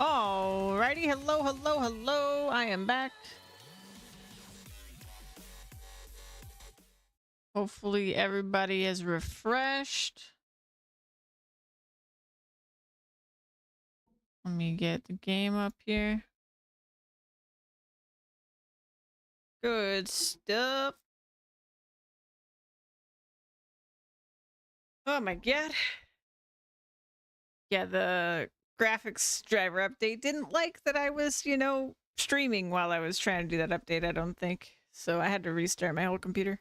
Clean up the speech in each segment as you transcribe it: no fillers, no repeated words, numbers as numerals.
Alrighty, hello, hello, hello. I am back. Hopefully everybody is refreshed. Let me get the game up here. Good stuff. Oh my god. Yeah, the graphics driver update didn't like that I was, streaming while I was trying to do that update, I don't think. So I had to restart my whole computer.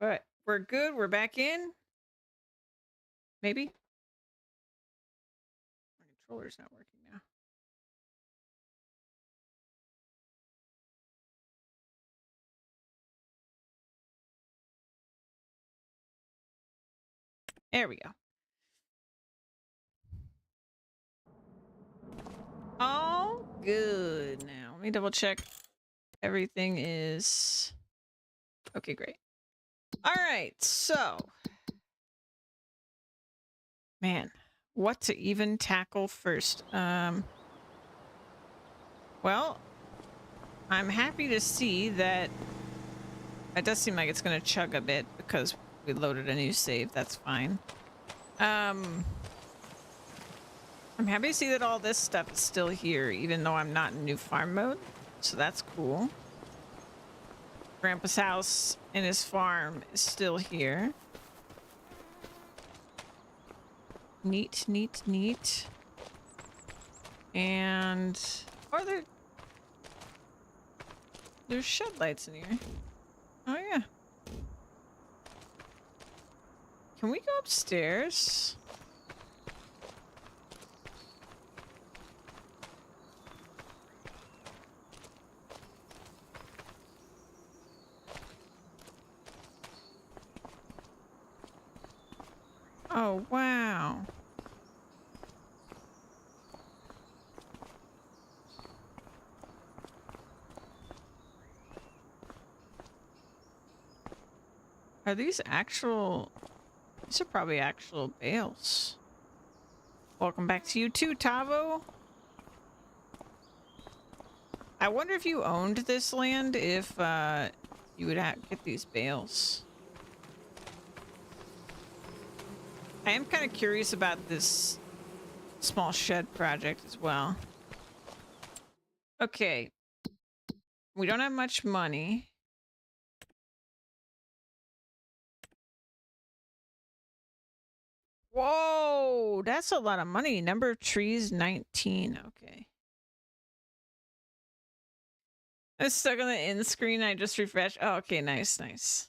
But we're good. We're back in. Maybe. My controller's not working now. There we go. All good now. Let me double check. Everything is okay, great. All right, so man, what to even tackle first? Well, I'm happy to see that it does seem like it's gonna chug a bit because we loaded a new save. That's fine. I'm happy to see that all this stuff is still here, even though I'm not in new farm mode. So that's cool. Grandpa's house and his farm is still here. Neat, neat, neat. And are there's shed lights in here? Oh yeah. Can we go upstairs? Oh wow. Are these actual? These are probably actual bales. Welcome back to you too, Tavo. I wonder if you owned this land, if you would get these bales. I am kind of curious about this small shed project as well. Okay. We don't have much money. Whoa, that's a lot of money. Number of trees, 19. Okay. I was stuck on the end screen. I just refreshed. Oh, okay, nice, nice.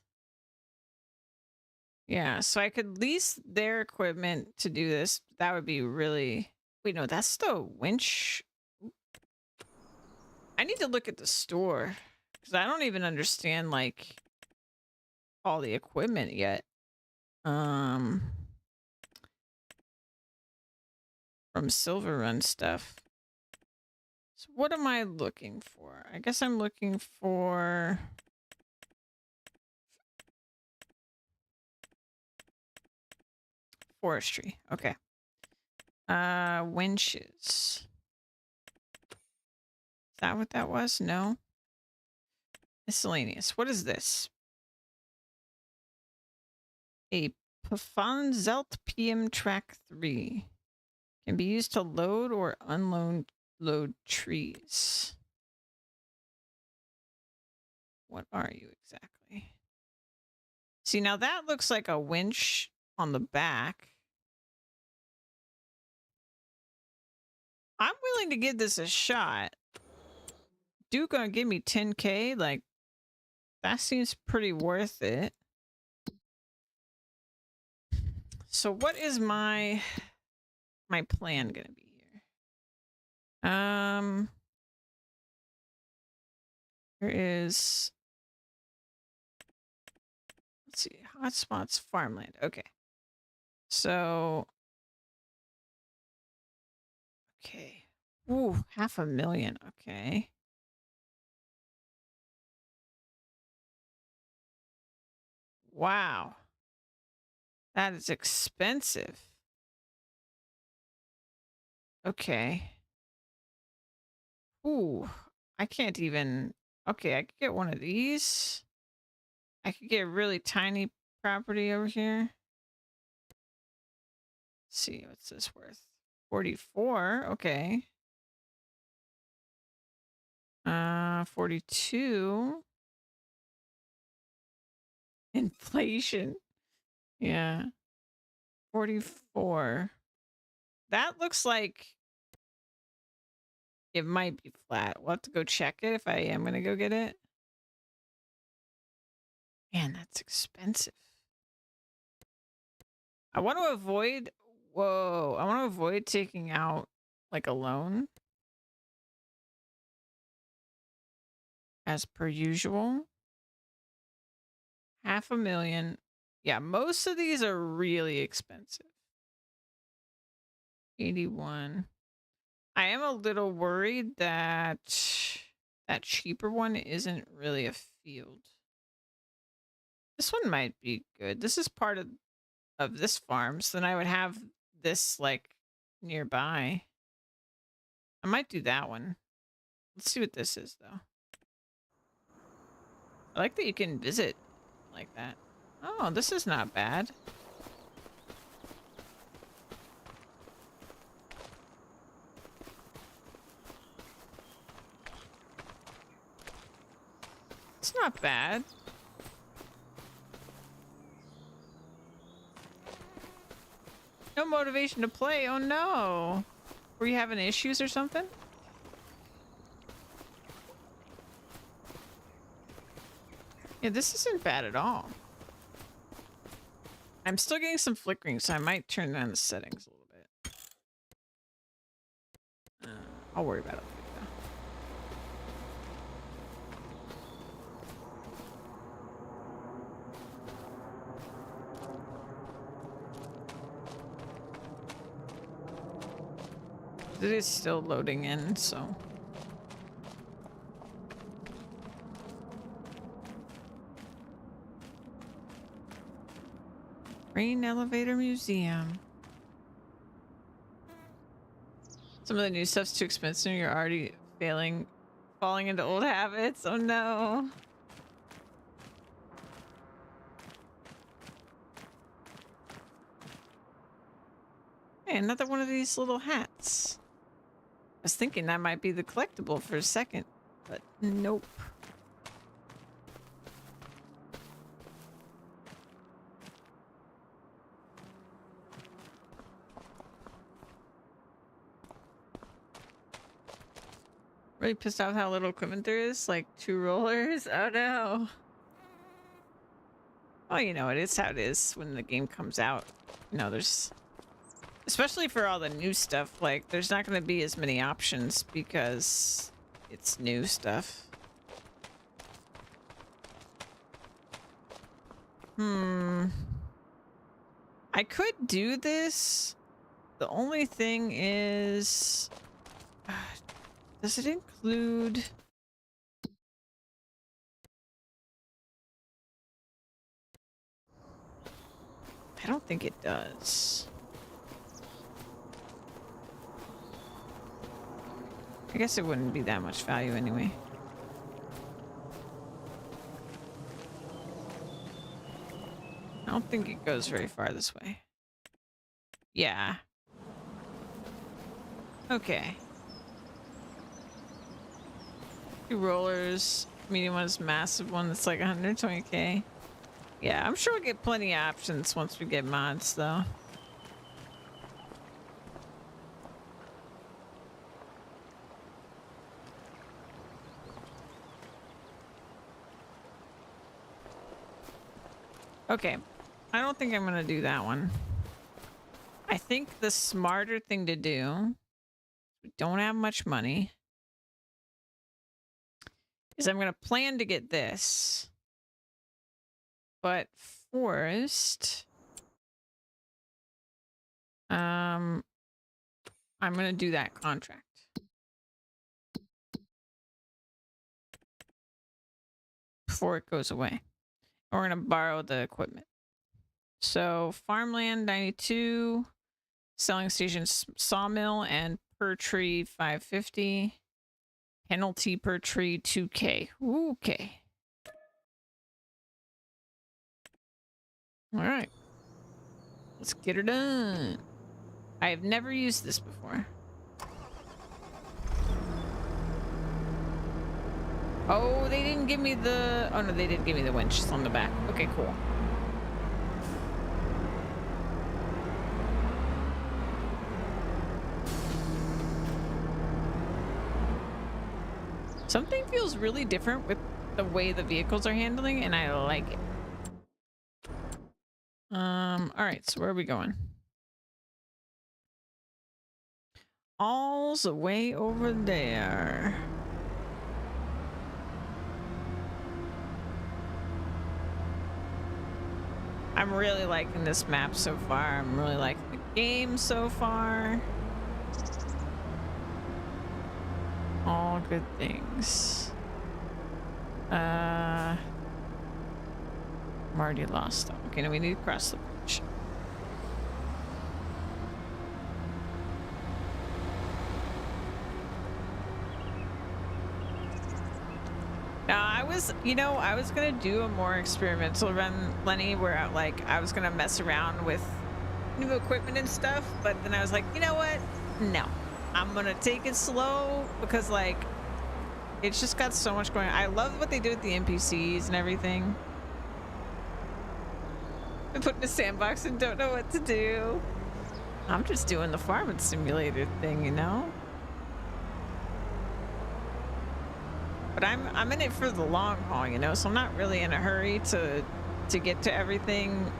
Yeah, so I could lease their equipment to do this. That would be really... Wait, no, that's the winch. I need to look at the store because I don't even understand like all the equipment yet. From Silver Run stuff. So what am I looking for? I guess I'm looking for forestry. Okay. Winches. Is that what that was? No. Miscellaneous. What is this? A Pafanzelt PM Track 3. Can be used to load or unload trees. What are you exactly? See, now that looks like a winch on the back. I'm willing to give this a shot. Dude gonna give me 10K? Like, that seems pretty worth it. So what is my plan gonna be here? There is... Let's see. Hotspots, farmland. Okay. So... Okay. Ooh, 500,000. Okay. Wow. That is expensive. Okay. Ooh, I can't even. Okay, I could get one of these. I could get a really tiny property over here. Let's see, what's this worth? 44. Okay. 42. Inflation. Yeah. 44. That looks like it might be flat. We'll have to go check it if I am gonna go get it. Man, that's expensive. I want to avoid. Whoa. I want to avoid taking out like a loan as per usual. 500,000. Yeah, most of these are really expensive. 81. I am a little worried that that cheaper one isn't really a field. This one might be good. This is part of this farm, so then I would have this like nearby. I might do that one. Let's see what this is though. I like that you can visit like that. Oh, this is not bad. It's not bad. No motivation to play. Oh no. Were you having issues or something? Yeah, this isn't bad at all. I'm still getting some flickering, so I might turn down the settings a little bit. I'll worry about it later. It is still loading in, so. Rain Elevator Museum. Some of the new stuff's too expensive and you're already falling into old habits. Oh no. Hey, another one of these little hats. I was thinking that might be the collectible for a second, but nope. Really pissed off how little equipment there is, like 2 rollers. Oh no. Oh, you know, it is how it is when the game comes out. You know, there's, especially for all the new stuff, like there's not going to be as many options because it's new stuff. I could do this. The only thing is, does it include? I don't think it does. I guess it wouldn't be that much value anyway. I don't think it goes very far this way. Yeah. Okay. 2 rollers. Medium one is massive one that's like 120k. Yeah, I'm sure we'll get plenty of options once we get mods though. Okay. I don't think I'm gonna do that one. I think the smarter thing to do, we don't have much money, is I'm gonna plan to get this. But first, I'm gonna do that contract before it goes away. We're gonna borrow the equipment. So farmland 92, selling station sawmill, and per tree 550. Penalty per tree 2K. Okay. All right. Let's get her done. I have never used this before. Oh, they didn't give me the... Oh, no, they did give me the winch. It's on the back. Okay, cool. Something feels really different with the way the vehicles are handling, and I like it. All right, so where are we going? All's the way over there. I'm really liking this map so far. I'm really liking the game so far. All good things. I'm already lost. Okay, now we need to cross the bridge. Now, I was gonna do a more experimental run, Lenny, where I was gonna mess around with new equipment and stuff, but then I was like, you know what? No, I'm gonna take it slow because it's just got so much going on. I love what they do with the NPCs and everything. I put in a sandbox and don't know what to do. I'm just doing the farming simulator thing, you know? But I'm in it for the long haul, you know, so I'm not really in a hurry to get to everything.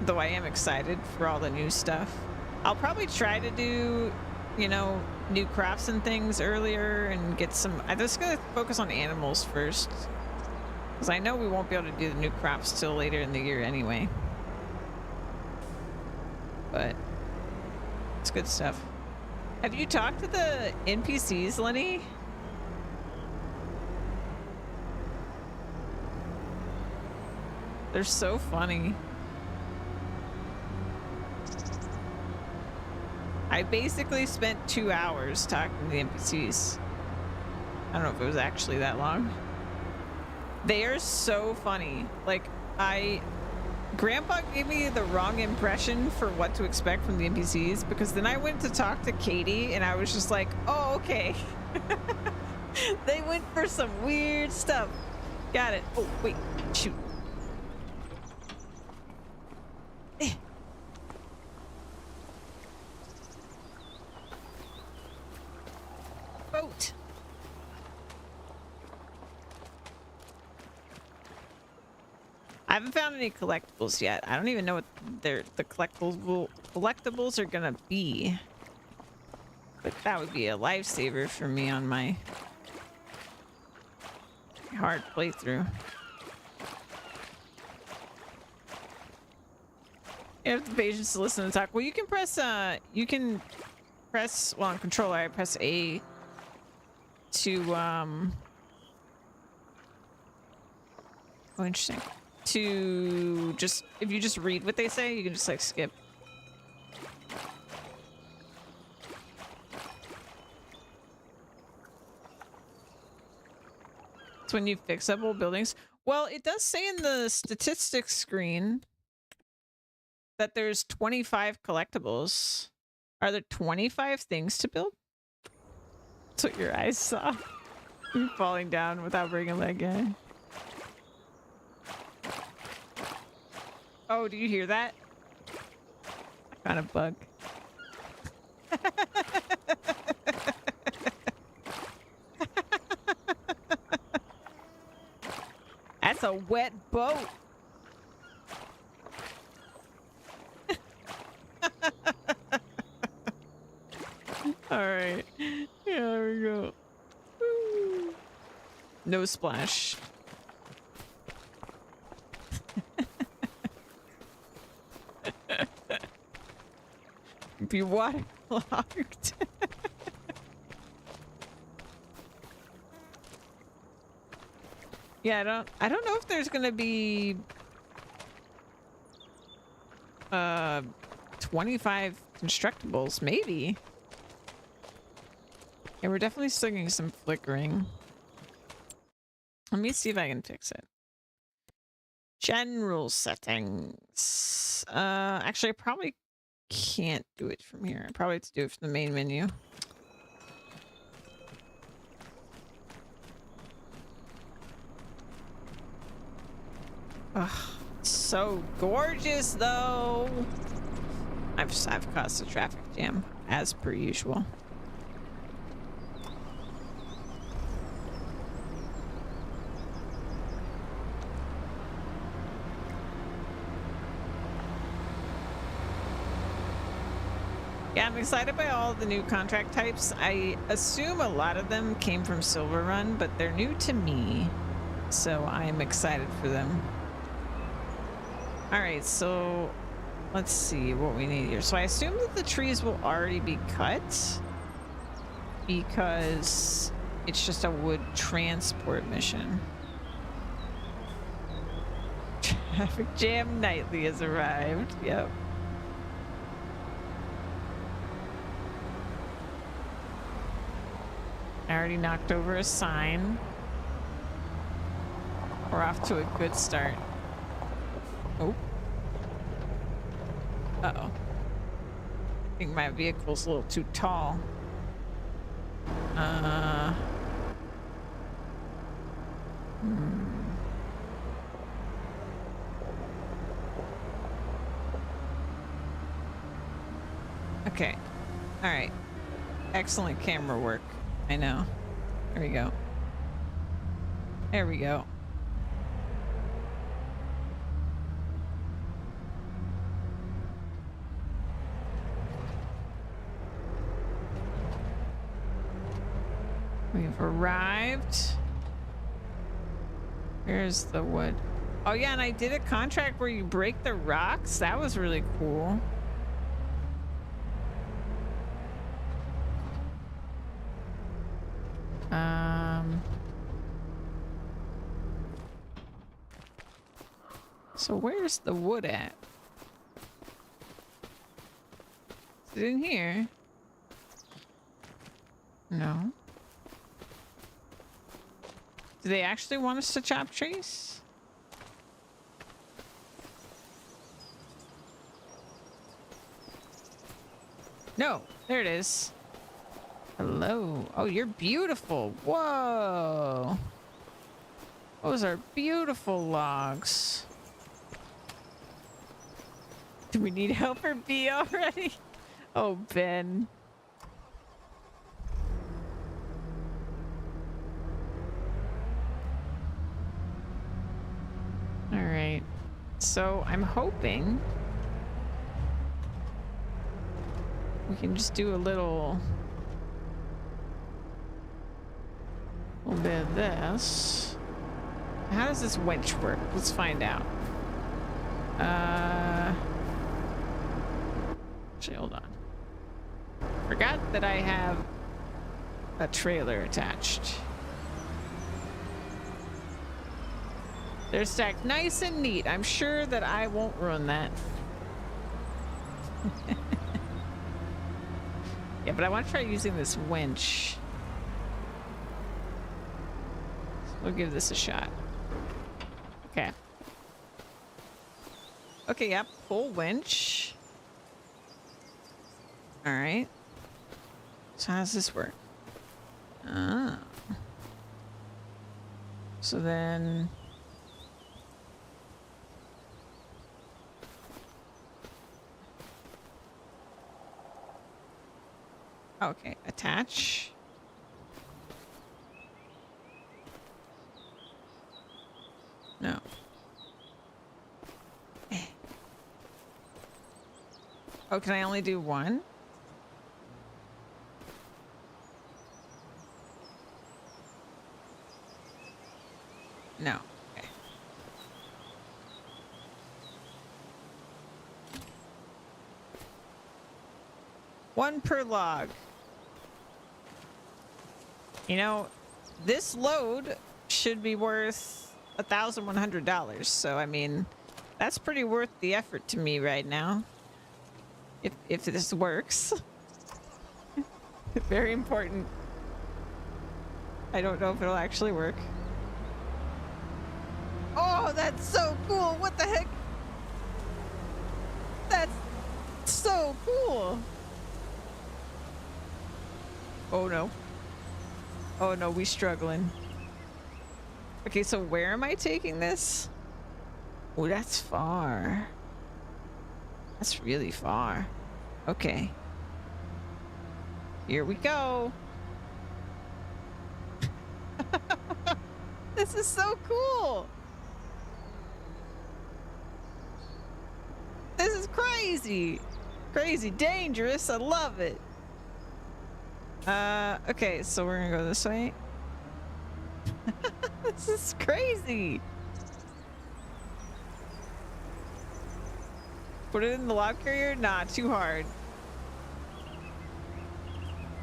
Though I am excited for all the new stuff. I'll probably try to do, you know, new crops and things earlier and get some... I'm just gonna focus on animals first. Because I know we won't be able to do the new crops till later in the year anyway. But it's good stuff. Have you talked to the NPCs, Lenny? They're so funny. I basically spent 2 hours talking to the NPCs. I don't know if it was actually that long. They are so funny. Grandpa gave me the wrong impression for what to expect from the NPCs, because then I went to talk to Katie and I was just like, oh, okay. They went for some weird stuff. Got it. Oh, wait. Shoot. Boat. I haven't found any collectibles yet. I don't even know what the collectibles are gonna be. But that would be a lifesaver for me on my hard playthrough. You have the patience to listen and talk. Well, you can press well, on controller, I press A to oh, interesting. To just, if you just read what they say, you can just skip. It's when you fix up old buildings. Well, it does say in the statistics screen that there's 25 collectibles. Are there 25 things to build? That's what your eyes saw. You falling down without bringing a leg in. Oh, do you hear that? I found a bug. That's a wet boat. All right. Yeah, there we go. Woo. No splash. Be waterlogged. Yeah, I don't know if there's gonna be 25 constructibles, maybe. Yeah, we're definitely still getting some flickering. Let me see if I can fix it. General settings. Actually, I probably can't do it from here. I probably have to do it from the main menu. Ugh, so gorgeous though. I've caused a traffic jam as per usual. Yeah, I'm excited by all the new contract types. I assume a lot of them came from Silver Run, but they're new to me, so I'm excited for them. All right, so let's see what we need here. So I assume that the trees will already be cut because it's just a wood transport mission. Traffic jam nightly has arrived. Yep. I already knocked over a sign. We're off to a good start. Oh. Uh-oh. I think my vehicle's a little too tall. Okay. All right. Excellent camera work. I know. There we go. There we go. We've arrived. Here's the wood. Oh yeah, and I did a contract where you break the rocks. That was really cool. So where's the wood at? Is it in here? No. Do they actually want us to chop trees? No, there it is. Hello. Oh, you're beautiful. Whoa. Those are beautiful logs. Do we need helper B already? Oh, Ben. All right. So I'm hoping we can just do a little bit of this. How does this winch work? Let's find out. Actually, hold on. Forgot that I have a trailer attached. They're stacked nice and neat. I'm sure that I won't ruin that. Yeah, but I want to try using this winch. So we'll give this a shot. Okay. Okay, yep. Pull winch. All right. So how does this work? Ah. So then... Okay, attach. No. Oh, can I only do one? No. Okay. One per log. You know, this load should be worth $1,100. So, I mean, that's pretty worth the effort to me right now. If this works. Very important. I don't know if it'll actually work. Oh, that's so cool. What the heck? That's so cool. Oh no. Oh no, we struggling. Okay, so where am I taking this? Oh, that's far. That's really far. Okay. Here we go. This is so cool. This is crazy. Crazy dangerous. I love it. Okay, so we're gonna go this way. This is crazy. Put it in the log carrier? Nah, too hard.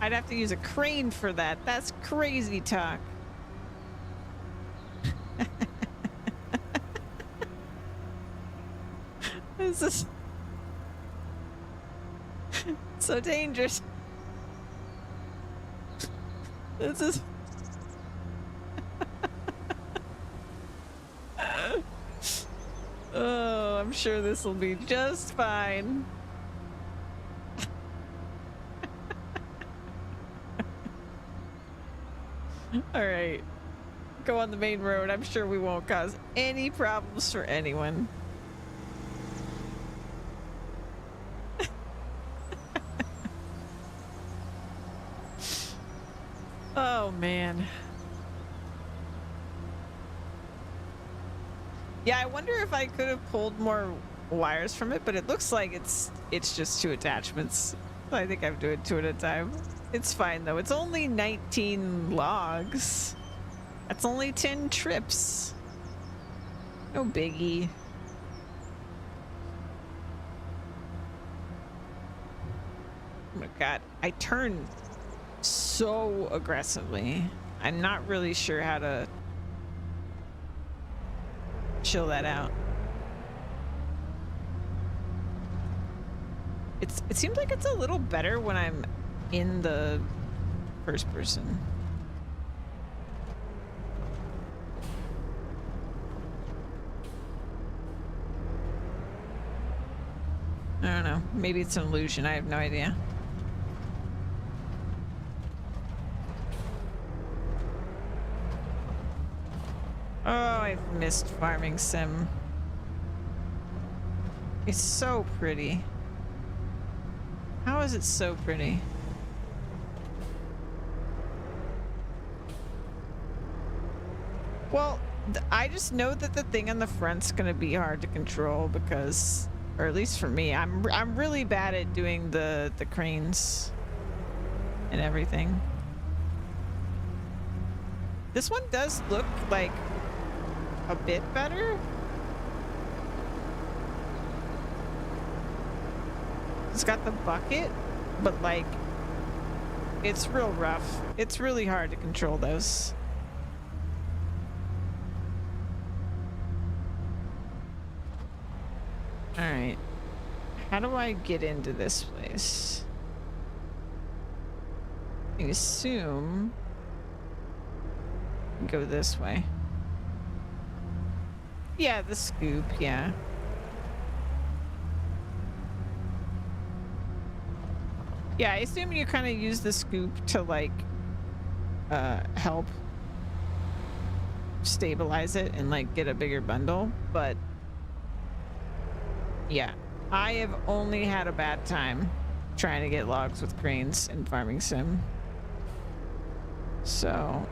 I'd have to use a crane for that. That's crazy talk. This is so dangerous. This is oh, I'm sure this will be just fine. All right, go on the main road. I'm sure we won't cause any problems for anyone. Oh man. Yeah, I wonder if I could have pulled more wires from it, but it looks like it's just 2 attachments. I think I'm doing 2 at a time. It's fine though. It's only 19 logs. That's only 10 trips. No biggie. Oh my god, I turn so aggressively. I'm not really sure how to chill that out. It seems like it's a little better when I'm in the first person. I don't know. Maybe it's an illusion. I have no idea. Oh, I've missed Farming Sim. It's so pretty. How is it so pretty? Well, I just know that the thing on the front's gonna be hard to control because, or at least for me, I'm really bad at doing the cranes and everything. This one does look like a bit better. It's got the bucket, but like it's real rough. It's really hard to control those. All right, how do I get into this place? I assume go this way. Yeah, the scoop, yeah. Yeah, I assume you kind of use the scoop to like help stabilize it and like get a bigger bundle, but yeah, I have only had a bad time trying to get logs with cranes in Farming Sim. So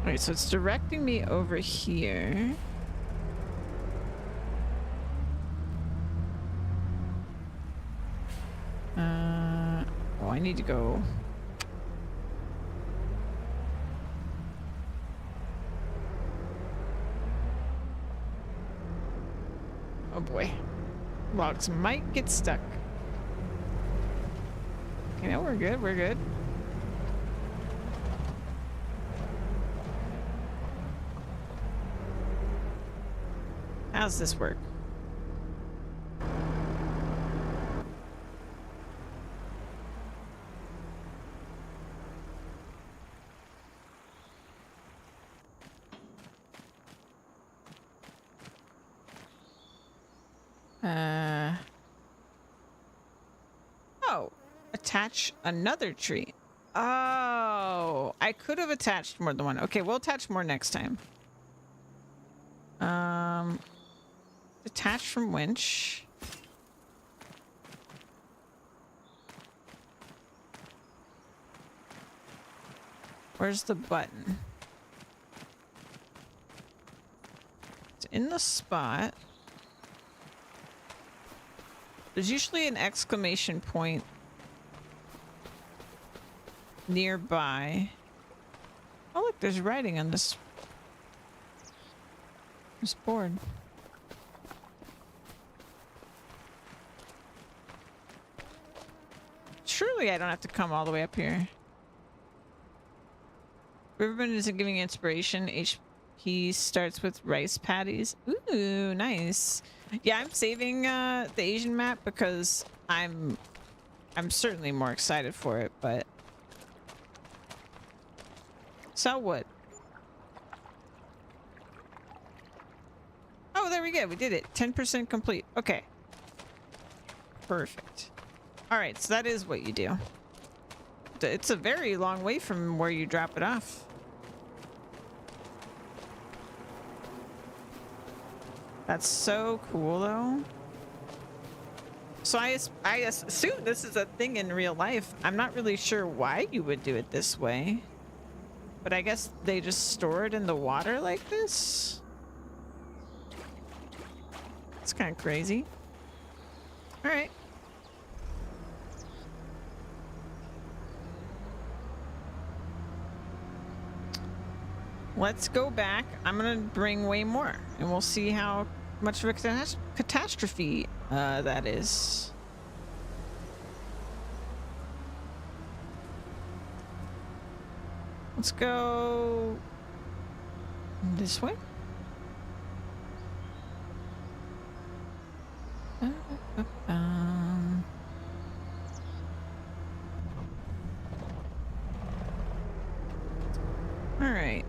alright, so it's directing me over here. Oh, I need to go. Oh boy. Logs might get stuck. Okay, no, we're good, we're good. How's this work? Oh, attach another tree. Oh, I could have attached more than one. Okay, we'll attach more next time. Detach from winch. Where's the button? It's in the spot. There's usually an exclamation point nearby. Oh, look, there's writing on this board. Surely I don't have to come all the way up here. Riverbend isn't giving inspiration. HP starts with rice patties. Ooh, nice. Yeah, I'm saving the Asian map because I'm certainly more excited for it, but so what? Oh, there we go. We did it. 10% complete. Okay. Perfect. All right, so that is what you do. It's a very long way from where you drop it off. That's so cool, though. So I assume this is a thing in real life. I'm not really sure why you would do it this way, but I guess they just store it in the water like this. It's kind of crazy. All right. Let's go back. I'm gonna bring way more, and we'll see how much of a catastrophe that is. Let's go this way. All right.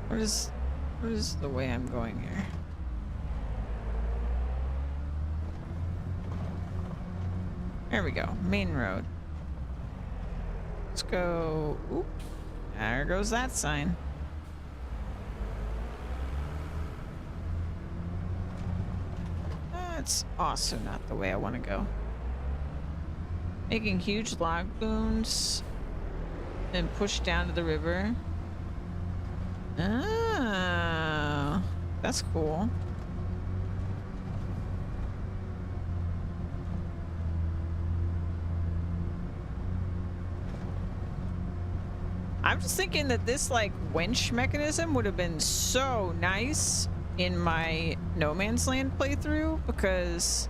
What is the way I'm going here? There we go. Main road. Let's go. Oop. There goes that sign. That's also not the way I want to go. Making huge log booms and push down to the river. Oh, that's cool. I'm just thinking that this like winch mechanism would have been so nice in my No Man's Land playthrough, because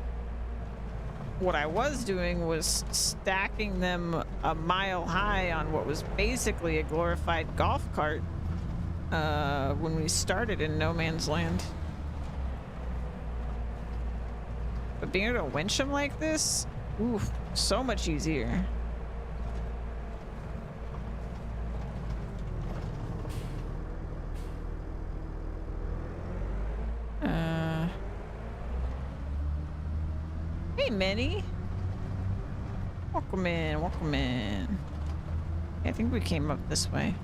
what I was doing was stacking them a mile high on what was basically a glorified golf cart when we started in No Man's Land. But being able to winch them like this, oof, so much easier. Hey, Minnie. Welcome in, welcome in. I think we came up this way.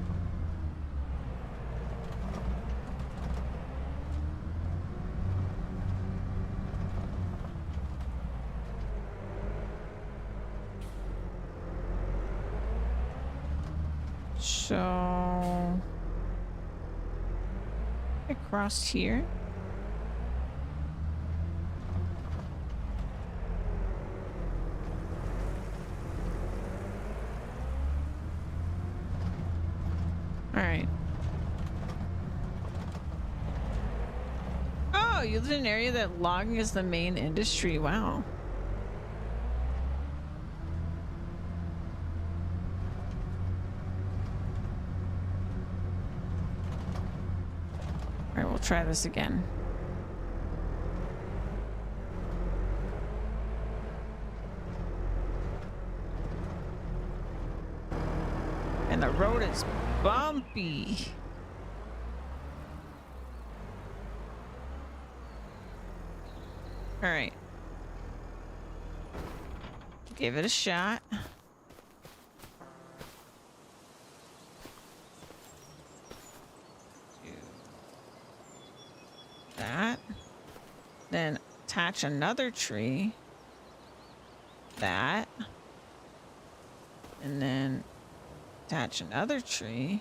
So across here. All right. Oh, you live in an area that logging is the main industry. Wow. All right, we'll try this again. And the road is bumpy. All right. Give it a shot. Do that. Then attach another tree. That. And then attach another tree.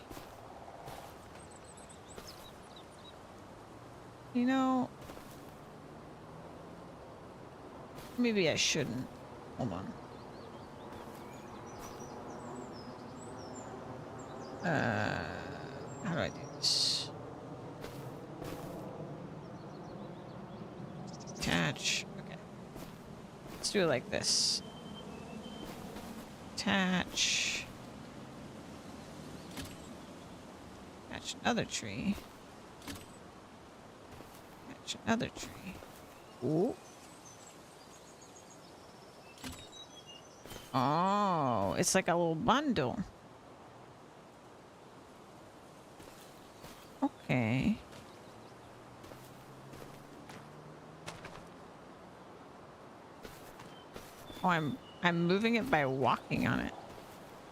You know, maybe I shouldn't. Hold on. How do I do this? Attach. Okay. Let's do it like this. Attach. Attach another tree. Attach another tree. Ooh. Oh, it's like a little bundle. Okay. Oh, I'm moving it by walking on it.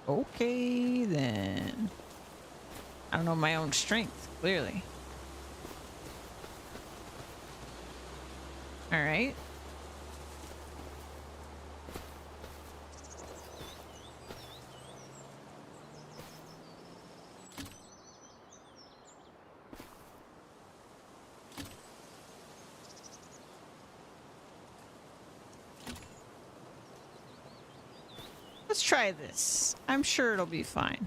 Okay, then. I don't know my own strength, clearly. All right. Let's try this. I'm sure it'll be fine.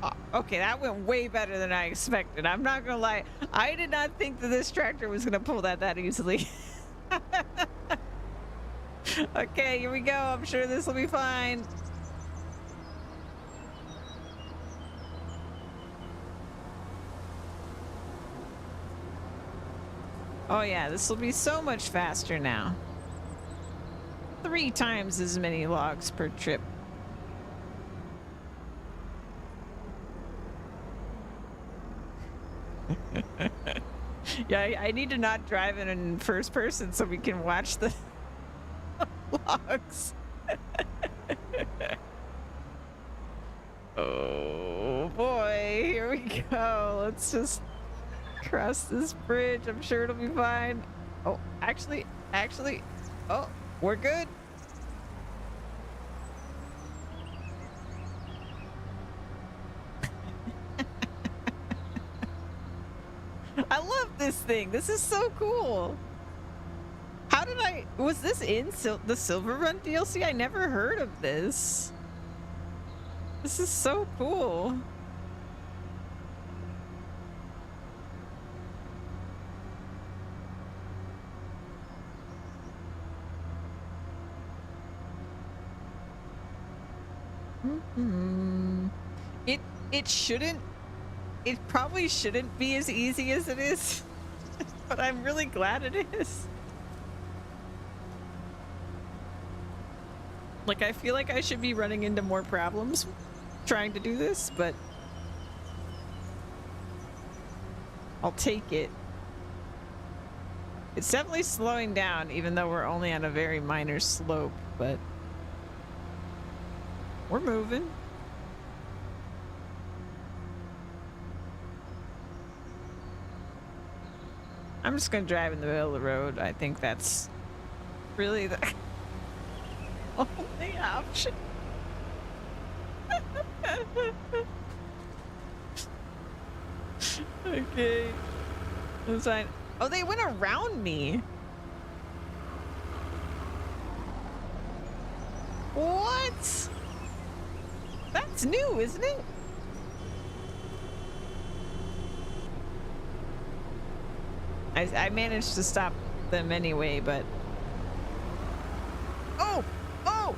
Oh, okay, that went way better than I expected. I'm not gonna lie. I did not think that this tractor was gonna pull that easily. Okay, here we go. I'm sure this will be fine. Oh yeah, this will be so much faster now. 3 times as many logs per trip. Yeah, I need to not drive it in first person so we can watch the logs. Oh boy, here we go. Let's just cross this bridge. I'm sure it'll be fine. Oh, actually, oh, we're good. I love this thing. This is so cool. How did was this in the Silver Run DLC? I never heard of this. This is so cool. It probably shouldn't be as easy as it is, but I'm really glad it is. Like, I feel like I should be running into more problems trying to do this, but I'll take it. It's definitely slowing down, even though we're only on a very minor slope, but we're moving. I'm just gonna drive in the middle of the road. I think that's really the only option. Okay. That's fine. Oh, they went around me. What? That's new, isn't it? I managed to stop them anyway, but... Oh! Oh!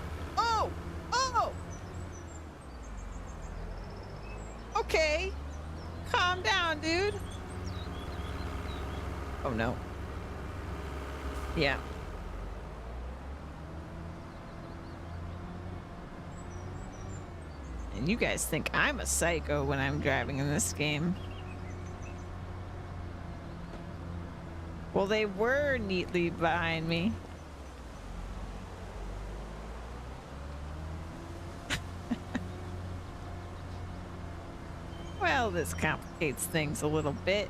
Oh no. Yeah. And you guys think I'm a psycho when I'm driving in this game. Well, they were neatly behind me. Well, this complicates things a little bit.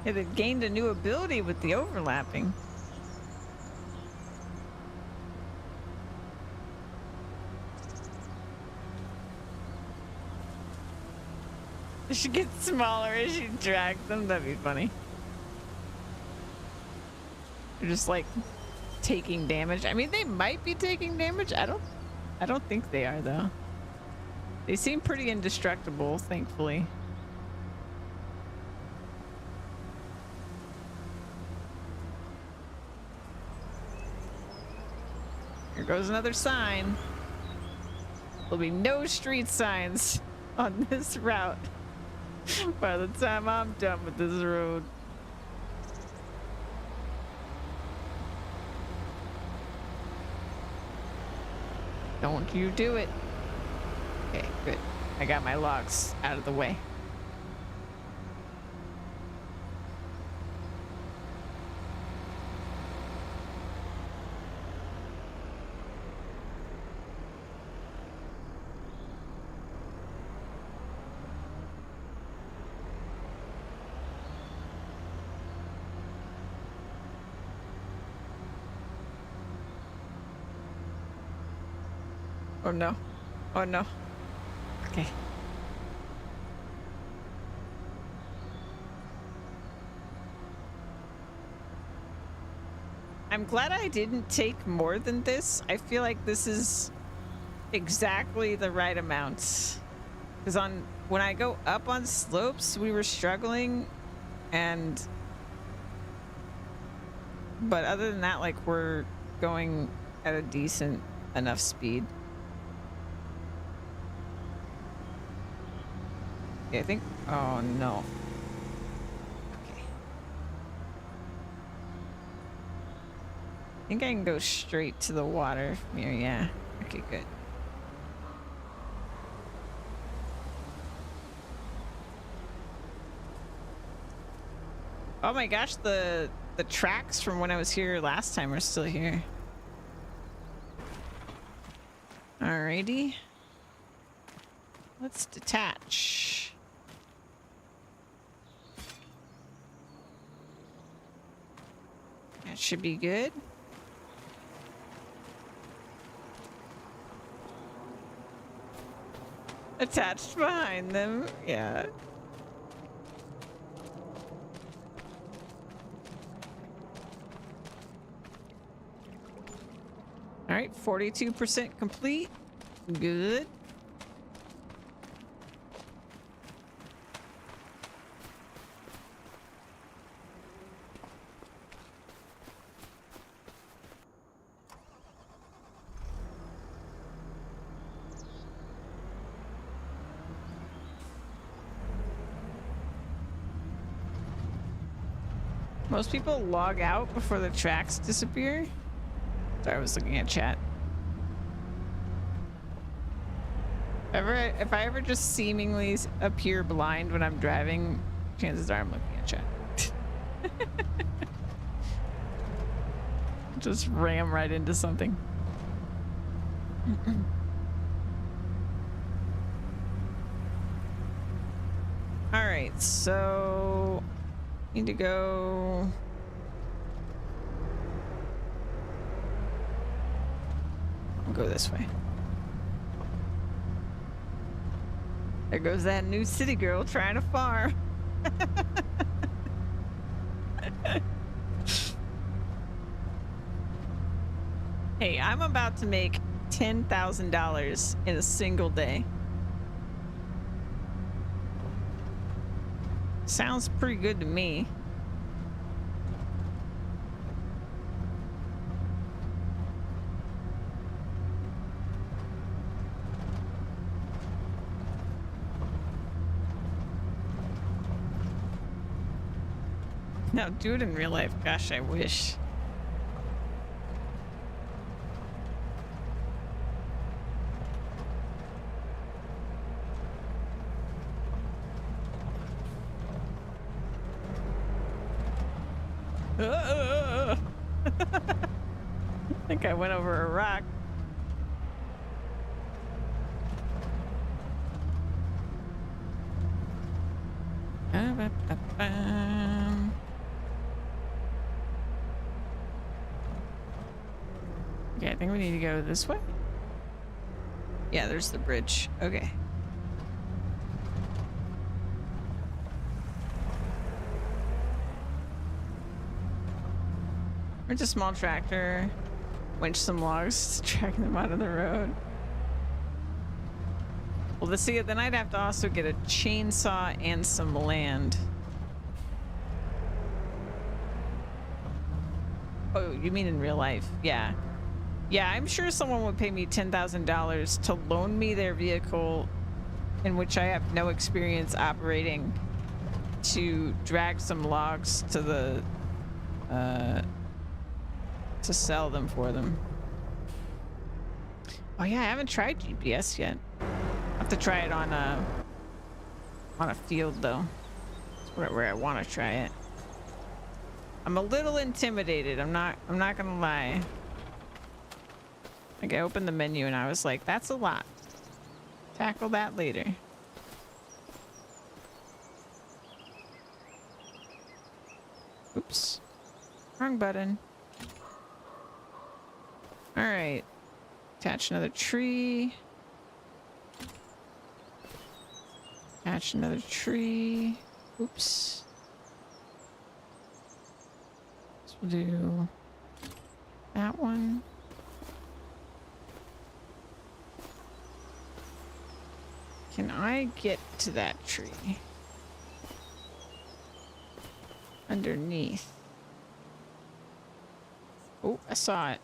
It had gained a new ability with the overlapping. It should get smaller as you drag them. That'd be funny. They're just like taking damage. I mean, they might be taking damage. I don't think they are though. They seem pretty indestructible, thankfully. Here goes another sign. There'll be no street signs on this route by the time I'm done with this road. Don't you do it. Okay, good. I got my logs out of the way. Oh no. Oh no. Okay. I'm glad I didn't take more than this. I feel like this is exactly the right amount. Because when I go up on slopes, we were struggling, but other than that, like, we're going at a decent enough speed. Yeah, I think, oh no. Okay. I think I can go straight to the water from here, yeah. Okay, good. Oh my gosh, the tracks from when I was here last time are still here. Alrighty. Let's detach. That should be good. Attached behind them, yeah. All right, 42% complete. Good. Most people log out before the tracks disappear. Sorry, I was looking at chat. If I ever just seemingly appear blind when I'm driving, chances are I'm looking at chat. Just ram right into something. All right, so need to go. I'll go this way. There goes that new city girl trying to farm. Hey, I'm about to make $10,000 in a single day. Sounds pretty good to me. Now do it in real life. Gosh, I wish. I think I went over a rock. Okay, I think we need to go this way. Yeah, there's the bridge. Okay. Rent a small tractor, winch some logs, tracking them out of the road. Well, let's see. Then I'd have to also get a chainsaw and some land. Oh, you mean in real life? Yeah. Yeah, I'm sure someone would pay me $10,000 to loan me their vehicle in which I have no experience operating to drag some logs to the to sell them for them. Oh yeah, I haven't tried GPS yet. I have to try it on a field though. It's where I want to try it. I'm a little intimidated. I'm not gonna lie. Like I opened the menu and I was like, that's a lot. Tackle that later. Oops. Wrong button. All right. Attach another tree. Attach another tree. Oops. So we'll do that one. Can I get to that tree? Underneath. Oh, I saw it.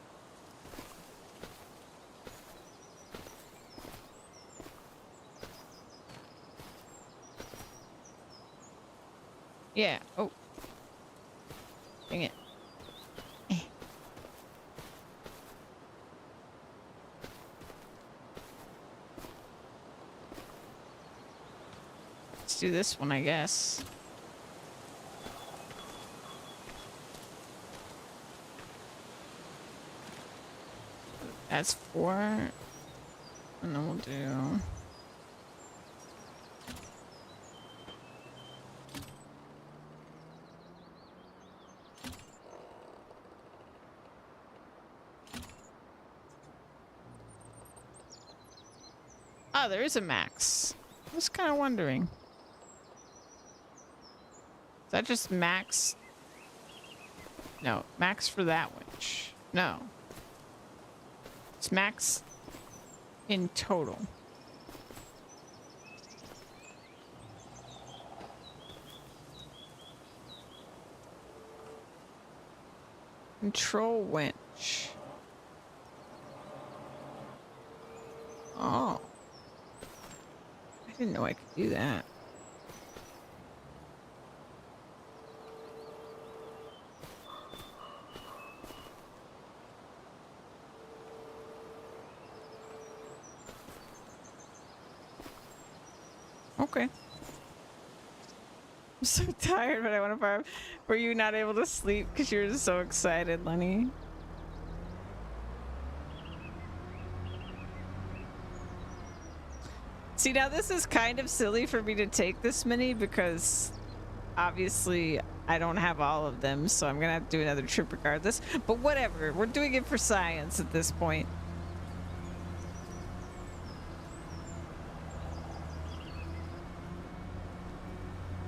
Yeah. Oh. Dang it. Let's do this one, I guess. That's 4. And then we'll do... Oh, there is a max. I was kind of wondering. Is that just max? No, max for that winch. No. It's max in total. Control winch. Oh. I didn't know I could do that. Okay. I'm so tired, but I want to farm. Were you not able to sleep because you were so excited, Lenny? See, now this is kind of silly for me to take this many because obviously I don't have all of them, so I'm gonna have to do another trip regardless. But whatever, we're doing it for science at this point.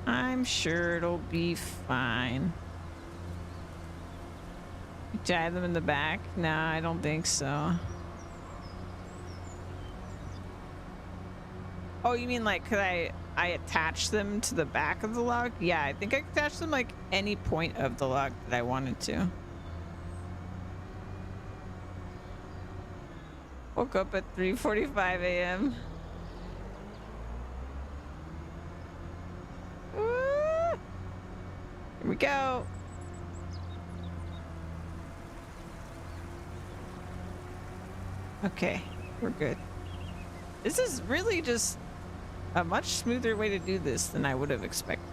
I'm sure it'll be fine. Tie them in the back? Nah, I don't think so. Oh, you mean like could I attach them to the back of the log? Yeah, I think I could attach them like any point of the log that I wanted to. Woke up at 3:45 a.m. Here we go. Okay, we're good. This is really just a much smoother way to do this than I would have expected.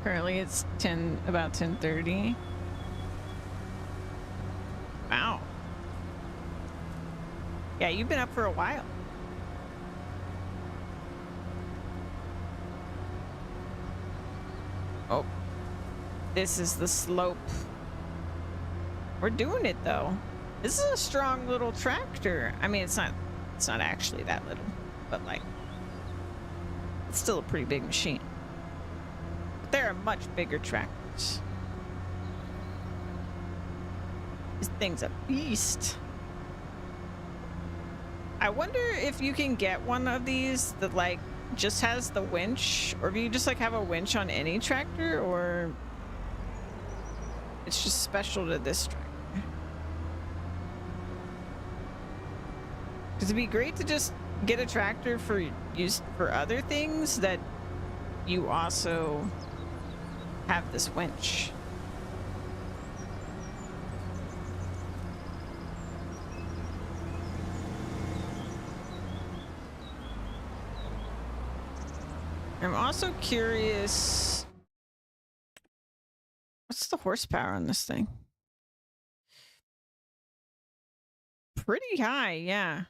Currently it's about 10:30. Wow. Yeah, you've been up for a while. Oh, this is the slope. We're doing it though. This is a strong little tractor. I mean, it's not actually that little, but like, it's still a pretty big machine. But there are much bigger tractors. This thing's a beast. I wonder if you can get one of these that like just has the winch, or if you just like have a winch on any tractor, or it's just special to this tractor. Because it'd be great to just get a tractor for use for other things that you also have this winch. I'm also curious, what's the horsepower on this thing? Pretty high, yeah.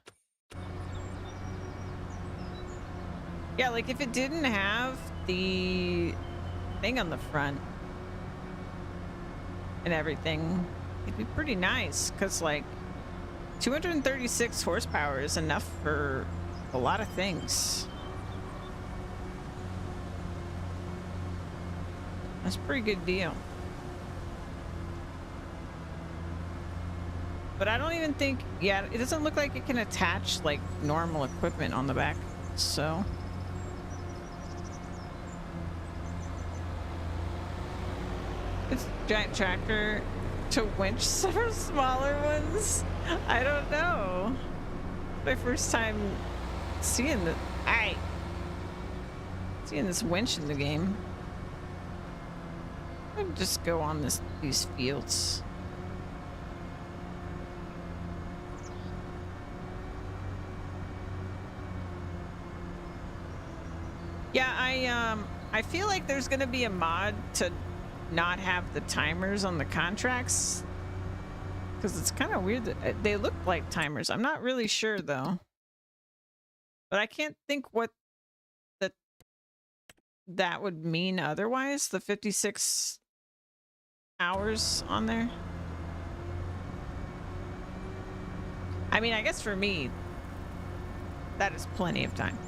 Yeah, like if it didn't have the thing on the front and everything, it'd be pretty nice, because like 236 horsepower is enough for a lot of things. That's a pretty good deal. But I don't even think, yeah, it doesn't look like it can attach like normal equipment on the back, so. It's a giant tractor to winch several smaller ones. I don't know. My first time seeing seeing this winch in the game. I'd just go on these fields. Yeah, I feel like there's gonna be a mod to not have the timers on the contracts, because it's kind of weird that they look like timers. I'm not really sure though, but I can't think what that would mean otherwise. The 56 hours on there. I mean, I guess for me, that is plenty of time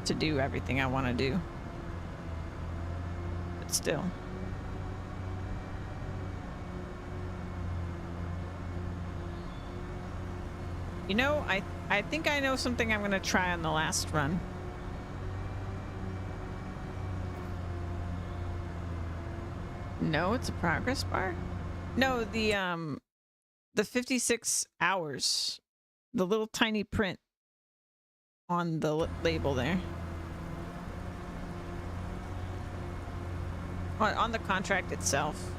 to do everything I want to do. But still. You know, I think I know something I'm going to try on the last run. No, it's a progress bar? No, the 56 hours. The little tiny print on the label there. On the contract itself.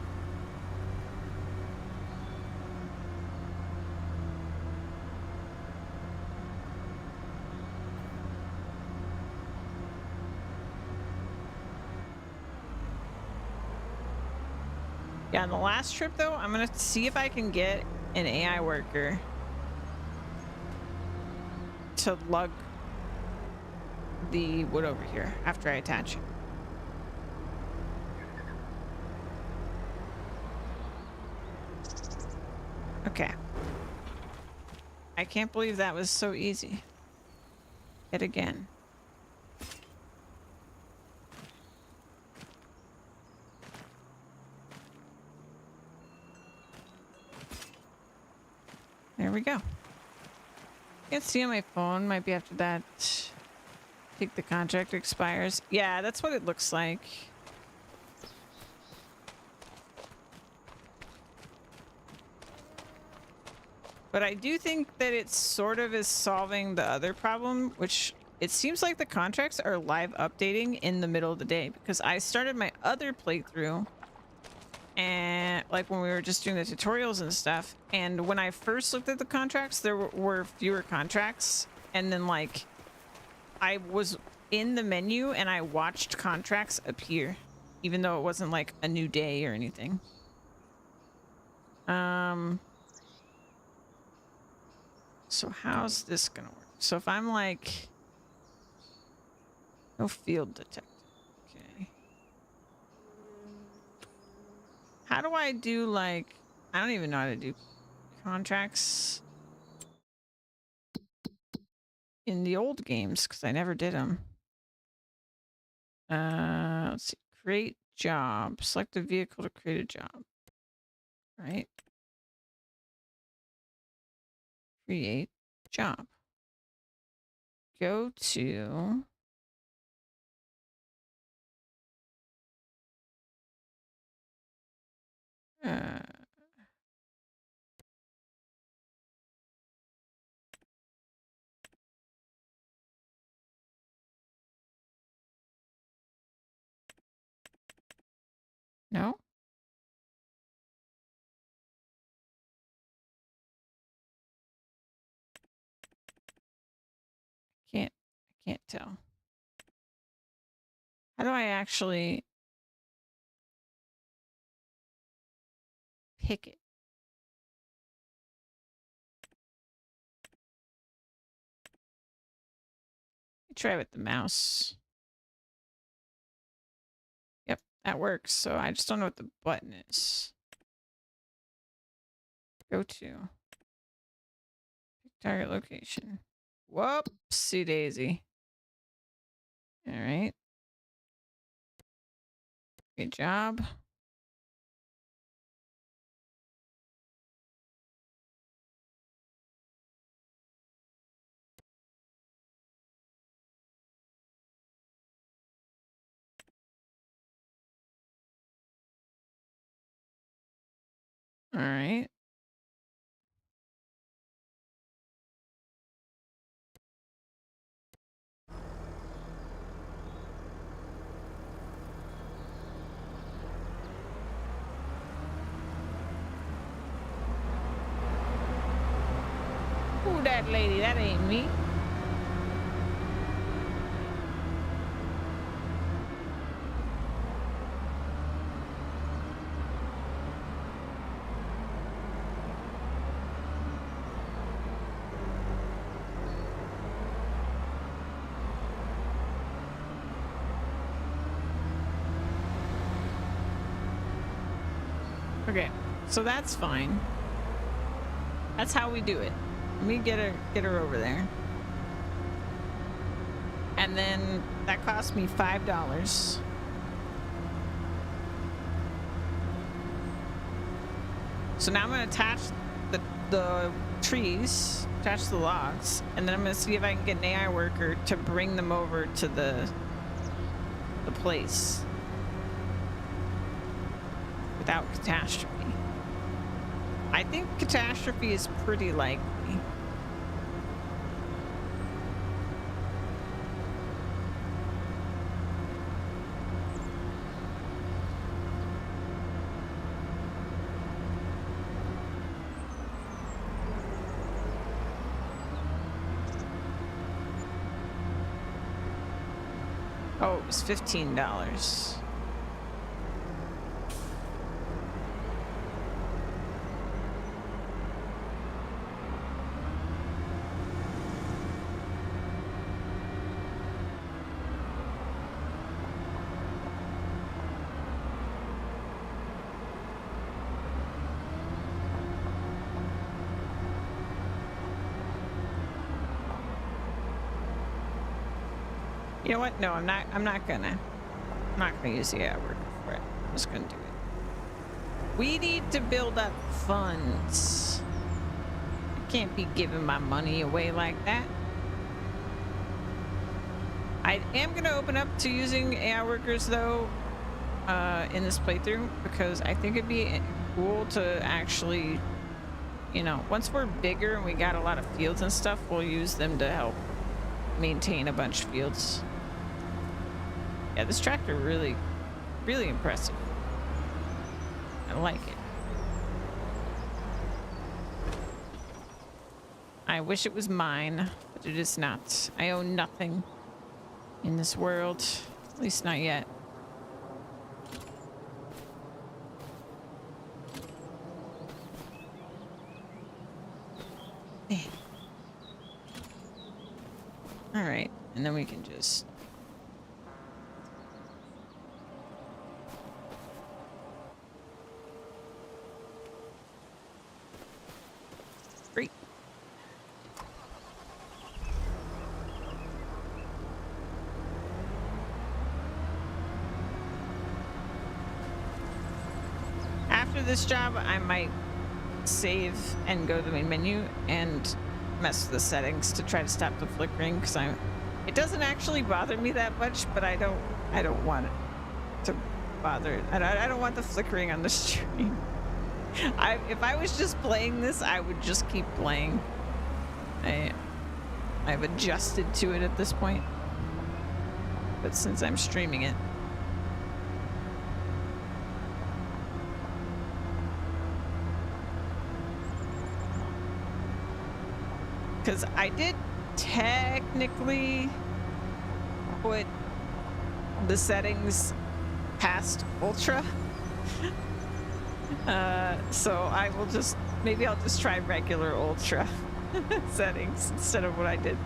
Yeah, on the last trip though, I'm gonna see if I can get an AI worker to lug the wood over here after I attach it. Okay. I can't believe that was so easy. Yet again. we go. Can't see on my phone. Might be after that. I think the contract expires. Yeah, that's what it looks like. But I do think that it sort of is solving the other problem, which it seems like the contracts are live updating in the middle of the day, because I started my other playthrough and like when we were just doing the tutorials and stuff, and when I first looked at the contracts, there were fewer contracts, and then like I was in the menu and I watched contracts appear, even though it wasn't like a new day or anything. So how's this gonna work? So if I'm like, no field detected. Okay. How do I do like, I don't even know how to do contracts in the old games because I never did them. Let's see. Create job. Select a vehicle to create a job. Right. Create job. Go to no. I can't tell. How do I actually pick it? Try with the mouse. Yep, that works. So I just don't know what the button is. Go to. Pick target location. Whoopsie daisy. All right. Good job. All right. Who that lady? That ain't me. Okay, so that's fine. That's how we do it. Let me get her over there. And then that cost me $5. So now I'm gonna attach the trees, attach the logs, and then I'm gonna see if I can get an AI worker to bring them over to the place without catastrophe. I think catastrophe is pretty likely. Oh, it was $15. You know what? No, I'm not gonna use the AI worker for it. I'm just gonna do it. We need to build up funds. Can't be giving my money away like that. I am going to open up to using AI workers, though, in this playthrough, because I think it'd be cool to actually, you know, once we're bigger and we got a lot of fields and stuff, we'll use them to help maintain a bunch of fields. Yeah, this tractor really, really impressive. I like it. I wish it was mine, but it is not. I own nothing in this world, at least not yet. All right, and then we can just... Great. After this job, I might save and go to the main menu and mess with the settings to try to stop the flickering, because it doesn't actually bother me that much, but I don't want it to bother. I don't want the flickering on the stream. If I was just playing this, I would just keep playing. I've adjusted to it at this point, but since I'm streaming it, because I did technically put the settings past ultra. So I will just, maybe I'll just try regular ultra settings instead of what I did.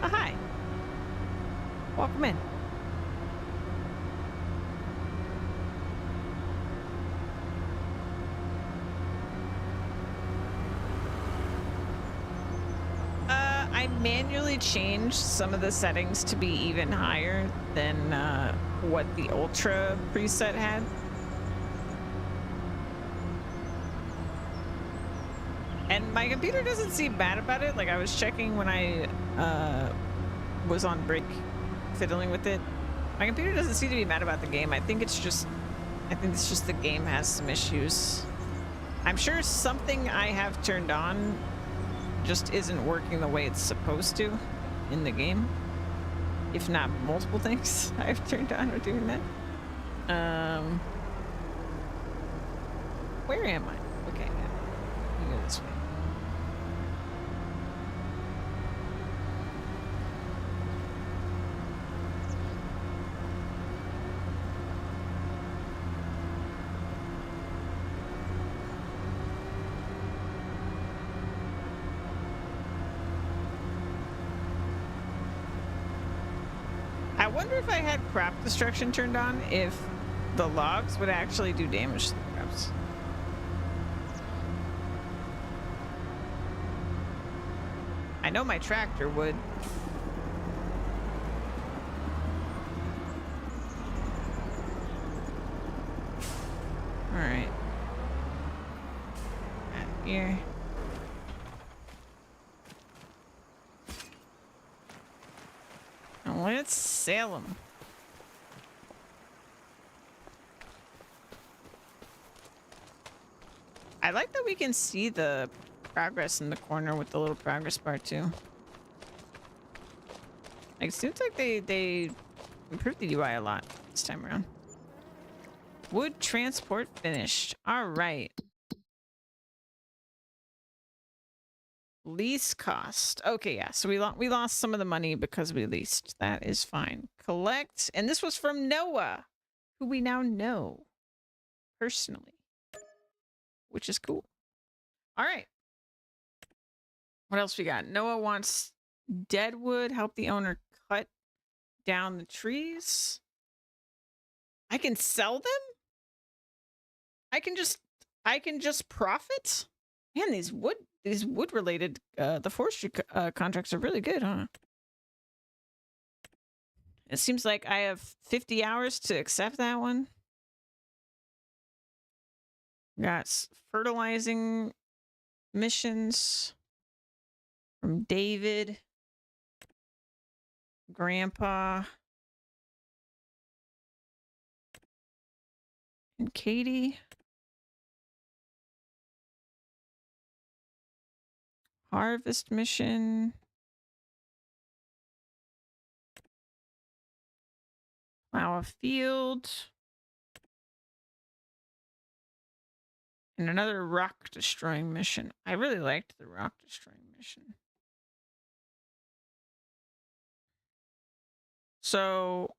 Oh, hi. Welcome in. I manually changed some of the settings to be even higher than what the Ultra preset had. And my computer doesn't seem bad about it. Like, I was checking when I was on break fiddling with it. My computer doesn't seem to be mad about the game. I think it's just the game has some issues. I'm sure something I have turned on just isn't working the way it's supposed to in the game. If not multiple things I've turned on are doing that. Where am I? Okay, yeah. Let me go this way. I wonder if I had crop destruction turned on, if the logs would actually do damage to the crops. I know my tractor would. All right. Here. Let's sail them. I like that we can see the progress in the corner with the little progress bar too. Like, it seems like they improved the UI a lot this time around. Wood transport finished. All right. Lease cost. Okay, yeah. So we lost some of the money because we leased. That is fine. Collect. And this was from Noah, who we now know personally, which is cool. All right. What else we got? Noah wants dead wood. Help the owner cut down the trees. I can sell them? I can just profit? Man, these wood related the forestry contracts are really good, huh? It seems like I have 50 hours to accept that one. Got fertilizing missions from David, Grandpa, and Katie. Harvest mission. Plow a field. And another rock destroying mission. I really liked the rock destroying mission. So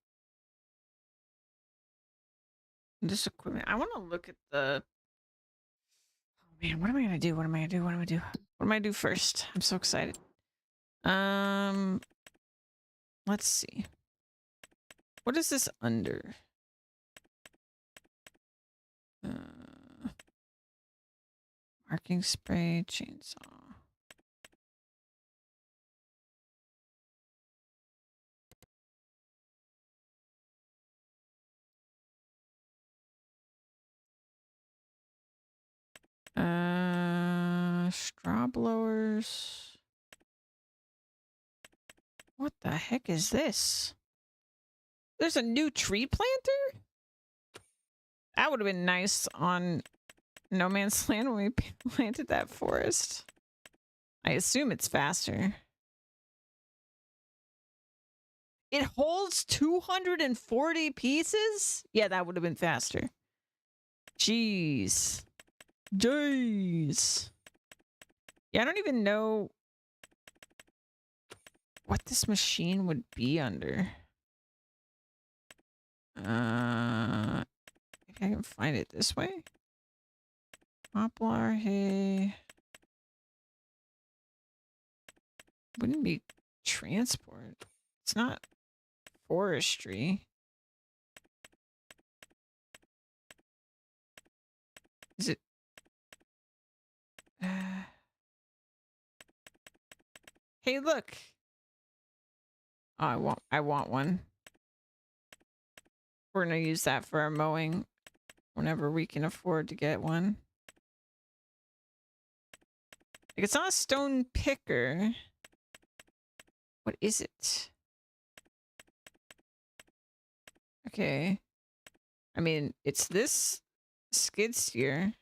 this equipment, I want to look at the, oh man, what am I going to do? What am I going to do? What am I going to do? What am I going to do first? I'm so excited. Let's see. What is this under? Marking spray, chainsaw. Straw blowers. What the heck is this? There's a new tree planter? That would have been nice on No Man's Land when we planted that forest. I assume it's faster. It holds 240 pieces? Yeah, that would have been faster. Jeez. Jeez. Yeah, I don't even know what this machine would be under. Maybe I can find it this way. Poplar hay. Wouldn't be transport. It's not forestry. Is it? Hey, look. Oh, I want one. We're gonna use that for our mowing whenever we can afford to get one. Like, it's not a stone picker. What is it? Okay. I mean, it's this skid steer.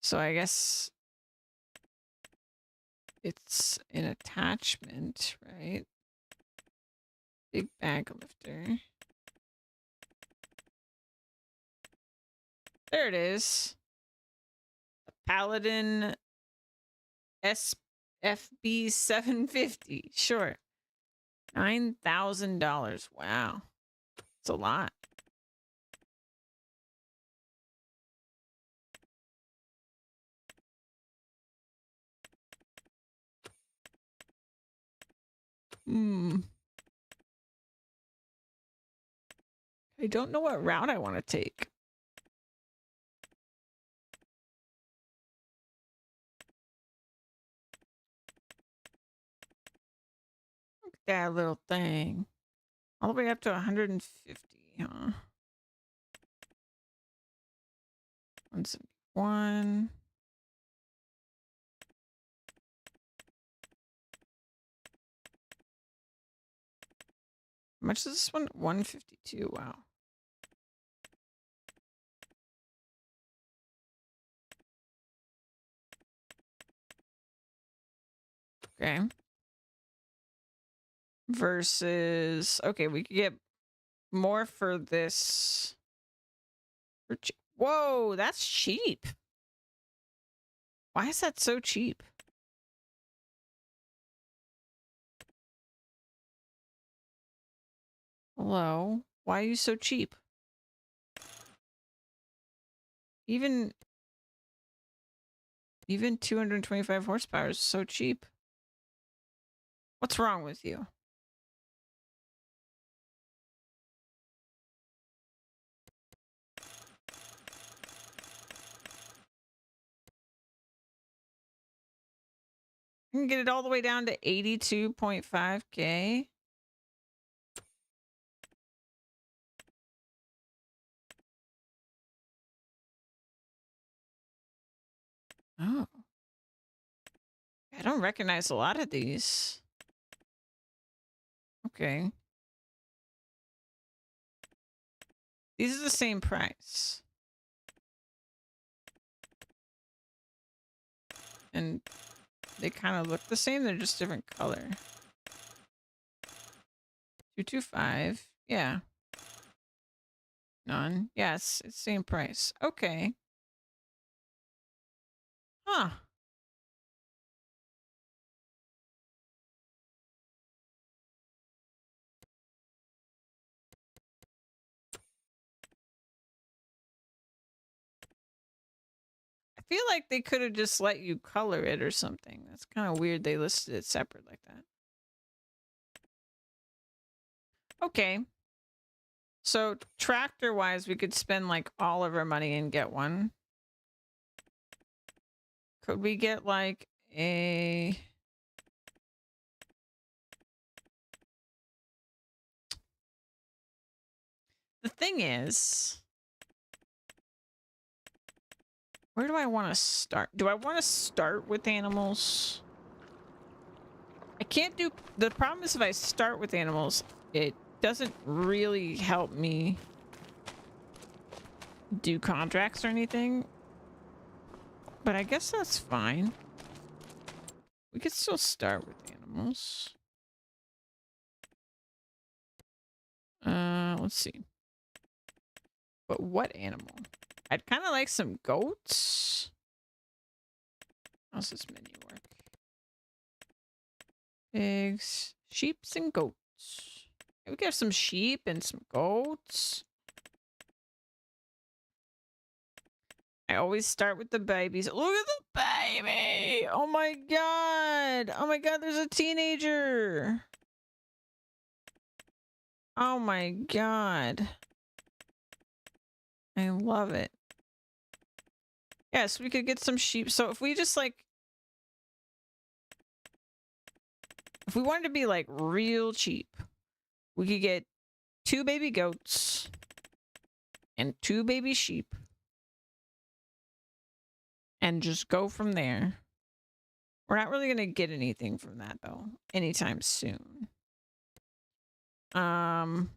So I guess it's an attachment, right? Big bag lifter. There it is. A Paladin SFB 750. Sure. $9,000. Wow. It's a lot. I don't know what route I want to take. Look at that little thing. All the way up to 150, huh? 171. How much is this one? 152. Wow. Okay. Versus, okay, we could get more for this. Whoa, that's cheap. Why is that so cheap? Hello? Why are you so cheap? Even 225 horsepower is so cheap. What's wrong with you? You can get it all the way down to 82.5K. Oh. I don't recognize a lot of these. Okay. These are the same price. And they kind of look the same. They're just different color. 225. Yeah. None. Yes, it's same price. Okay. Huh. I feel like they could have just let you color it or something. That's kind of weird they listed it separate like that. Okay. So tractor wise, we could spend like all of our money and get one. Could we get like a... The thing is, where do I want to start? Do I want to start with animals? I can't do... The problem is if I start with animals, it doesn't really help me do contracts or anything. But I guess that's fine. We could still start with animals. Let's see. But what animal? I'd kind of like some goats. How's this menu work? Pigs, sheeps, and goats. We could have some sheep and some goats. I always start with the babies. Look at the baby! Oh my god! Oh my god, there's a teenager! Oh my god. I love it. Yes, we could get some sheep. So if we just like... If we wanted to be like real cheap, we could get 2 baby goats and 2 baby sheep. And just go from there. We're not really going to get anything from that though, anytime soon. No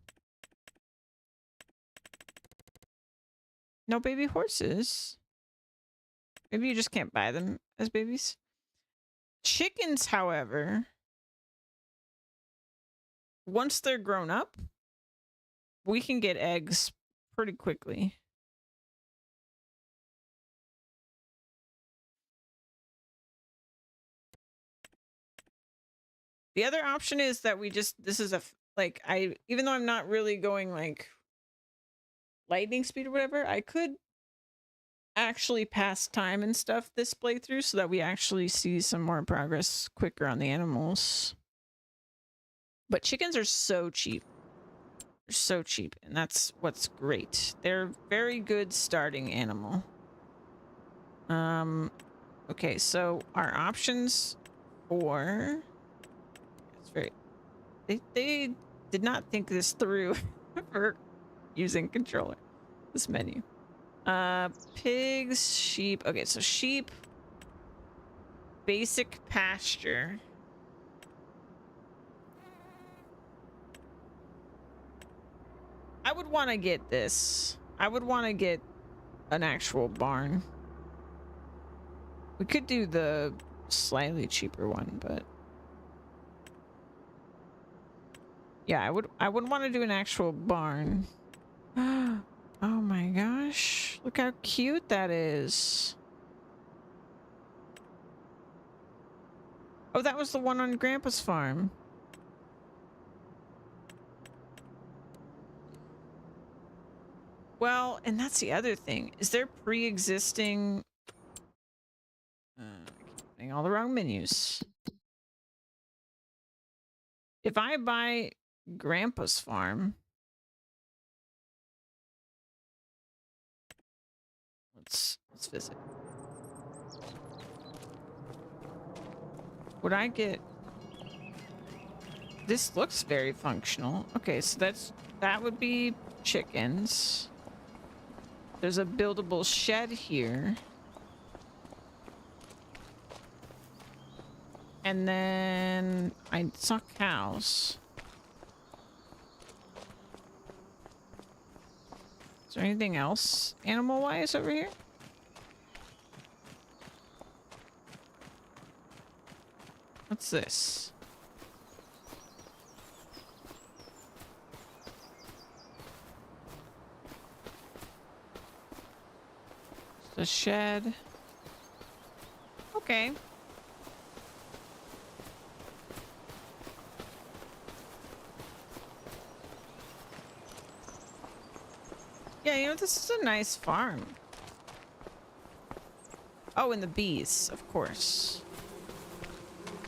baby horses. Maybe you just can't buy them as babies. Chickens, however, once they're grown up, we can get eggs pretty quickly. The other option is that we just, this is a, like, even though I'm not really going like lightning speed or whatever, I could actually pass time and stuff this playthrough so that we actually see some more progress quicker on the animals. But chickens are so cheap. They're so cheap, and that's what's great. They're very good starting animal. Okay, so our options for... It's very... They did not think this through for using controller. This menu. Pigs, sheep. Okay, so sheep. Basic pasture. I would want to get this. I would want to get an actual barn. We could do the slightly cheaper one, but yeah, I would want to do an actual barn. Oh my gosh. Look how cute that is. Oh, that was the one on Grandpa's farm. Well, and that's the other thing. Is there pre-existing... I keep putting all the wrong menus. If I buy Grandpa's farm... Let's visit. Would I get... This looks very functional. Okay, so that would be chickens. There's a buildable shed here. And then I saw cows. Is there anything else animal-wise over here? What's this? The shed. Okay. Yeah, you know, this is a nice farm. Oh, and the bees, of course.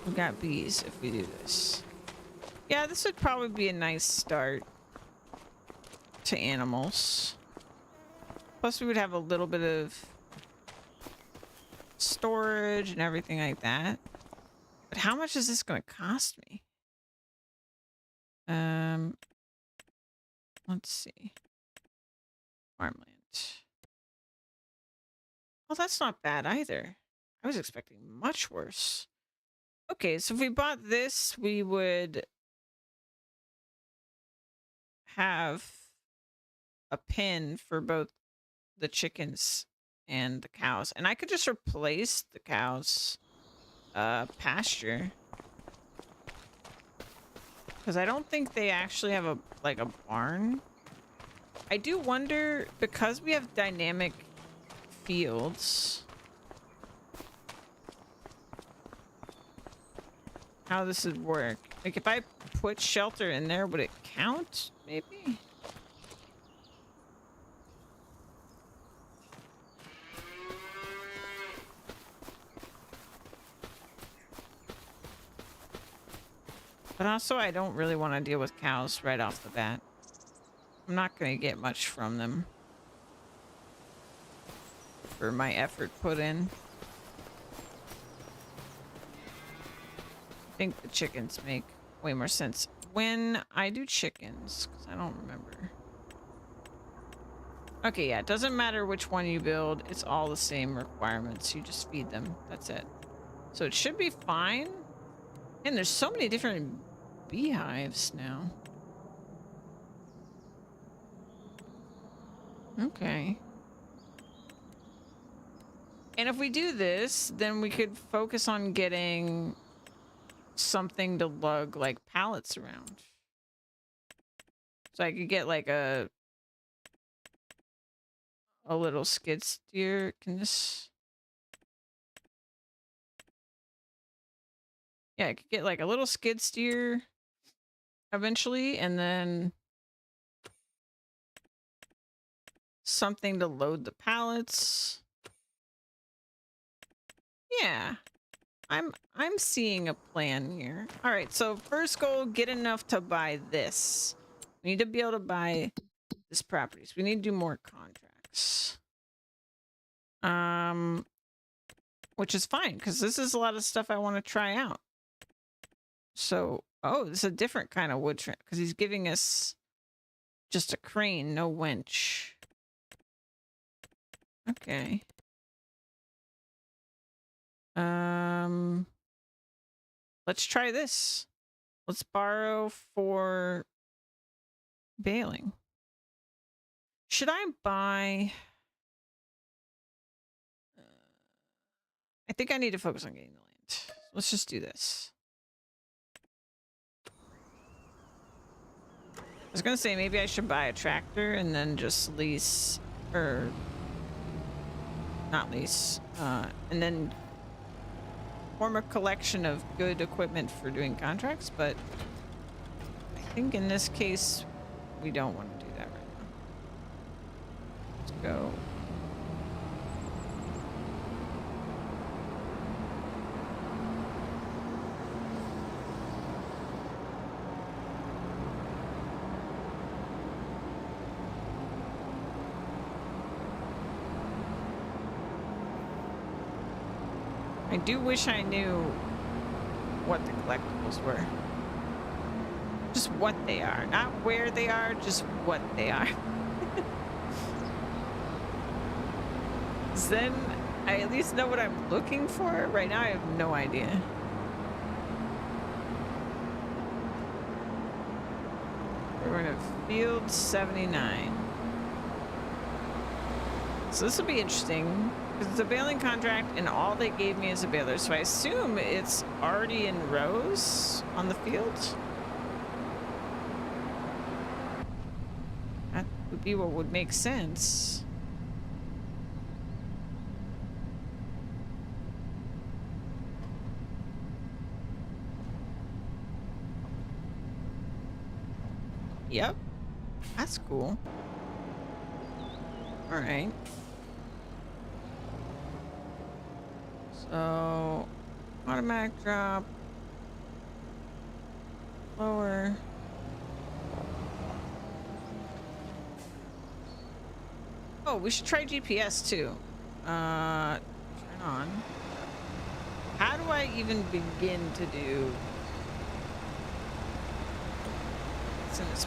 We got bees if we do this. Yeah, this would probably be a nice start to animals. Plus, we would have a little bit of storage and everything like that. But how much is this going to cost me? Let's see. Farmland. Well, that's not bad either. I was expecting much worse. Okay, so if we bought this, we would have a pen for both the chickens and the cows. And I could just replace the cows' pasture. Because I don't think they actually have a barn. I do wonder, because we have dynamic fields, how this would work. Like, if I put shelter in there, would it count? Maybe? But also, I don't really want to deal with cows right off the bat. I'm not going to get much from them for my effort put in. I think the chickens make way more sense when I do chickens, because I don't remember. Okay, yeah, it doesn't matter which one you build. It's all the same requirements. You just feed them. That's it. So it should be fine. And there's so many different beehives now. Okay. And if we do this, then we could focus on getting something to lug like pallets around. So I could get like a little skid steer. Can this? Yeah, I could get like a little skid steer eventually, and then something to load the pallets. Yeah. I'm seeing a plan here. All right, so first goal, get enough to buy this. We need to be able to buy this properties. We need to do more contracts. Which is fine, because this is a lot of stuff I want to try out. So, oh, this is a different kind of wood trim, because he's giving us just a crane, no winch. Okay. Let's try this. Let's borrow for baling. Should I buy? I think I need to focus on getting the land. Let's just do this. I was gonna say maybe I should buy a tractor and then just lease, or not lease, and then form a collection of good equipment for doing contracts, but I think in this case we don't want to do that right now. Let's go. I do wish I knew what the collectibles were. Just what they are. Not where they are, just what they are. Then I at least know what I'm looking for. Right now I have no idea. we're in a field 79. So this will be interesting because it's a baling contract and all they gave me is a baler. So I assume it's already in rows on the field. That would be what would make sense. Yep. That's cool. All right. So, automatic drop. Lower. Oh, we should try GPS too. Turn on. How do I even begin to do? What's in this?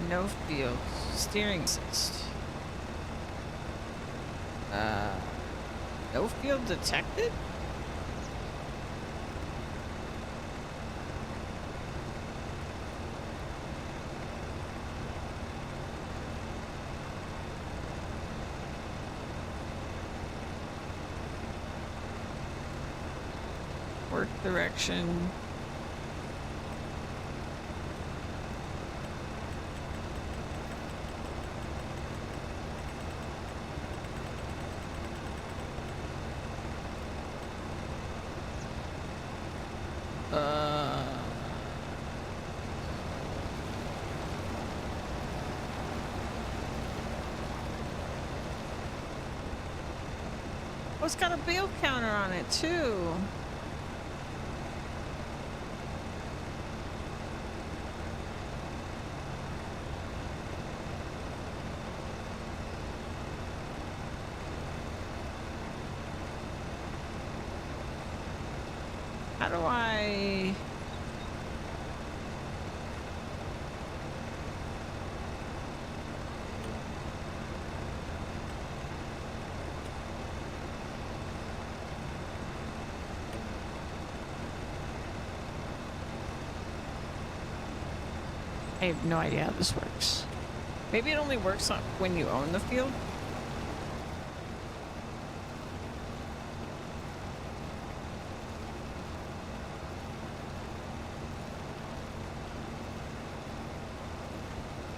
No field. Steering assist. No field detected? Work direction. Oh, it's got a bail counter on it too. How do I... I have no idea how this works. Maybe it only works when you own the field.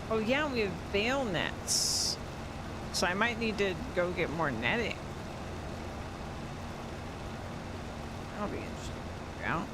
Oh yeah, we have bail nets. So I might need to go get more netting. That'll be interesting to figure out.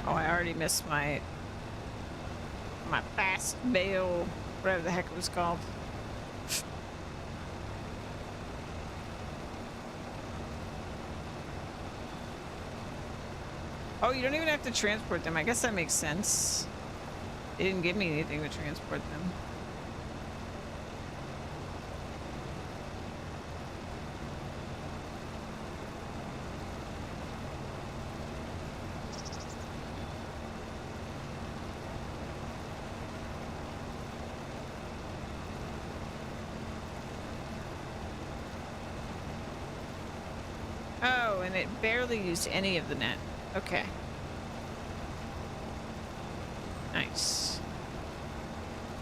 Oh, I already missed my fast bail, whatever the heck it was called. Oh, you don't even have to transport them. I guess that makes sense. They didn't give me anything to transport them. Oh, and it barely used any of the net. Okay. Nice.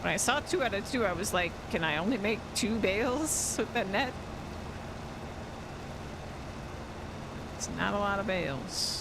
When I saw 2 out of 2, I was like, can I only make 2 bales with that net? It's not a lot of bales.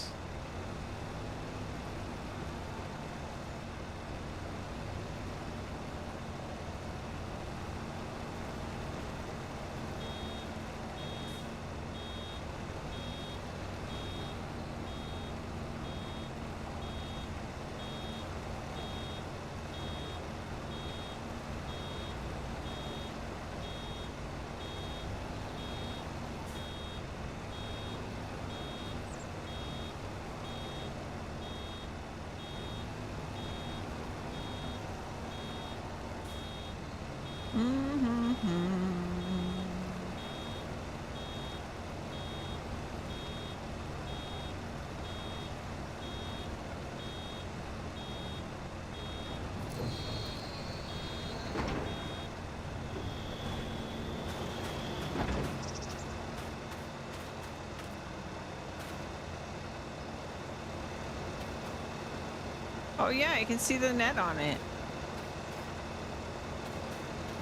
Oh yeah, I can see the net on it.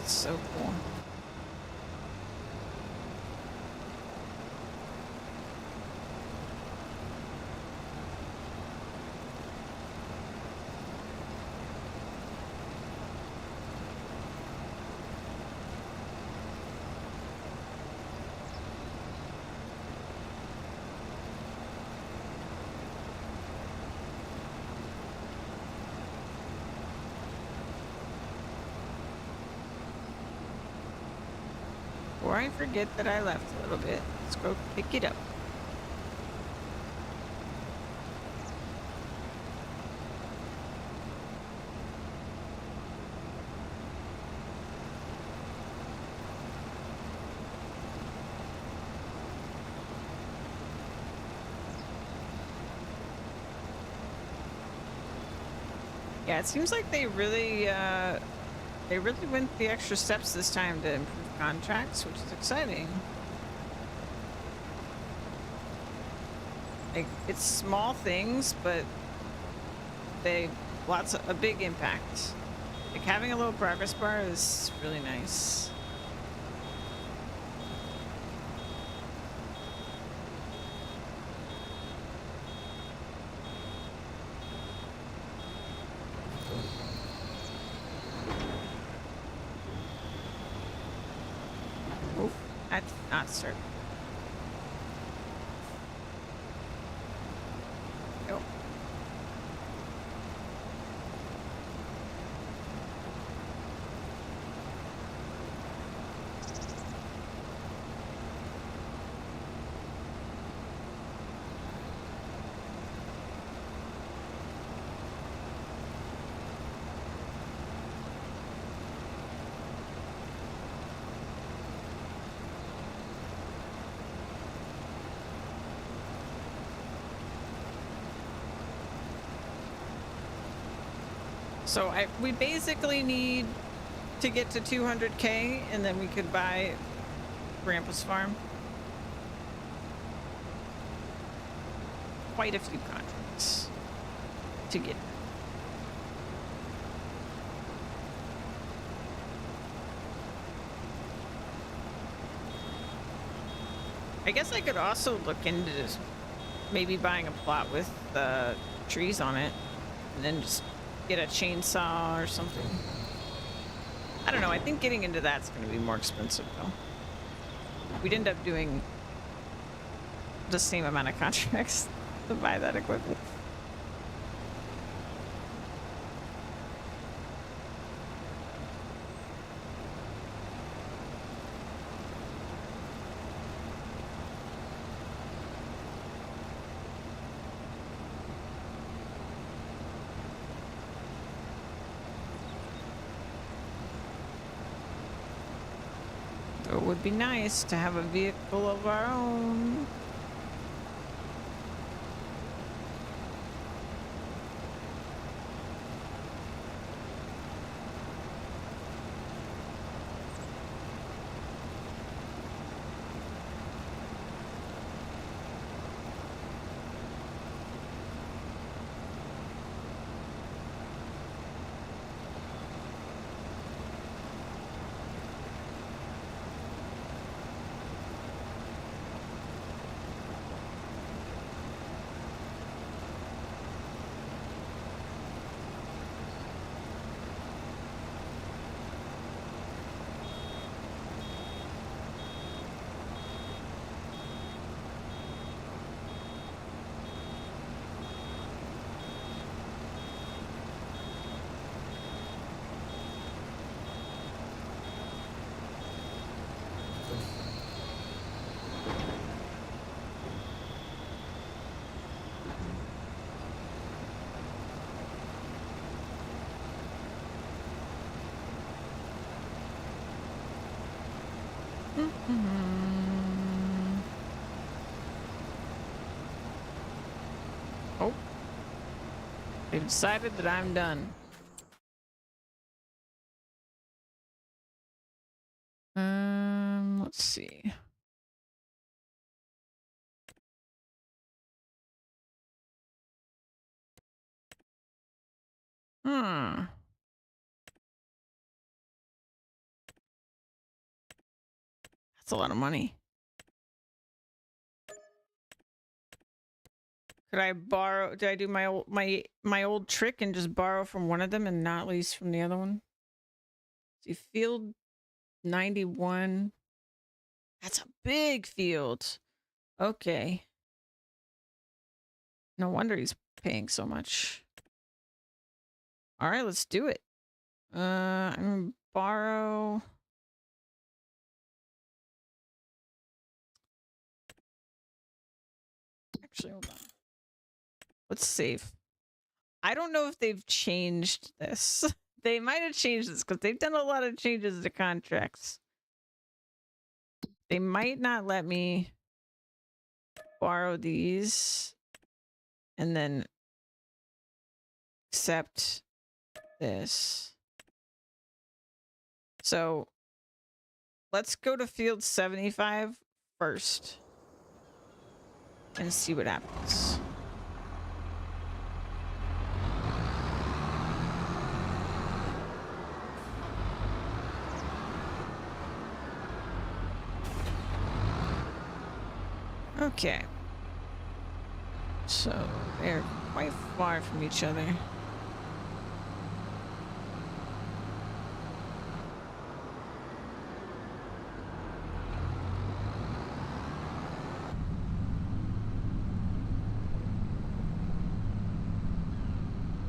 It's so cool. Before I forget that I left a little bit, let's go pick it up. Yeah, it seems like they really went the extra steps this time to improve contracts, which is exciting. Like, it's small things, but they a big impact. Like, having a little progress bar is really nice. Oh, that did not start. Oh. So we basically need to get to 200K and then we could buy Grandpa's farm. Quite a few contracts to get. I guess I could also look into maybe buying a plot with trees on it and then just get a chainsaw or something. I don't know. I think getting into that's going to be more expensive though. We'd end up doing the same amount of contracts to buy that equipment. It would be nice to have a vehicle of our own. Oh, they've decided that I'm done. Let's see. Hmm. That's a lot of money. Could I borrow? Did I do my old trick and just borrow from one of them and not lease from the other one? See, field 91. That's a big field. Okay. No wonder he's paying so much. All right, let's do it. I'm gonna borrow. Actually, hold on. Let's save. I don't know if they've changed this. They might have changed this because they've done a lot of changes to contracts. They might not let me borrow these and then accept this. So let's go to field 75 first and see what happens. Okay. So they're quite far from each other.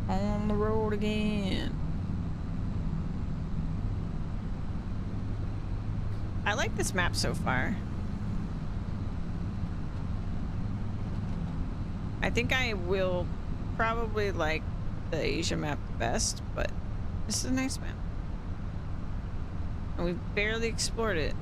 On the road again. I like this map so far. I think I will probably like the Asia map the best, but this is a nice map. And we've barely explored it.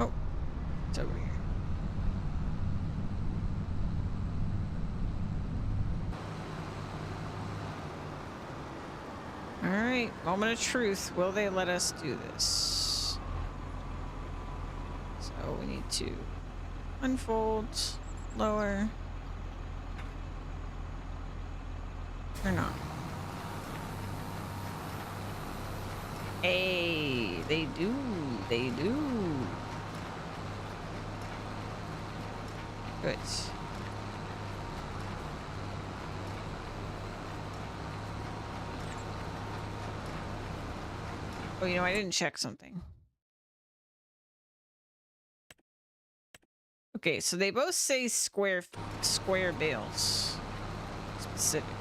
Oh, it's over here. All right, moment of truth. Will they let us do this? So we need to unfold, lower, or not. Hey, they do. They do. Good. Oh, you know, I didn't check something. Okay, so they both say square bales specifically.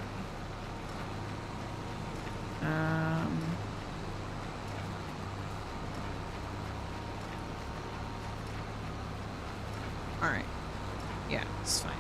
All right. Yeah, it's fine.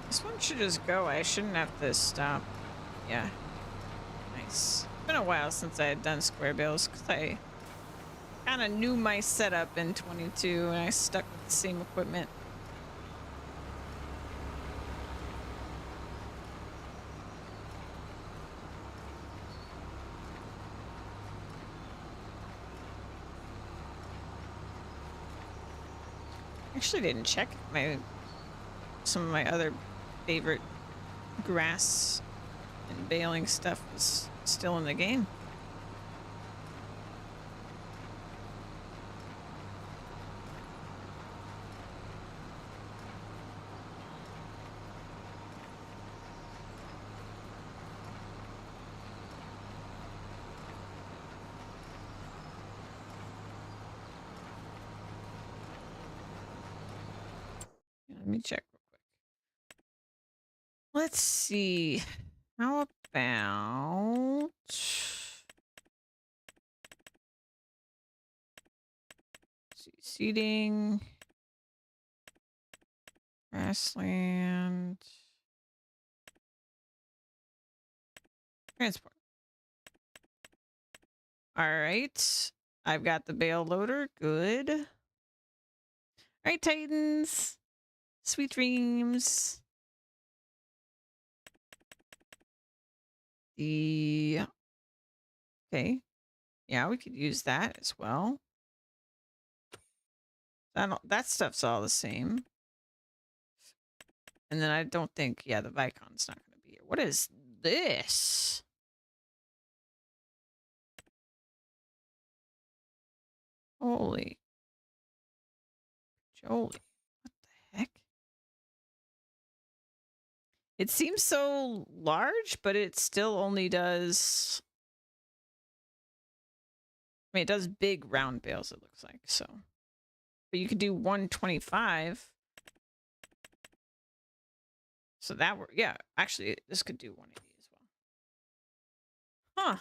This one should just go. I shouldn't have to stop. Yeah. Nice. It's been a while since I had done square bills because I kind of knew my setup in 22 and I stuck with the same equipment. Actually didn't check if some of my other favorite grass and baling stuff was still in the game. Let me check real quick. Let's see. How about seating, grassland, transport. All right. I've got the bale loader. Good. All right, Titans. Sweet dreams. Okay. Yeah, we could use that as well. That stuff's all the same. And then I don't think, yeah, the Vicon's not going to be here. What is this? Holy. Jolie. What the heck? It seems so large, but it still only does... I mean, it does big round bales, it looks like, so... But you could do 125. So that were... Yeah, actually, this could do 180 as well. Huh.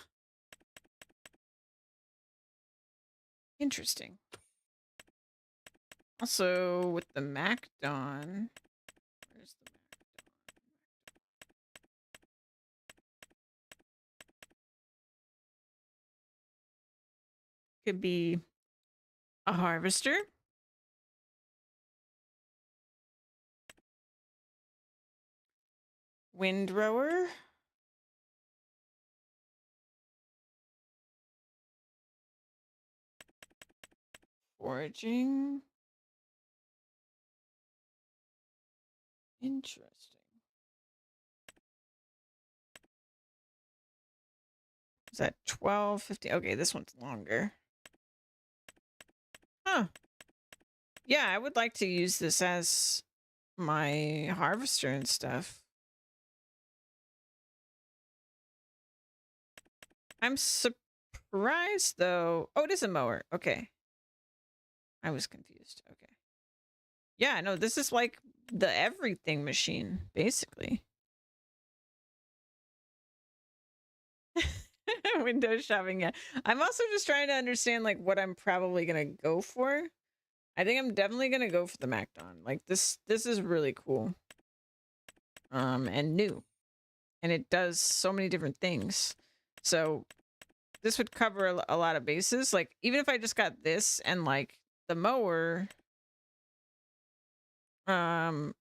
Interesting. Also, with the MacDon... Where's the could be a harvester. Windrower. Foraging. Interesting. Is that 12.50? Okay, this one's longer. Huh. Yeah, I would like to use this as my harvester and stuff. I'm surprised though. Oh, it is a mower. Okay. I was confused. Okay. Yeah, no, this is like the everything machine, basically. Windows shopping, yeah. I'm also just trying to understand like what I'm probably gonna go for. I think I'm definitely gonna go for the MacDon. Like this is really cool. And new. And it does so many different things. So this would cover a lot of bases. Like even if I just got this and like the mower, you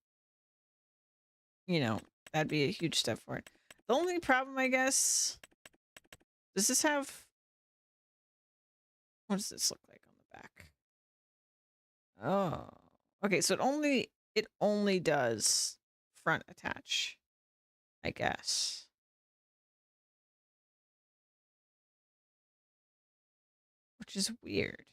know, that'd be a huge step for it. The only problem, I guess, does this have, what does this look like on the back? Oh, okay. So it only does front attach, I guess. Which is weird.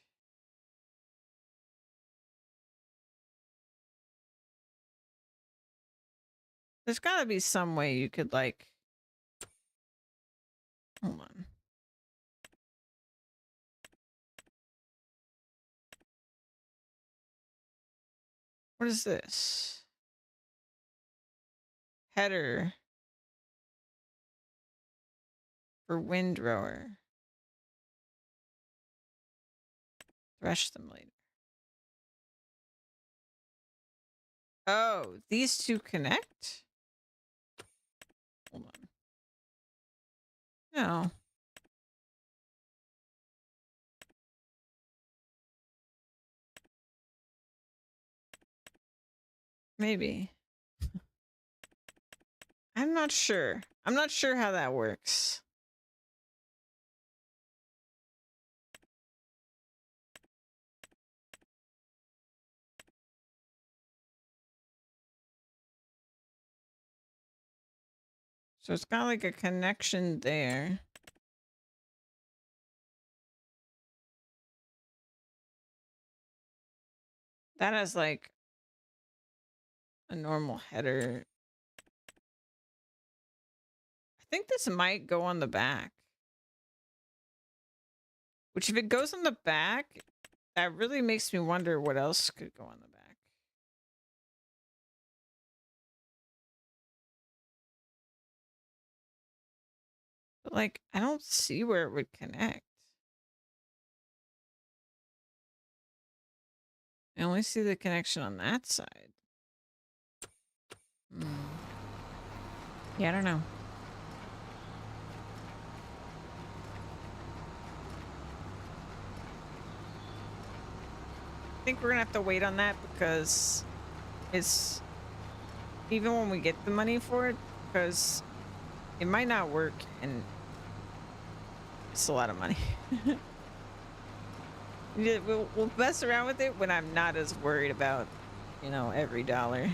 There's gotta be some way you could like, hold on. What is this? Header for windrower. Thresh them later. Oh, these two connect? Hold on. No. Maybe. I'm not sure. I'm not sure how that works. So it's got like a connection there. That has like a normal header. I think this might go on the back. Which if it goes on the back, that really makes me wonder what else could go on the back. But like, I don't see where it would connect. I only see the connection on that side. Yeah, I don't know. I think we're gonna have to wait on that because it's even when we get the money for it, because it might not work and it's a lot of money. Yeah, we'll mess around with it when I'm not as worried about, you know, every dollar.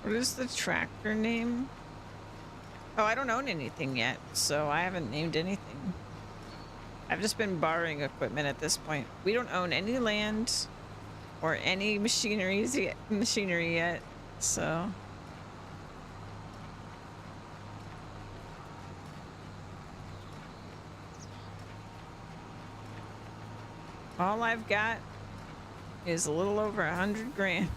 What is the tractor name? Oh, I don't own anything yet, so I haven't named anything. I've just been borrowing equipment at this point. We don't own any land or any machinery yet, so. All I've got is a little over 100 grand.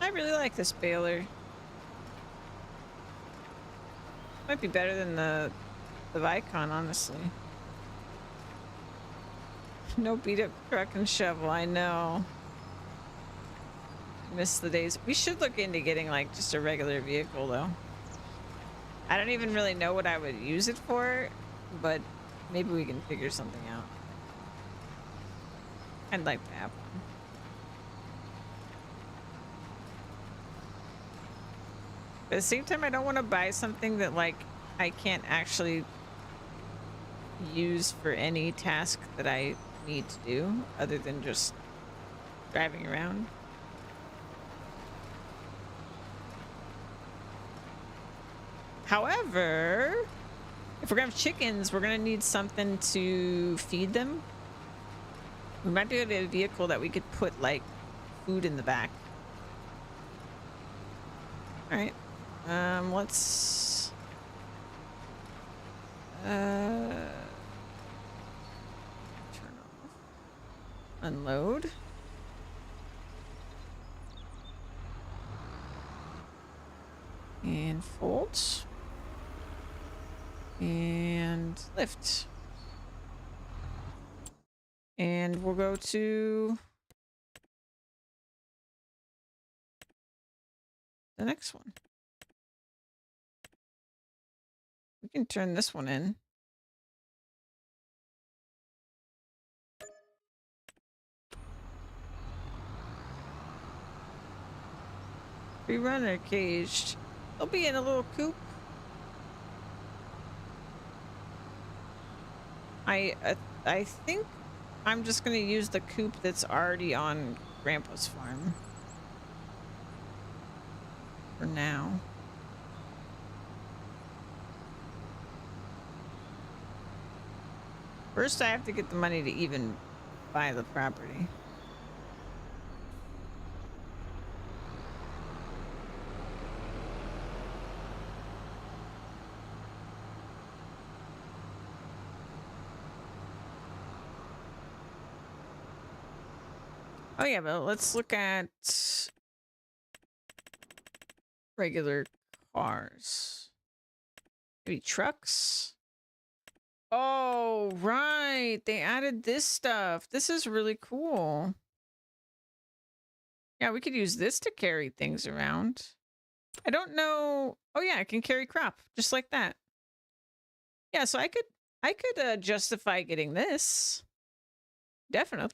I really like this baler. Might be better than the Vicon, honestly. No beat up truck and shovel, I know. Miss the days. We should look into getting like just a regular vehicle though. I don't even really know what I would use it for, but maybe we can figure something out. I'd like to have one. But at the same time, I don't want to buy something that like I can't actually use for any task that I need to do other than just driving around. However, if we're gonna have chickens, we're gonna need something to feed them. We might be able to get a vehicle that we could put like food in the back. All right. Let's turn off. Unload. And fold. And lift. And we'll go to the next one. We can turn this one in. Free runner caged. They'll be in a little coop. I think I'm just gonna use the coop that's already on Grandpa's farm for now. First, I have to get the money to even buy the property. Oh yeah, but let's look at regular cars. Maybe trucks. Oh, right. They added this stuff. This is really cool. Yeah, we could use this to carry things around. I don't know. Oh yeah, I can carry crop just like that. Yeah, so I could justify getting this. Definitely.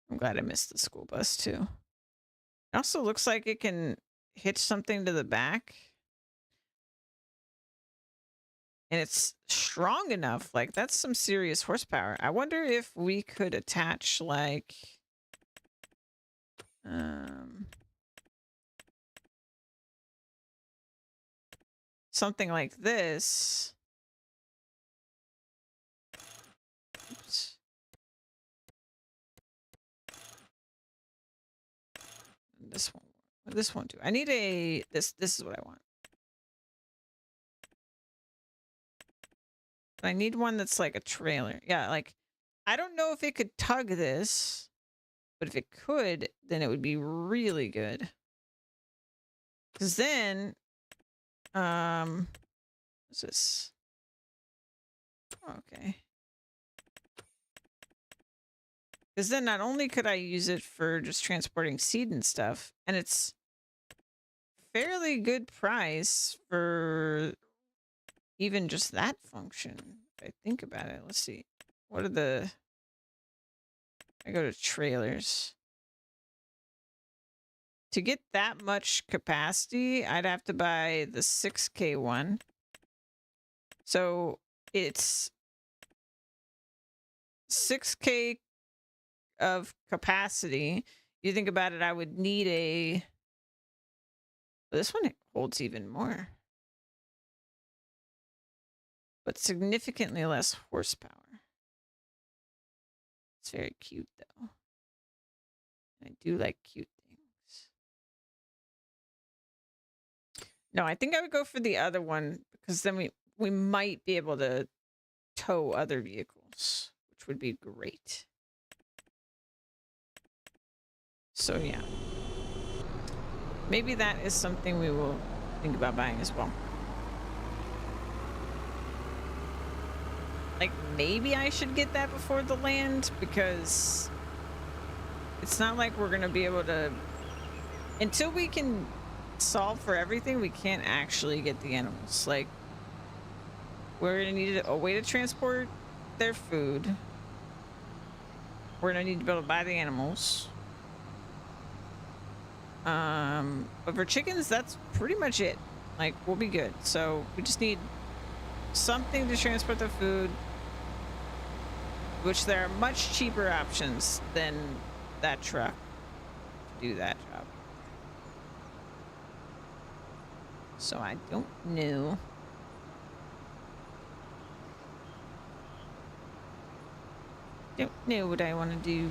I'm glad I missed the school bus too. It also looks like it can hitch something to the back. And it's strong enough. Like, that's some serious horsepower. I wonder if we could attach, like, something like this. Oops. This one. This one too. I need a this is what I want. I need one that's like a trailer. Yeah, like I don't know if it could tug this, but if it could, then it would be really good. Because then what's this? Okay. Because then not only could I use it for just transporting seed and stuff, and it's fairly good price for even just that function. If I think about it, let's see. What are the... I go to trailers. To get that much capacity, I'd have to buy the 6K one. So it's 6K of capacity. You think about it, I would need a... This one holds even more. But significantly less horsepower. It's very cute, though. I do like cute things. No, I think I would go for the other one, because then we might be able to tow other vehicles, which would be great. So, yeah. Maybe that is something we will think about buying as well. Like, maybe I should get that before the land, because it's not like we're going to be able to... Until we can solve for everything, we can't actually get the animals. Like, we're going to need a way to transport their food. We're going to need to be able to buy the animals. But for chickens, that's pretty much it. Like, we'll be good. So we just need something to transport the food, which there are much cheaper options than that truck to do that job. So I don't know. Don't know what I want to do.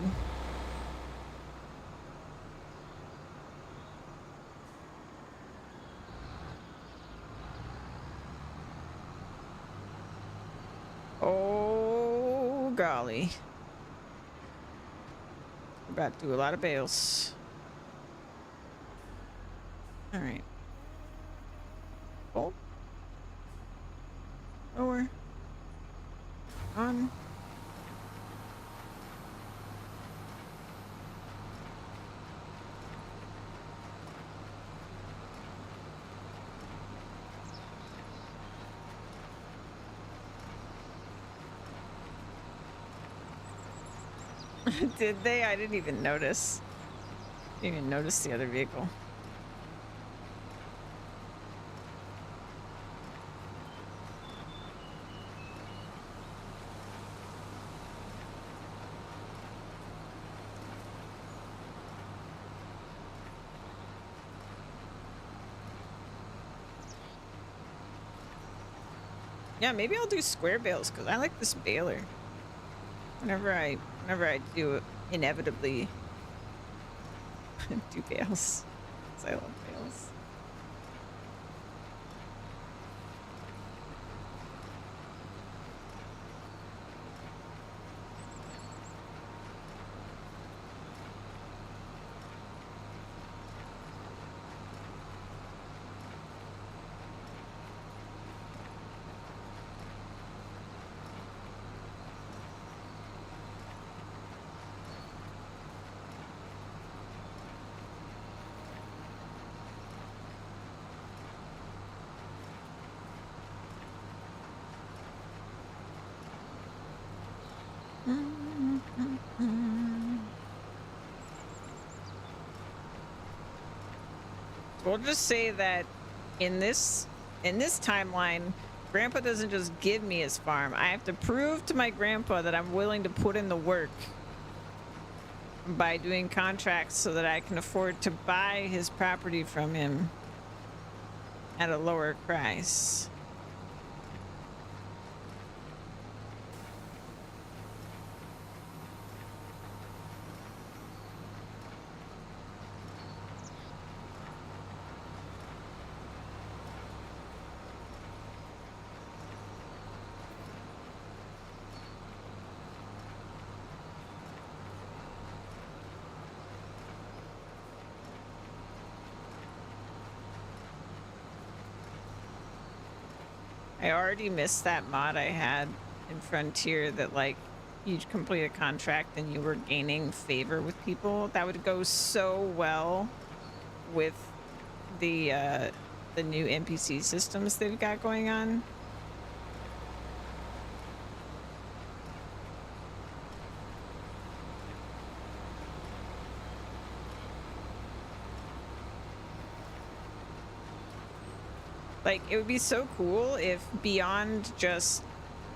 Oh, golly. about to do a lot of bales. All right. Bolt. Lower. On. Did they? I didn't even notice. Didn't even notice the other vehicle. Yeah, maybe I'll do square bales because I like this baler. Whenever I do inevitably do bales. 'Cause I love bales. We'll just say that in this timeline, Grandpa doesn't just give me his farm. I have to prove to my grandpa that I'm willing to put in the work by doing contracts so that I can afford to buy his property from him at a lower price. I already missed that mod I had in Frontier that like you'd complete a contract and you were gaining favor with people. That would go so well with the new NPC systems they've got going on. Like, it would be so cool if beyond just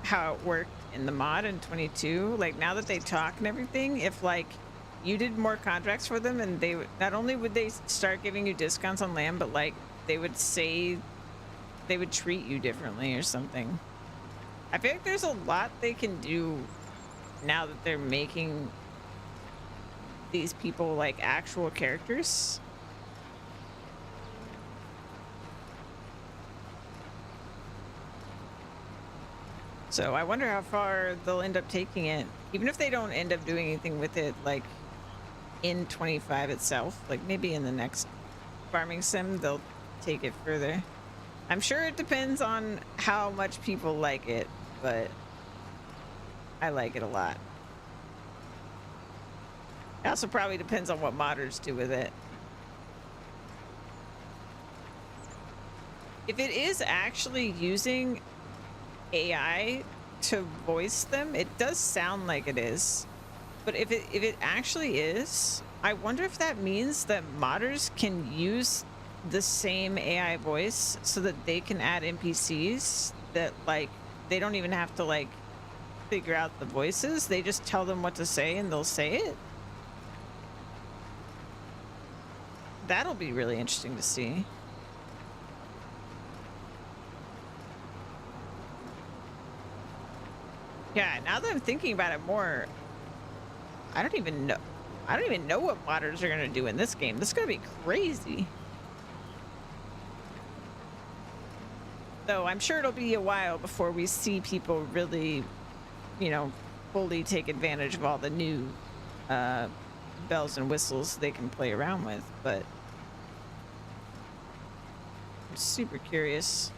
how it worked in the mod in 22, like now that they talk and everything, if like you did more contracts for them and they would, not only would they start giving you discounts on land, but like they would say they would treat you differently or something. I feel like there's a lot they can do now that they're making these people like actual characters. So I wonder how far they'll end up taking it, even if they don't end up doing anything with it, like in 25 itself, like maybe in the next farming sim, they'll take it further. I'm sure it depends on how much people like it, but I like it a lot. It also probably depends on what modders do with it. If it is actually using AI to voice them, it does sound like it is. But if it actually is, I wonder if that means that modders can use the same AI voice so that they can add NPCs that like they don't even have to like figure out the voices. They just tell them what to say and they'll say it. That'll be really interesting to see. Yeah, now that I'm thinking about it more, I don't even know what modders are gonna do in this game. This is gonna be crazy. Though I'm sure it'll be a while before we see people really, you know, fully take advantage of all the new bells and whistles they can play around with, but I'm super curious.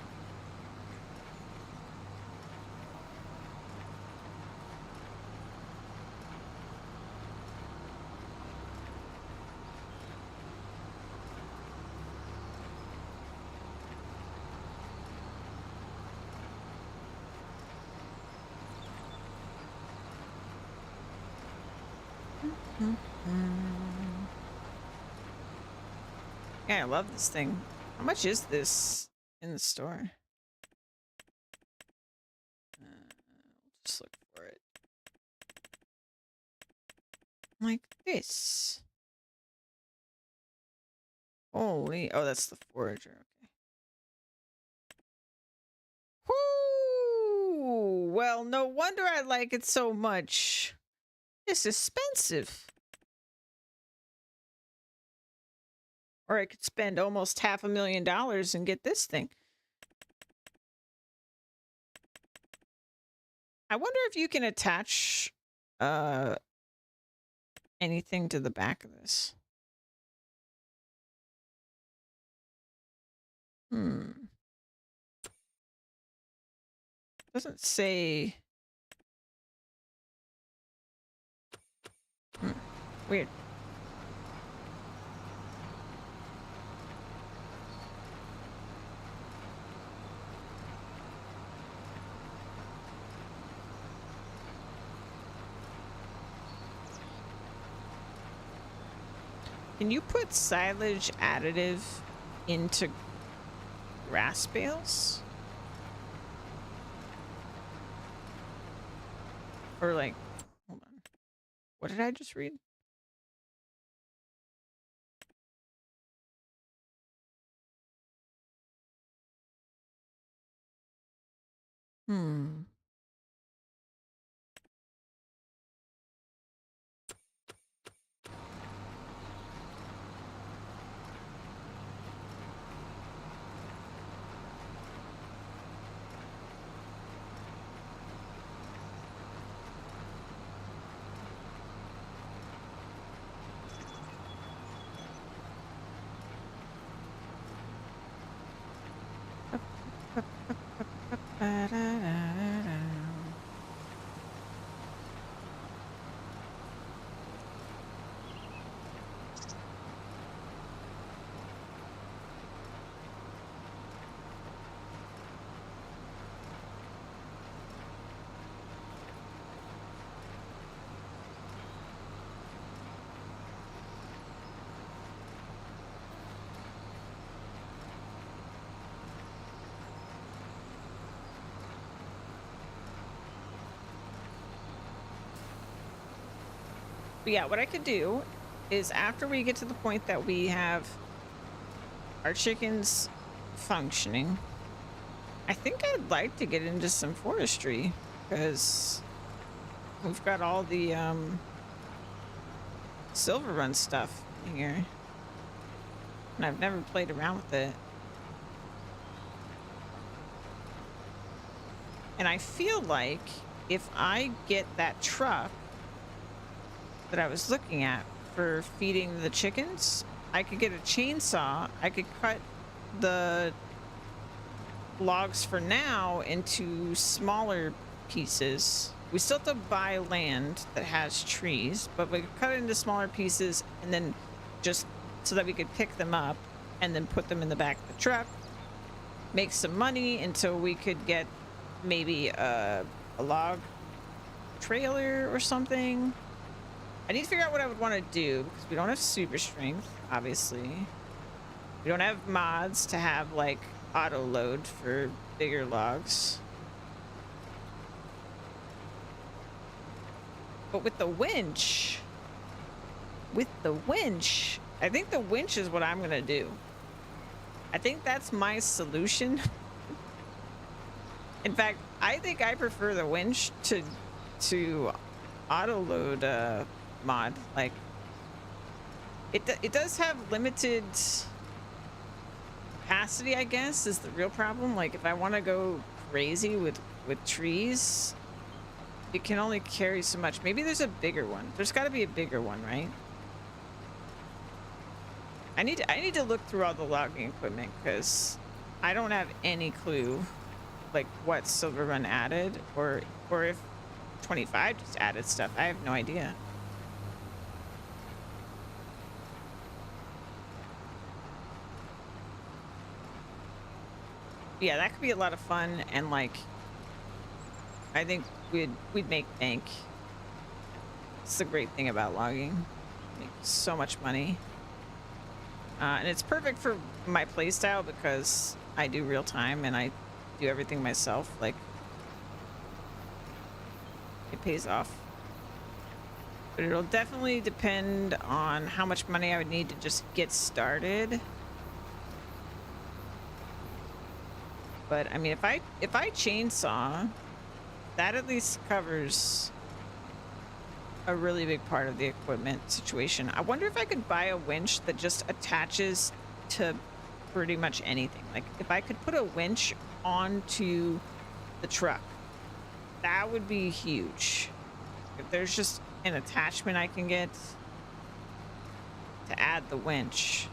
Yeah, I love this thing. How much is this in the store? Just look for it. Like this. Holy, oh, that's the forager. Okay. Whoo! Well, no wonder I like it so much. It's expensive. Or I could spend almost $500,000 and get this thing. I wonder if you can attach anything to the back of this. Doesn't say. Weird. Can you put silage additive into grass bales? Or like, hold on. What did I just read? But yeah, what I could do is after we get to the point that we have our chickens functioning, I think I'd like to get into some forestry because we've got all the Silver Run stuff here and I've never played around with it. And I feel like if I get that truck that I was looking at for feeding the chickens, I could get a chainsaw. I could cut the logs for now into smaller pieces. We still have to buy land that has trees, but we could cut it into smaller pieces and then just so that we could pick them up and then put them in the back of the truck, make some money until we could get maybe a log trailer or something. I need to figure out what I would want to do because we don't have super strength, obviously. We don't have mods to have like auto load for bigger logs. But with the winch, I think the winch is what I'm going to do. I think that's my solution. In fact, I think I prefer the winch to auto load mod. Like it does have limited capacity, I guess, is the real problem. Like if I want to go crazy with trees, it can only carry so much. Maybe there's a bigger one. There's got to be a bigger one, right? I need to look through all the logging equipment because I don't have any clue like what Silver Run added or if 25 just added stuff. I have no idea. Yeah, that could be a lot of fun and like I think we'd make bank. It's the great thing about logging. Make so much money. And it's perfect for my playstyle because I do real time and I do everything myself. Like, it pays off. But it'll definitely depend on how much money I would need to just get started. But I mean, if I chainsaw, that at least covers a really big part of the equipment situation. I wonder if I could buy a winch that just attaches to pretty much anything. Like if I could put a winch onto the truck, that would be huge. If there's just an attachment I can get to add the winch,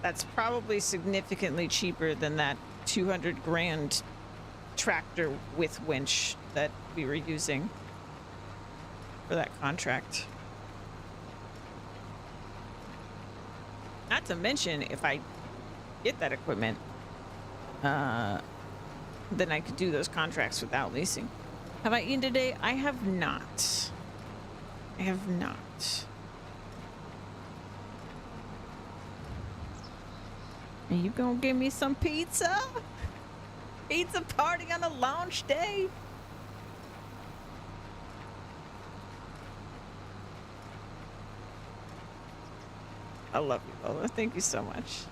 that's probably significantly cheaper than that 200 grand tractor with winch that we were using for that contract. Not to mention, if I get that equipment, then I could do those contracts without leasing. Have I eaten today? I have not. I have not. Are you gonna give me some pizza? Pizza party on a launch day? I love you, Lola. Thank you so much.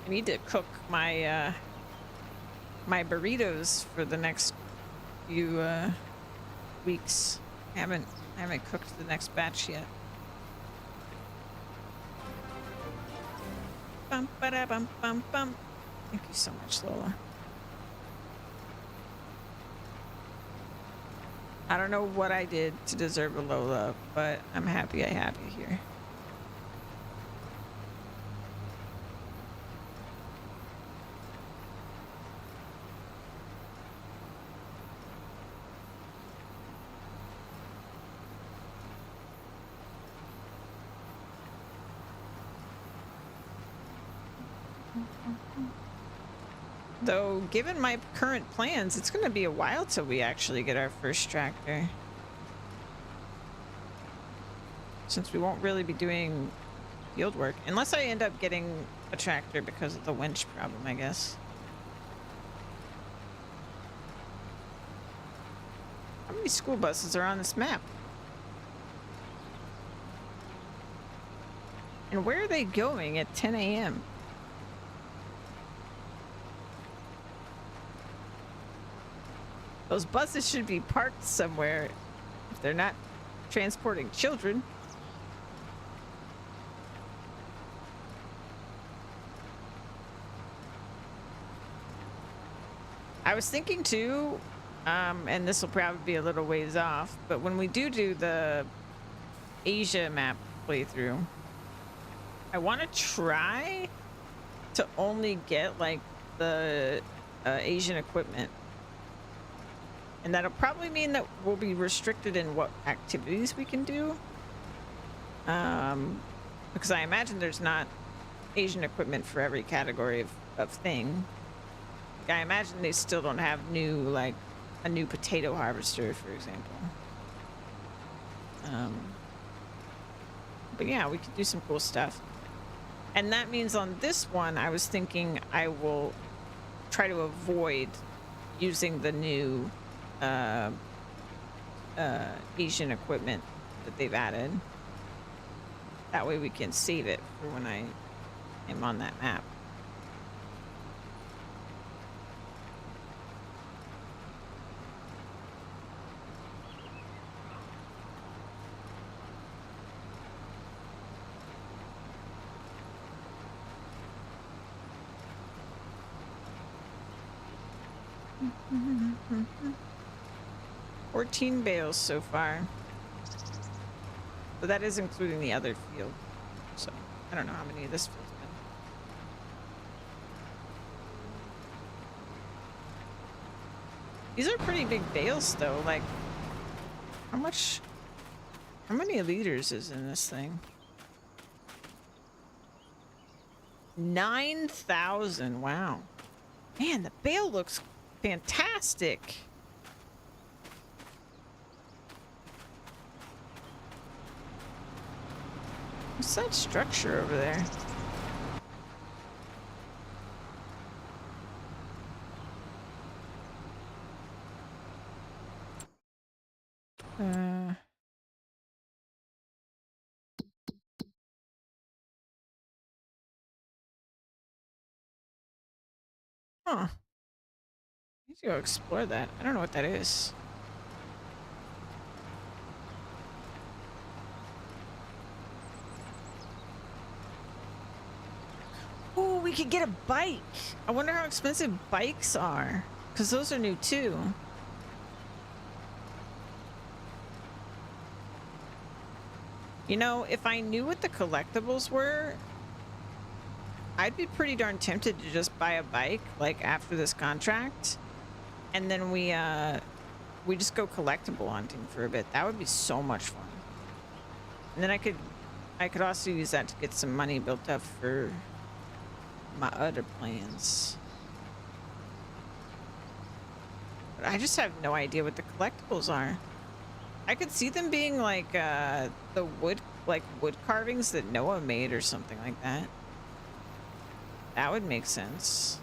I need to cook my my burritos for the next few weeks. I haven't cooked the next batch yet. Bum ba da bum bum bum. Thank you so much, Lola. I don't know what I did to deserve a Lola, but I'm happy I have you here. Though, given my current plans, it's going to be a while till we actually get our first tractor. Since we won't really be doing field work. Unless I end up getting a tractor because of the winch problem, I guess. How many school buses are on this map? And where are they going at 10 a.m.? Those buses should be parked somewhere if they're not transporting children. I was thinking too, and this will probably be a little ways off, but when we do the Asia map playthrough, I want to try to only get like the Asian equipment. And that'll probably mean that we'll be restricted in what activities we can do. Because I imagine there's not Asian equipment for every category of thing. Like, I imagine they still don't have like a new potato harvester, for example. But yeah, we could do some cool stuff. And that means on this one, I was thinking I will try to avoid using the new Asian equipment that they've added. That way we can save it for when I I'm on that map. Mm-hmm. 14 bales so far. But that is including the other field. So I don't know how many of this field's been. These are pretty big bales though. Like how many liters is in this thing? 9,000. Wow. Man, the bale looks fantastic. What's that structure over there? Huh. Need to go explore that. I don't know what that is. Oh, we could get a bike. I wonder how expensive bikes are. Because those are new too. You know, if I knew what the collectibles were, I'd be pretty darn tempted to just buy a bike, like, after this contract. And then we just go collectible hunting for a bit. That would be so much fun. And then I could also use that to get some money built up for my other plans. But I just have no idea what the collectibles are. I could see them being like the wood carvings that Noah made or something like that. That would make sense.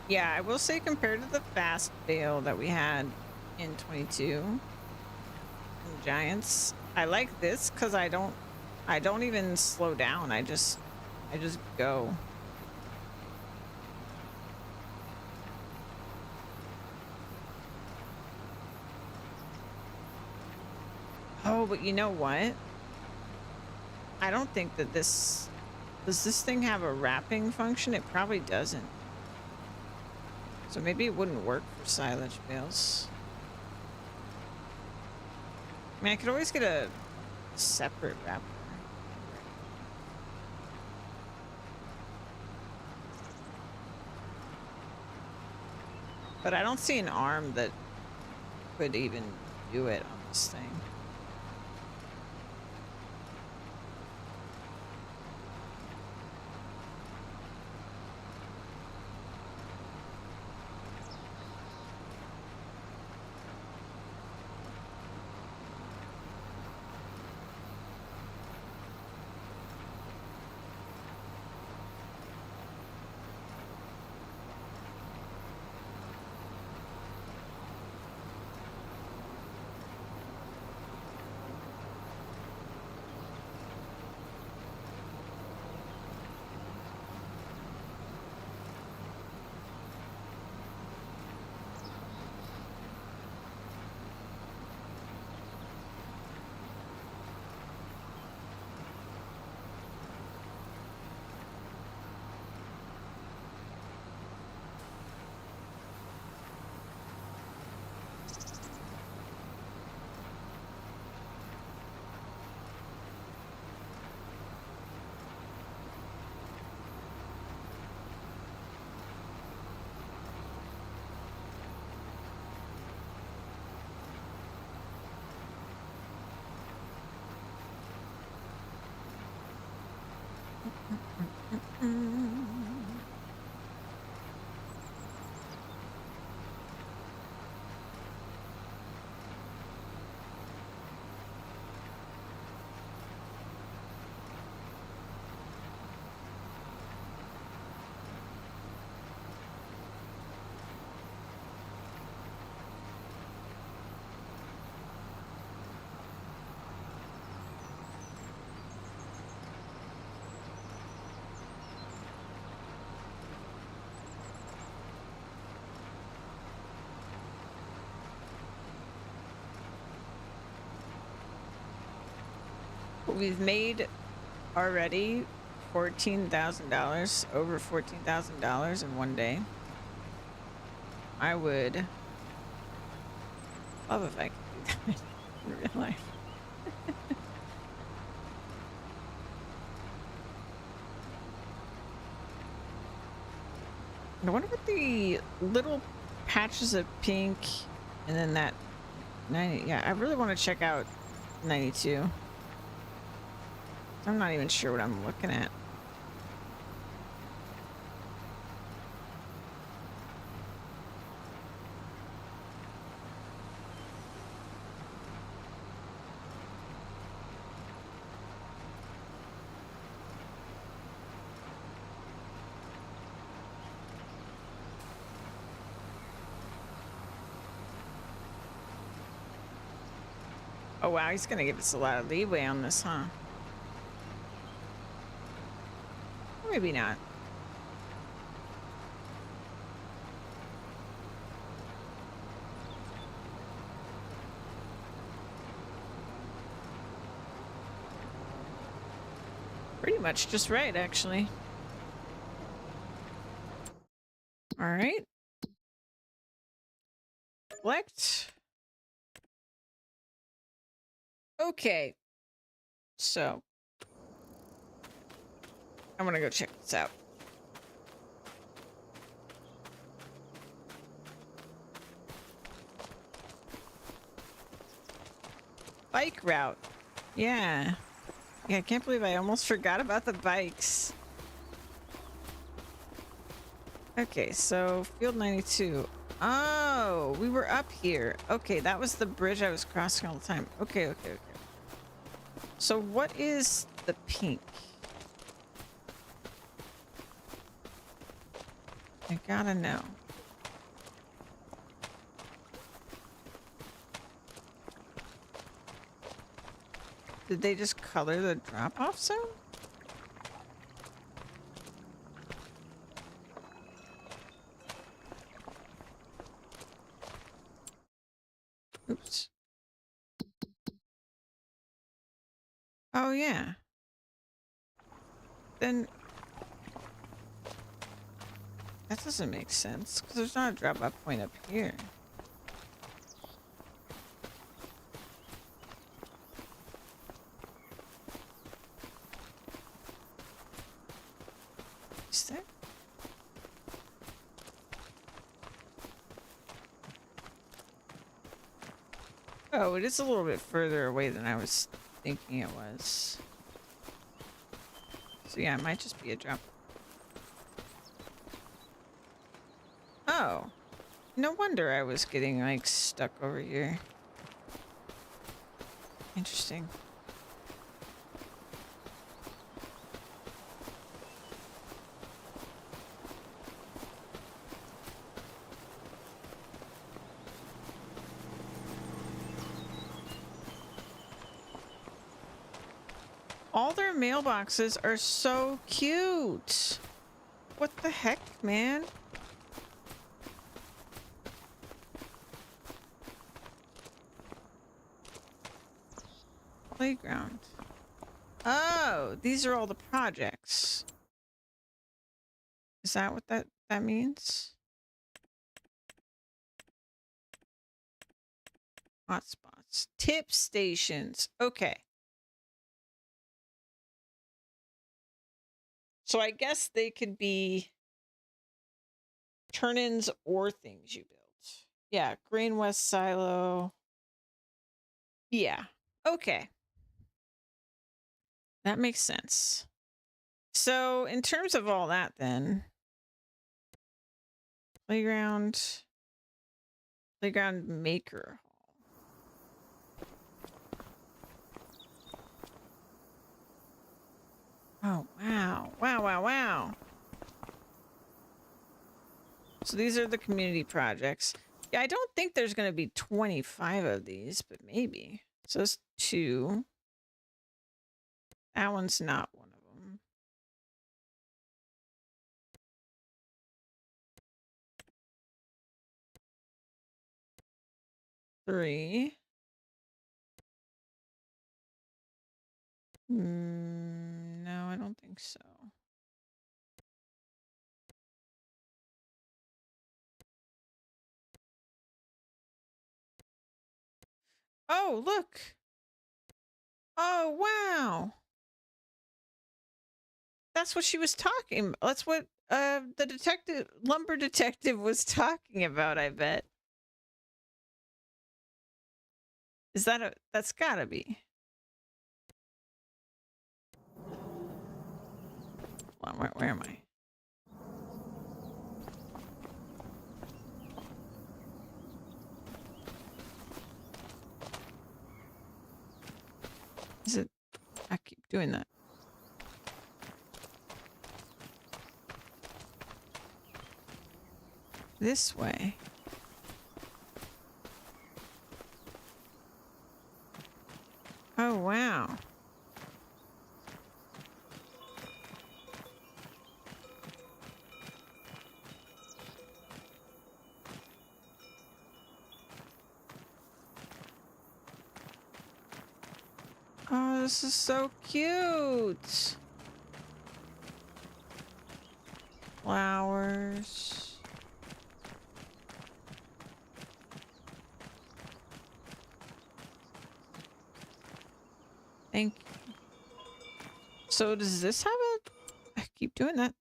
Yeah, I will say compared to the fast bale that we had in 22 in Giants, I like this because I don't even slow down. I just go. Oh, but you know what? I don't think that does this thing have a wrapping function? It probably doesn't. So maybe it wouldn't work for silage bales. I mean, I could always get a separate wrapper. But I don't see an arm that could even do it on this thing. We've made already $14,000, over $14,000 in one day. I would love if I could do that in real life. I wonder what the little patches of pink and then that 90. Yeah, I really want to check out 92. I'm not even sure what I'm looking at. Oh wow, he's gonna give us a lot of leeway on this, huh? Or maybe not. Pretty much just right, actually. All right. Select. Okay. So I'm gonna go check this out. Bike route. Yeah. Yeah, I can't believe I almost forgot about the bikes. Okay, so field 92. Oh, we were up here. Okay, that was the bridge I was crossing all the time. Okay, okay, okay. So what is the pink? I gotta know. Did they just color the drop-off zone? Oops. Oh, yeah. Then that doesn't make sense because there's not a drop-off point up here. Is there? Oh, it is a little bit further away than I was thinking it was. So yeah, it might just be a drop. Oh, no wonder I was getting like stuck over here. Interesting. All their mailboxes are so cute. What the heck, man? Playground. Oh, these are all the projects. Is that what that means? Hotspots. Tip stations. Okay. So I guess they could be turn-ins or things you built. Yeah, Green West Silo. Yeah. Okay. That makes sense. So in terms of all that then, playground maker hall. Oh, wow. Wow, wow, wow. So these are the community projects. Yeah, I don't think there's going to be 25 of these, but maybe. So it's 2. That one's not one of them. 3. No, I don't think so. Oh, look. Oh, wow. That's what she was talking. That's what the detective, lumber detective, was talking about. I bet. Is that a? That's gotta be. Hold on, where am I? Is it? I keep doing that. This way. Oh, wow. Oh, this is so cute. Flowers. Thank you. So does this have a... I keep doing that.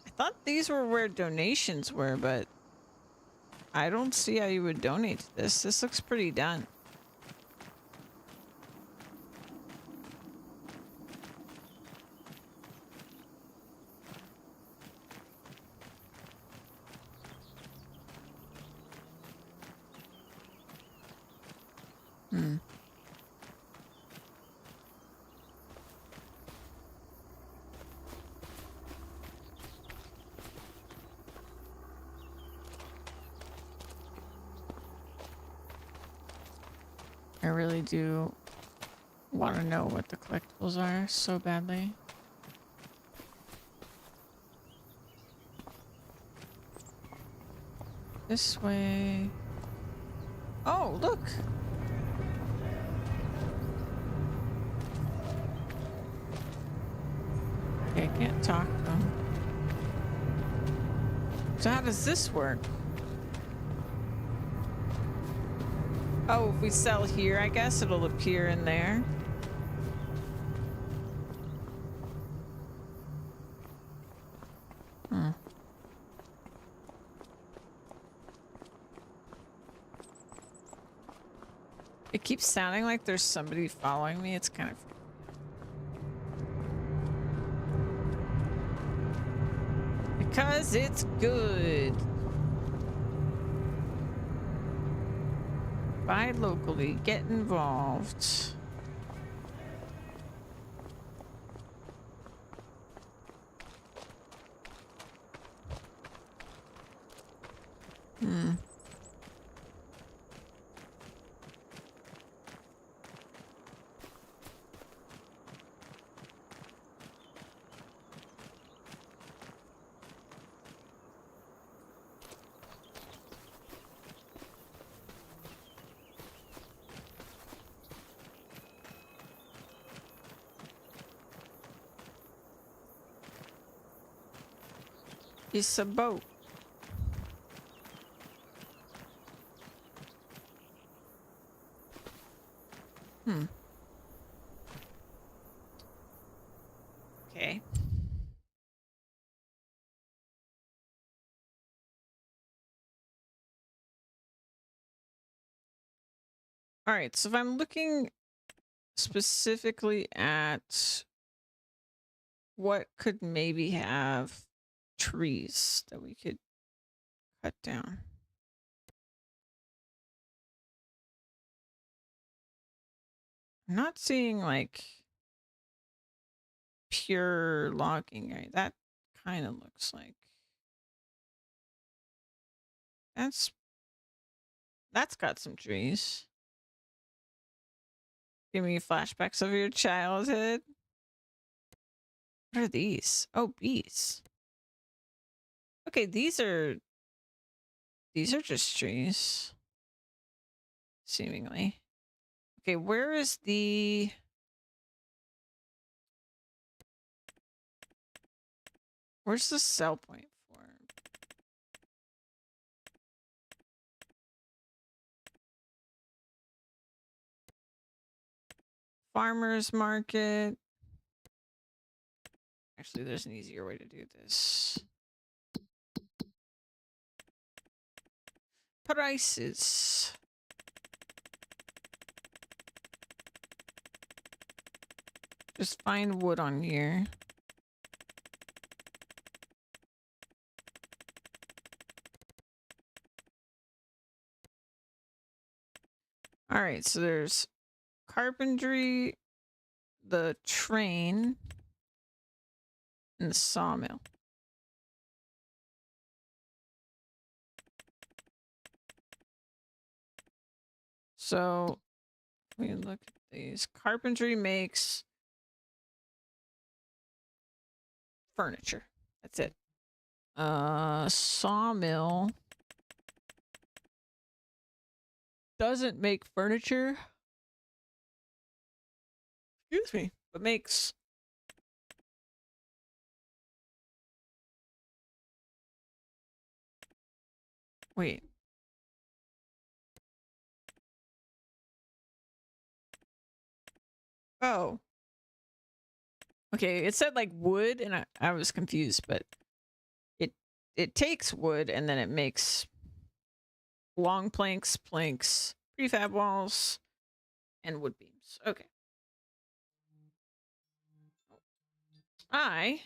I thought these were where donations were, but I don't see how you would donate to this. This looks pretty done. Hmm. I really do want to know what the collectibles are so badly. This way. Oh, look. Okay, I can't talk to them. So how does this work? Oh, if we sell here, I guess it'll appear in there. Hmm. It keeps sounding like there's somebody following me. It's kind of... Because it's good. Buy locally. Get involved. Hmm. It's a boat. Hmm. Okay. All right. So if I'm looking specifically at what could maybe have trees that we could cut down. I'm not seeing like pure logging, right? That kind of looks like that's got some trees. Give me flashbacks of your childhood. What are these? Oh, bees. Okay, these are These are just trees. Seemingly. Okay, where is the... Where's the sell point for? Farmer's market. Actually, there's an easier way to do this. Prices. Just find wood on here. All right, so there's carpentry, the train, and the sawmill. So we look at these. Carpentry makes furniture. That's it. Sawmill doesn't make furniture. Excuse me, but makes wait. Oh. Okay, it said like wood and I was confused, but it takes wood and then it makes long planks, prefab walls, and wood beams. Okay. I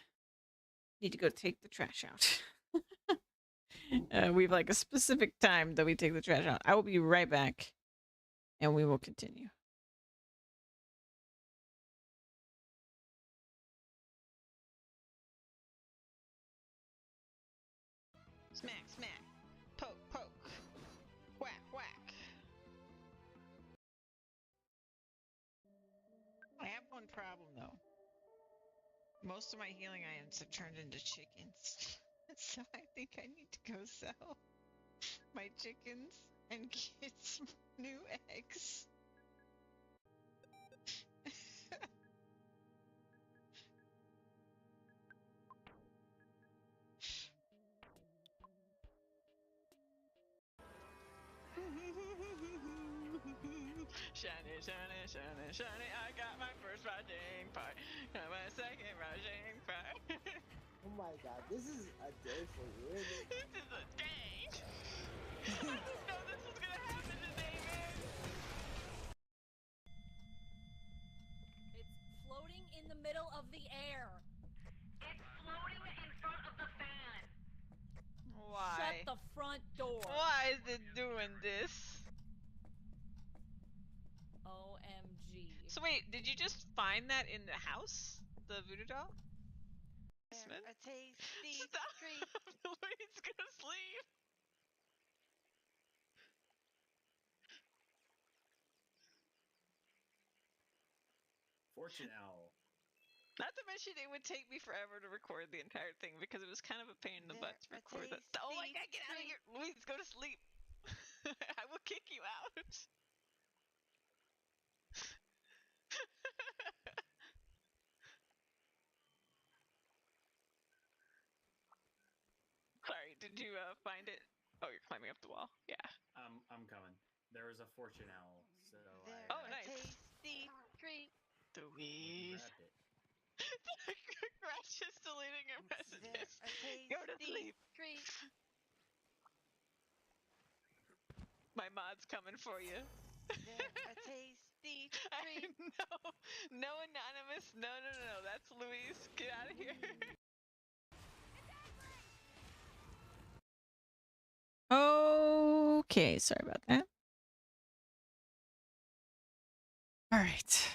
need to go take the trash out. We have like a specific time that we take the trash out. I will be right back and we will continue. Smack, smack. Poke, poke. Whack, whack. I have one problem though. Most of my healing items have turned into chickens. So I think I need to go sell my chickens and get some new eggs. Shiny, shiny, shiny, shiny. I got my first rising part. Got my second rising part. Oh my god, this is a day for you. This is a day. I didn't know this was gonna happen today, man. It's floating in the middle of the air. It's floating in front of the fan. Why? Shut the front door. Why is it doing this? OMG. So wait, did you just find that in the house? The voodoo doll? Smith? A tasty Stop! treat. Louise gonna sleep! Fortune owl. Not to mention it would take me forever to record the entire thing because it was kind of a pain in the butt to record that. Oh my god, get out of here! Louise, go to sleep! I will kick you out! Sorry, did you find it? Oh, you're climbing up the wall. Yeah. I'm coming. There was a fortune owl, so They're Oh, a nice. tasty treat. Louise. grabbed it. Crash is deleting your They're messages. a tasty Go to sleep. treat. My mod's coming for you. They're a tasty treat. No anonymous. No. That's Louise. Get out of here. Okay, sorry about that. All right.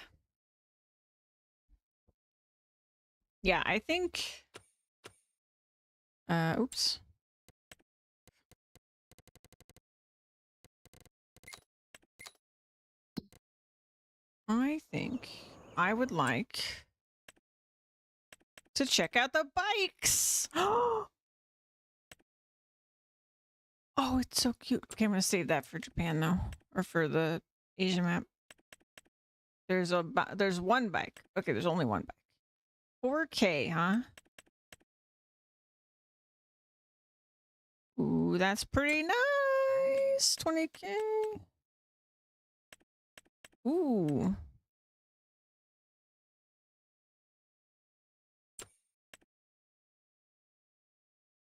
Yeah, I think. Oops. I think I would like to check out the bikes. Oh, it's so cute. Okay, I'm gonna save that for Japan though, or for the Asian map. There's one bike. Okay, there's only one bike. 4K, huh? Ooh, that's pretty nice. 20K. Ooh.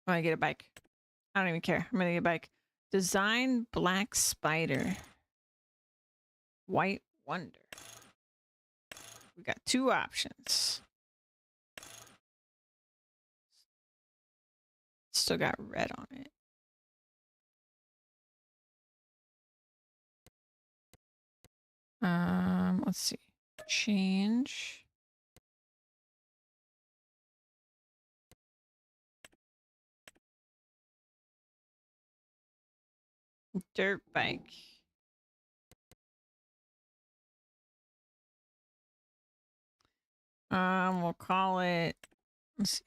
I'm gonna get a bike. I don't even care. I'm gonna get a bike. Design Black Spider. White Wonder. We got two options. Still got red on it. Let's see. Change. Dirt bike. We'll call it. Let's see.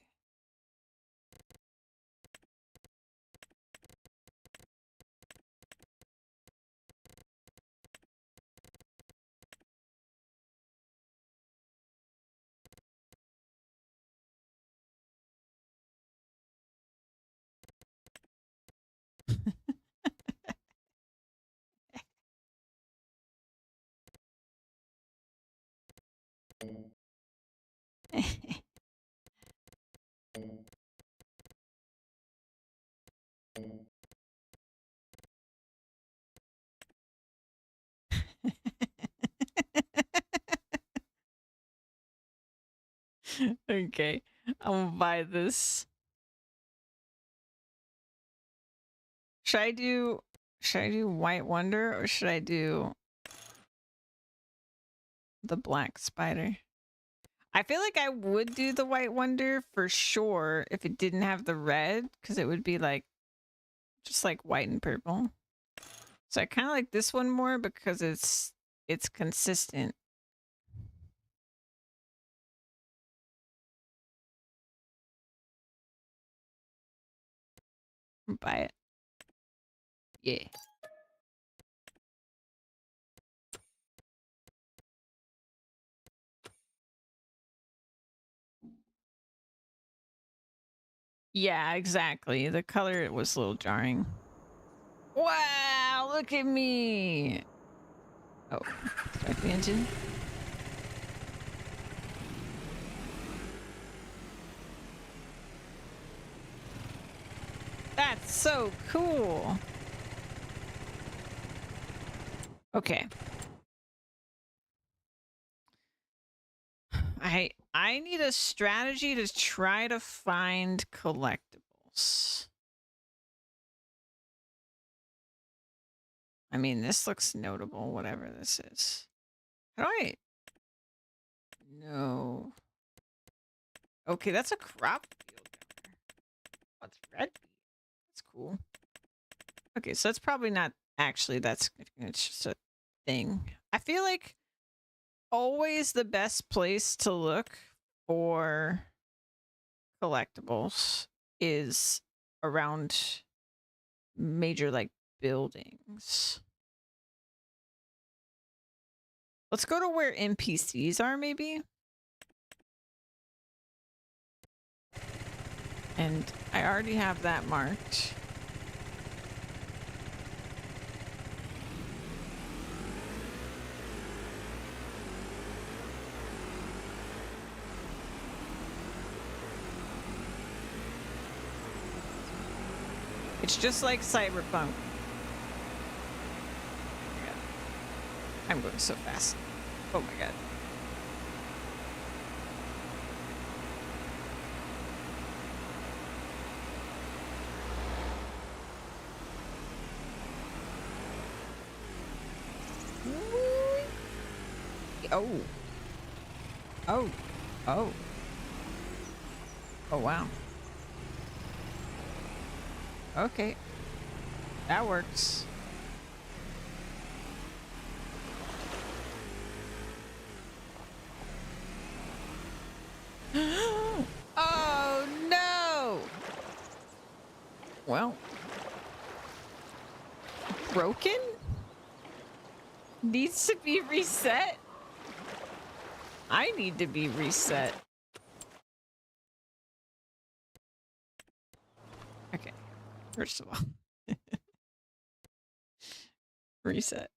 Okay, I'm gonna buy this. Should I do White Wonder or should I do the Black Spider? I feel like I would do the White Wonder for sure if it didn't have the red, because it would be like just like white and purple. So I kind of like this one more because it's consistent. Buy it. Yeah. Yeah, exactly. The color was a little jarring. Wow, look at me. Oh, start the engine. That's so cool. Okay. I need a strategy to try to find collectibles. I mean, this looks notable, whatever this is. How do I? No. Okay, that's a crop field down there. What's red? That's cool. Okay, so that's probably not actually that significant. It's just a thing. I feel like always the best place to look for collectibles is around major like buildings. Let's go to where NPCs are maybe. And I already have that marked. It's just like Cyberpunk. I'm going so fast. Oh my god. Oh. Oh. Oh. Oh, wow. Okay. That works. Oh, no! Well. broken? Needs to be reset? I need to be reset. Okay, first of all. Reset.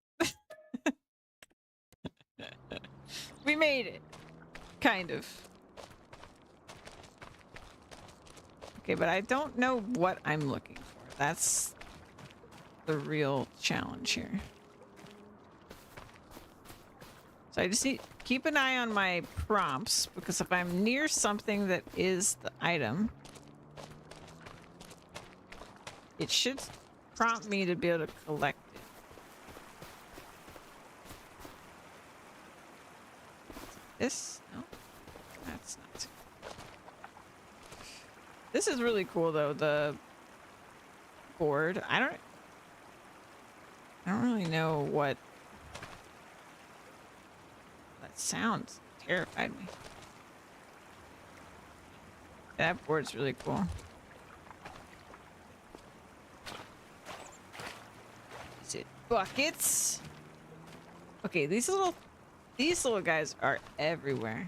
We made it. Kind of. Okay, but I don't know what I'm looking for. That's the real challenge here. So I just need keep an eye on my prompts, because if I'm near something that is the item, it should prompt me to be able to collect it. This? No, that's not. This is really cool though, the board. I don't really know what that sounds. Terrified me. That board's really cool. Is it buckets? Okay, these little guys are everywhere.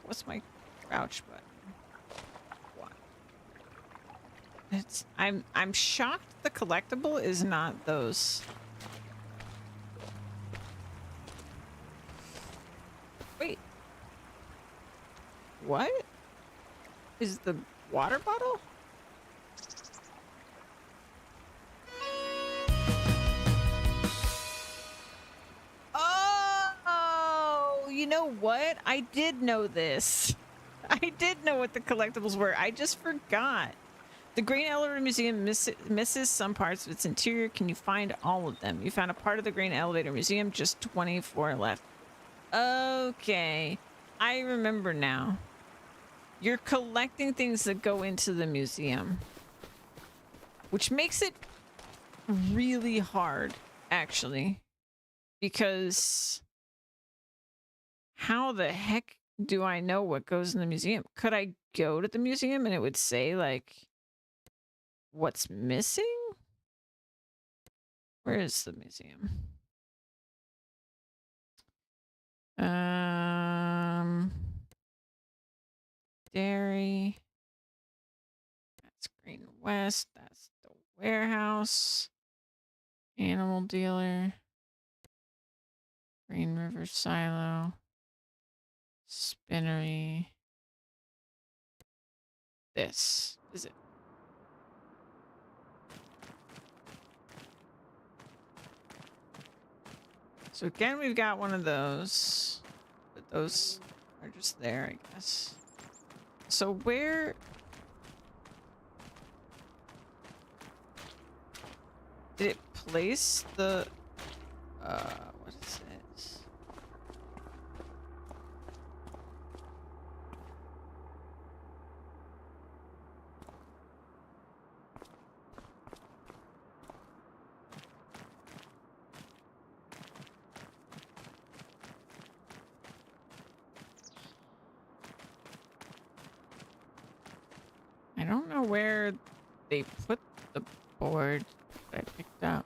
What's my crouch button? What? I'm shocked the collectible is not those. Wait. What? Is the water bottle? Oh, you know what? I did know this. I did know what the collectibles were. I just forgot. The Grain Elevator Museum misses some parts of its interior. Can you find all of them? You found a part of the Grain Elevator Museum, just 24 left. Okay. I remember now. You're collecting things that go into the museum, which makes it really hard, actually, because how the heck do I know what goes in the museum? Could I go to the museum and it would say, like, what's missing? Where is the museum? Dairy. That's Green West. That's the warehouse. Animal dealer. Green River Silo. Spinnery. This is it. So again, we've got one of those, but those are just there, I guess. So where... did it place the... what is it? I don't know where they put the board that I picked up.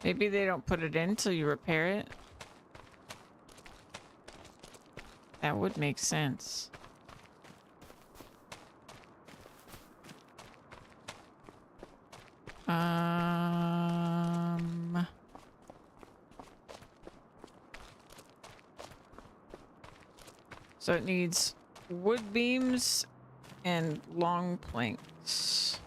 Maybe they don't put it in till you repair it. That would make sense. So it needs wood beams and long planks.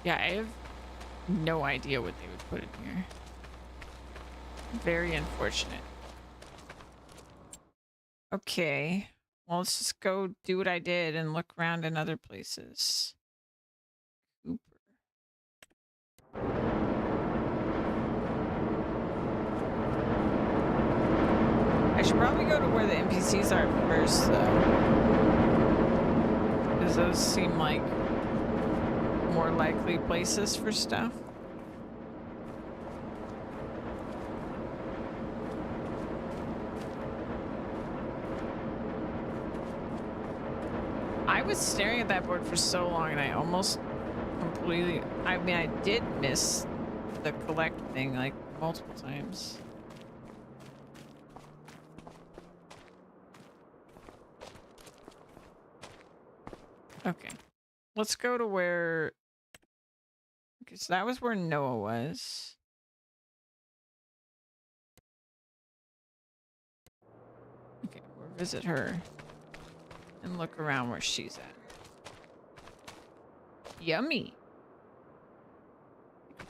Yeah, I have no idea what they would put in here. Very unfortunate. Okay. Well, let's just go do what I did and look around in other places. Cooper. I should probably go to where the NPCs are first, though. Because those seem like more likely places for stuff. I was staring at that board for so long and I almost completely, I mean, I did miss the collect thing like multiple times. Okay. Let's go to where, okay, so that was where Noah was. Okay, we'll visit her and look around where she's at. Yummy.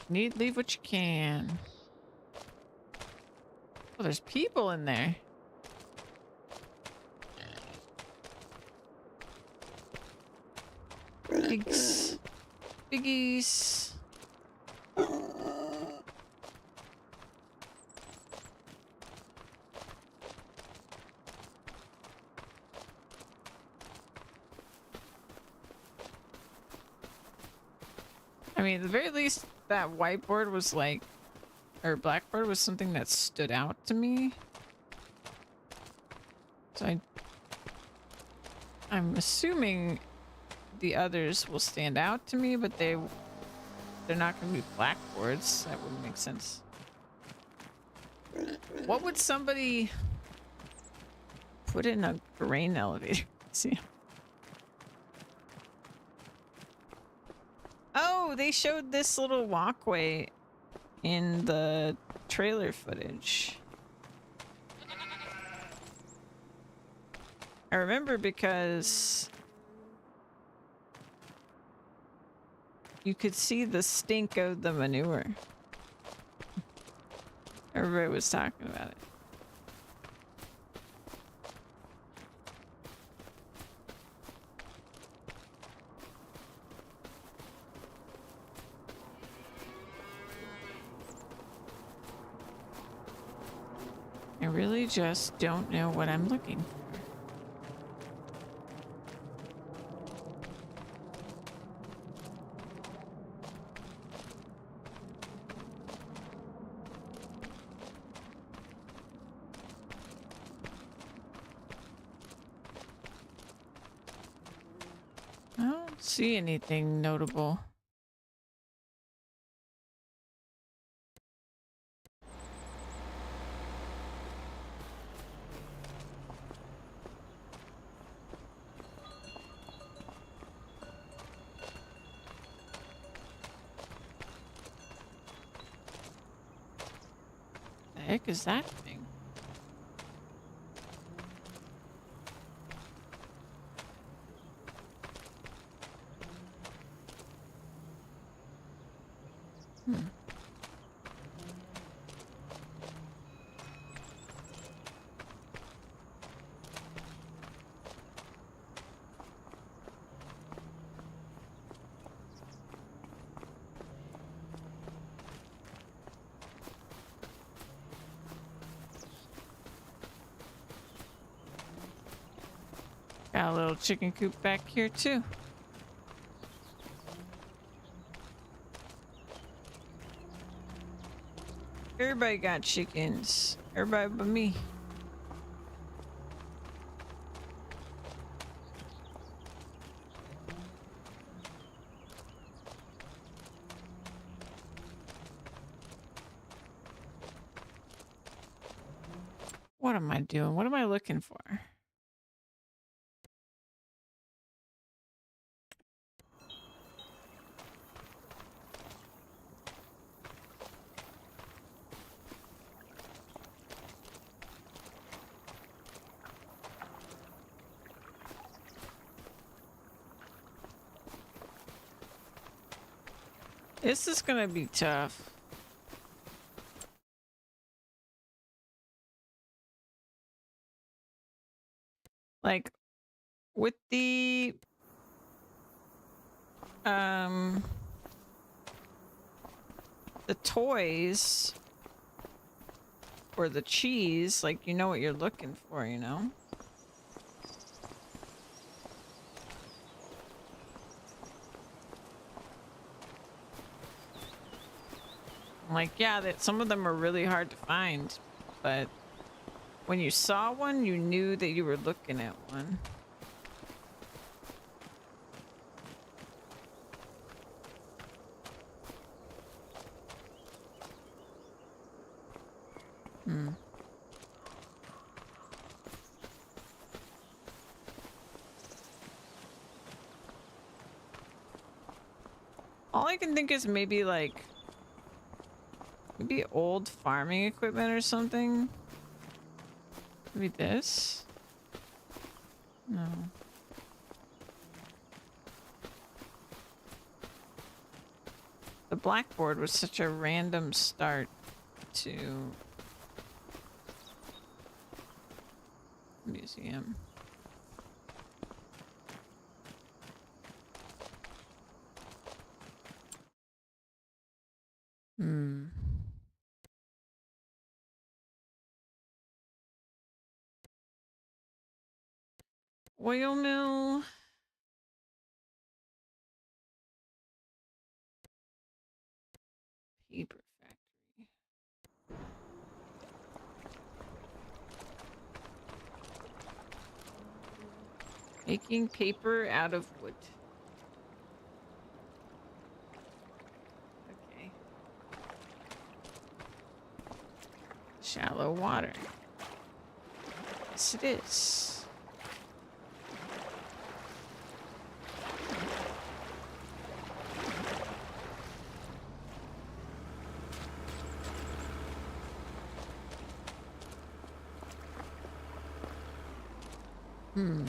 Need leave what you can. Oh, there's people in there. Pigs. Piggies. I mean, at the very least, that whiteboard was like, or blackboard was something that stood out to me. So I'm assuming the others will stand out to me, but they're not going to be blackboards. That wouldn't make sense. What would somebody put in a grain elevator? See? Oh, they showed this little walkway in the trailer footage. I remember because you could see the stink of the manure. Everybody was talking about it. I really just don't know what I'm looking for. I don't see anything notable. The heck is that thing? Got a little chicken coop back here too. Everybody got chickens. Everybody but me. What am I doing? What am I looking for? This is gonna be tough. Like, with the toys or the cheese, like, you know what you're looking for, you know? Like, yeah, that some of them are really hard to find, but when you saw one, you knew that you were looking at one. Hmm. All I can think is maybe like maybe old farming equipment or something. Maybe this? No. The blackboard was such a random start to museum. Hmm. Oil mill. Paper factory. Making paper out of wood. Okay. Shallow water. Yes, it is. Hmm.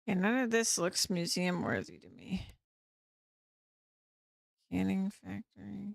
And none of this looks museum worthy to me. Canning factory.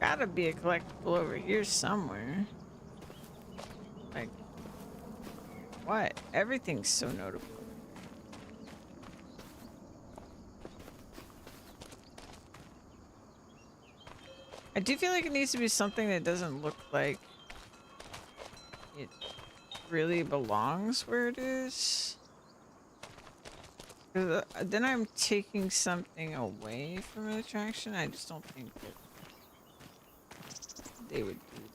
Gotta be a collectible over here somewhere. Like, what? Everything's so notable. I do feel like it needs to be something that doesn't look like it really belongs where it is. 'Cause, then I'm taking something away from an attraction. I just don't think that they would do that.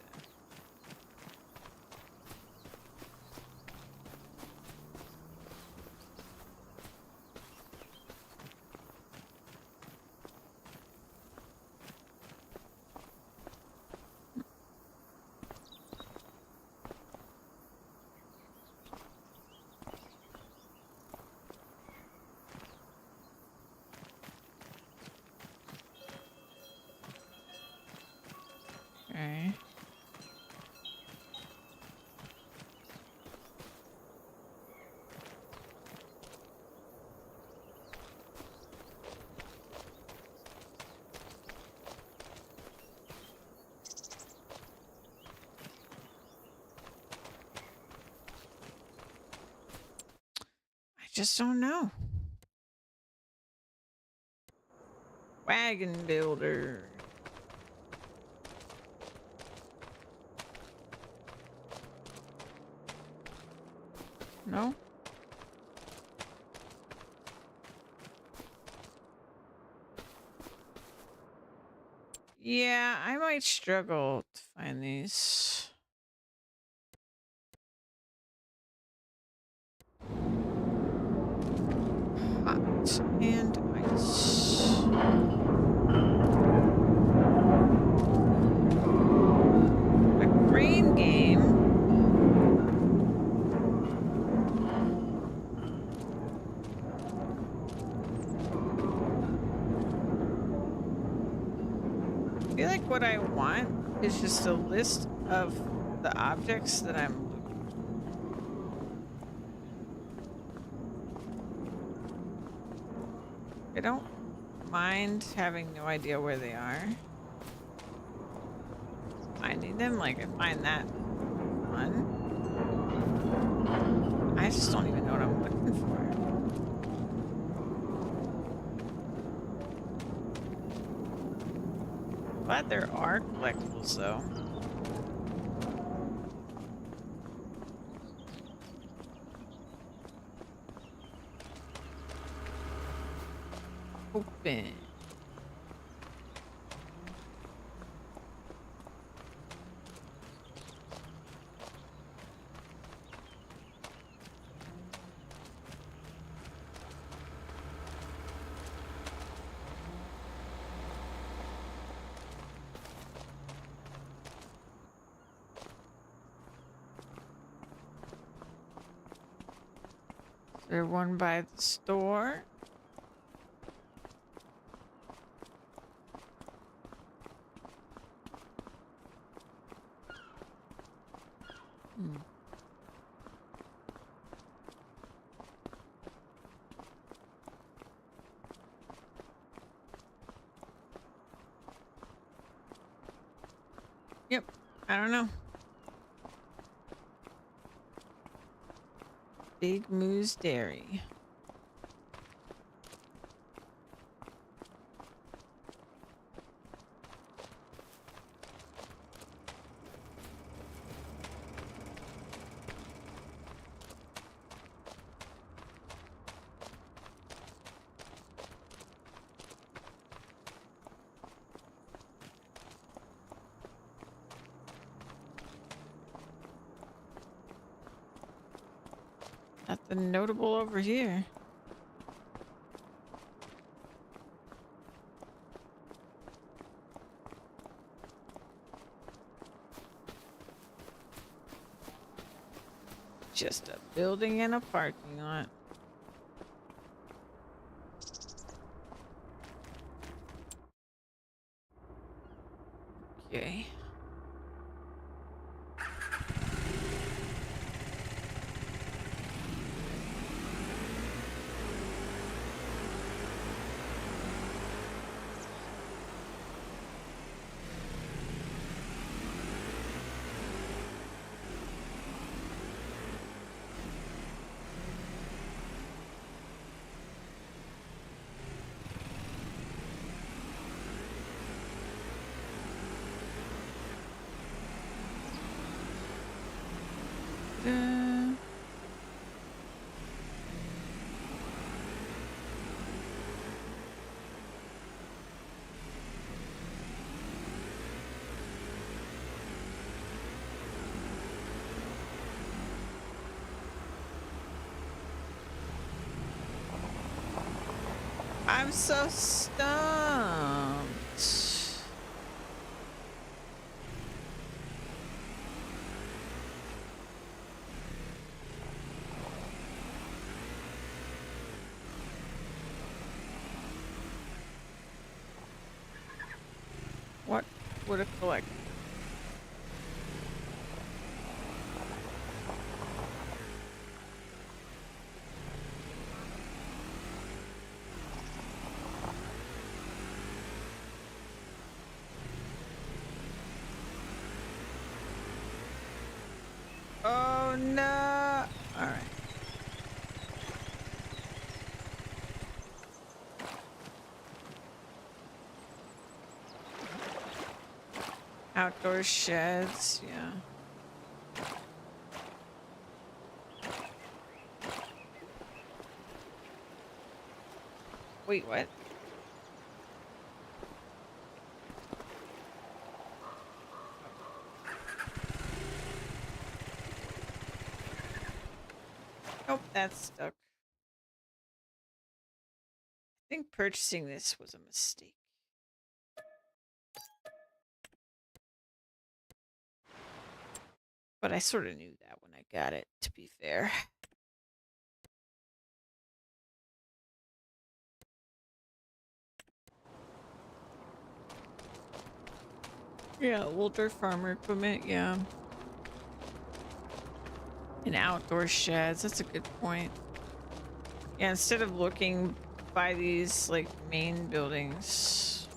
Okay. I just don't know. Wagon builder. No? Yeah, I might struggle to find these. Hot and ice. A crane game. I feel like what I want is just a list of the objects that I'm looking for. I don't mind having no idea where they are. Finding them, like I find that fun. I just don't even know what I'm looking for. Glad there are collectibles though. Open. Is there one by the store? Hmm. Yep, I don't know. Big Moose Dairy. Nothing notable over here. Just a building and a parking lot. Okay. Uh, I'm so stumped. What would it collect? Oh no! All right. Outdoor sheds, yeah. Wait, what? Nope, that's stuck. I think purchasing this was a mistake. But I sort of knew that when I got it, to be fair. Yeah, older farmer equipment, yeah. And outdoor sheds, that's a good point. Yeah, instead of looking by these like main buildings.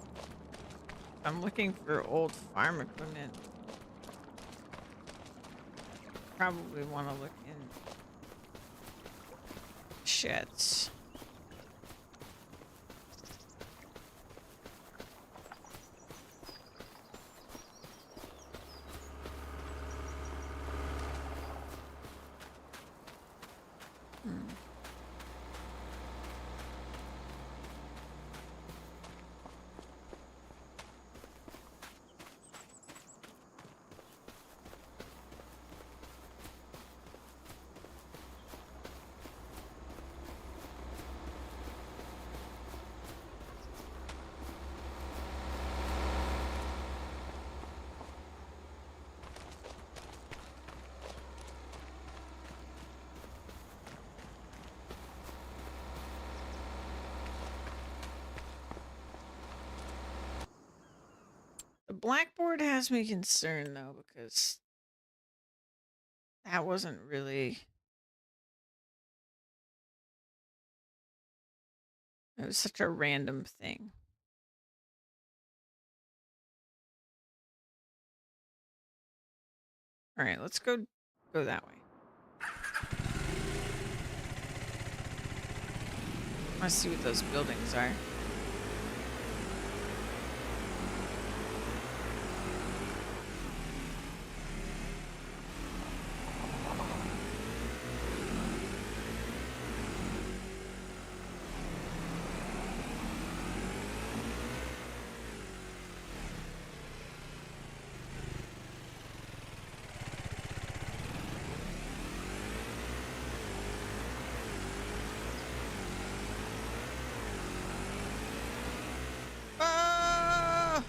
I'm looking for old farm equipment. Probably want to look in sheds. The blackboard has me concerned though, because that wasn't really. It was such a random thing. All right, let's go that way. Let's see what those buildings are. Ah!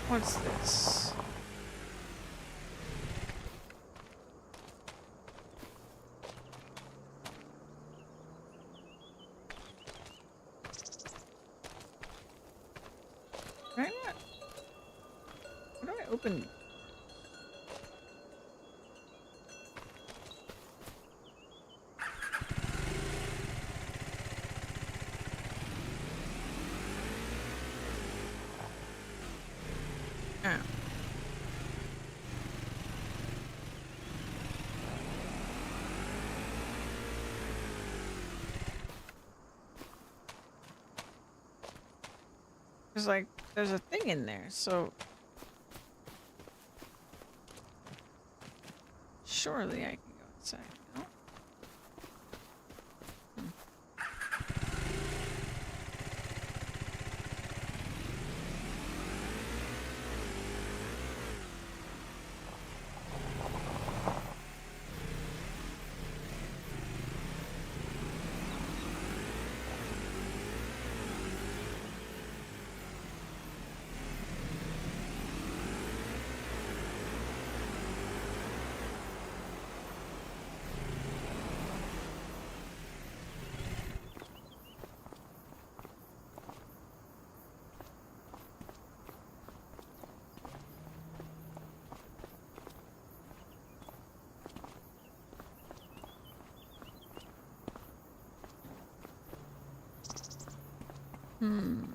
What's this? Can I not? How do I open? Oh. There's a thing in there, so surely I can go inside. No? Hmm.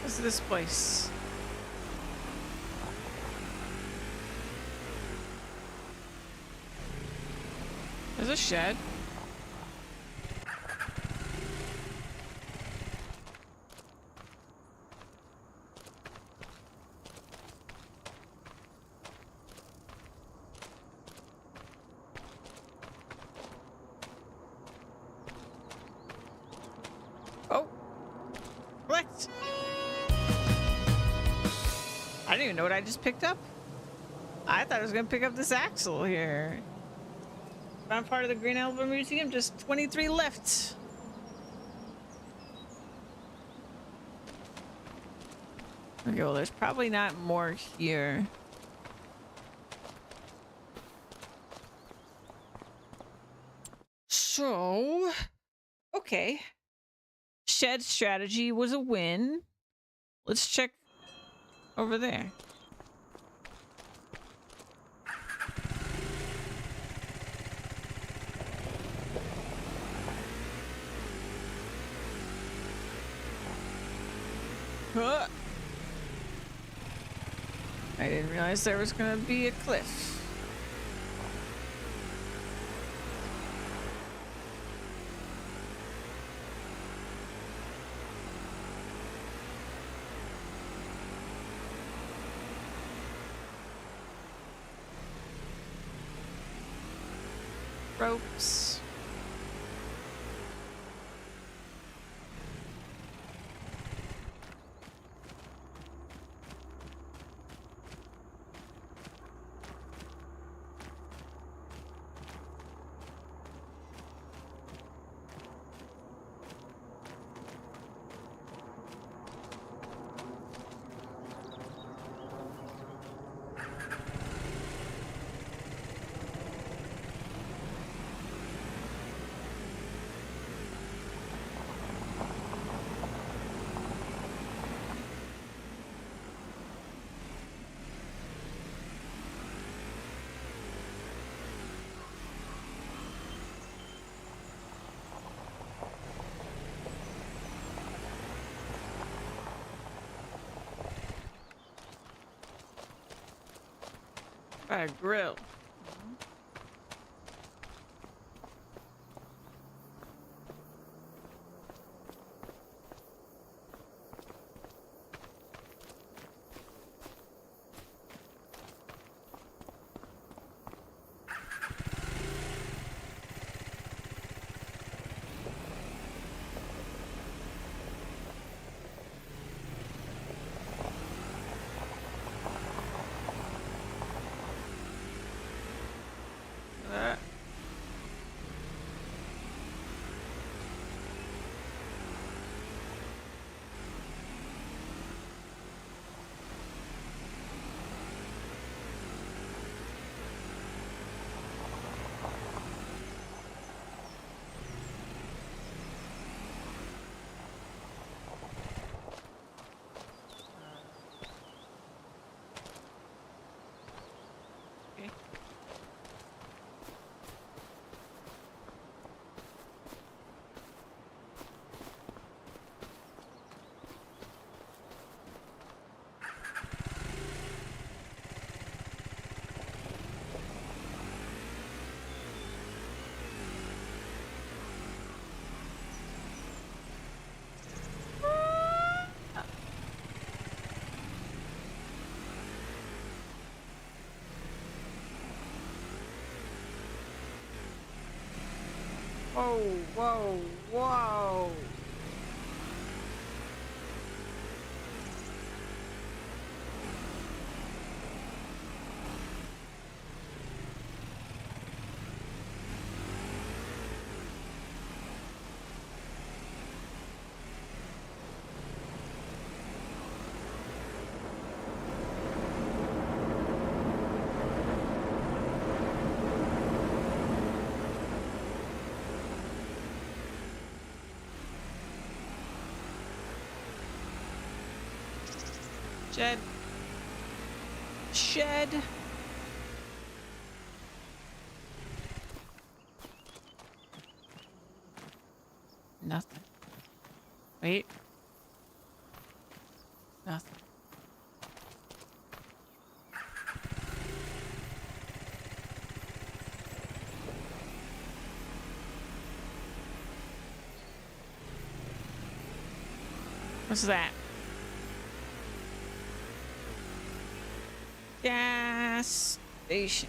is this place? There's a shed. Oh. What? I didn't even know what I just picked up. I thought I was gonna pick up this axle here. Found part of the Green Elephant Museum, just 23 left. Okay, well, there's probably not more here. So, okay. Shed strategy was a win. Let's check over there. Huh. I didn't realize there was gonna be a cliff. Ropes. A grill. Okay. Whoa, whoa, whoa. Shed. Shed. Nothing. Wait. Nothing. What's that? Gas station.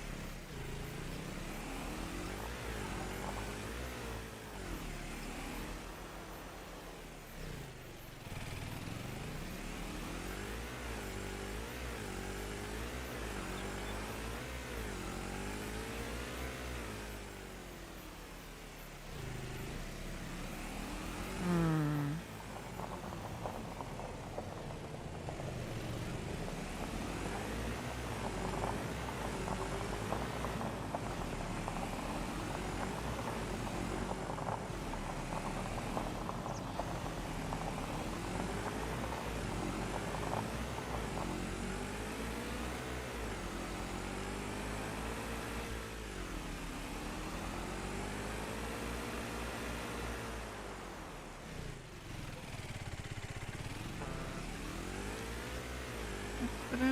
Ta-da.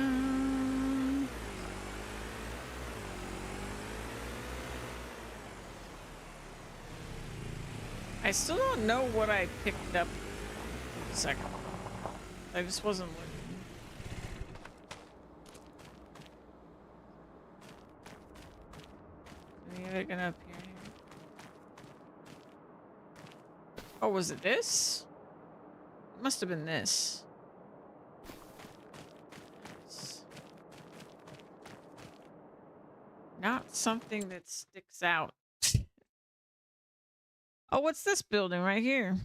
I still don't know what I picked up. A second. I just wasn't looking. Any of it gonna appear here? Oh, was it this? It must have been this. Not something that sticks out. Oh, what's this building right here?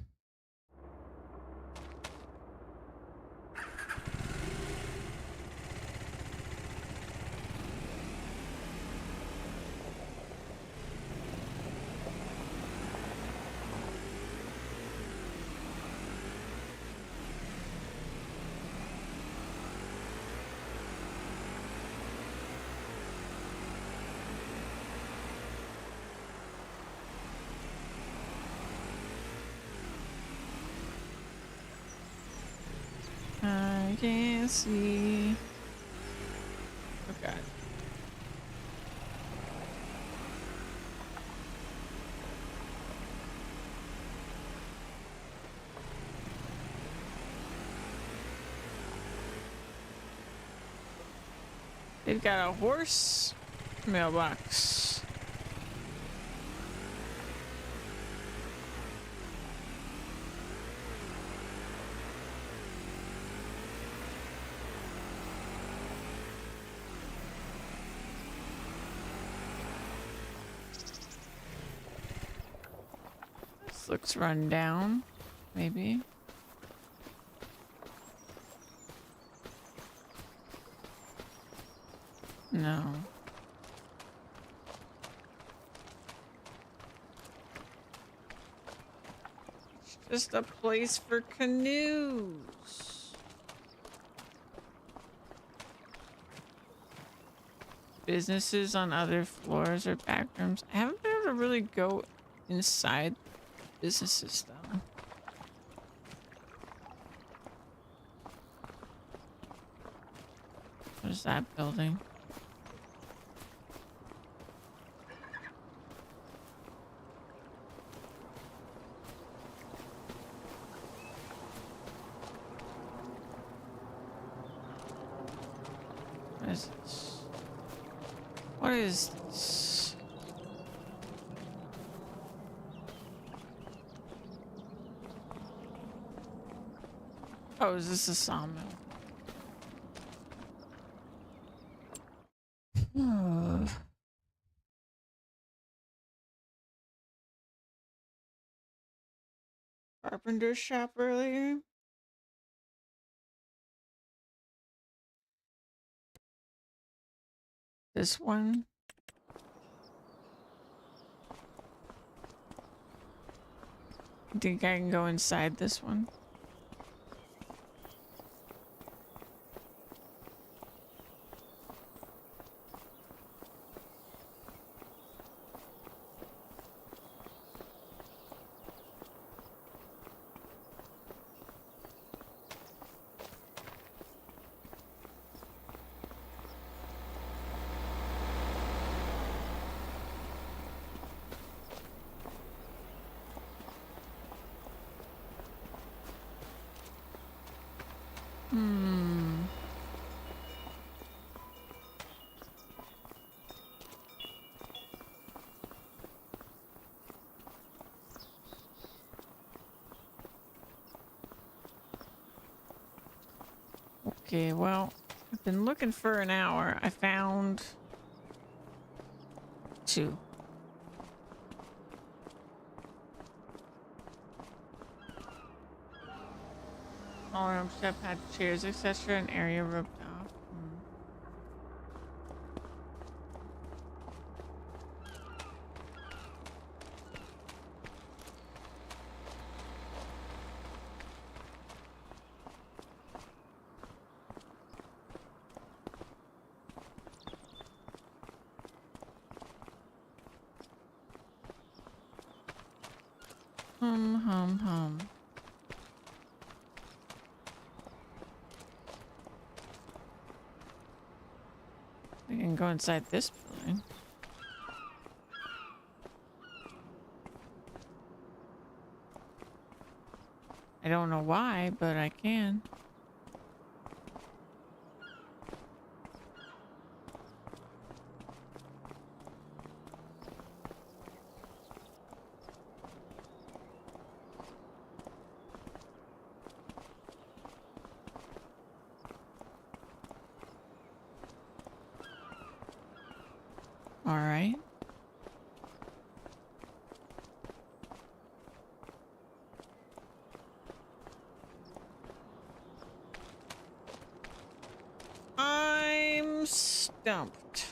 I can't see. Oh god. They've got a horse mailbox. This looks run down, maybe. No. It's just a place for canoes. Businesses on other floors or back rooms. I haven't been able to really go inside businesses though. What is that building? What is this? What is this? Oh, is this a sawmill? Carpenter shop earlier. This one. I think I can go inside this one. Hmm. Okay, well, I've been looking for an hour. I found 2. All room chef had chairs, etc. An area roped off. Hmm. Hum. We can go inside this building. I don't know why, but I can. All right. I'm stumped.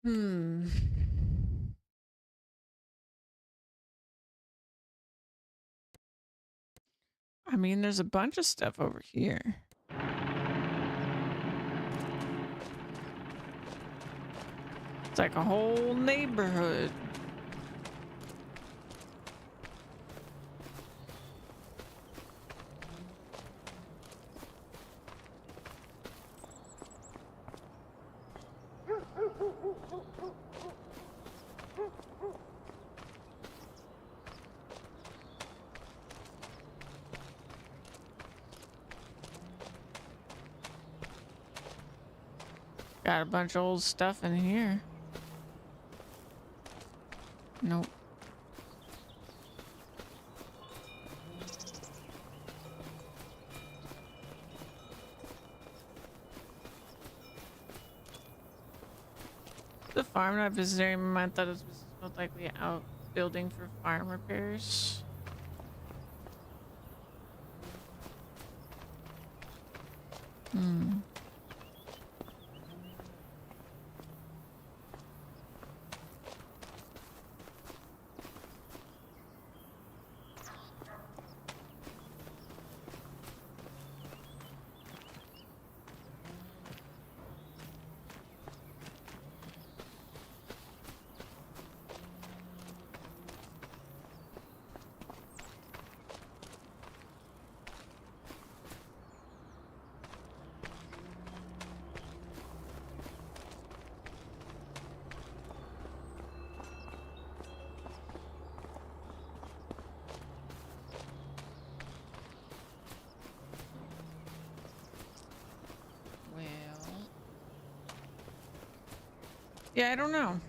Hmm. I mean, there's a bunch of stuff over here. It's like a whole neighborhood. Got a bunch of old stuff in here. Nope. The farm not visiting. I thought it was most likely out building for farm repairs. Hmm. Yeah, I don't know.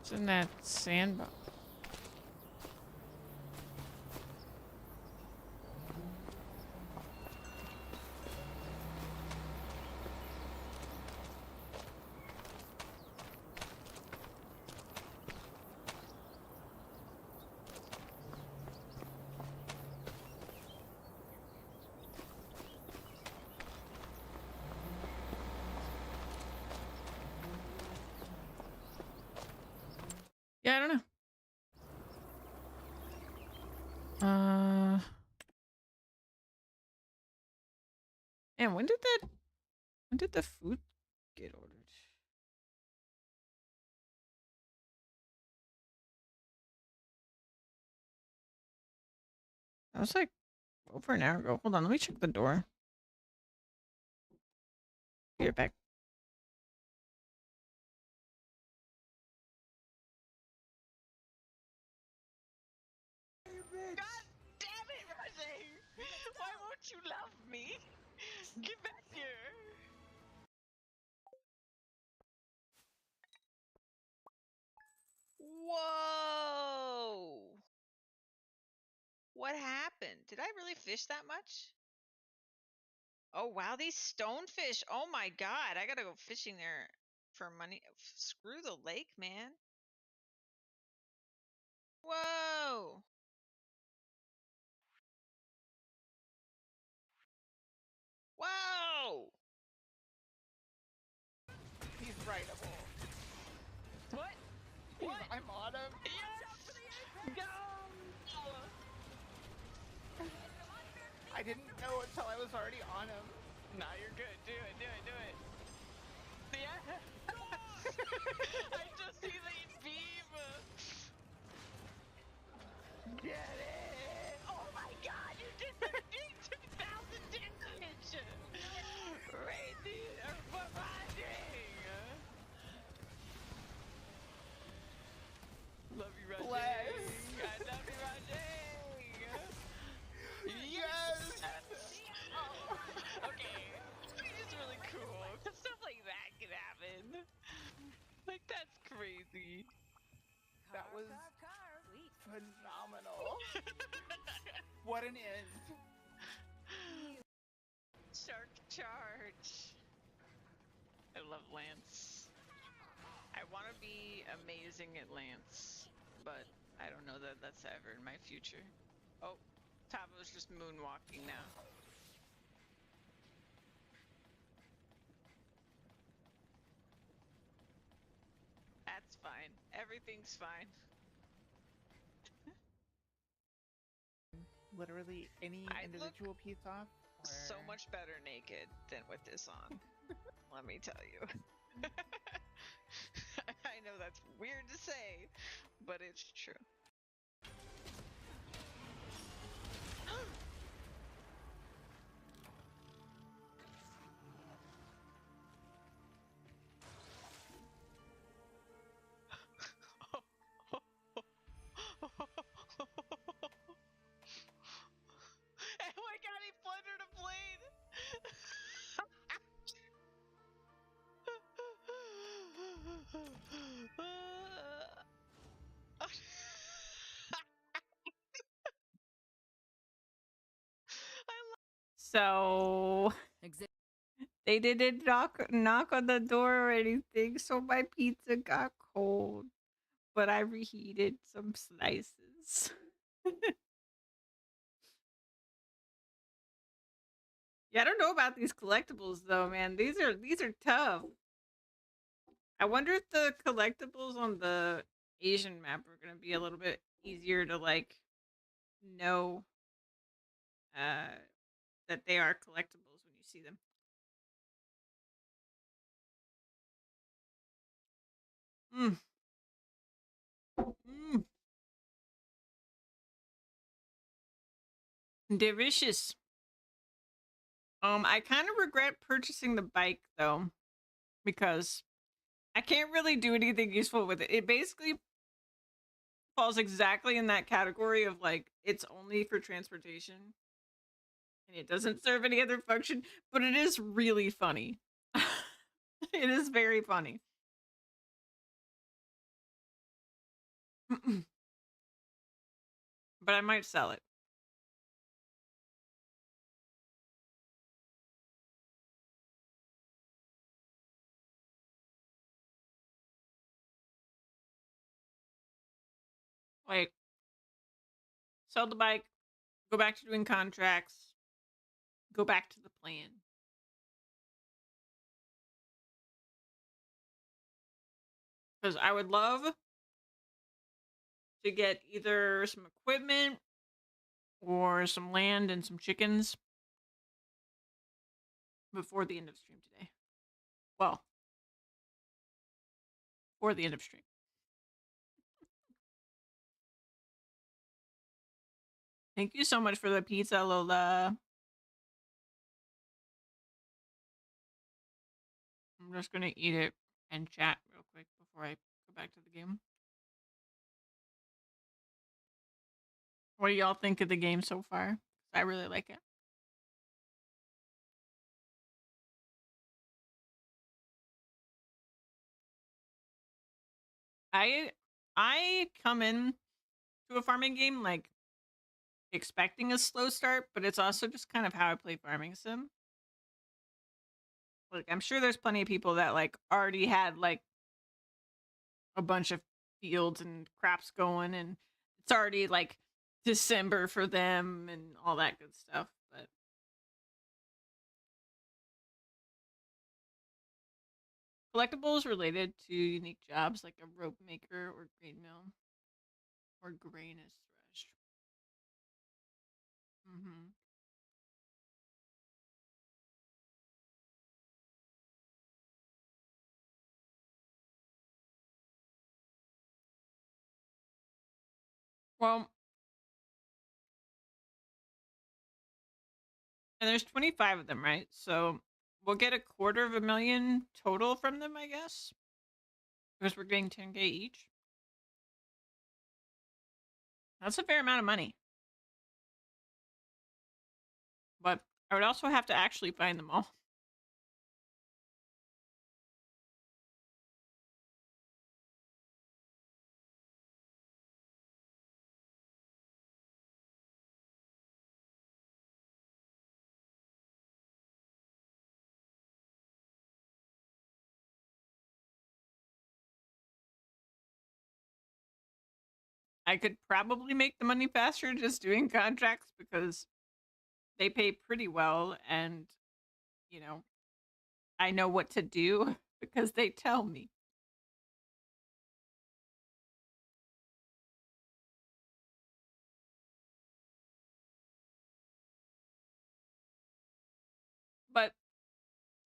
It's in that sandbox. Yeah, I don't know. And when did the food get ordered? I was like over an hour ago. Hold on, let me check the door. Be right back. You bitch! God damn it, Rajay! Why won't you love me? Get back here! Whoa! What happened? Did I really fish that much? Oh wow, these stonefish! Oh my god, I gotta go fishing there for money. Screw the lake, man. Whoa! Whoa! He's writable. What? What? I'm on him. Yes! Go! I didn't know until I was already on him. Nah, you're good. Do it, do it, do it. Yeah. I just see the beam. Get it! Oh my god, you did 13,000 damage! Reindeer for riding! Love you, Rajay. Bless. I love you, Rajay. Yes! Oh, okay. Speed is really cool. 'Cause stuff like that can happen. Like, that's crazy. That was Sweet. phenomenal. What an end. Shark charge. I love Lance. I want to be amazing at Lance, but I don't know that that's ever in my future. Oh, Tavo's just moonwalking now. That's fine. Everything's fine. Literally any I look individual piece off. So or- much better naked than with this on. Let me tell you. I know that's weird to say, but it's true. Oh my god, he fluttered a blade! So they didn't knock on the door or anything, so my pizza got cold. But I reheated some slices. Yeah, I don't know about these collectibles though, man. These are tough. I wonder if the collectibles on the Asian map are gonna be a little bit easier to like know that they are collectibles when you see them. Mm. Mm. Delicious. I kind of regret purchasing the bike though, because I can't really do anything useful with it. It basically falls exactly in that category of like it's only for transportation and it doesn't serve any other function, but it is really funny. It is very funny. But I might sell it. Like, sell the bike, go back to doing contracts, go back to the plan. Because I would love to get either some equipment or some land and some chickens before the end of stream today. Well, before the end of stream. Thank you so much for the pizza, Lola. I'm just gonna eat it and chat real quick before I go back to the game. What do y'all think of the game so far? I really like it. I come in to a farming game like expecting a slow start, but it's also just kind of how I play farming sim. Like I'm sure there's plenty of people that like already had like a bunch of fields and crops going and it's already like December for them and all that good stuff. But collectibles related to unique jobs like a rope maker or grain mill or grain is threshed. Mm-hmm. Well, and there's 25 of them, right? So we'll get 250,000 total from them, I guess, because we're getting 10K each. That's a fair amount of money. But I would also have to actually find them all. I could probably make the money faster just doing contracts because they pay pretty well and, you know, I know what to do because they tell me. But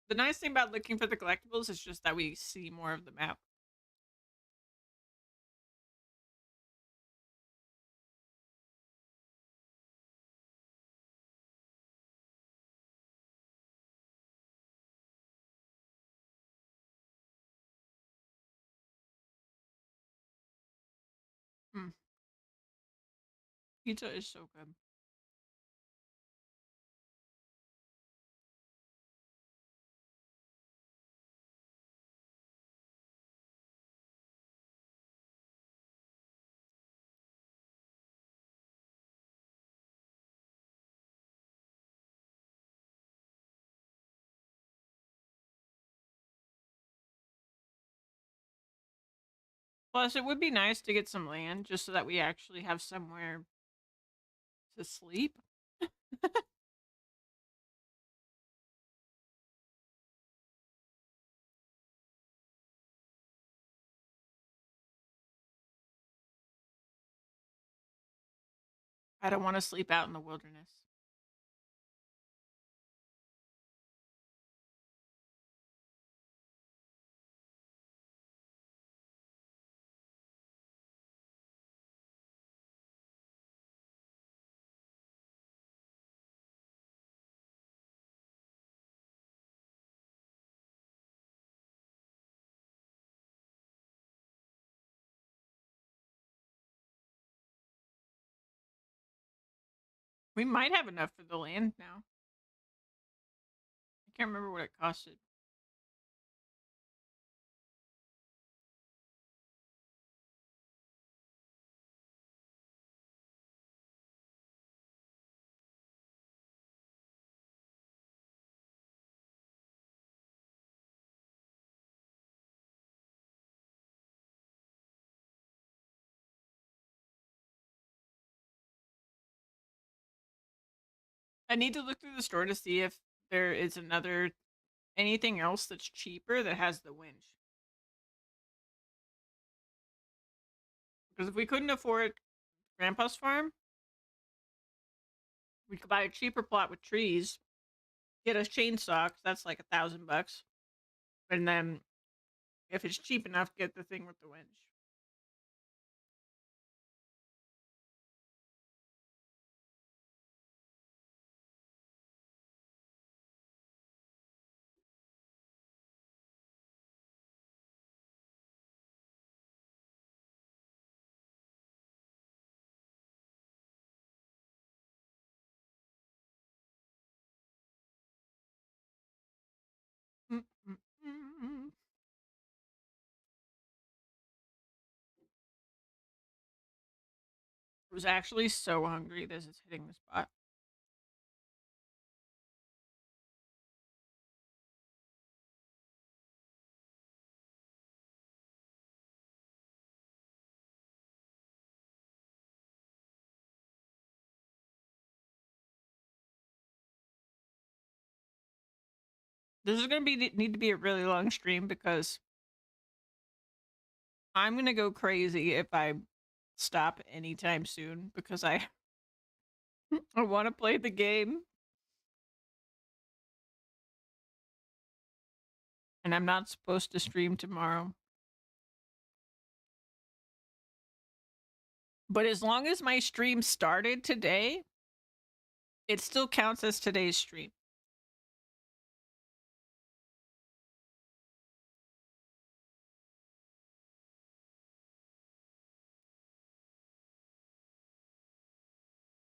the nice thing about looking for the collectibles is just that we see more of the map. Hmm. Pizza is so good. Plus, it would be nice to get some land just so that we actually have somewhere to sleep. I don't want to sleep out in the wilderness. We might have enough for the land now. I can't remember what it costed. I need to look through the store to see if there is anything else that's cheaper that has the winch. Because if we couldn't afford Grandpa's farm, we could buy a cheaper plot with trees, get a chainsaw, 'cause that's like $1,000, and then if it's cheap enough, get the thing with the winch. I was actually so hungry. This is hitting the spot. This is gonna need to be a really long stream because I'm gonna go crazy if I stop anytime soon because I I want to play the game and I'm not supposed to stream tomorrow. But as long as my stream started today, it still counts as today's stream.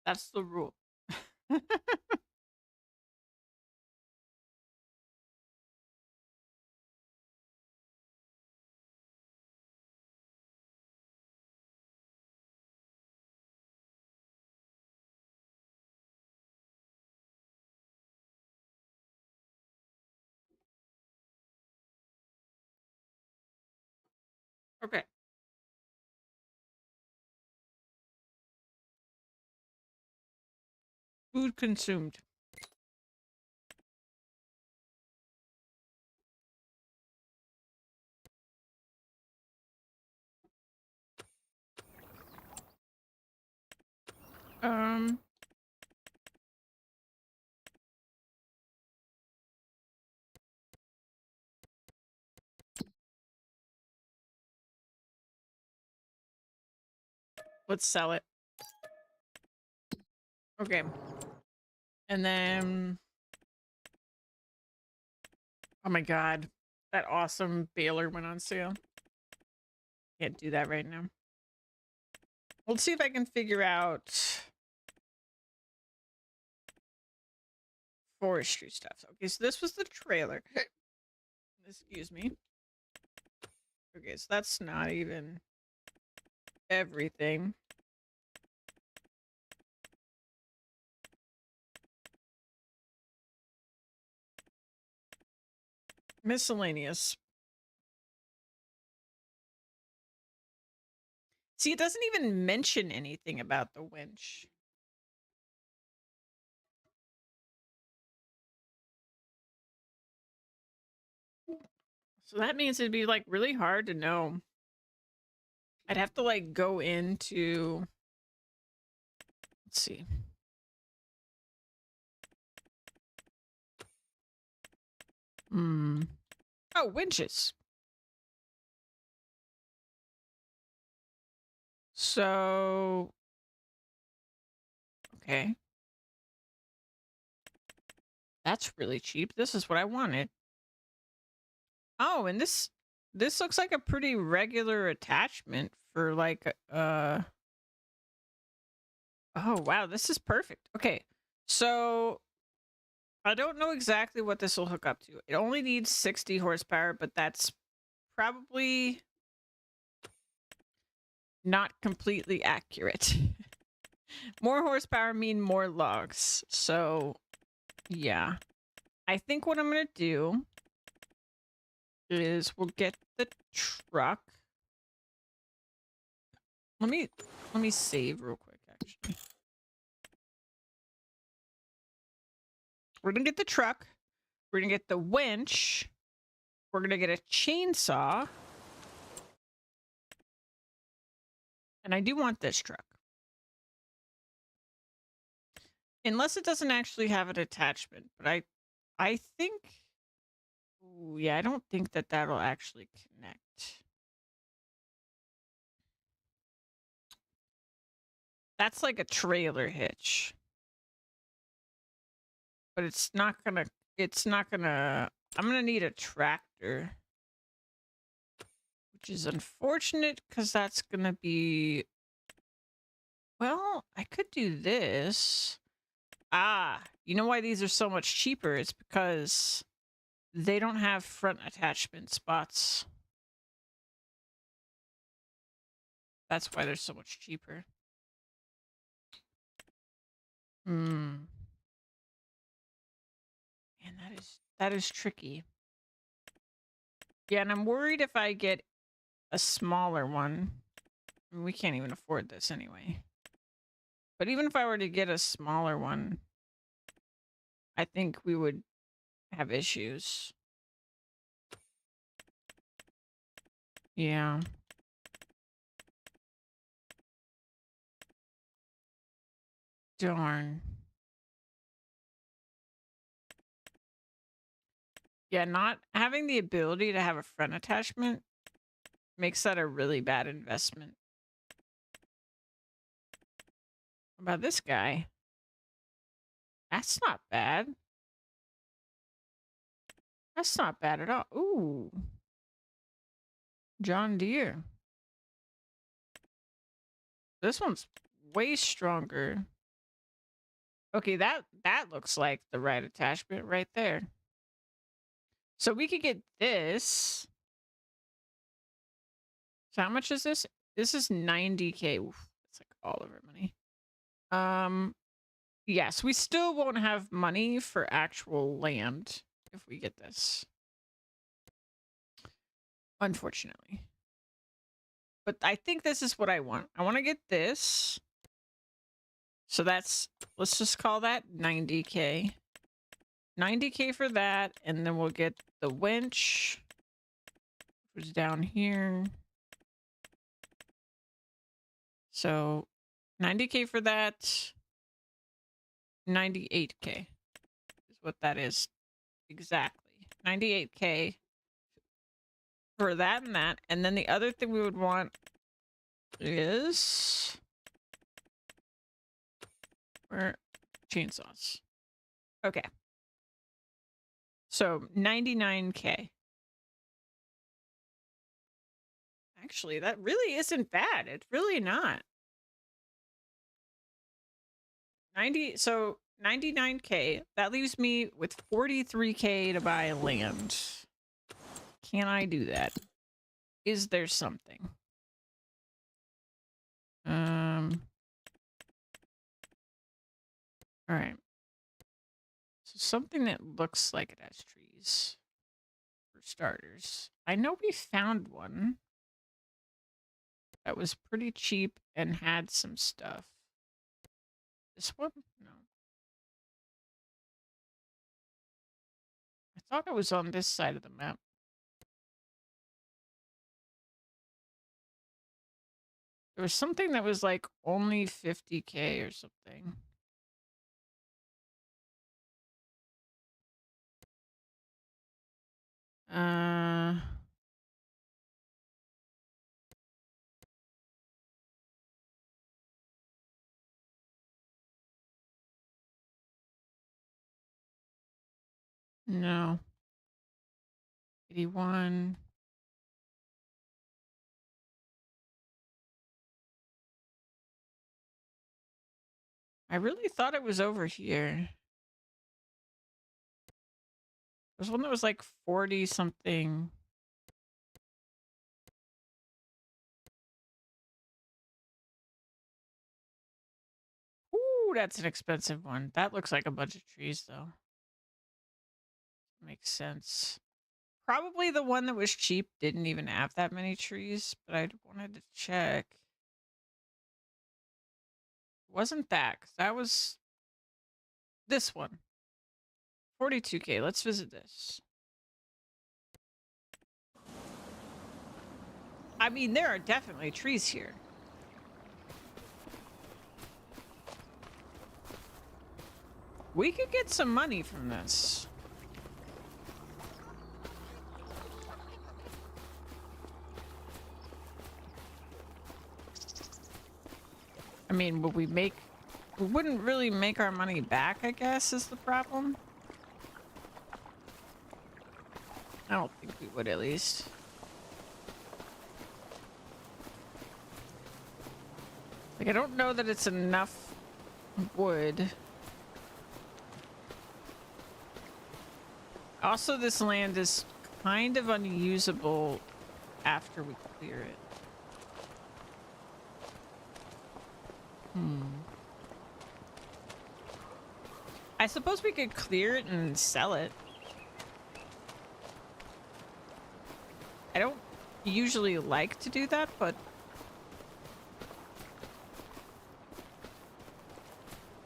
That's the rule. Okay. Food consumed. Um. Let's sell it. Okay. And then... Oh my god. That awesome baler went on sale. Can't do that right now. Let's see if I can figure out... forestry stuff. Okay, so this was the trailer. Excuse me. Okay, so that's not even everything. Miscellaneous. See, it doesn't even mention anything about the winch. So that means it'd be like really hard to know. I'd have to like go into... Let's see. Oh, winches. So... Okay. That's really cheap. This is what I wanted. Oh, and this looks like a pretty regular attachment for like oh wow, this is perfect. Okay. So I don't know exactly what this will hook up to. It only needs 60 horsepower, but that's probably not completely accurate. More horsepower mean more logs. So yeah. I think what I'm going to do is we'll get the truck. Let me save real quick actually. We're going to get the truck. We're going to get the winch. We're going to get a chainsaw. And I do want this truck. Unless it doesn't actually have an attachment, but I think... Ooh, yeah, I don't think that that'll actually connect. That's like a trailer hitch. But it's not gonna... I'm gonna need a tractor. Which is unfortunate, because that's gonna be... Well, I could do this. Ah, you know why these are so much cheaper? It's because they don't have front attachment spots. That's why they're so much cheaper. Hmm. And that is tricky. Yeah, and I'm worried if I get a smaller one. I mean, we can't even afford this anyway. But even if I were to get a smaller one, I think we would have issues. Yeah. Darn. Yeah, not having the ability to have a front attachment makes that a really bad investment. What about this guy? That's not bad. That's not bad at all. Ooh. John Deere. This one's way stronger. Okay, that looks like the right attachment right there. So we could get this. So how much is this? This is 90K. Oof, that's like all of our money. Yes, we still won't have money for actual land if we get this. Unfortunately. But I think this is what I want. I want to get this. So that's, let's just call that 90K. 90K for that, and then we'll get the winch, which is down here. So 90K for that. 98K is what that is exactly. 98K for that and that. And then the other thing we would want is chainsaws. Okay. So 99K. Actually, that really isn't bad. It's really not. 99K. That leaves me with 43K to buy land. Can I do that? Is there something? All right. So something that looks like it has trees. For starters. I know we found one that was pretty cheap and had some stuff. This one? No. I thought it was on this side of the map. There was something that was like only 50K or something. No. 81. I really thought it was over here. There's one that was like 40 something. Ooh, that's an expensive one. That looks like a bunch of trees though. Makes sense. Probably the one that was cheap didn't even have that many trees, but I wanted to check. Wasn't that? 'Cause that was this one. 42K. Let's visit this. I mean, there are definitely trees here. We could get some money from this. I mean, would we make... We wouldn't really make our money back, I guess, is the problem. I don't think we would, at least. Like, I don't know that it's enough wood. Also, this land is kind of unusable after we clear it. I suppose we could clear it and sell it. I don't usually like to do that, but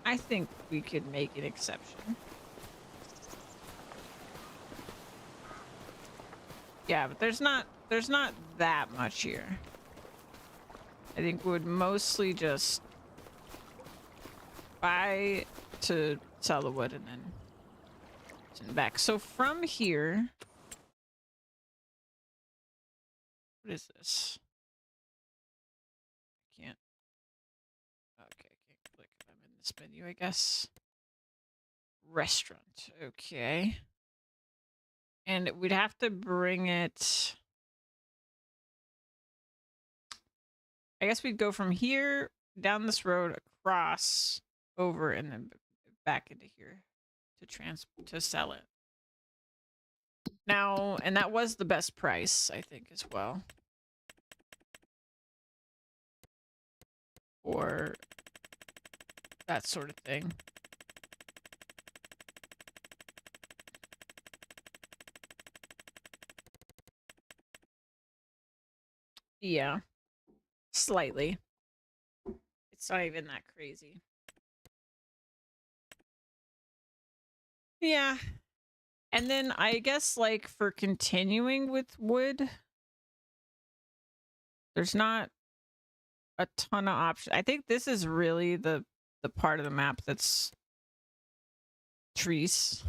I think we could make an exception. Yeah, but there's not that much here. I think we would mostly just buy to sell the wood and then send back. So from here, what is this? Can't. Okay, can't click if I'm in this menu, I guess. Restaurant. Okay. And we'd have to bring it. I guess we'd go from here down this road across over and then back into here to sell it. Now, and that was the best price, I think, as well. Or that sort of thing. Yeah. Slightly. It's not even that crazy. Yeah. And then I guess, like, for continuing with wood, there's not a ton of options. I think this is really the part of the map that's trees.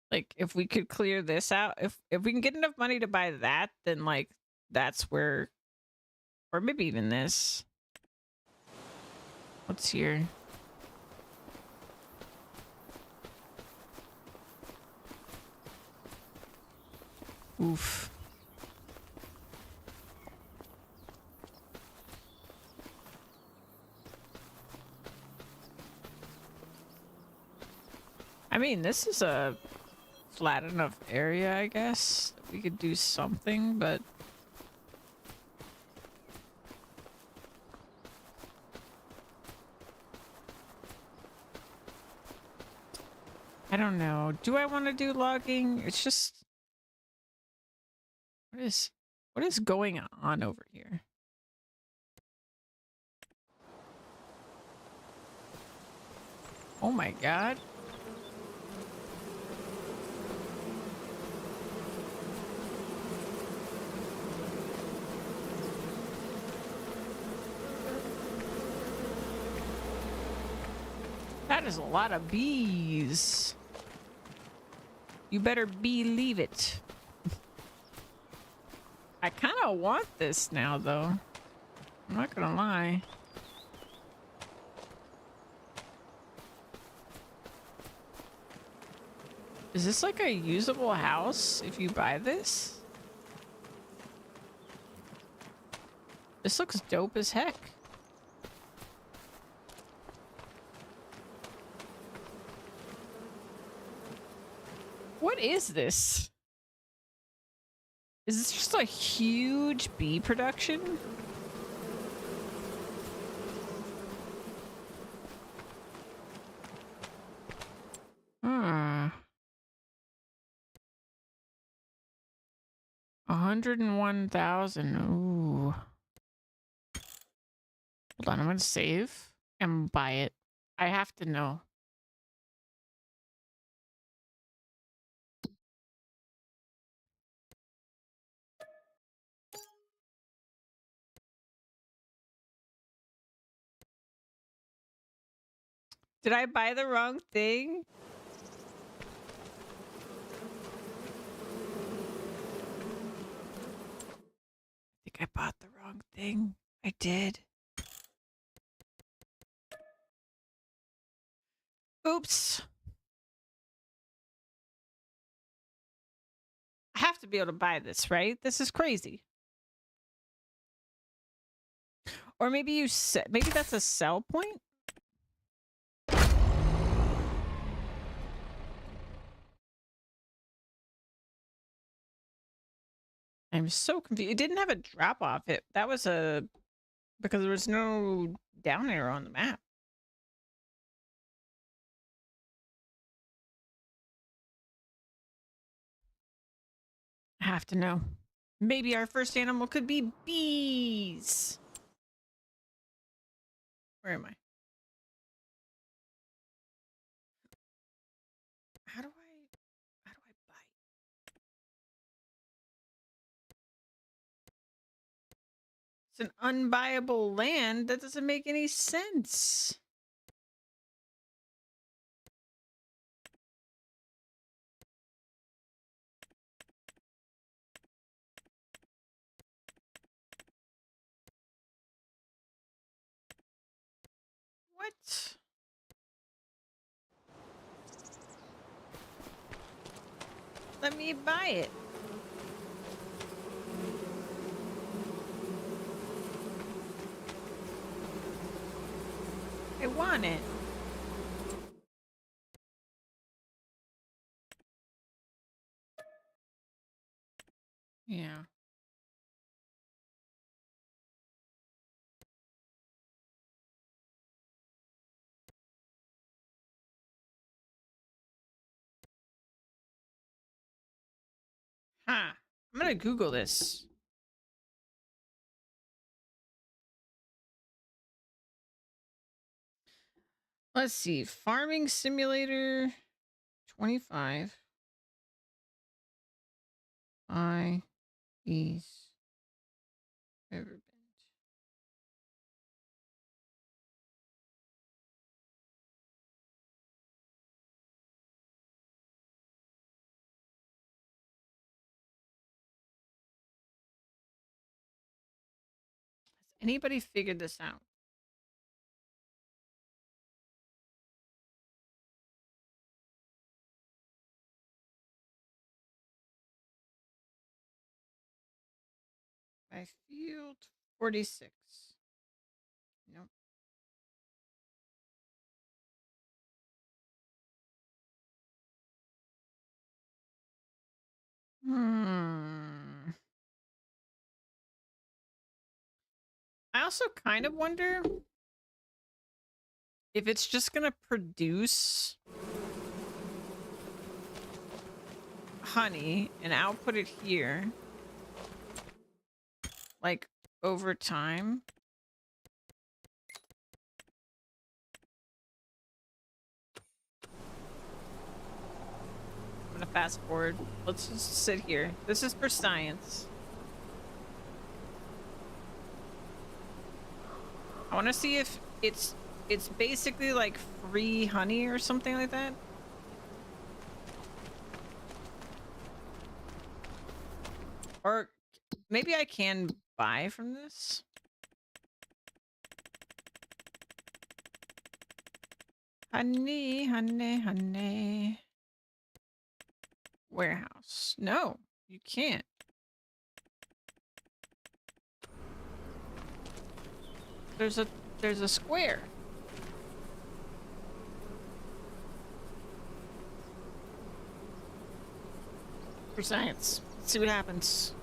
Like, if we could clear this out, if we can get enough money to buy that, then, like, that's where, or maybe even this. What's here? Oof. I mean, this is a flat enough area, I guess. We could do something, but I don't know. Do I want to do logging? It's just what is going on over here? Oh my god. That is a lot of bees. You better believe it. I kind of want this now, though. I'm not gonna lie. Is this like a usable house if you buy this? This looks dope as heck. What is this? Is this just a huge bee production? Hmm. 101,000. Ooh. Hold on, I'm gonna save and buy it. I have to know. Did I buy the wrong thing? I think I bought the wrong thing. I did. Oops. I have to be able to buy this, right? This is crazy. Or maybe you maybe that's a sell point? I'm so confused. It didn't have a drop off. That was because there was no down arrow on the map. I have to know. Maybe our first animal could be bees. Where am I? How do I buy? It's an unbuyable land. That doesn't make any sense. What? Let me buy it. I want it. Yeah. Huh. I'm gonna Google this. Let's see. Farming Simulator 25. East Riverbend. Has anybody figured this out? By field 46. Nope. I also kind of wonder if it's just gonna produce honey and I'll put it here like over time. I'm gonna fast forward. Let's just sit here. This is for science. I want to see if it's basically like free honey or something like that. Or maybe I can buy from this. Honey, honey, honey. Warehouse. No, you can't. There's a square. For science. Let's see what happens.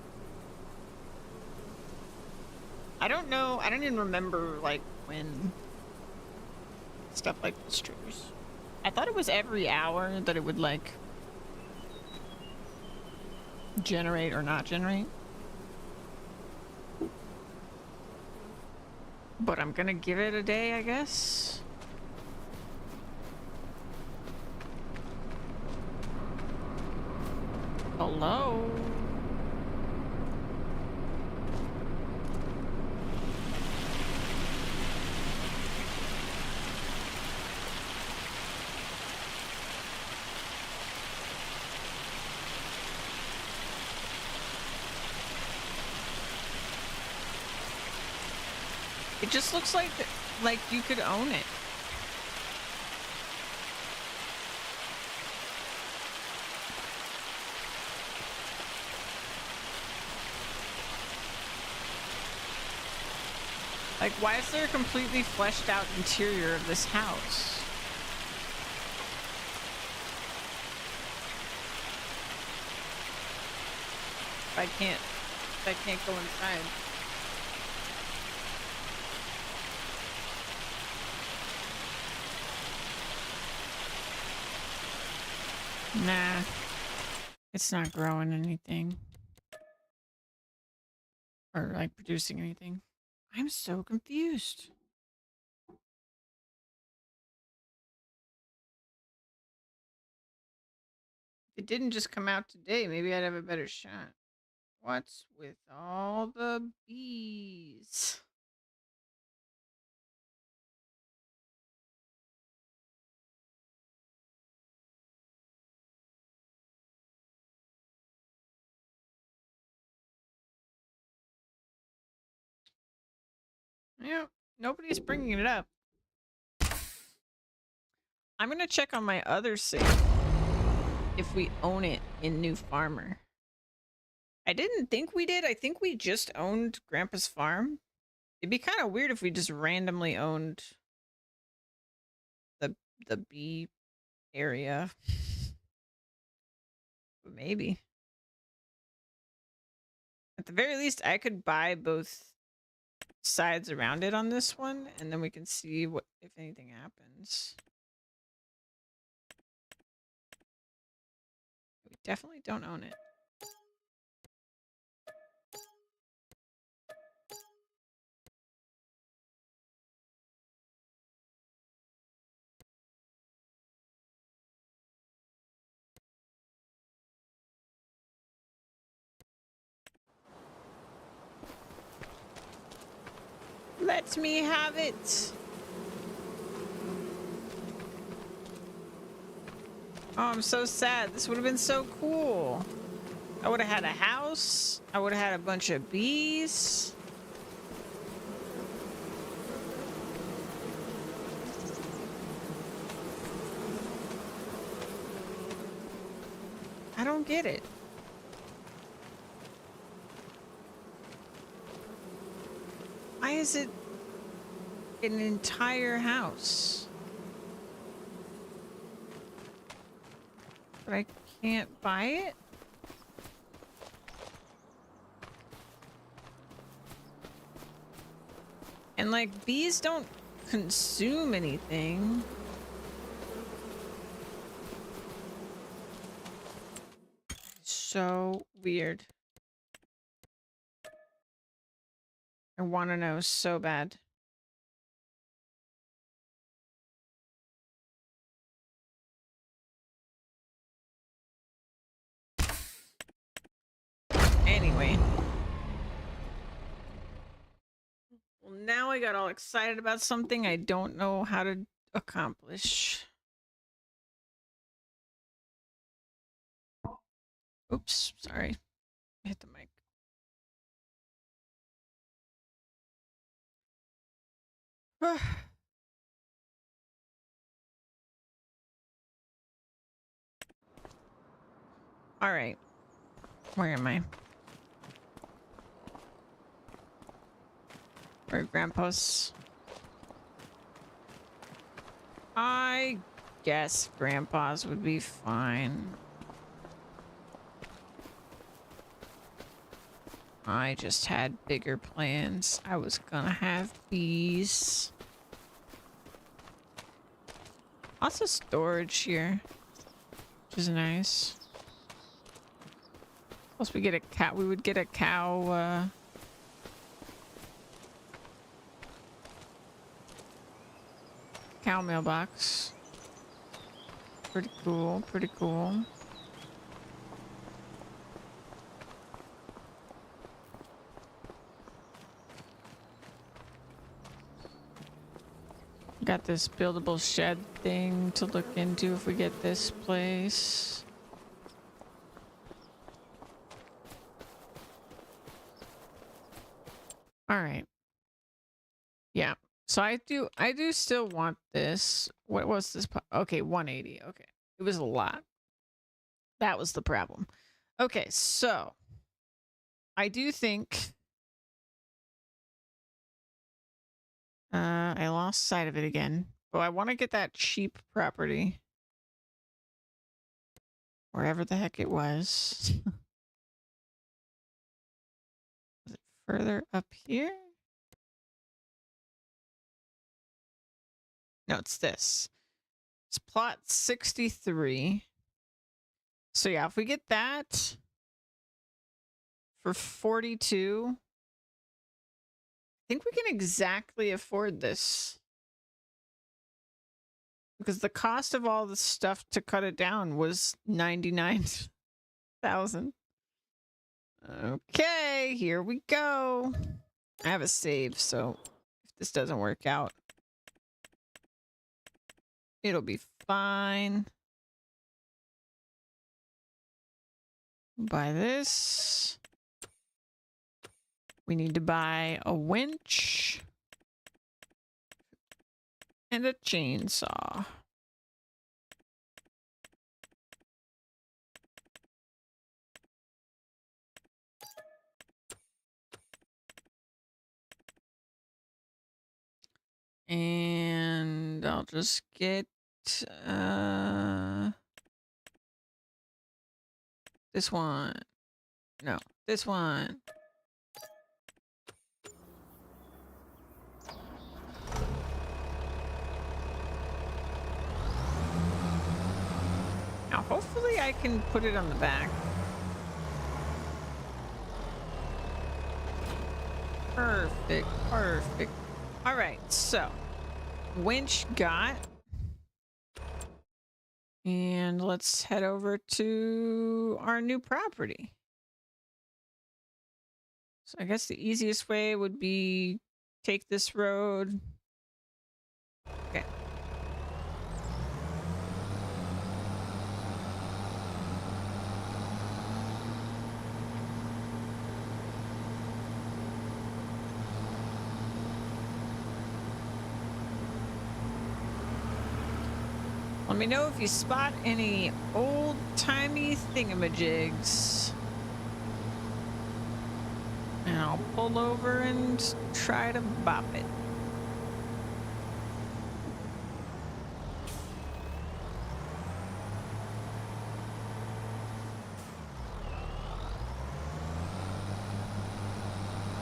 I don't know. I don't even remember like when stuff like this triggers. I thought it was every hour that it would like generate or not generate. But I'm gonna give it a day, I guess. Hello? It just looks like you could own it. Like, why is there a completely fleshed out interior of this house? I can't I can't go inside. Nah. It's not growing anything. Or like producing anything. I'm so confused. If it didn't just come out today, maybe I'd have a better shot. What's with all the bees? Yeah, nobody's bringing it up. I'm gonna check on my other save if we own it in New Farmer. I didn't think we did. I think we just owned Grandpa's farm. It'd be kind of weird if we just randomly owned the bee area. But maybe. At the very least, I could buy both sides around it on this one, and then we can see what if anything happens. We definitely don't own it. Let me have it. Oh, I'm so sad. This would have been so cool. I would have had a house. I would have had a bunch of bees. I don't get it. Why is it an entire house? But I can't buy it? And like, bees don't consume anything. So weird. I want to know so bad. Anyway. Well, now I got all excited about something I don't know how to accomplish. Oops, sorry. I hit the mic. All right. Where am I? Where are Grandpa's? I guess Grandpa's would be fine. I just had bigger plans. I was gonna have bees. Lots of storage here, which is nice. Plus we get a cow. We would get a cow, cow mailbox. Pretty cool, pretty cool. Got this buildable shed thing to look into if we get this place. All right. Yeah. So I do still want this. What was this? Okay, 180. Okay. It was a lot. That was the problem. Okay, so I do think I lost sight of it again. But I want to get that cheap property. Wherever the heck it was. further up here? No, it's this. It's plot 63. So yeah, if we get that for 42, I think we can exactly afford this. Because the cost of all the stuff to cut it down was 99,000. Okay, here we go. I have a save, so if this doesn't work out, it'll be fine. Buy this. We need to buy a winch and a chainsaw. And I'll just get this one. No, this one. Now, hopefully I can put it on the back. Perfect, perfect. All right, so winch got. And let's head over to our new property. So I guess the easiest way would be take this road. Okay. Let me know if you spot any old-timey thingamajigs. And I'll pull over and try to bop it.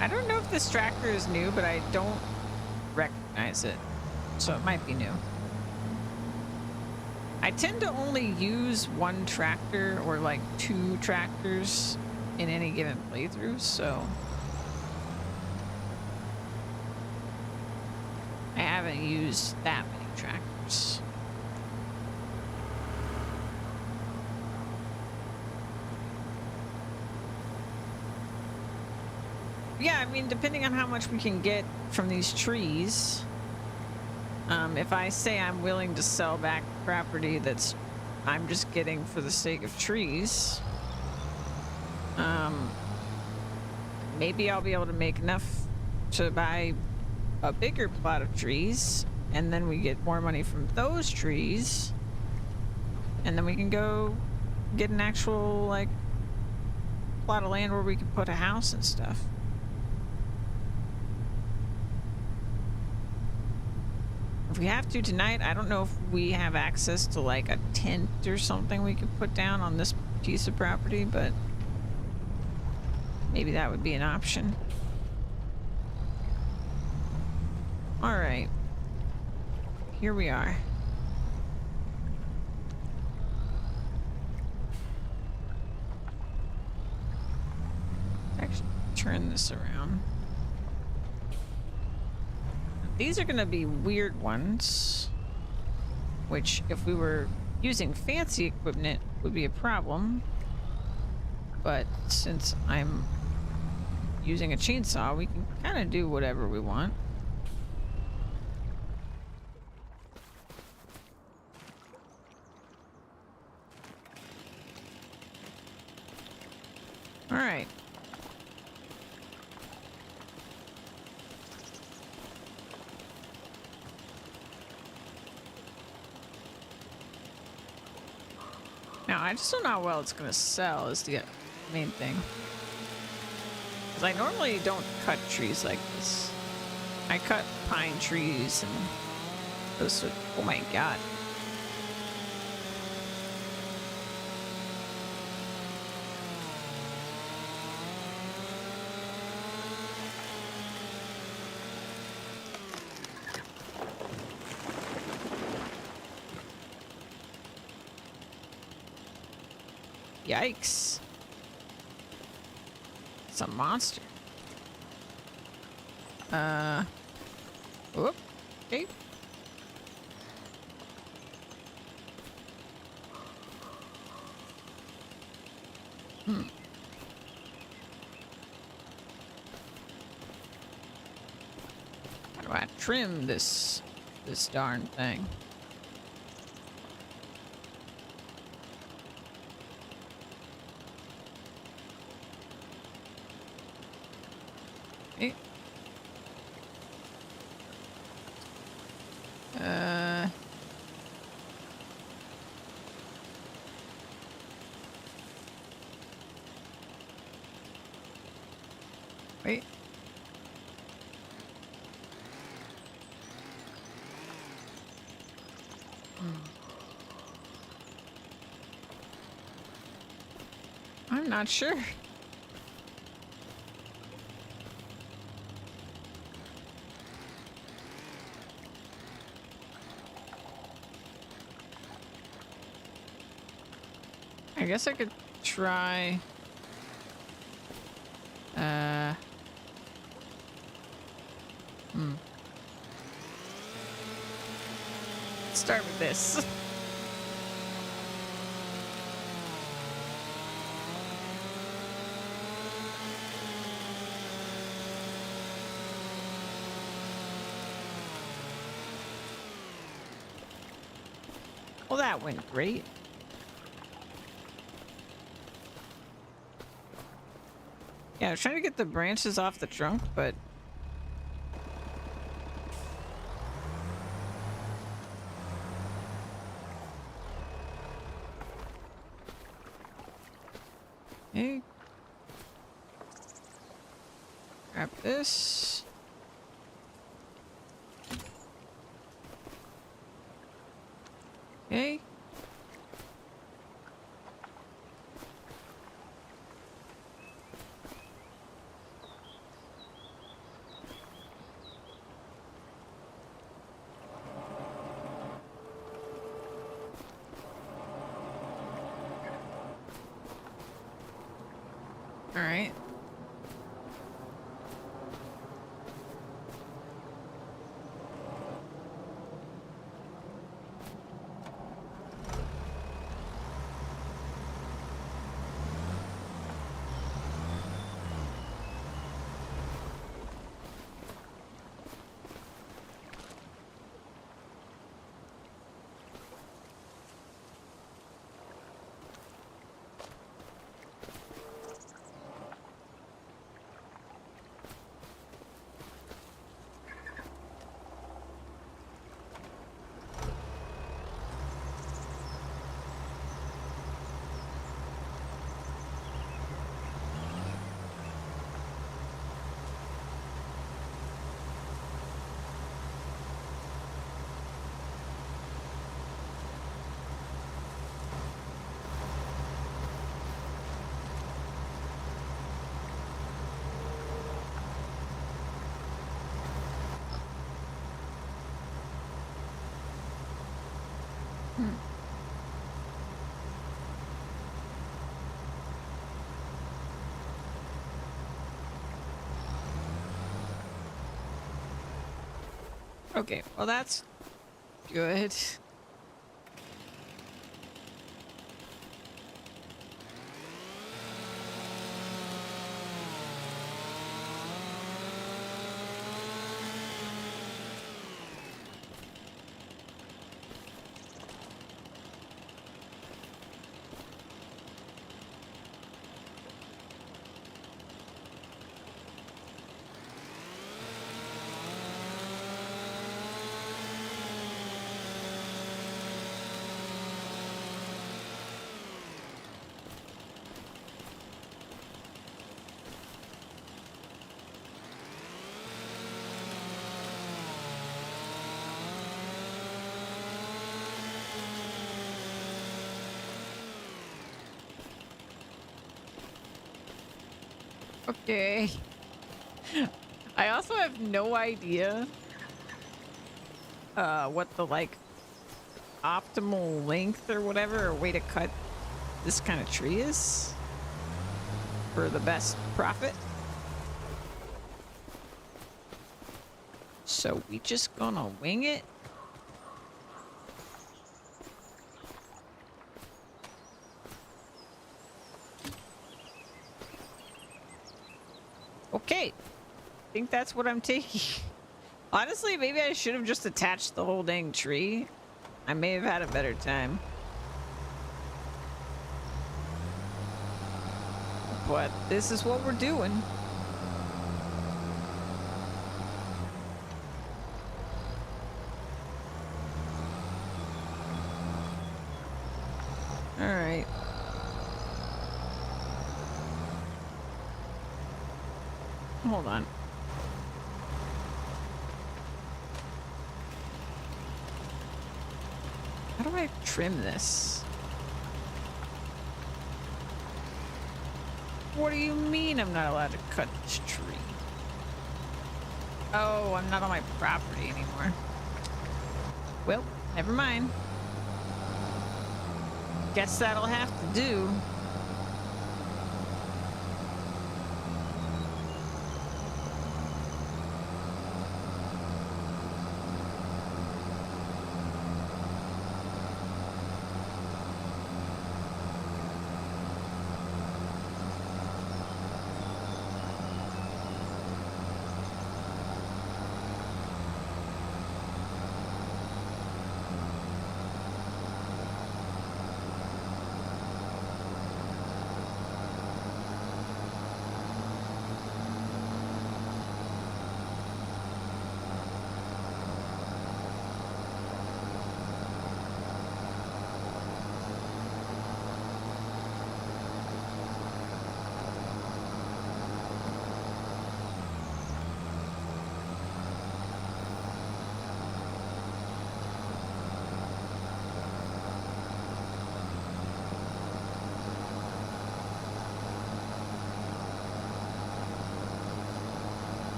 I don't know if this tractor is new, but I don't recognize it. So it might be new. I tend to only use one tractor or like 2 tractors in any given playthrough, so I haven't used that many tractors. Yeah, I mean, depending on how much we can get from these trees. If I say I'm willing to sell back property that's I'm just getting for the sake of trees, maybe I'll be able to make enough to buy a bigger plot of trees, and then we get more money from those trees, and then we can go get an actual, like, plot of land where we can put a house and stuff. If we have to tonight, I don't know if we have access to like a tent or something we could put down on this piece of property, but maybe that would be an option. All right. Here we are. Actually, turn this around. These are going to be weird ones, which if we were using fancy equipment would be a problem. But since I'm using a chainsaw, we can kind of do whatever we want. All right. Now, I just don't know how well it's going to sell is the main thing. Because I normally don't cut trees like this. I cut pine trees and those. Oh my god. Yikes. It's a monster. Whoop. Okay. Hmm. How do I trim this darn thing? Okay. Wait. I'm not sure. I guess I could try. Let's start with this. Well, that went great. Yeah, I was trying to get the branches off the trunk, but... Okay. Grab this. Okay. All right. Okay, well that's good. Okay. I also have no idea what the like optimal length or whatever or way to cut this kind of tree is for the best profit. So we just gonna wing it. Okay. I think that's what I'm taking. Honestly, maybe I should have just attached the whole dang tree. I may have had a better time. But this is what we're doing. All right. Hold on. How do I trim this? What do you mean I'm not allowed to cut this tree? Oh, I'm not on my property anymore. Well, never mind. Guess that'll have to do.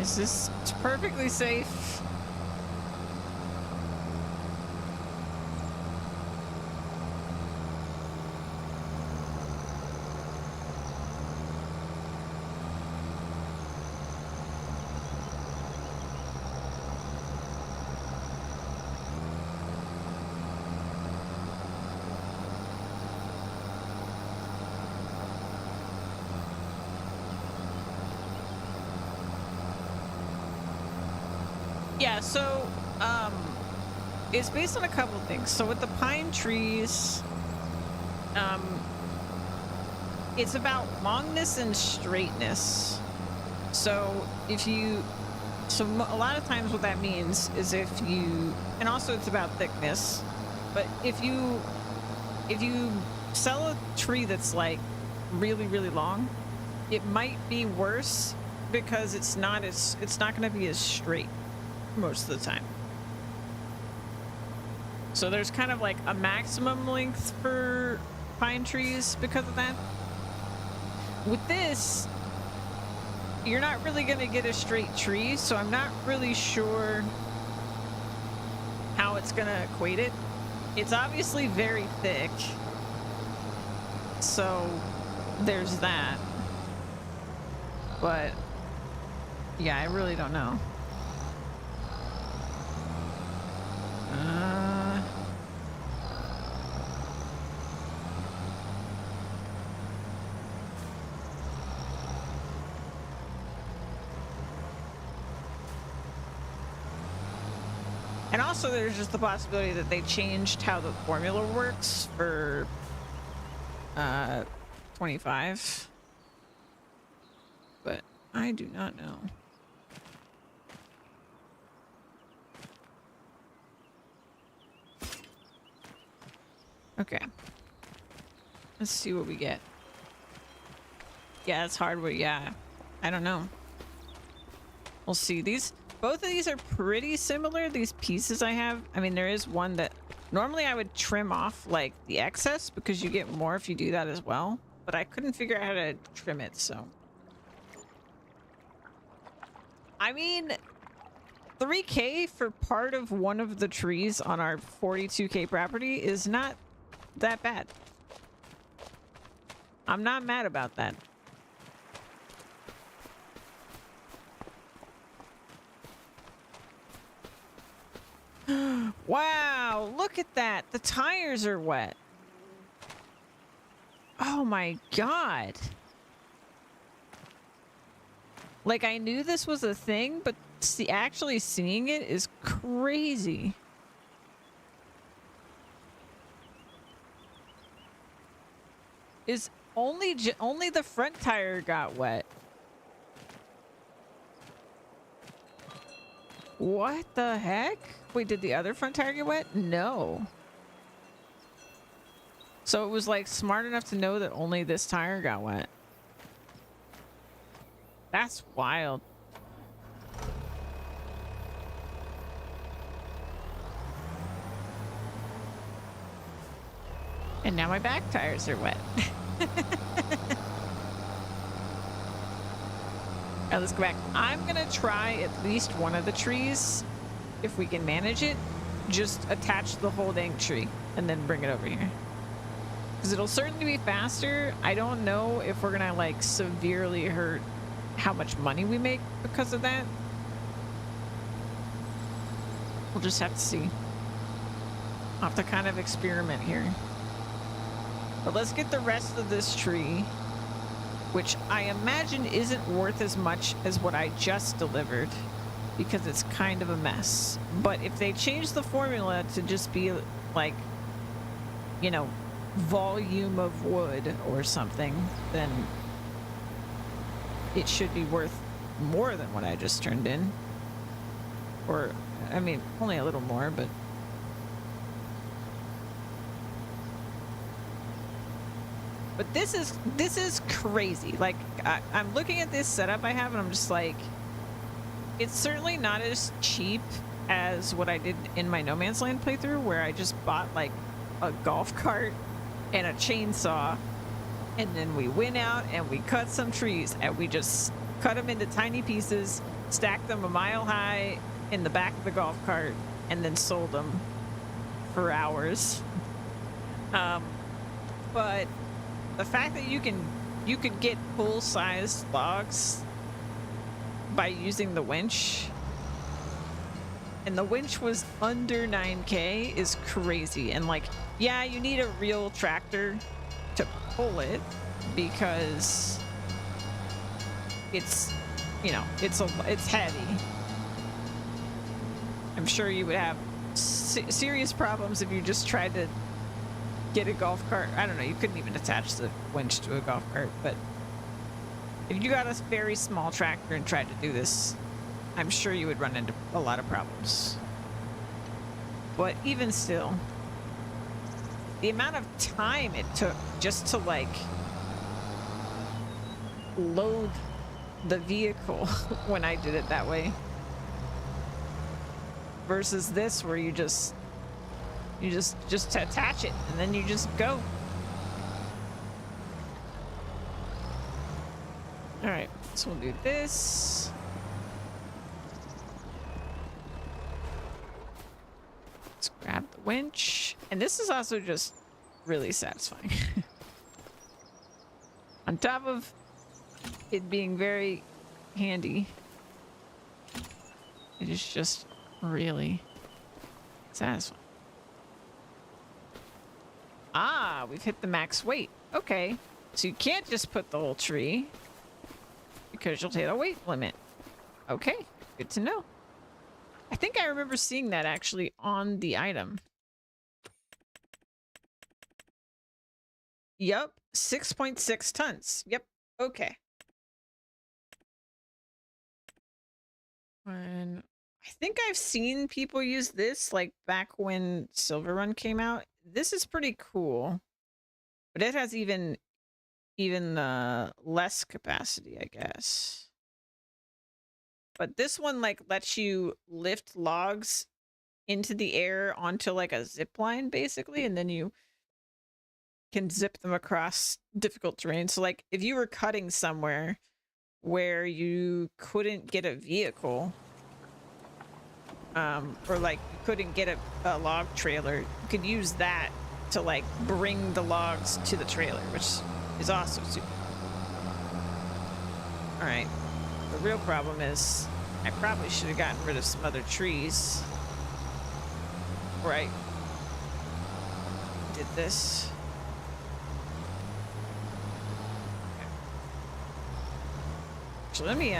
It's perfectly safe. Yeah, so it's based on a couple things. So with the pine trees, it's about longness and straightness. So a lot of times what that means is and also it's about thickness, but if you sell a tree that's like really, really long, it might be worse because it's not going to be as straight most of the time. So there's kind of like a maximum length for pine trees because of that. With this, you're not really going to get a straight tree, so I'm not really sure how it's going to equate it. It's obviously very thick, so there's that. But yeah, I really don't know. And also there's just the possibility that they changed how the formula works for 25. But I do not know. Okay. Let's see what we get. Yeah, it's hardwood. Yeah. I don't know. We'll see. Both of these are pretty similar. These pieces I have. I mean, there is one that normally I would trim off like the excess because you get more if you do that as well. But I couldn't figure out how to trim it, so. I mean, 3K for part of one of the trees on our 42K property is not that bad. I'm not mad about that. Wow, look at that. The tires are wet. Oh my god. Like, I knew this was a thing, but actually seeing it is crazy. Is only the front tire got wet. What the heck? Wait, did the other front tire get wet? No. So it was like smart enough to know that only this tire got wet. That's wild. And now my back tires are wet. All right, let's go back. I'm gonna try at least one of the trees, if we can manage it. Just attach the whole dang tree and then bring it over here. Because it'll certainly be faster. I don't know if we're gonna like severely hurt how much money we make because of that. We'll just have to see. I'll have to kind of experiment here. But let's get the rest of this tree, which I imagine isn't worth as much as what I just delivered because it's kind of a mess. But if they change the formula to just be like, you know, volume of wood or something, then it should be worth more than what I just turned in. Or, I mean, only a little more, but... But this is crazy. Like, I'm looking at this setup I have and I'm just like, it's certainly not as cheap as what I did in my No Man's Land playthrough, where I just bought like a golf cart and a chainsaw, and then we went out and we cut some trees and we just cut them into tiny pieces, stacked them a mile high in the back of the golf cart, and then sold them for hours. But the fact that you could get full-sized logs by using the winch, and the winch was under 9K, is crazy. And like, yeah, you need a real tractor to pull it because it's, you know, it's heavy. I'm sure you would have serious problems if you just tried to get a golf cart. I don't know, you couldn't even attach the winch to a golf cart, but if you got a very small tractor and tried to do this, I'm sure you would run into a lot of problems. But even still, the amount of time it took just to like load the vehicle when I did it that way versus this where you just attach it and then you just go. All right, so we'll do this. Let's grab the winch. And this is also just really satisfying. On top of it being very handy, it is just really satisfying. Ah, we've hit the max weight. Okay, so you can't just put the whole tree because you'll hit a weight limit. Okay, good to know. I think I remember seeing that actually on the item. Yep, 6.6 tons. Yep, okay. When I think I've seen people use this like back when Silver Run came out. This is pretty cool, but it has even less capacity, I guess. But this one like lets you lift logs into the air onto like a zip line basically, and then you can zip them across difficult terrain. So like if you were cutting somewhere where you couldn't get a vehicle, or like you couldn't get a log trailer, you could use that to like bring the logs to the trailer, which is also super cool. All right, the real problem is I probably should have gotten rid of some other trees. Right. Did this. Okay. So let me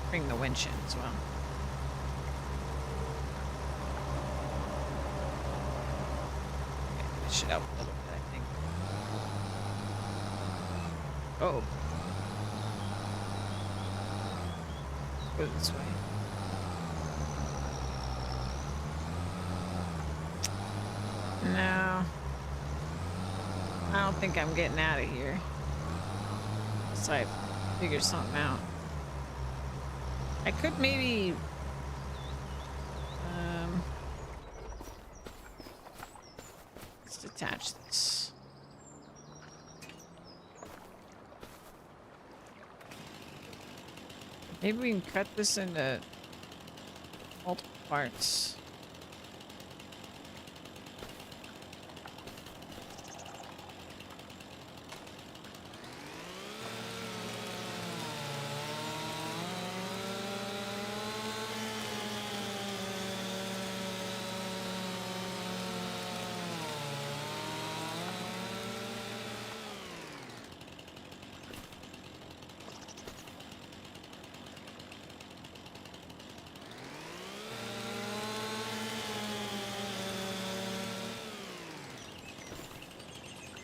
bring the winch in as well. Okay, push it out a little bit, I think. Oh. Go this way. No. I don't think I'm getting out of here. So I figure something out. I could maybe let's detach this. Maybe we can cut this into multiple parts.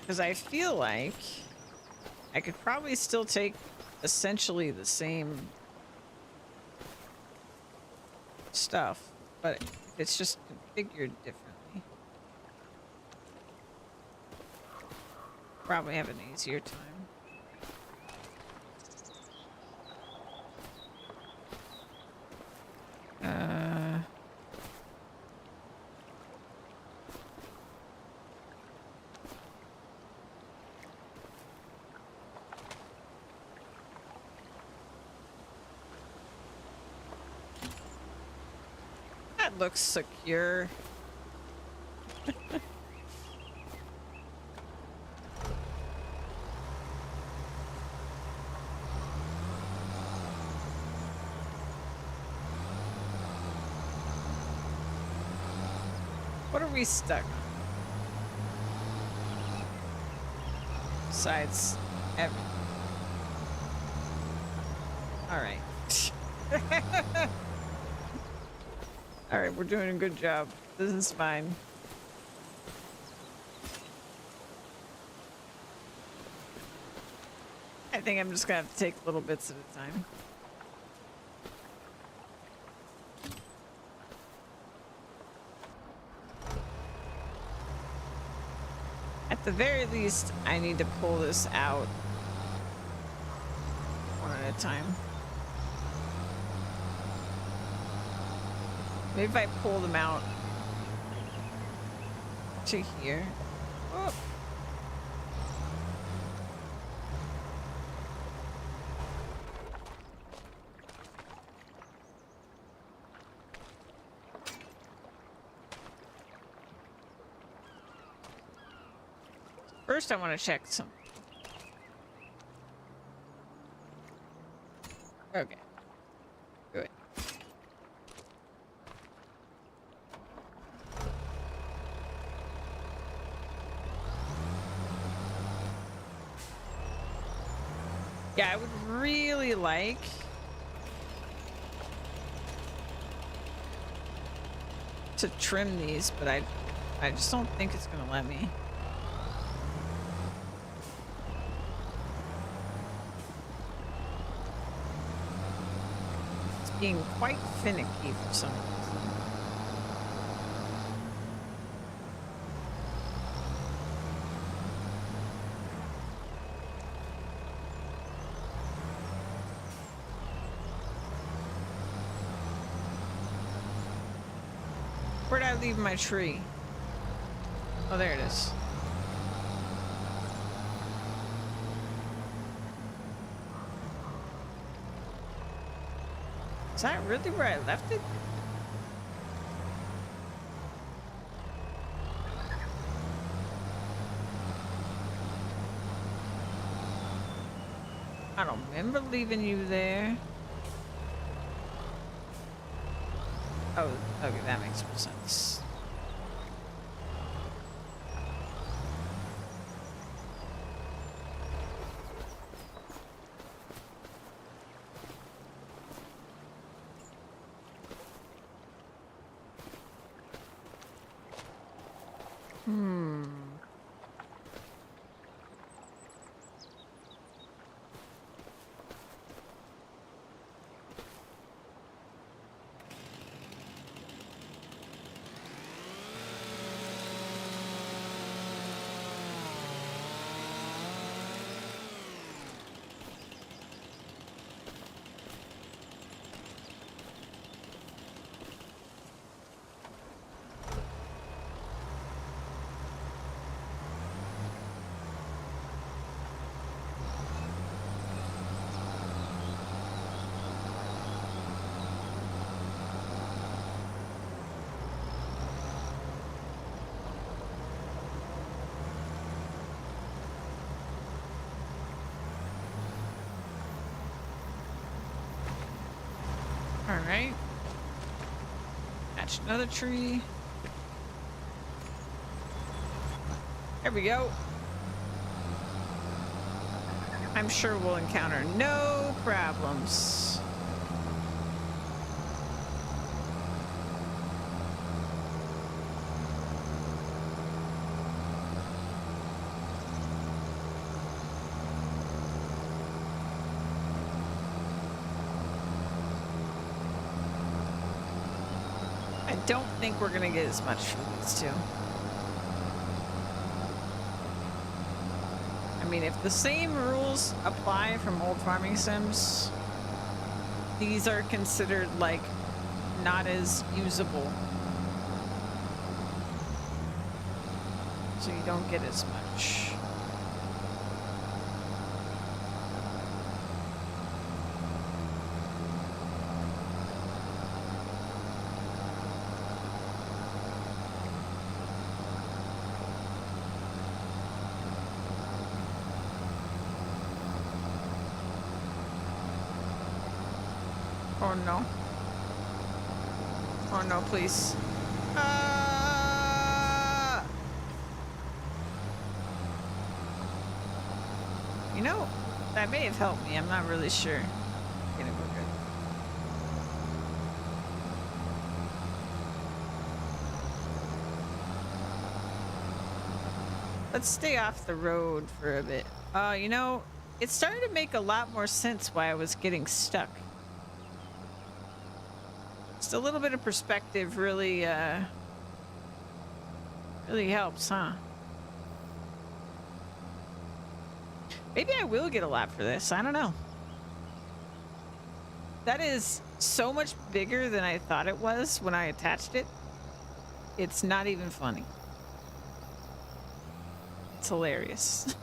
Because I feel like I could probably still take essentially the same stuff, but it's just configured differently. Probably have an easier time. That looks secure. What are we stuck on? Besides everything. All right. All right, we're doing a good job. This is fine. I think I'm just gonna have to take little bits at a time. At the very least, I need to pull this out one at a time. Maybe if I pull them out to here. Oh. First, I want to check something. Okay. Good. Yeah, I would really like to trim these, but I just don't think it's gonna let me. It's being quite finicky for some reason. Where'd I leave my tree? Oh, there it is. Is that really where I left it? I don't remember leaving you there. Oh, okay, that makes more sense. Hmm. All right. Catch another tree. There we go. I'm sure we'll encounter no problems. I don't think we're gonna get as much from these two. I mean, if the same rules apply from old farming sims, these are considered like not as usable. So you don't get as much. Oh no. Oh no, please. You know, that may have helped me. I'm not really sure. Okay, we're good. Let's stay off the road for a bit. You know, it started to make a lot more sense why I was getting stuck. Just a little bit of perspective really, really helps, huh? Maybe I will get a lap for this. I don't know. That is so much bigger than I thought it was when I attached it. It's not even funny. It's hilarious.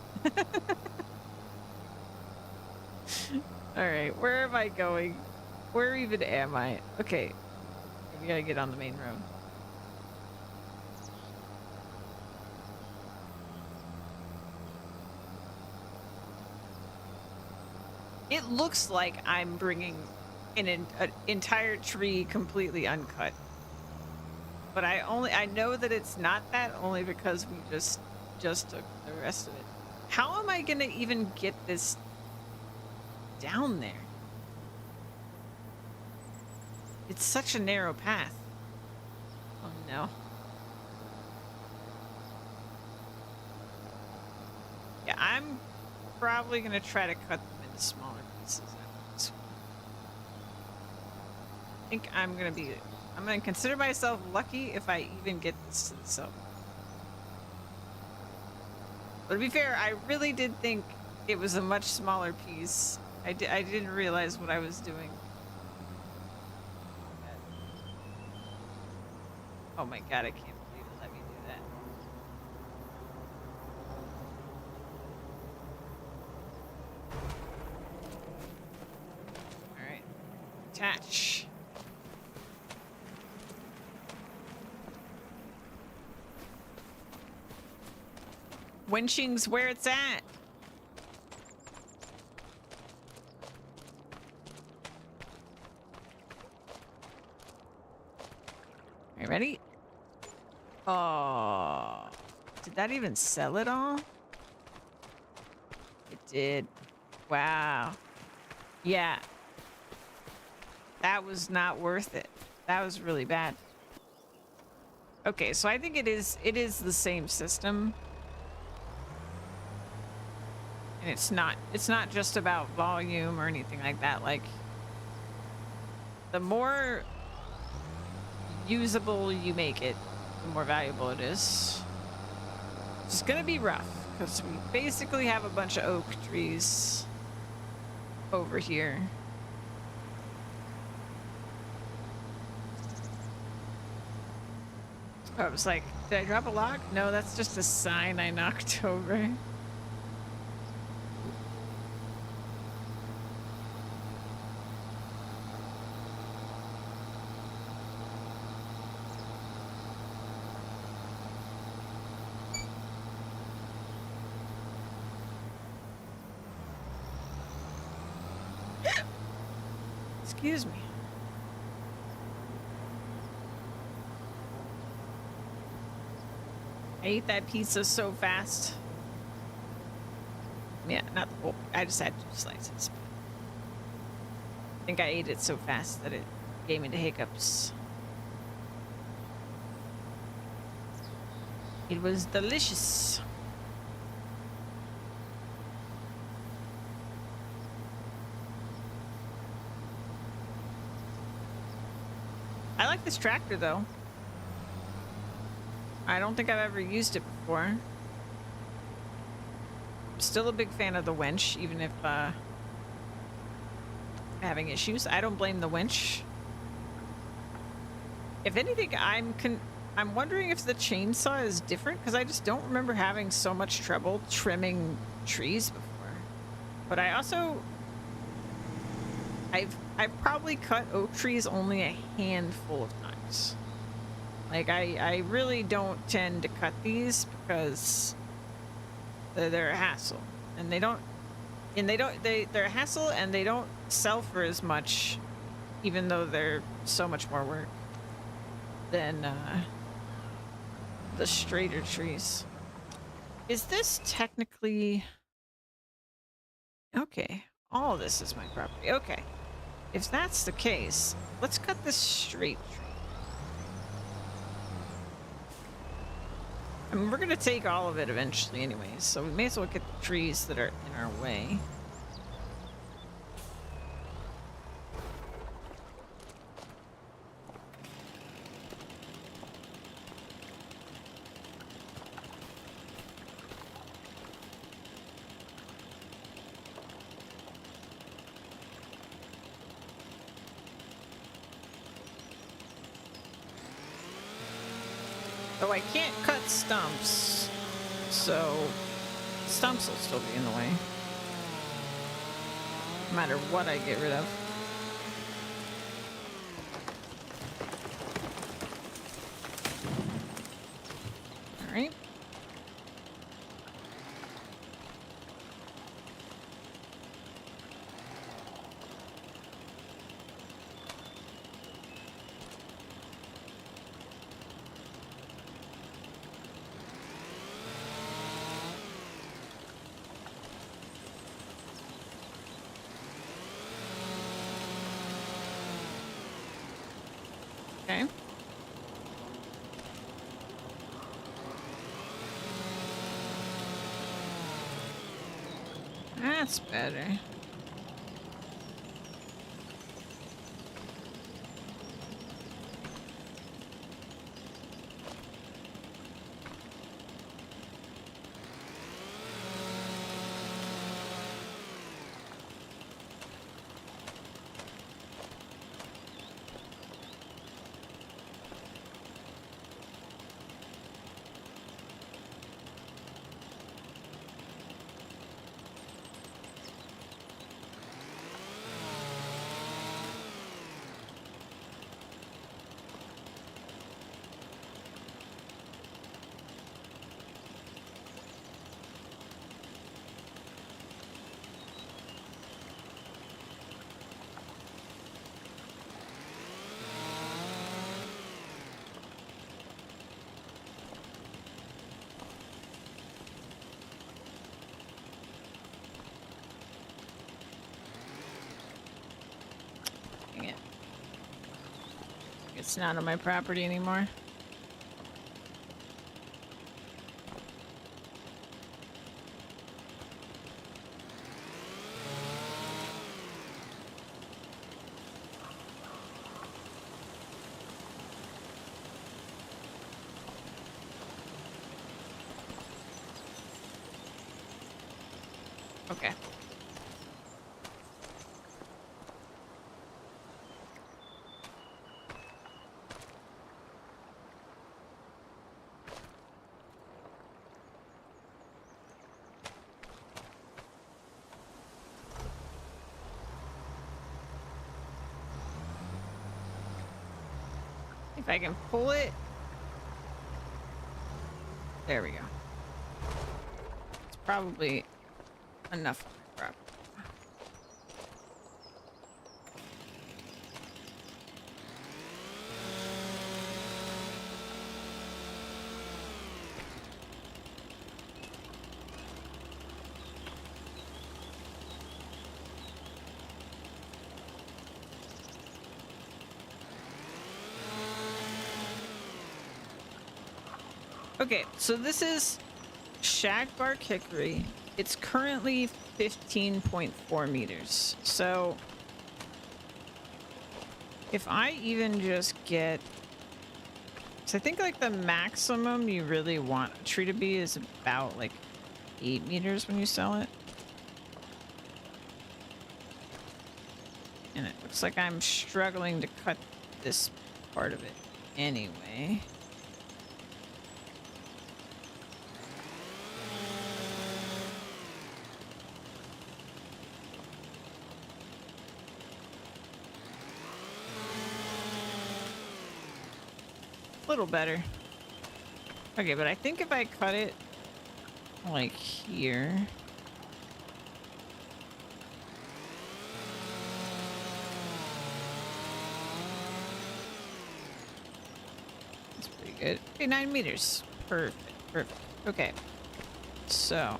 All right, where am I going? Where even am I? Okay, we gotta get on the main road. It looks like I'm bringing in an entire tree completely uncut. But I know that it's not that only because we just took the rest of it. How am I gonna even get this down there? It's such a narrow path. Oh no. Yeah, I'm probably gonna try to cut them into smaller pieces after this one. I think I'm gonna consider myself lucky if I even get this to the sub. But to be fair, I really did think it was a much smaller piece. I didn't realize what I was doing. Oh my god, I can't believe it let me do that. Alright. Attach. Winching's where it's at. Alright, ready? Oh, did that even sell it all? It did. Wow. Yeah. That was not worth it. That was really bad. Okay, so I think it is the same system. And it's not just about volume or anything like that. Like, the more usable you make it, the more valuable it is. It's gonna be rough because we basically have a bunch of oak trees over here. I was like, did I drop a lock? No, that's just a sign I knocked over. Excuse me. I ate that pizza so fast. Yeah, not the whole. I just had 2 slices. I think I ate it so fast that it gave me the hiccups. It was delicious. I like this tractor though. I don't think I've ever used it before. I'm still a big fan of the winch, even if having issues. I don't blame the winch. If anything, I'm wondering if the chainsaw is different because I just don't remember having so much trouble trimming trees before. But I also I've probably cut oak trees only a handful of times. Like I really don't tend to cut these because they're a hassle, and they're a hassle, and they don't sell for as much, even though they're so much more work than the straighter trees. Is this technically okay? All of this is my property. Okay, if that's the case, let's cut this straight tree. I mean, we're gonna take all of it eventually anyways, so we may as well get the trees that are in our way. Oh, I can't cut stumps, so stumps will still be in the way, no matter what I get rid of. All right. Okay. That's better. It's not on my property anymore. Okay. If I can pull it. There we go. It's probably enough for my property. Okay, so this is Shagbark Hickory. It's currently 15.4 meters. So if I even just get, so I think like the maximum you really want a tree to be is about like 8 meters when you sell it. And it looks like I'm struggling to cut this part of it anyway. Little better. Okay, but I think if I cut it like here. That's pretty good. Okay, 9 meters. Perfect. Perfect. Okay. So.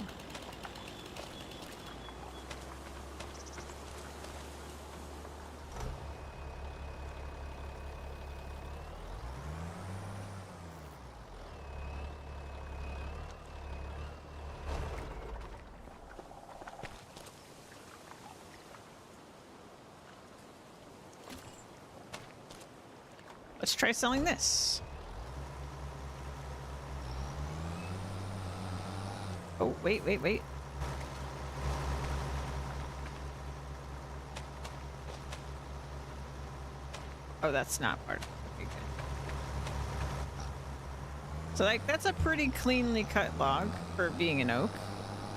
Let's try selling this. Oh, wait. Oh, that's not part of it. Okay, good. So, like, that's a pretty cleanly cut log for being an oak.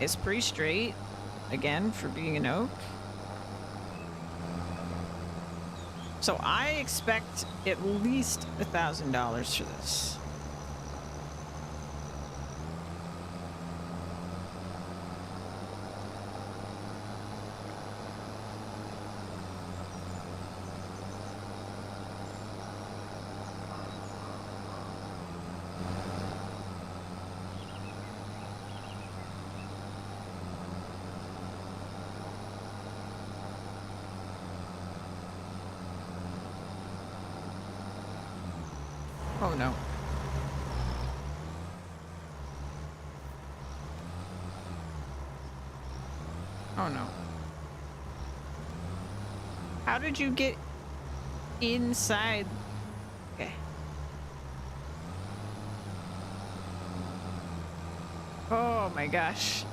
It's pretty straight, again, for being an oak. So I expect at least $1,000 for this. Oh no. Oh no. How did you get inside? Okay. Oh my gosh.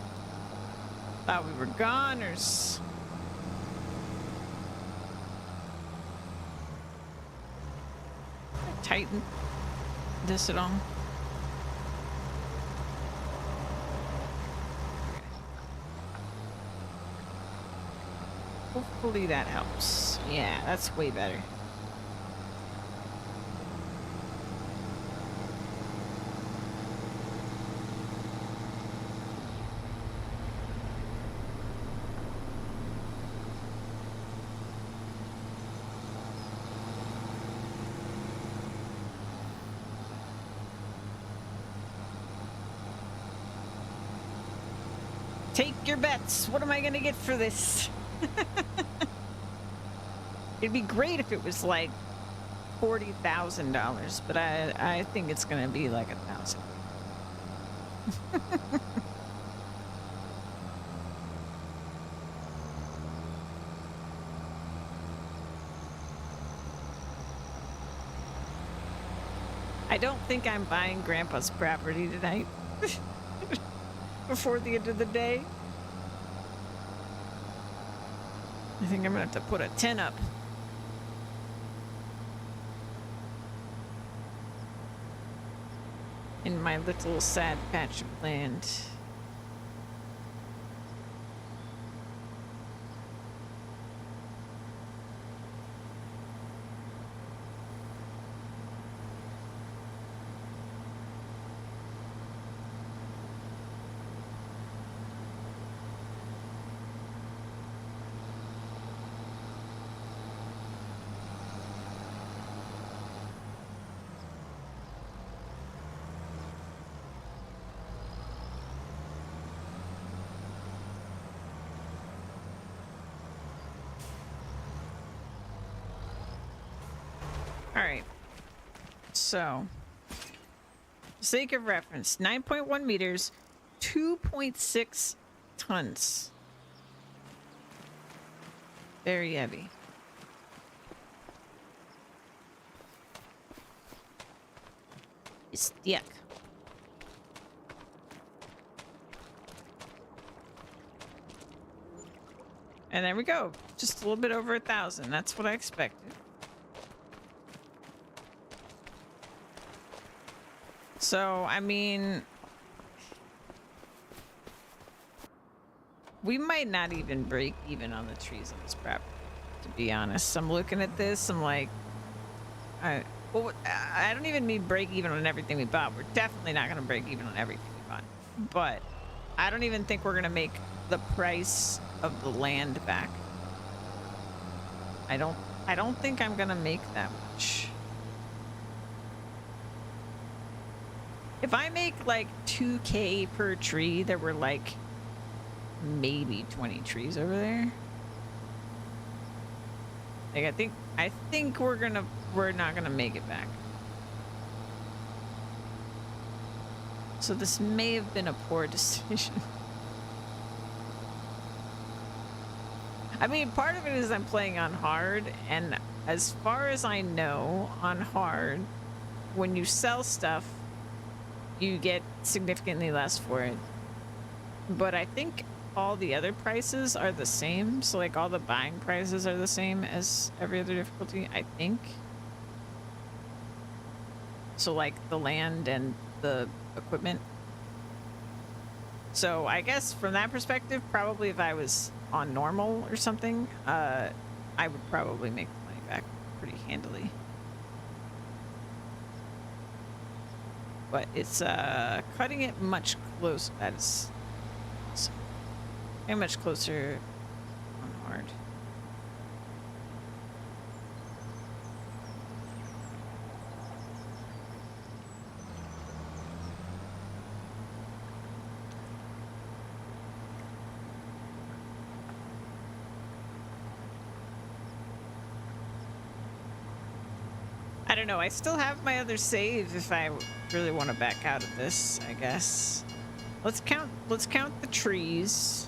Thought we were goners. Tighten this at all. Hopefully that helps. Yeah, that's way better. Take your bets. What am I gonna get for this? It'd be great if it was like $40,000, but I think it's gonna be like 1,000. I don't think I'm buying Grandpa's property tonight. Before the end of the day. I think I'm gonna have to put a 10 up. In my little sad patch of land. Alright. So, for sake of reference, 9.1 meters, 2.6 tons. Very heavy. It's yuck. And there we go. Just a little bit over 1,000. That's what I expected. So, I mean, we might not even break even on the trees on this property, to be honest. I'm looking at this, I'm like, I don't even mean break even on everything we bought. We're definitely not going to break even on everything we bought. But I don't even think we're going to make the price of the land back. I don't think I'm going to make that much. If I make like 2K per tree, there were like maybe 20 trees over there. Like I think we're not gonna make it back. So this may have been a poor decision. I mean, part of it is I'm playing on hard, and as far as I know, on hard, when you sell stuff, you get significantly less for it. But I think all the other prices are the same. So like all the buying prices are the same as every other difficulty, I think. So like the land and the equipment. So I guess from that perspective, probably if I was on normal or something, I would probably make the money back pretty handily. But it's cutting it much closer. That is very much closer on hard. I don't know. I still have my other save if I really want to back out of this, I guess. Let's count the trees.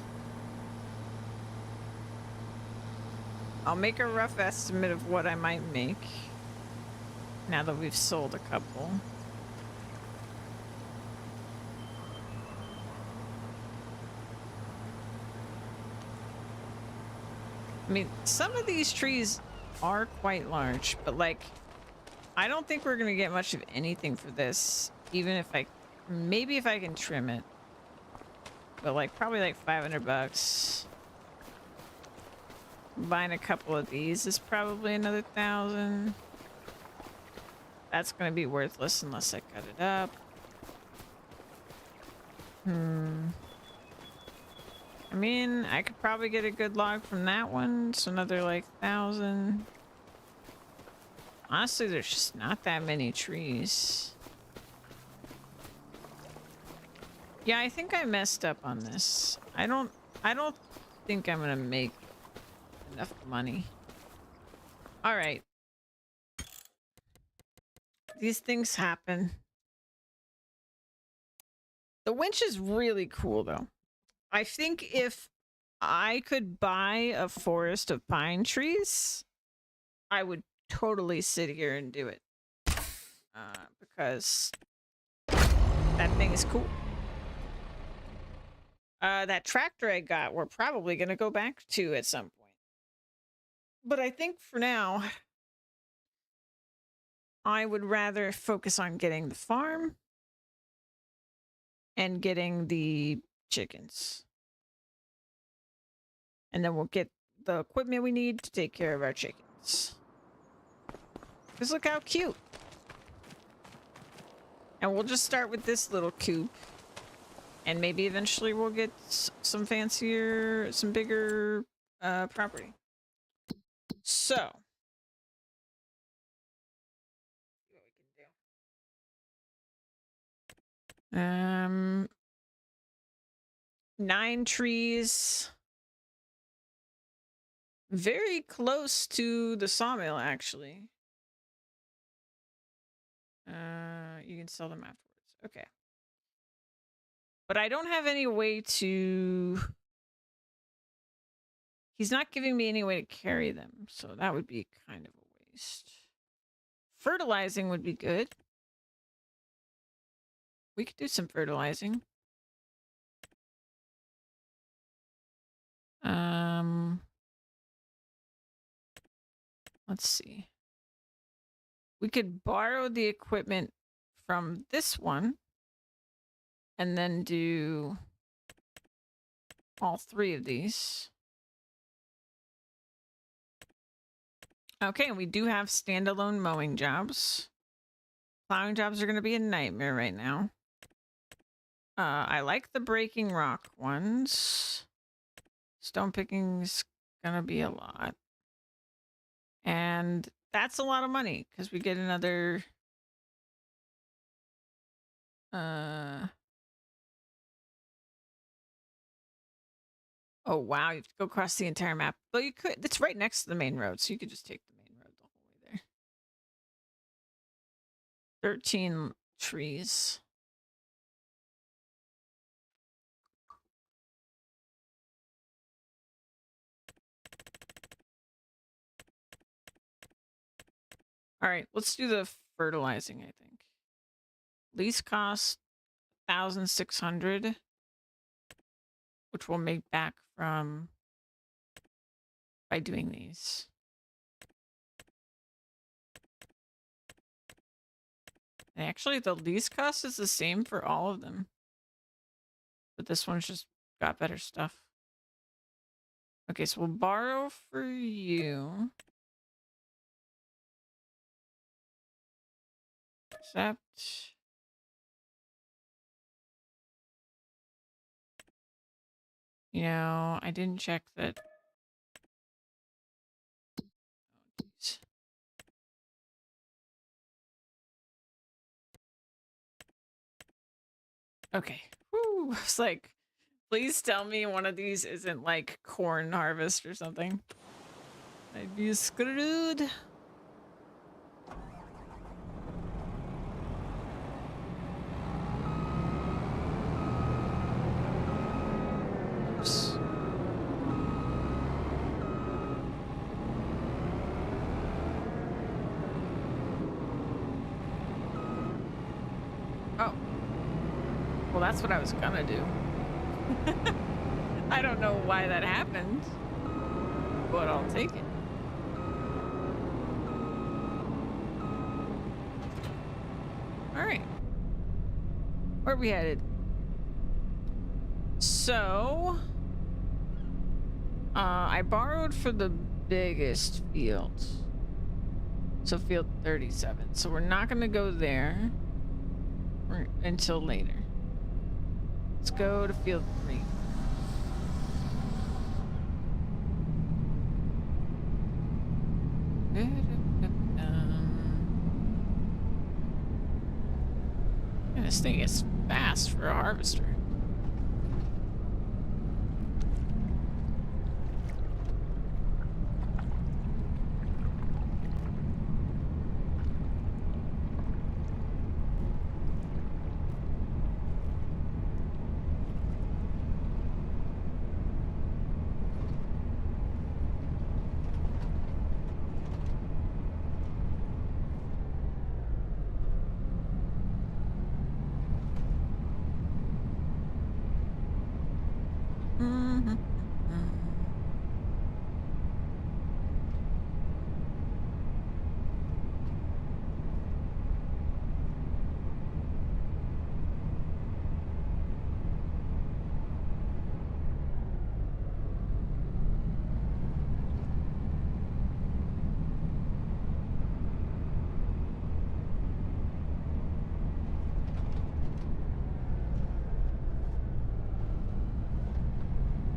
I'll make a rough estimate of what I might make now that we've sold a couple. I mean, some of these trees are quite large, but like, I don't think we're gonna get much of anything for this, even if maybe if I can trim it. But like, probably like 500 bucks. Buying a couple of these is probably another 1,000. That's gonna be worthless unless I cut it up. I mean, I could probably get a good log from that one, so another like 1,000. Honestly, there's just not that many trees. Yeah, I think I messed up on this. I don't think I'm gonna make enough money. All right. these things happen. The winch is really cool, though. I think if I could buy a forest of pine trees, I would totally sit here and do it. Because that thing is cool. That tractor I got, we're probably going to go back to at some point. But I think for now, I would rather focus on getting the farm and getting the chickens. And then we'll get the equipment we need to take care of our chickens. Because look how cute. And we'll just start with this little coop. And maybe eventually we'll get some fancier, some bigger property. So. See what we can do. 9 trees. Very close to the sawmill, actually. You can sell them afterwards. Okay. But I don't have any way to... He's not giving me any way to carry them, so that would be kind of a waste. Fertilizing would be good. We could do some fertilizing. Let's see. We could borrow the equipment from this one and then do all 3 of these. Okay, we do have standalone mowing jobs. Plowing jobs are going to be a nightmare right now. I like the breaking rock ones. Stone picking's going to be a lot. And that's a lot of money because we get another... Oh, wow. You have to go across the entire map. But you could... It's right next to the main road, so you could just take the main road the whole way there. 13 trees. All right, let's do the fertilizing, I think. Lease cost 1,600, which we'll make back from by doing these. And actually, the lease cost is the same for all of them. But this one's just got better stuff. Okay, so we'll borrow for you. Accept. You know, I didn't check that. Oh, geez. Okay. Whew. I was like, please tell me one of these isn't like corn harvest or something. I'd be screwed. Oops. Oh. Well, that's what I was gonna do. I don't know why that happened, but I'll take it. All right. Where are we headed? So, I borrowed for the biggest field. So field 37. So we're not going to go there until later. Let's go to field 3. And this thing is fast for a harvester.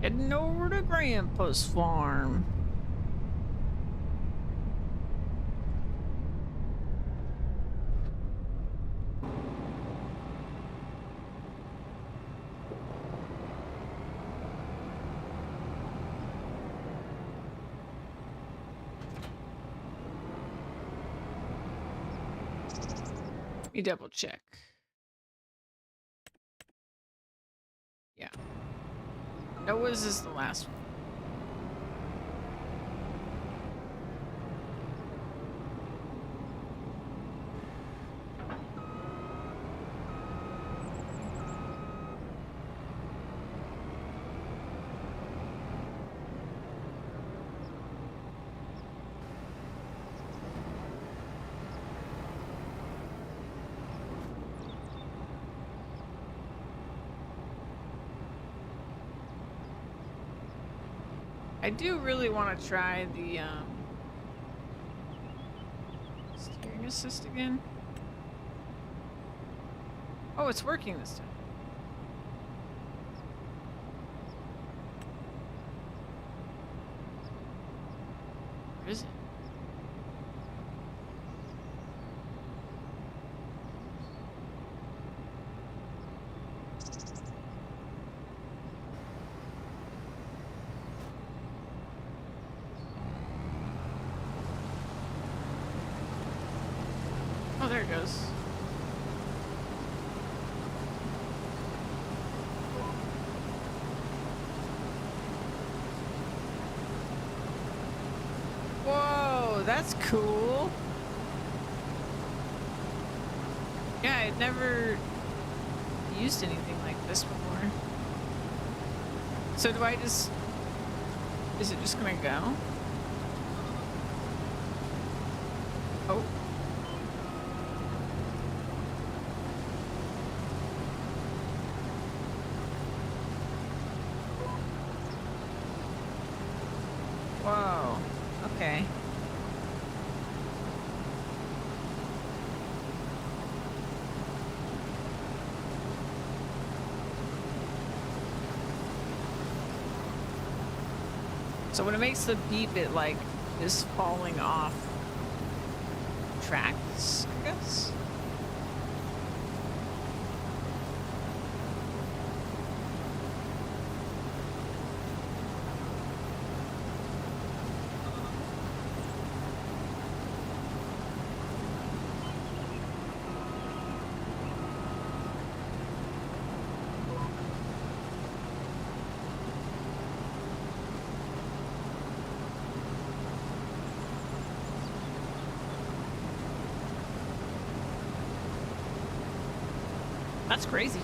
Heading over to Grandpa's farm. Let me double check. Yeah. Noah's is the last one. I do really want to try the steering assist again. Oh, it's working this time. Where is it? Oh, there it goes. Whoa, that's cool. Yeah, I'd never used anything like this before. So do I just... Is it just gonna go? Oh. Whoa. Okay. So when it makes the beep, it like is falling off tracks, I guess. That's crazy.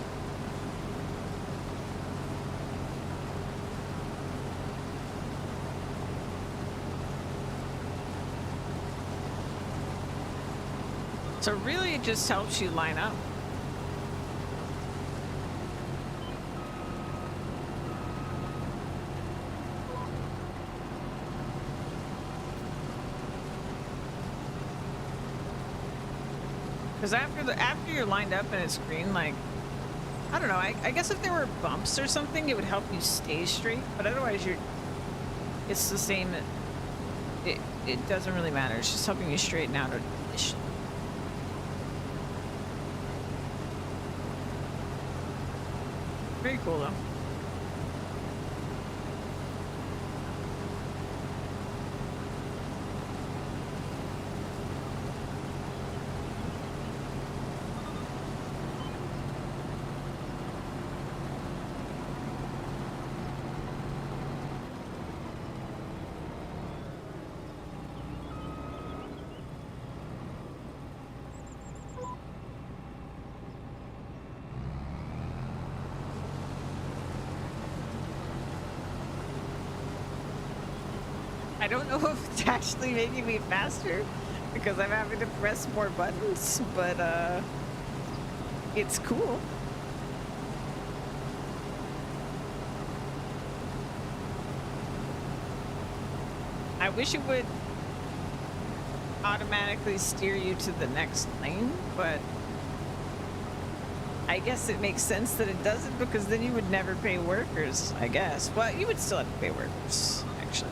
So really it just helps you line up. Because after you're lined up and it's green, like, I don't know, I guess if there were bumps or something, it would help you stay straight, but otherwise it's the same, it doesn't really matter, it's just helping you straighten out initially. Very cool though. I don't know if it's actually making me faster because I'm having to press more buttons, but it's cool. I wish it would automatically steer you to the next lane, but I guess it makes sense that it doesn't because then you would never pay workers, I guess. Well, you would still have to pay workers, actually.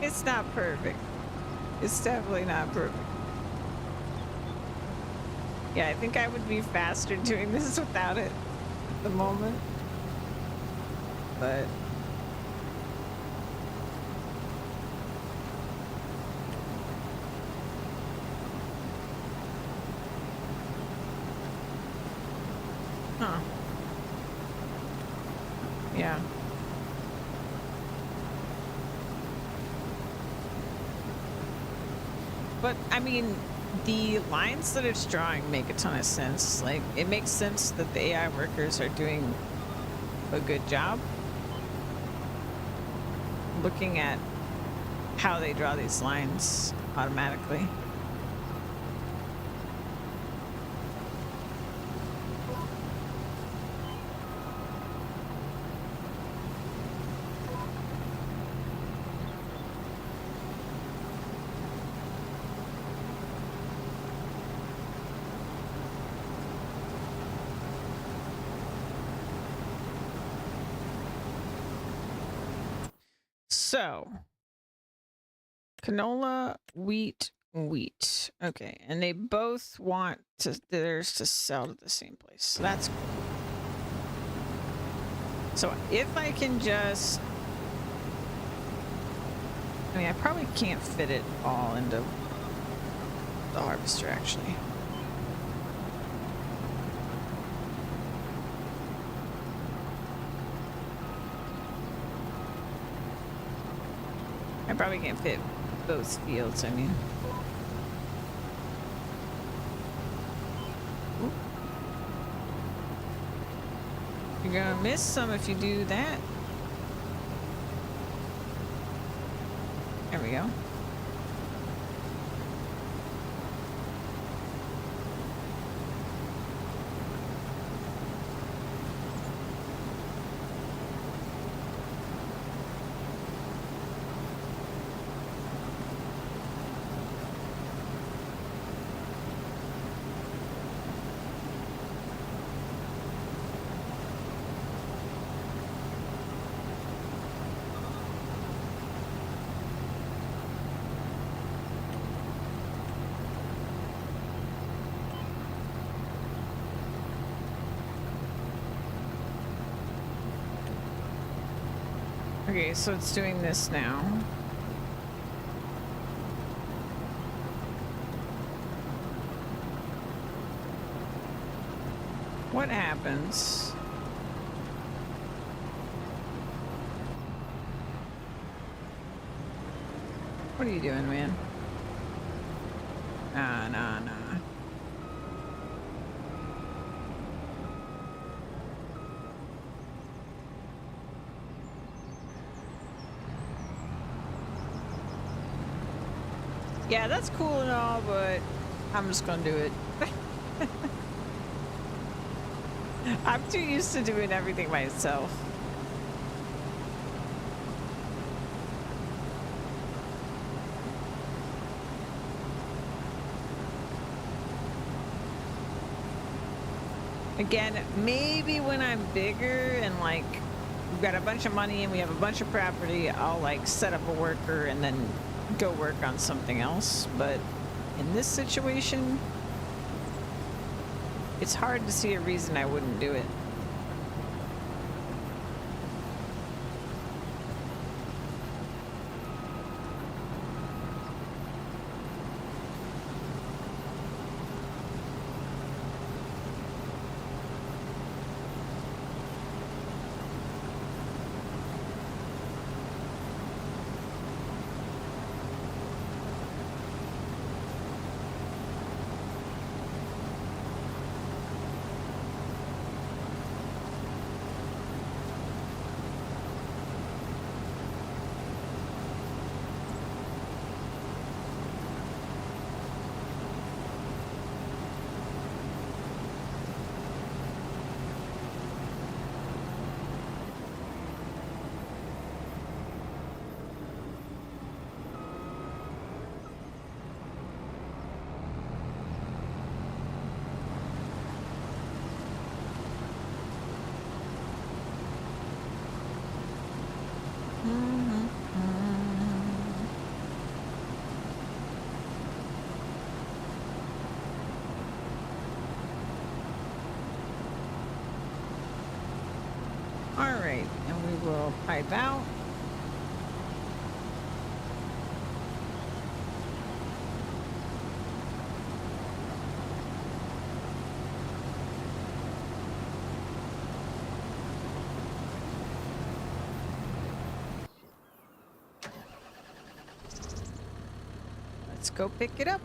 It's not perfect. It's definitely not perfect. Yeah, I think I would be faster doing this without it at the moment. But huh. Yeah. But I mean, the lines that it's drawing make a ton of sense. Like, it makes sense that the AI workers are doing a good job. Looking at how they draw these lines automatically. So, canola, wheat, wheat. Okay, and they both want theirs to sell to the same place. So that's cool. So if I can just... I mean, I probably can't fit it all into the harvester, actually. I probably can't fit both fields, I mean. Oop. You're gonna miss some if you do that. There we go. Okay, so it's doing this now. What happens? What are you doing, man? Nah. Yeah, that's cool and all, but I'm just gonna do it. I'm too used to doing everything myself. Again, maybe when I'm bigger and like we've got a bunch of money and we have a bunch of property, I'll like set up a worker and then go work on something else. But in this situation, it's hard to see a reason I wouldn't do it. will pipe out. Let's go pick it up.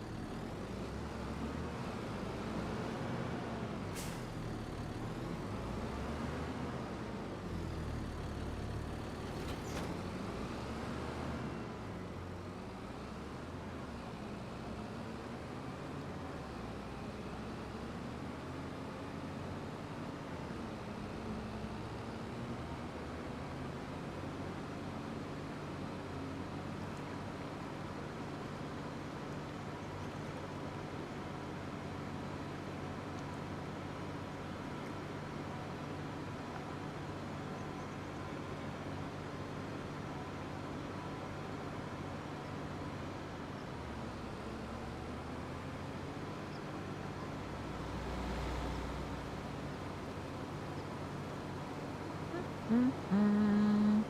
Mm-mm.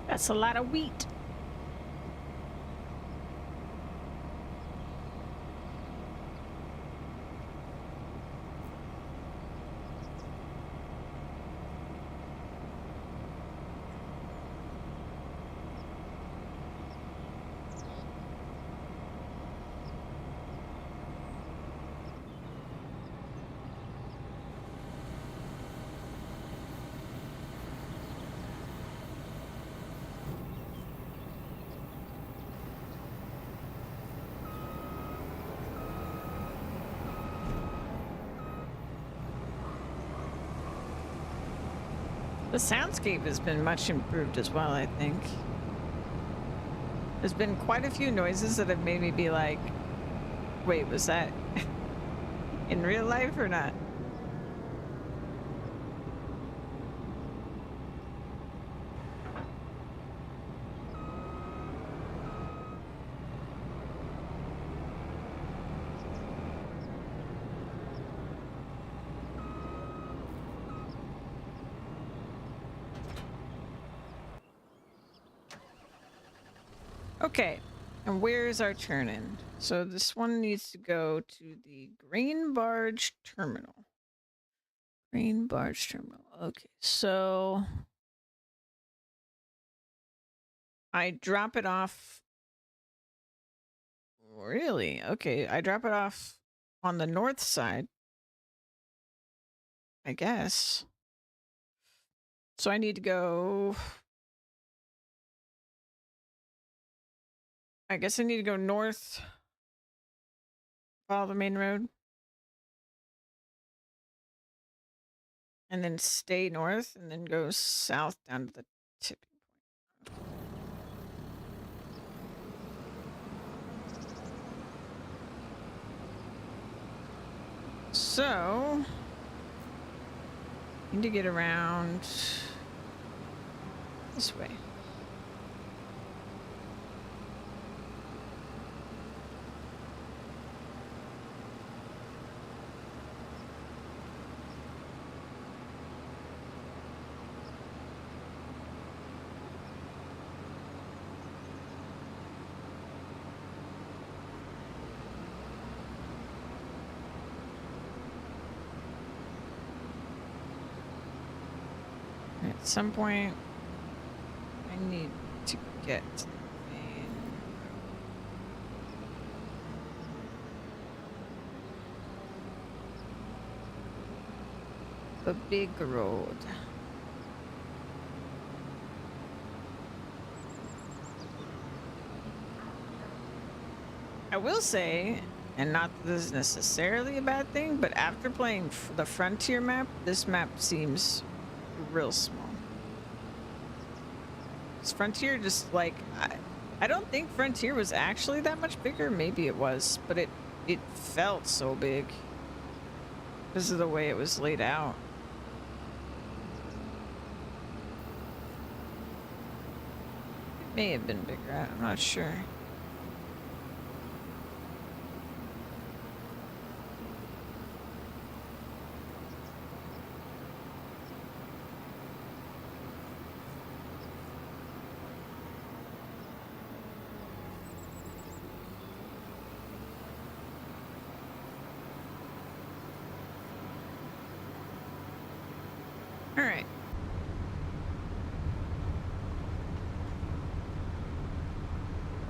That's a lot of wheat. The soundscape has been much improved as well, I think. There's been quite a few noises that have made me be like, wait, was that in real life or not? Okay, and where's our turn-in? So this one needs to go to the Grain Barge Terminal. Grain Barge Terminal. Okay, so I drop it off. Really? Okay, I drop it off on the north side, I guess. So I need to go. I guess I need to go north, follow the main road, and then stay north, and then go south down to the tipping point. So, need to get around this way. At some point, I need to get to the main road. a big road. I will say, and not that this is necessarily a bad thing, but after playing the Frontier map, this map seems real small. This Frontier just like, I don't think Frontier was actually that much bigger. Maybe it was, but it felt so big because of the way it was laid out. It may have been bigger. I'm not sure. All right.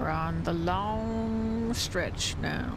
We're on the long stretch now.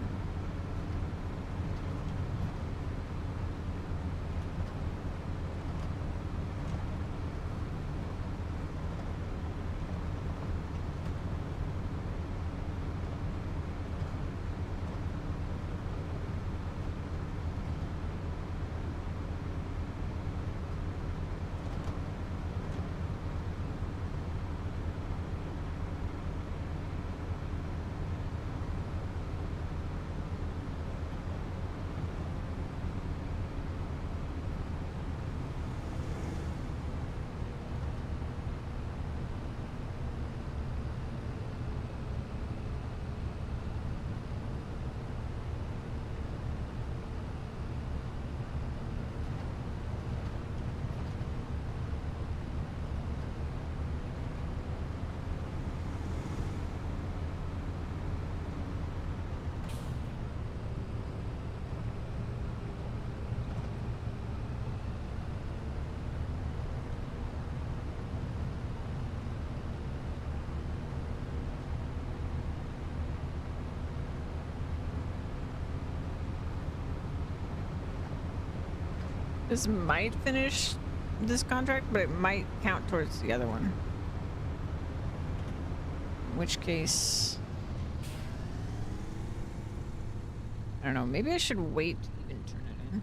This might finish this contract, but it might count towards the other one. In which case, I don't know, maybe I should wait to even turn it in.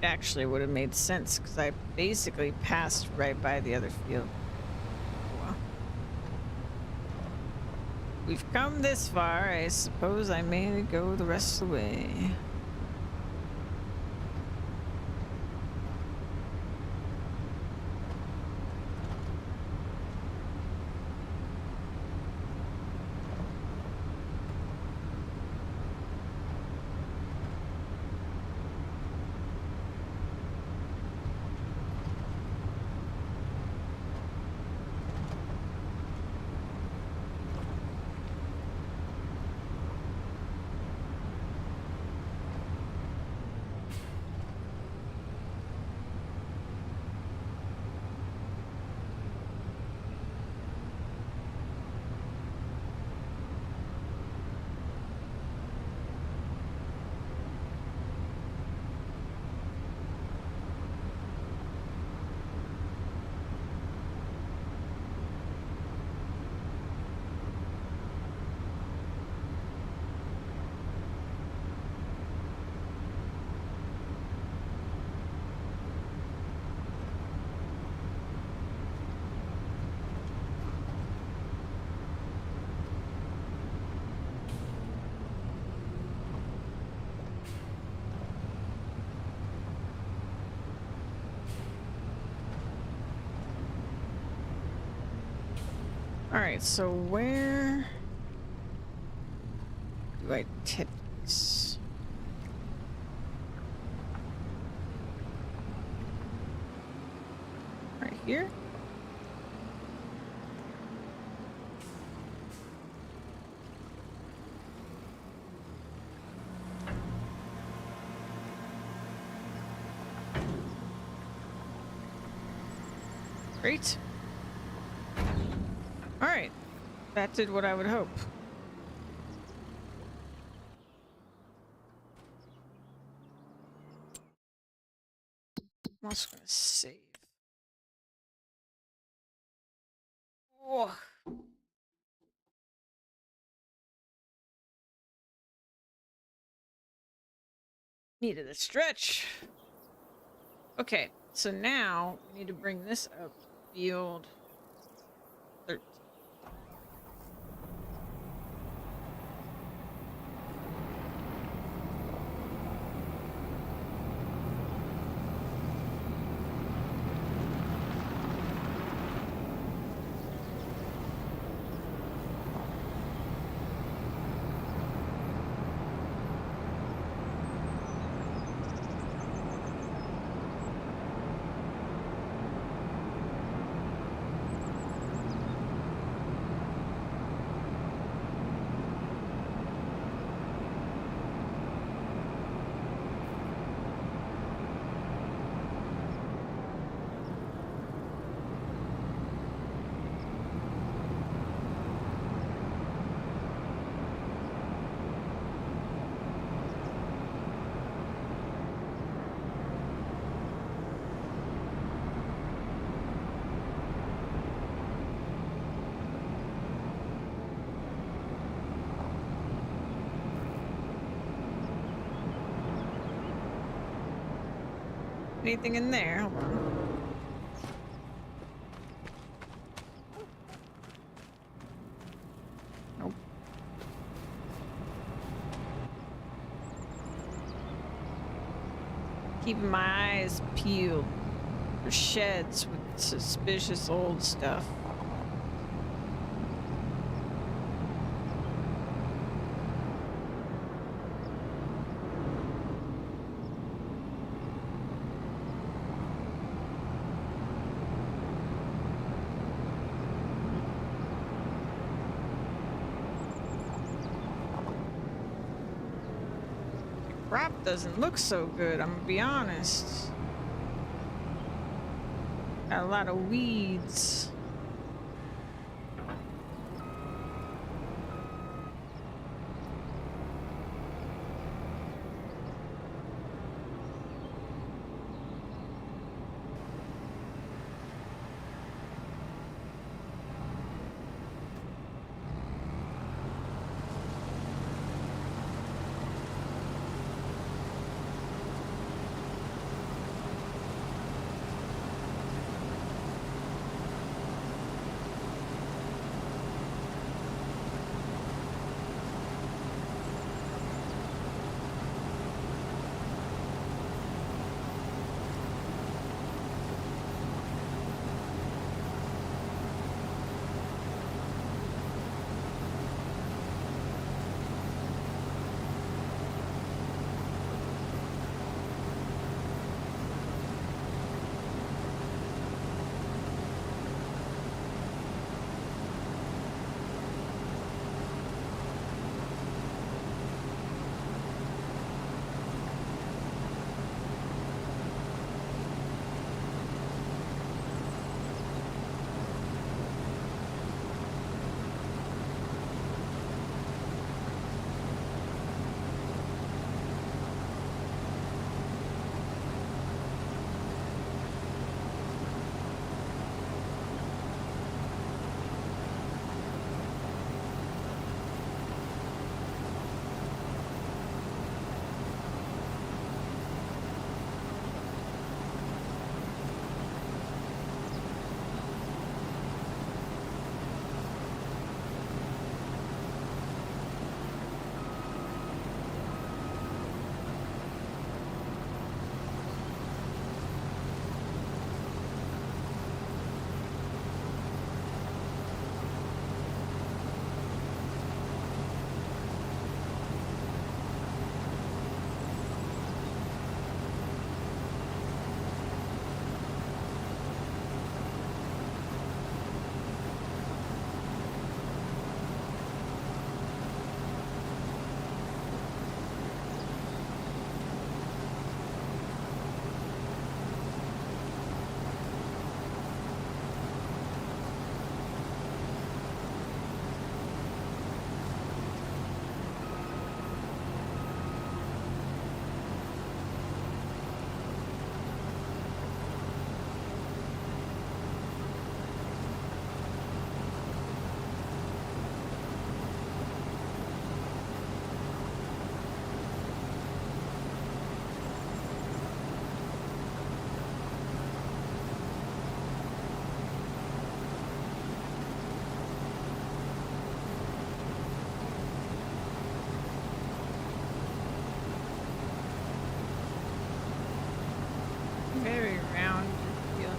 It actually would have made sense because I basically passed right by the other field. We've come this far, I suppose I may go the rest of the way. All right, so where do I tip this? Right here? Great. All right. That did what I would hope. I'm also gonna save. Oh. Needed a stretch. Okay, so now we need to bring this up. Field 13. Anything in there? Hold on. Nope. Keeping my eyes peeled for sheds with suspicious old stuff. Crop doesn't look so good, I'm gonna be honest. Got a lot of weeds. very round feel.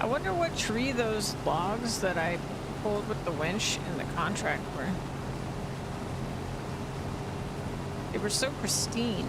I wonder what tree those logs that I pulled with the winch in the contract were. They were so pristine.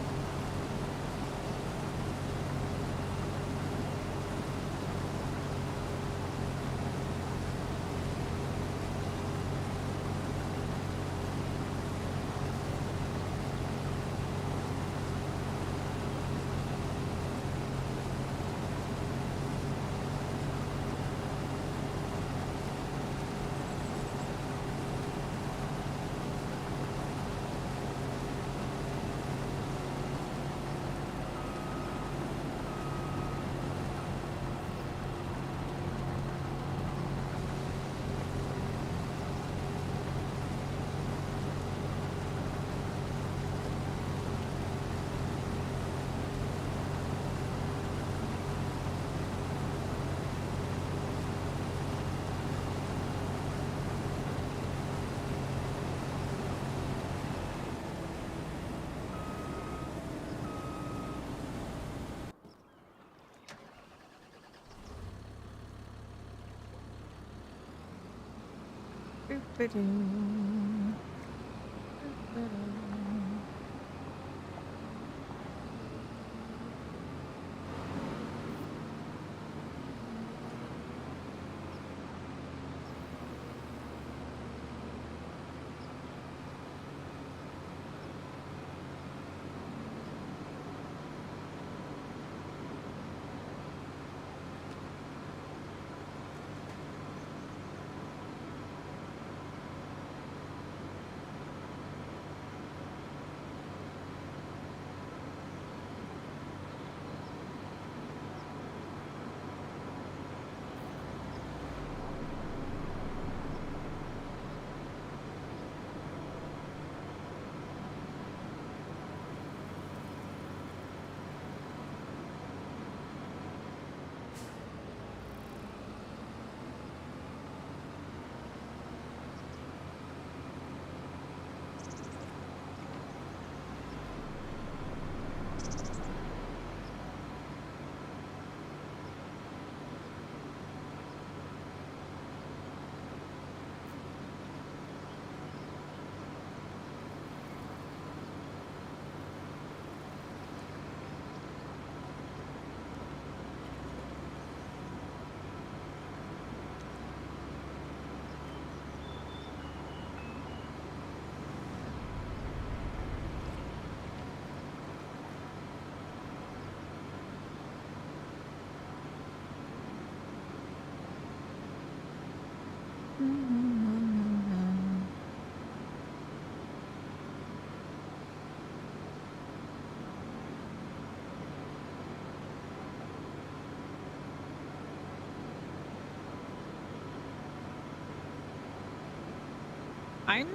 I'm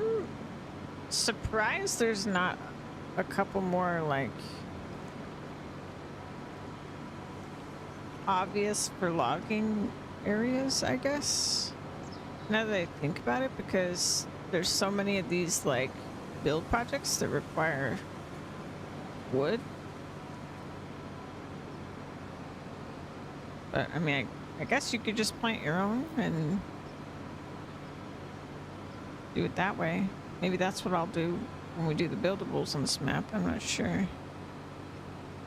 surprised there's not a couple more like obvious for logging areas, I guess. Now that I think about it, because there's so many of these like build projects that require wood. But I mean, I guess you could just plant your own and do it that way. Maybe that's what I'll do when we do the buildables on this map. I'm not sure.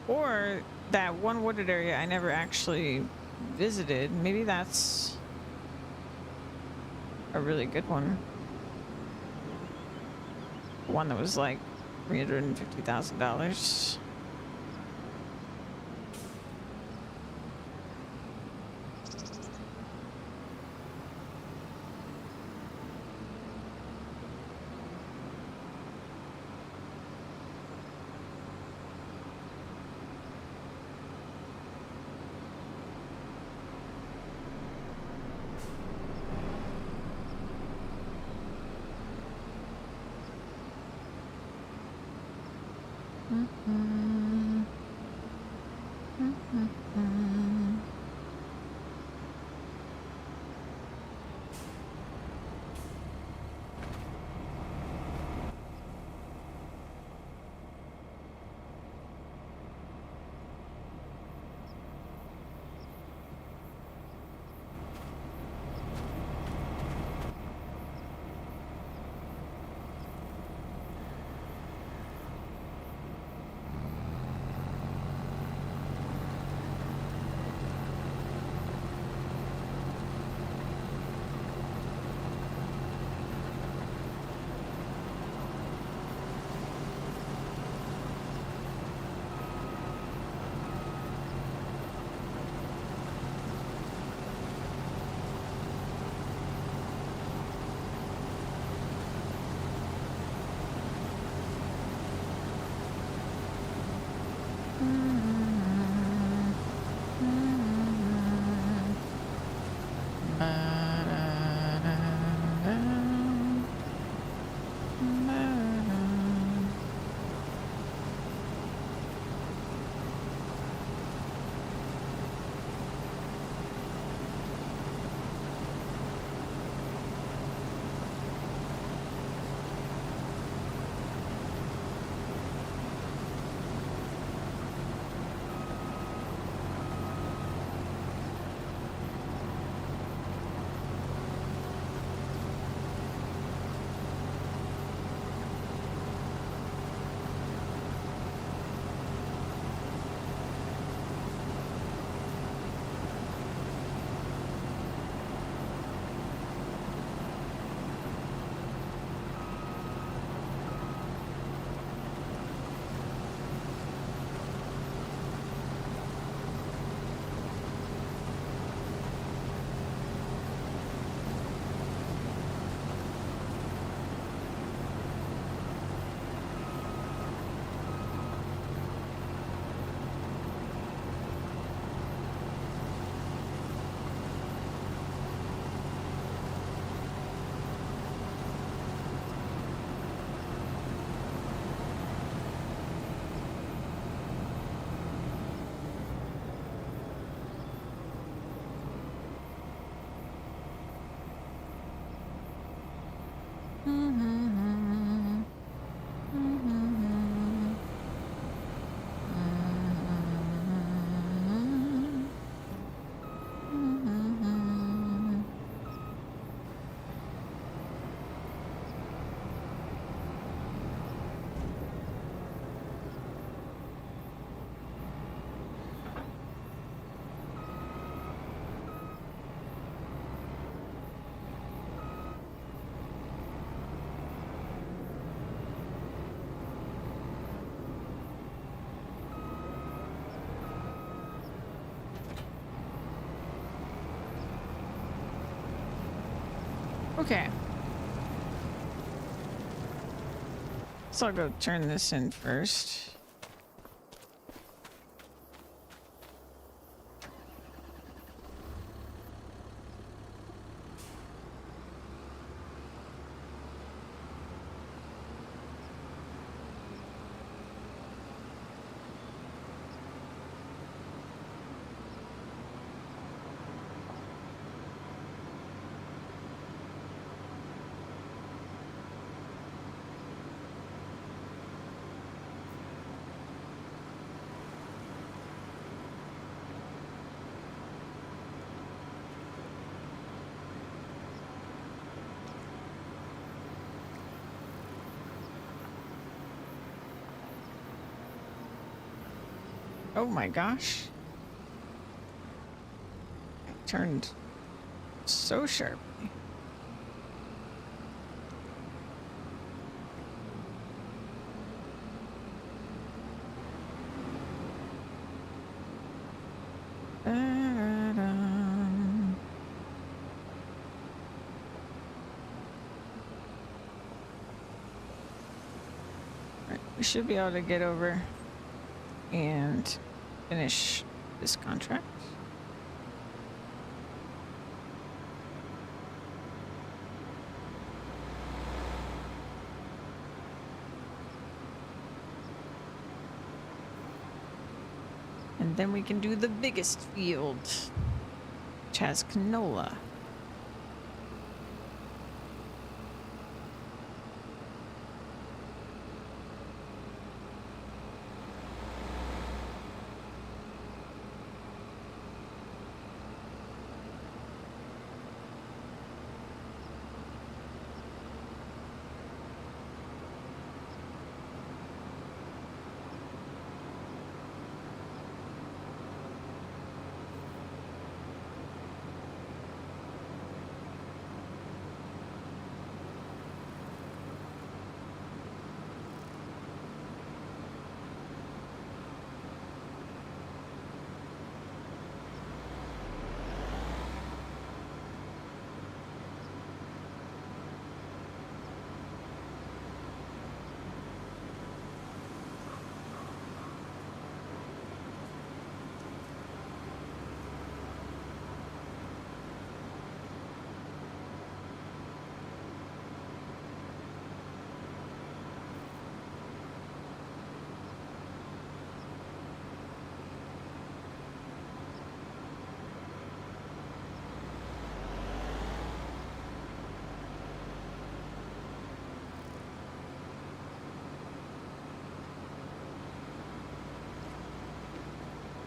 Or that one wooded area I never actually visited. Maybe that's a really good one. One that was like $350,000. Okay. So I'll go turn this in first. Oh my gosh. It turned so sharply. Da-da-dum. Right, we should be able to get over and finish this contract. And then we can do the biggest field, which has canola.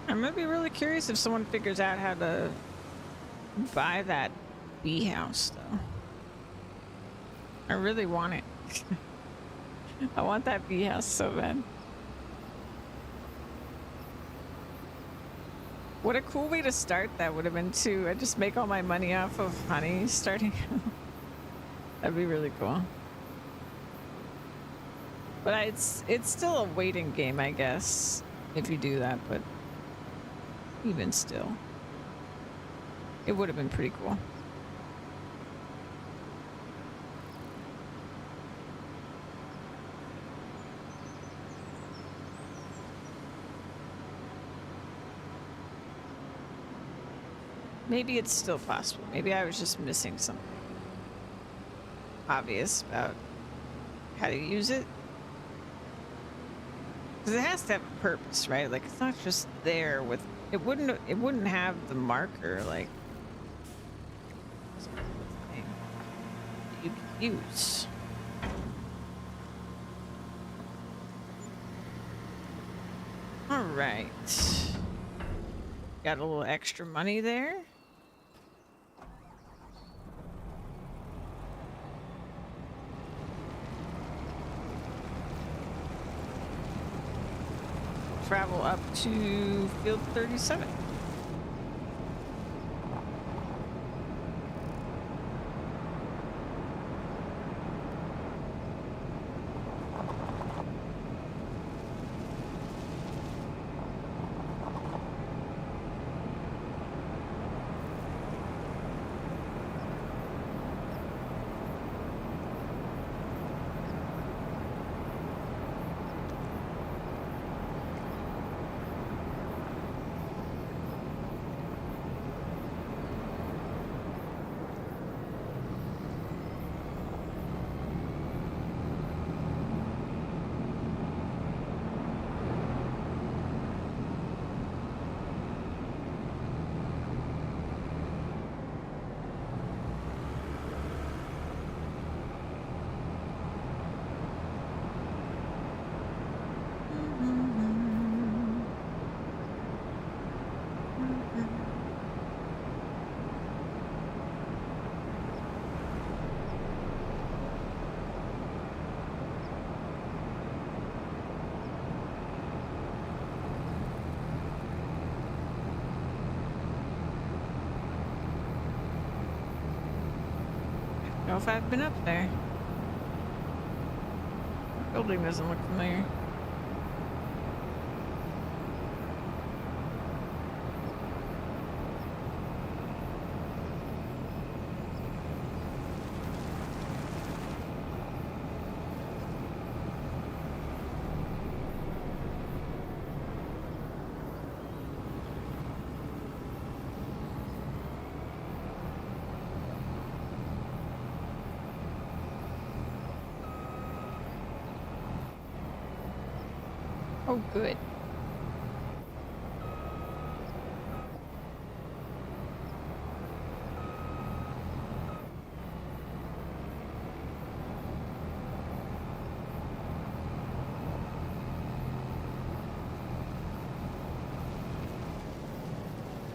I'm gonna be really curious if someone figures out how to buy that bee house, though. I really want it. I want that bee house so bad. What a cool way to start that would have been too. I just make all my money off of honey starting. That'd be really cool. But it's still a waiting game, I guess, if you do that, but even still, it would have been pretty cool. Maybe it's still possible. Maybe I was just missing something obvious about how to use it. Because it has to have a purpose, right? Like, it's not just there with... It wouldn't have the marker, like... thing that you could use. Alright. Got a little extra money there. Travel up to field 37. know if I've been up there. Building doesn't look familiar. Oh, good.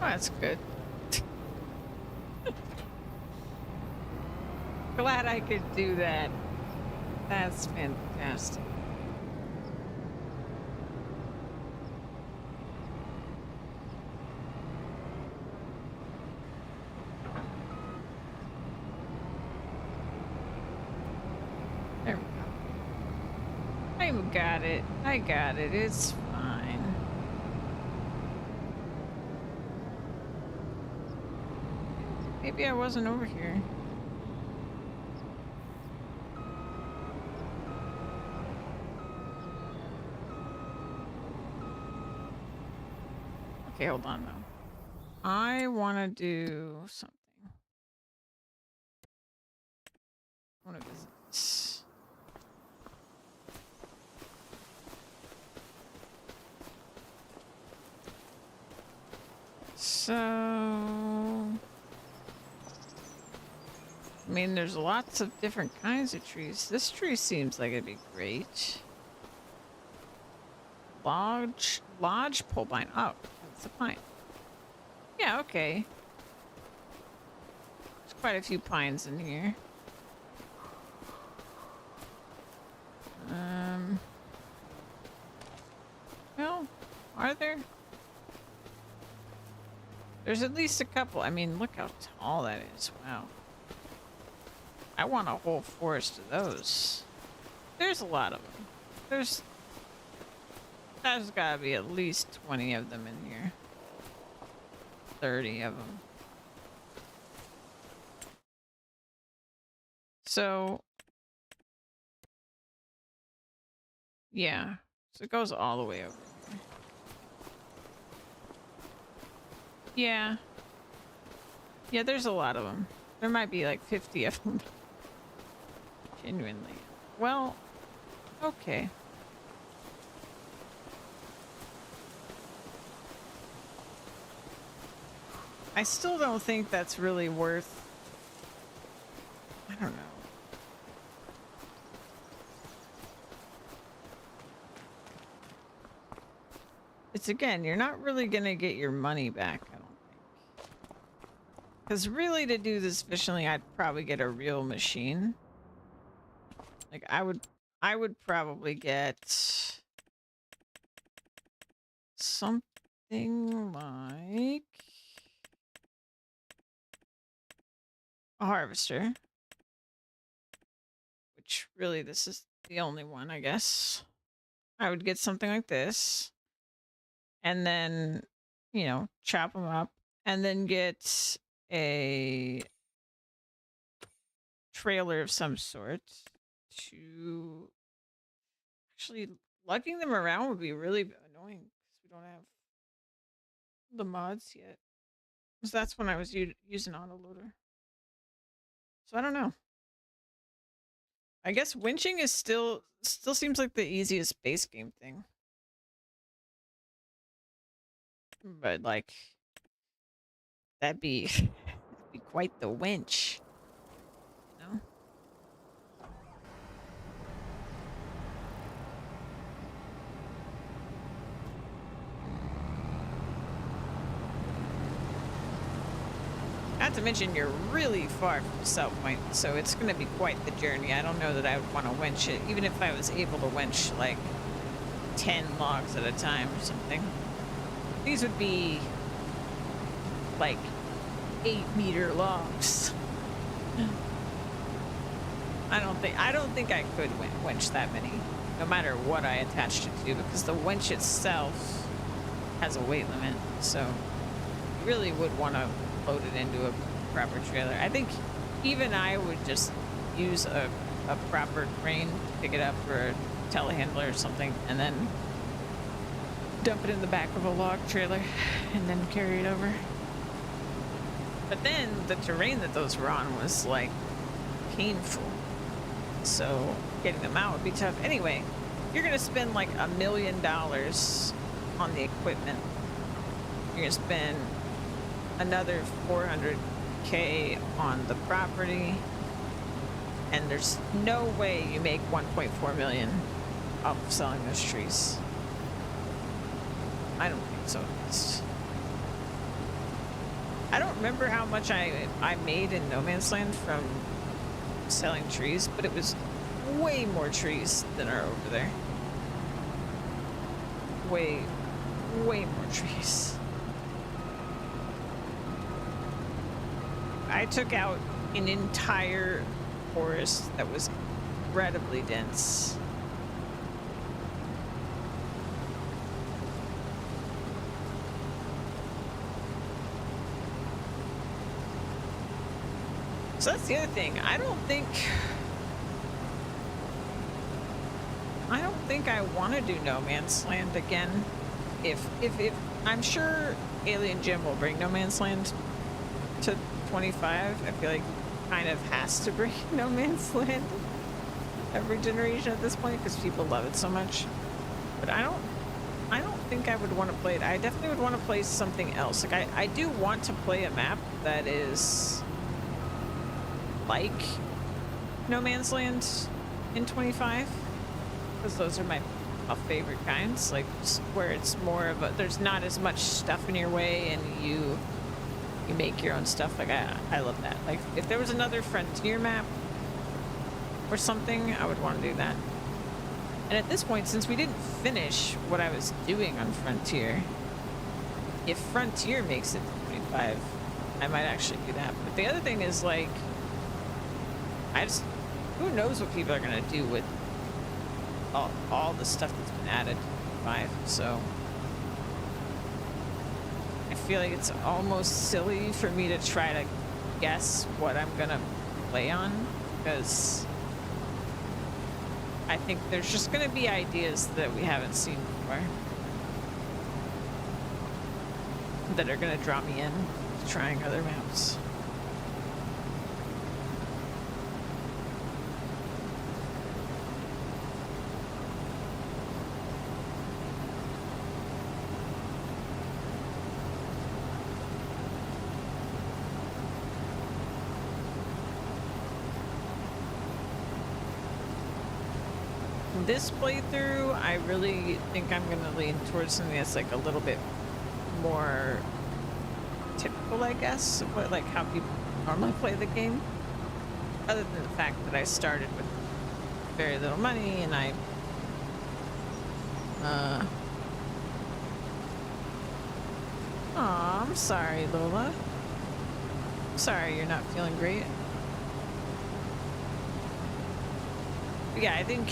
Oh, that's good. Glad I could do that. That's fantastic. There we go. I got it. I got it. It's fine. Maybe I wasn't over here. Okay, hold on though. I want to do something. I want to visit this. So, I mean, there's lots of different kinds of trees. This tree seems like it'd be great. Lodge pole pine. Oh, that's a pine. Yeah, okay. There's quite a few pines in here. Well, are there? There's at least a couple. I mean, look how tall that is. Wow. I want a whole forest of those. There's a lot of them. There's gotta be at least 20 of them in here. 30 of them. So, yeah. So it goes all the way over here. Yeah. Yeah, there's a lot of them. There might be like 50 of them. Genuinely. Well, okay. I still don't think that's really worth... I don't know. It's again, you're not really gonna get your money back, I don't think. Because really to do this efficiently, I'd probably get a real machine. Like I would probably get something like a harvester. Which really this is the only one, I guess. I would get something like this. And then, you know, chop them up. And then get a trailer of some sort to... Actually, lugging them around would be really annoying because we don't have the mods yet. Because that's when I was using autoloader. So I don't know. I guess winching is still seems like the easiest base game thing. But like that'd be quite the winch. You know? Not to mention you're really far from South Point, so it's going to be quite the journey. I don't know that I would want to winch it, even if I was able to winch like 10 logs at a time or something. These would be like 8-meter logs. I don't think I could winch that many, no matter what I attached it to, because the winch itself has a weight limit. So you really would want to load it into a proper trailer. I think even I would just use a proper crane to pick it up, or a telehandler or something, and then dump it in the back of a log trailer and then carry it over. But then the terrain that those were on was like painful, so getting them out would be tough. Anyway, you're gonna spend like $1 million on the equipment. You're gonna spend another 400K on the property, and there's no way you make 1.4 million off of selling those trees. I don't think so, at least. I don't remember how much I made in No Man's Land from selling trees, but it was way more trees than are over there. Way more trees. I took out an entire forest that was incredibly dense. So that's the other thing. I don't think I want to do No Man's Land again. If I'm sure Alien Jim will bring No Man's Land to 25. I feel like he kind of has to bring No Man's Land every generation at this point because people love it so much. But I don't think I would want to play it. I definitely would want to play something else. Like I do want to play a map that is like No Man's Land in 25, because those are my favorite kinds, like where it's more of a, there's not as much stuff in your way and you make your own stuff. Like I love that. Like if there was another Frontier map or something, I would want to do that. And at this point, since we didn't finish what I was doing on Frontier, if Frontier makes it to 25, I might actually do that. But the other thing is, like, who knows what people are gonna do with all the stuff that's been added to 5, so I feel like it's almost silly for me to try to guess what I'm gonna play on, because I think there's just gonna be ideas that we haven't seen before that are gonna draw me in to trying other maps. This playthrough, I really think I'm going to lean towards something that's like a little bit more typical, I guess, of what, like how people normally play the game. Other than the fact that I started with very little money and Aw, I'm sorry, Lola. I'm sorry you're not feeling great. But yeah, I think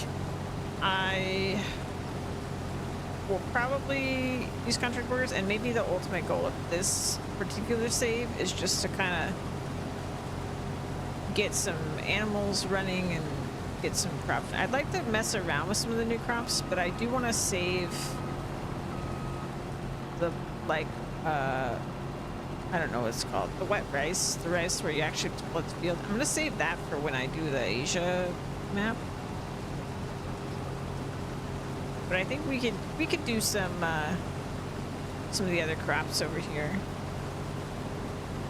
I will probably use contract workers, and maybe the ultimate goal of this particular save is just to kind of get some animals running and get some crops. I'd like to mess around with some of the new crops, but I do want to save the, like, I don't know what it's called, the wet rice, the rice where you actually split the field. I'm going to save that for when I do the Asia map. But I think we could do some of the other crops over here.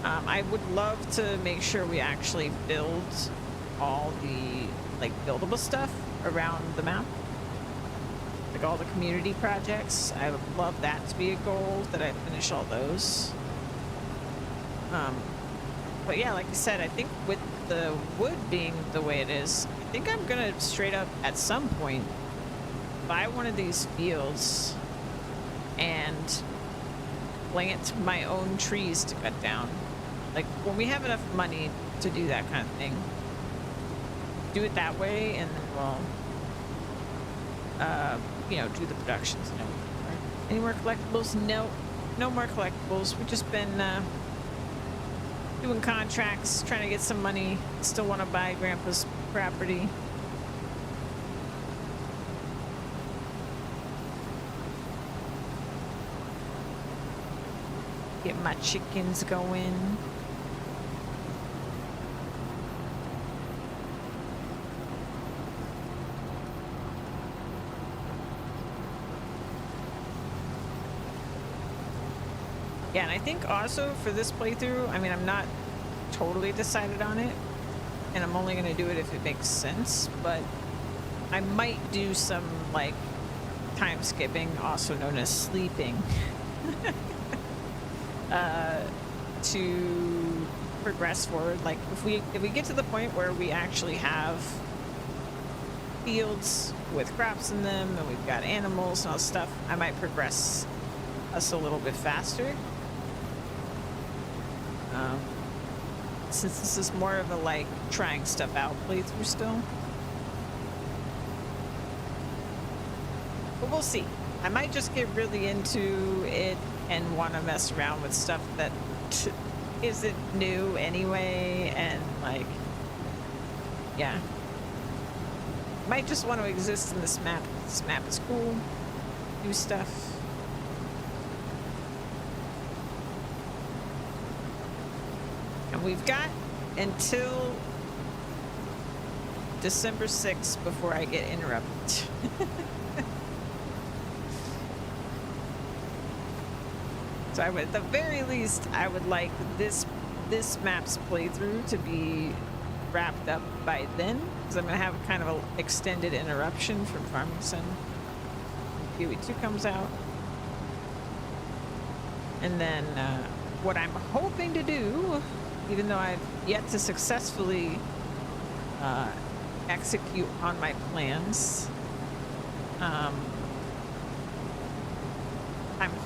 I would love to make sure we actually build all the like buildable stuff around the map, like all the community projects. I would love that to be a goal, that I finish all those. But yeah, like I said, I think with the wood being the way it is, I think I'm gonna straight up at some point buy one of these fields and plant my own trees to cut down. Like when we have enough money to do that kind of thing, do it that way, and then we'll, you know, do the productions. No. Any more collectibles? No, no more collectibles. We've just been doing contracts, trying to get some money. Still want to buy Grandpa's property. Get my chickens going. Yeah, and I think also for this playthrough, I mean, I'm not totally decided on it, and I'm only going to do it if it makes sense, but I might do some, like, time skipping, also known as sleeping, to progress forward. Like, if we get to the point where we actually have fields with crops in them, and we've got animals and all stuff, I might progress us a little bit faster. Since this is more of a, like, trying stuff out playthrough still. But we'll see. I might just get really into it and want to mess around with stuff that isn't new anyway, and, like, yeah. Might just want to exist in this map. This map is cool. Do stuff. And we've got until December 6th before I get interrupted. So I would, at the very least, I would like this map's playthrough to be wrapped up by then, because I'm going to have kind of an extended interruption from Farming Sim. PoE 2 comes out. And then what I'm hoping to do, even though I've yet to successfully execute on my plans, I'm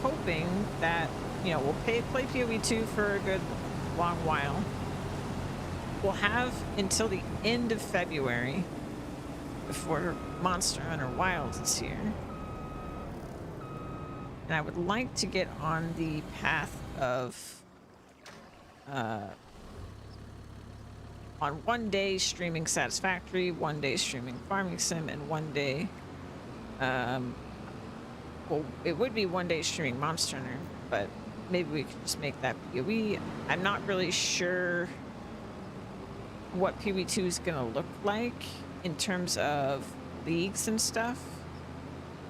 hoping that, you know, we'll play PoE 2 for a good long while. We'll have until the end of February before Monster Hunter Wilds is here. And I would like to get on the path of on one day streaming Satisfactory, one day streaming Farming Sim, and one day well, it would be one day streaming Monster Hunter, but maybe we could just make that PoE. I'm not really sure what PoE 2 is going to look like in terms of leagues and stuff.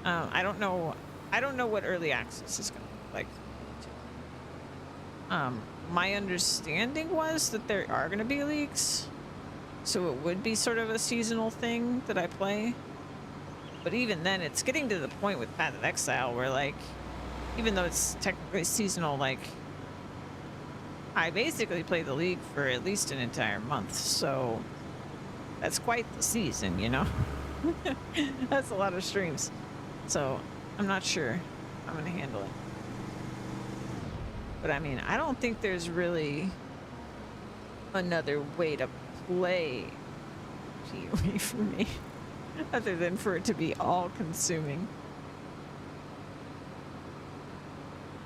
I don't know what early access is going to look like. My understanding was that there are going to be leagues, so it would be sort of a seasonal thing that I play. But even then, it's getting to the point with Path of Exile where, like, even though it's technically seasonal, like, I basically play the league for at least an entire month, so that's quite the season, you know? That's a lot of streams. So I'm not sure I'm going to handle it. But I mean, I don't think there's really another way to play PoE for me. Other than for it to be all-consuming.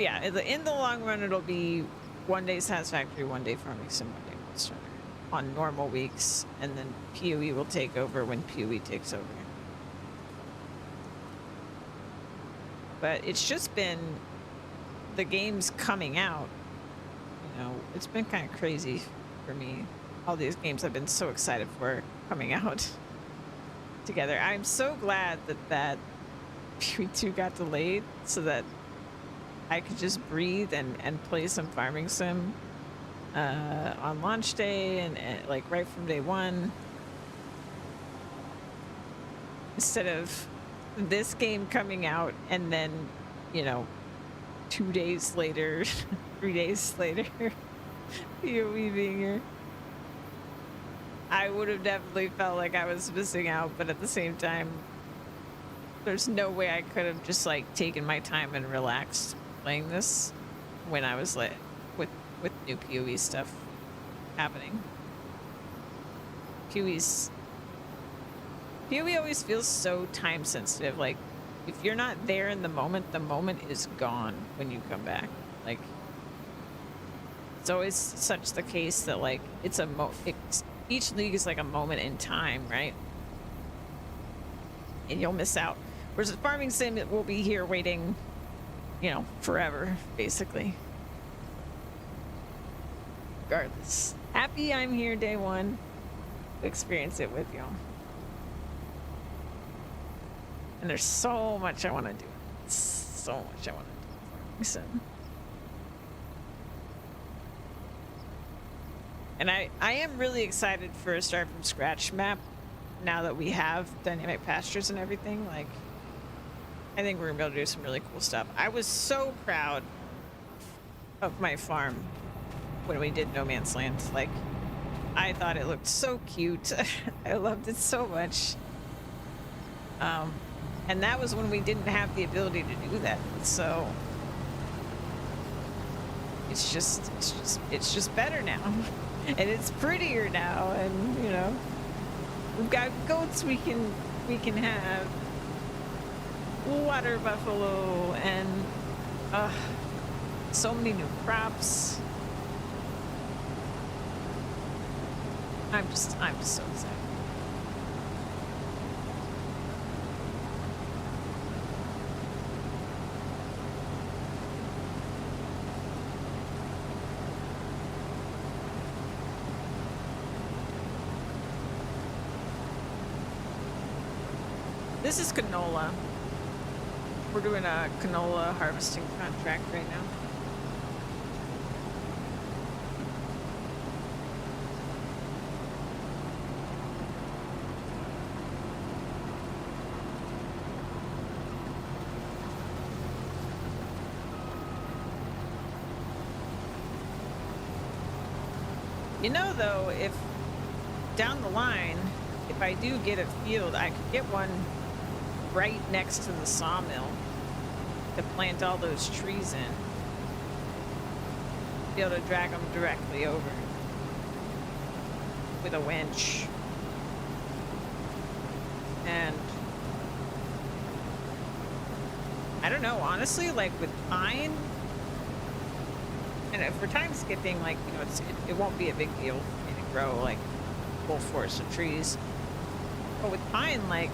Yeah, in the long run, it'll be one day Satisfactory, one day Farming Sim, one day Monster Hunter on normal weeks, and then PoE will take over when PoE takes over. But it's just been the games coming out. You know, it's been kind of crazy for me. All these games I've been so excited for coming out together. I'm so glad that PoE 2 got delayed so that I could just breathe and play some Farming Sim on launch day and like right from day one, instead of this game coming out and then, you know, 2 days later 3 days later PoE being here. I would have definitely felt like I was missing out, but at the same time, there's no way I could have just, like, taken my time and relaxed playing this when I was, like, with new PoE stuff happening. PoE's PoE always feels so time sensitive. Like, if you're not there in the moment is gone when you come back. Like, it's always such the case that, like, it's a each league is like a moment in time, right? And you'll miss out. Whereas a farming sim, it will be here waiting, you know, forever, basically. Regardless. Happy I'm here day one to experience it with y'all. And there's so much I want to do. So much I want to do. So. And I am really excited for a start from scratch map now that we have dynamic pastures and everything. Like, I think we're gonna be able to do some really cool stuff. I was so proud of my farm when we did No Man's Land. Like, I thought it looked so cute. I loved it so much. And that was when we didn't have the ability to do that. So it's just better now. And it's prettier now, and you know, we've got goats we can have, water buffalo, and so many new crops. I'm just so excited. This is canola. We're doing a canola harvesting contract right now. You know, though, if down the line, if I do get a field, I could get one right next to the sawmill to plant all those trees in. Be able to drag them directly over with a winch. And I don't know, honestly, like with pine, and if we're time skipping, like, you know, it won't be a big deal for me to grow like full forest of trees. But with pine, like,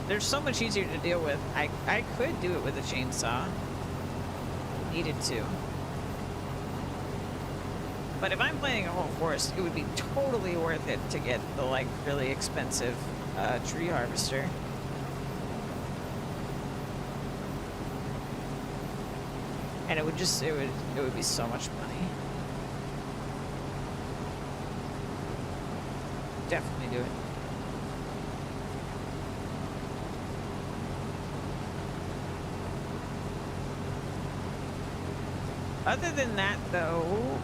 they're so much easier to deal with. I could do it with a chainsaw. Needed to. But if I'm planting a whole forest, it would be totally worth it to get the, like, really expensive tree harvester. And it would be so much money. Definitely do it. Other than that, though,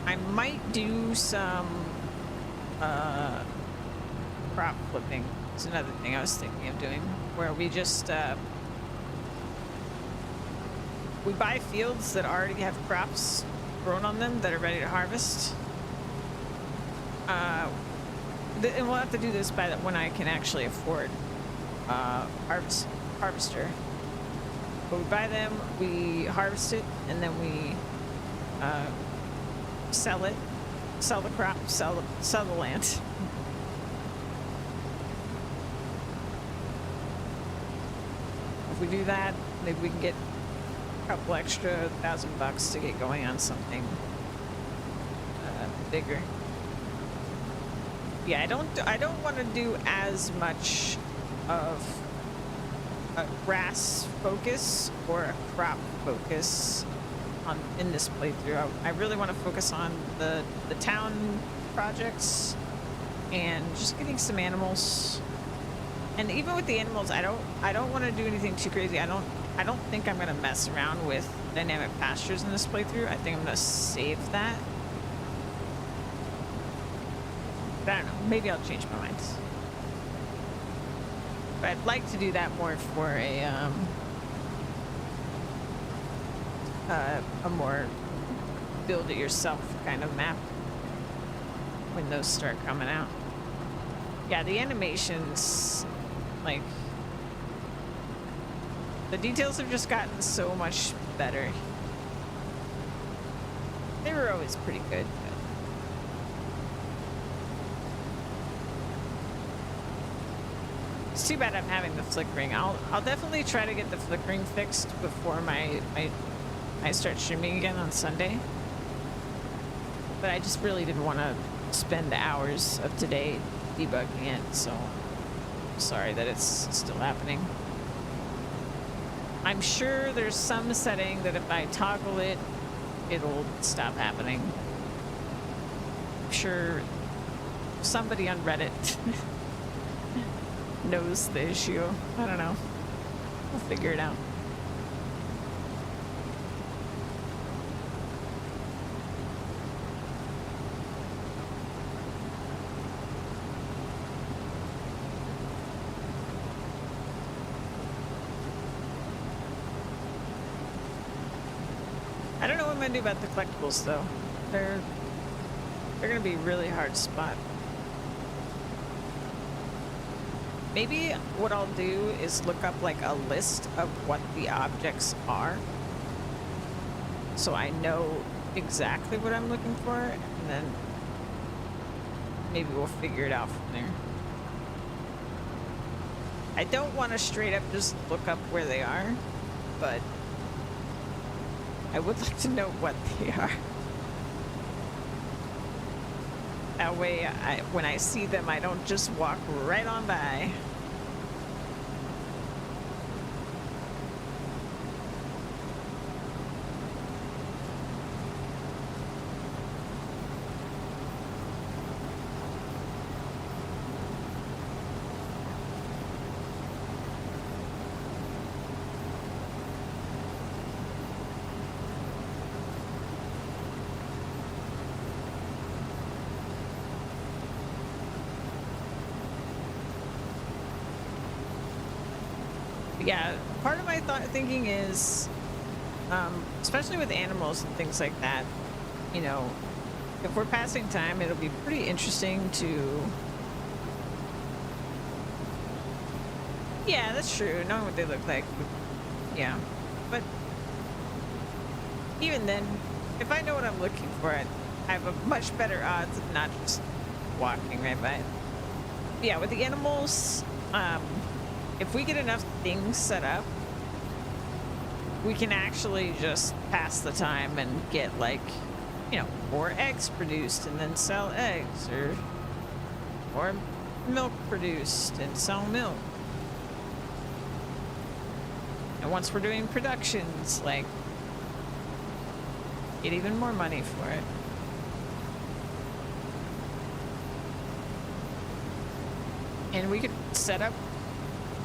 I might do some crop flipping. It's another thing I was thinking of doing, where we just we buy fields that already have crops grown on them that are ready to harvest. And we'll have to do this by when I can actually afford harvester. But we buy them, we harvest it, and then we sell it, sell the crop, sell the land. If we do that, maybe we can get a couple extra $1,000 to get going on something bigger. Yeah, I don't want to do as much of a grass focus or a crop focus in this playthrough. I really want to focus on the town projects and just getting some animals. And even with the animals, I don't want to do anything too crazy. I don't think I'm gonna mess around with dynamic pastures in this playthrough. I think I'm gonna save that. But I don't know. Maybe I'll change my mind. But I'd like to do that more for a more build-it-yourself kind of map when those start coming out. Yeah, the animations, like, the details have just gotten so much better. They were always pretty good. It's too bad I'm having the flickering. I'll definitely try to get the flickering fixed before I start streaming again on Sunday. But I just really didn't want to spend hours of today debugging it, so I'm sorry that it's still happening. I'm sure there's some setting that if I toggle it, it'll stop happening. I'm sure somebody on Reddit knows the issue. I don't know. We'll figure it out. I don't know what I'm gonna do about the collectibles though. They're gonna be a really hard spot. Maybe what I'll do is look up like a list of what the objects are, so I know exactly what I'm looking for, and then maybe we'll figure it out from there. I don't want to straight up just look up where they are, but I would like to know what they are. That way, when I see them, I don't just walk right on by. Yeah, part of my thinking is, especially with animals and things like that, you know, if we're passing time, it'll be pretty interesting to... Yeah, that's true. Knowing what they look like. Yeah. But even then, if I know what I'm looking for, I have a much better odds of not just walking right by it. Yeah, with the animals, if we get enough things set up, we can actually just pass the time and get, like, you know, more eggs produced and then sell eggs, or more milk produced and sell milk. And once we're doing productions, like, get even more money for it. And we could set up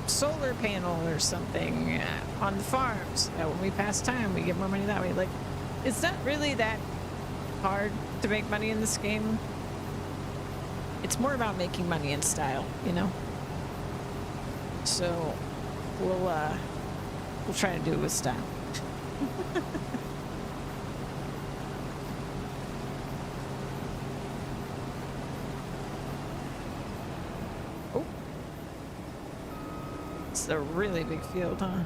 solar panel or something on the farms. That when we pass time, we get more money that way. Like, it's not really that hard to make money in this game. It's more about making money in style, you know? So we'll try to do it with style. Oh. It's a really big field, huh?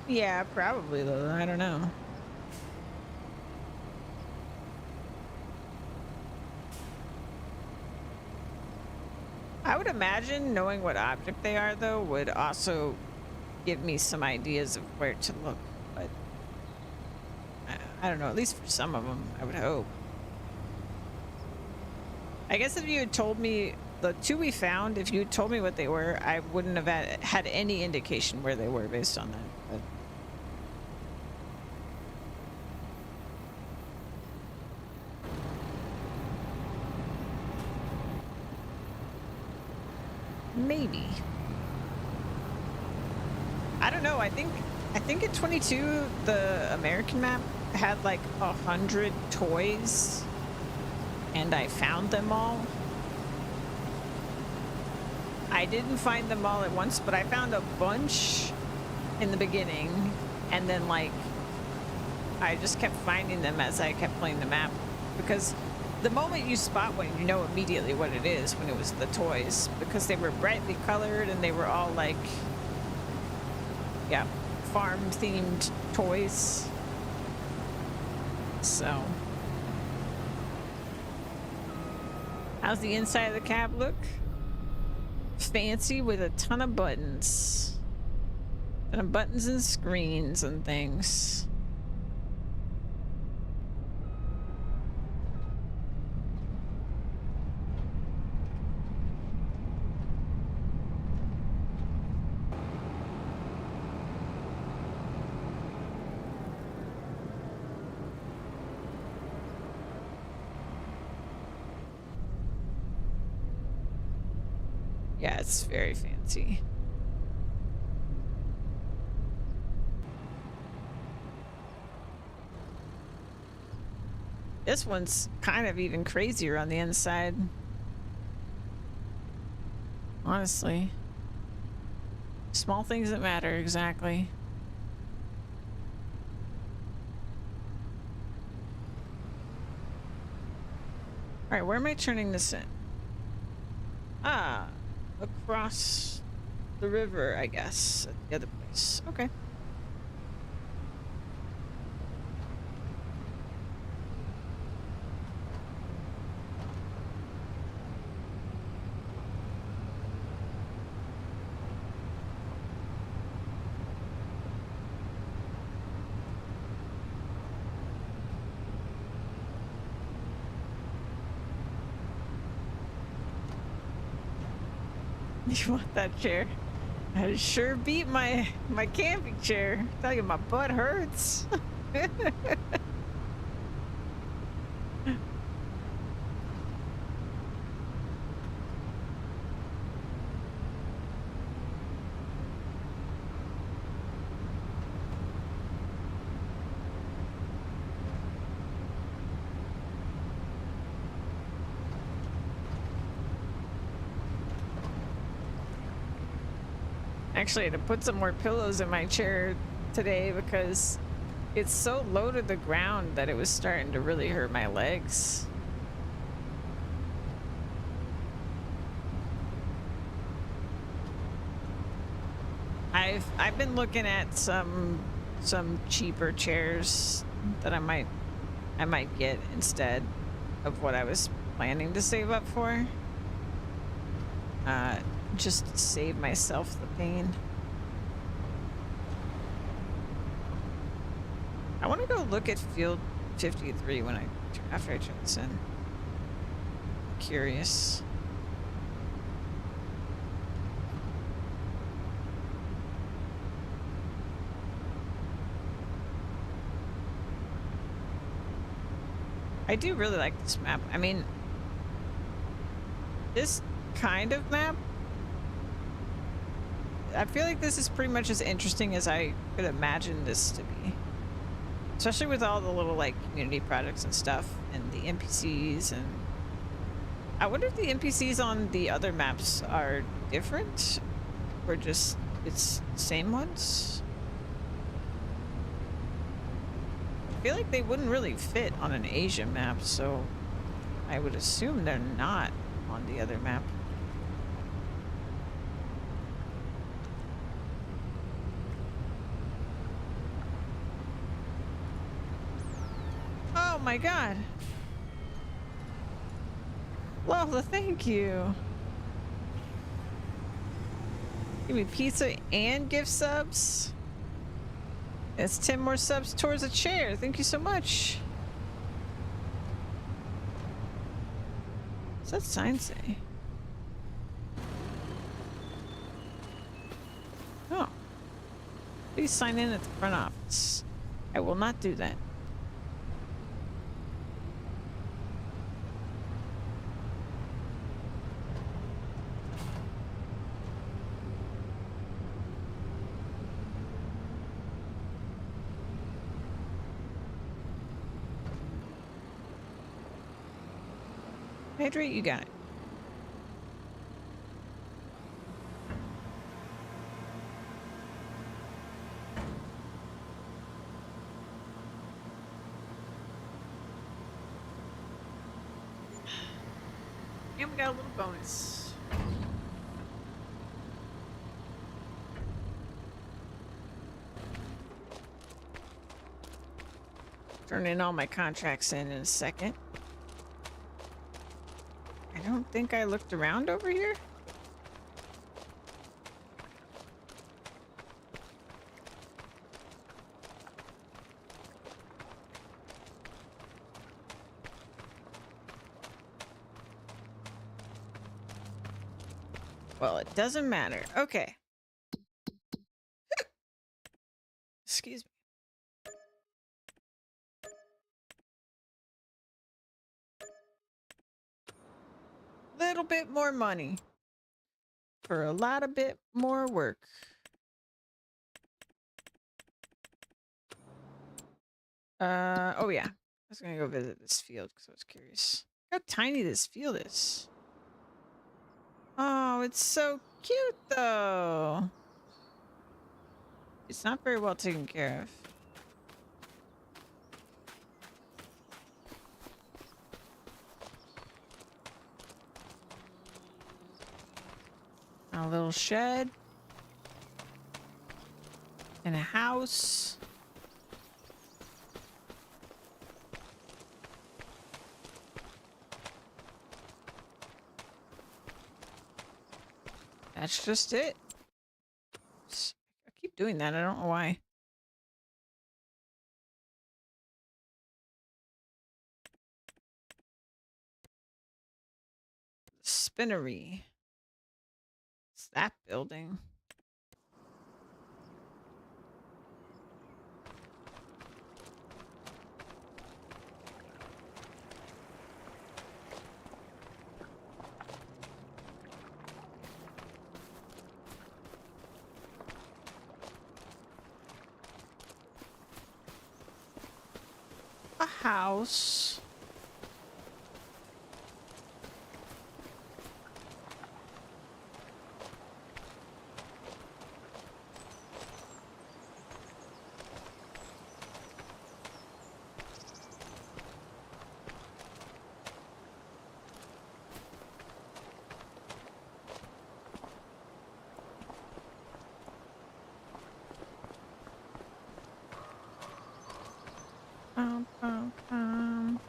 Yeah, probably though. I don't know. I would imagine knowing what object they are though would also give me some ideas of where to look, but I don't know, at least for some of them, I would hope. I guess if you had told me the two we found, if you had told me what they were, I wouldn't have had any indication where they were based on that. But maybe. I don't know. I think at 22, the American map had like 100 toys and I found them all. I didn't find them all at once, but I found a bunch in the beginning, and then like I just kept finding them as I kept playing the map, because the moment you spot one, you know immediately what it is when it was the toys, because they were brightly colored and they were all like, yeah, farm themed toys. So how's the inside of the cab look? Fancy with a ton of buttons. Ton of buttons and screens and things. Yeah, it's very fancy. This one's kind of even crazier on the inside. Honestly. Small things that matter, exactly. Alright, where am I turning this in? Ah, across the river, I guess, at the other place. Okay. You want that chair? I sure beat my camping chair. I tell you, my butt hurts. Actually, I had to put some more pillows in my chair today because it's so low to the ground that it was starting to really hurt my legs. I've been looking at some cheaper chairs that I might get instead of what I was planning to save up for. Just to save myself the pain. I want to go look at Field 53 when after I turn this in. Curious. I do really like this map. I mean, this kind of map, I feel like this is pretty much as interesting as I could imagine this to be. Especially with all the little like community projects and stuff and the NPCs, and I wonder if the NPCs on the other maps are different or just it's same ones. I feel like they wouldn't really fit on an Asia map, so I would assume they're not on the other map. Oh my god. Lola, thank you. Give me pizza and gift subs. It's 10 more subs towards a chair. Thank you so much. What's that sign say? Oh. Please sign in at the front office. I will not do that. Hydrate, you got it. And we got a little bonus. Turning all my contracts in a second. I don't think I looked around over here. Well, it doesn't matter. Okay. Excuse me. Little bit more money for a lot of bit more work. Oh yeah. I was gonna go visit this field because I was curious. How tiny this field is. Oh, it's so cute though. It's not very well taken care of. A little shed. And a house. That's just it. I keep doing that. I don't know why. Spinnery. It's that building. A house. Bum, bum, bum.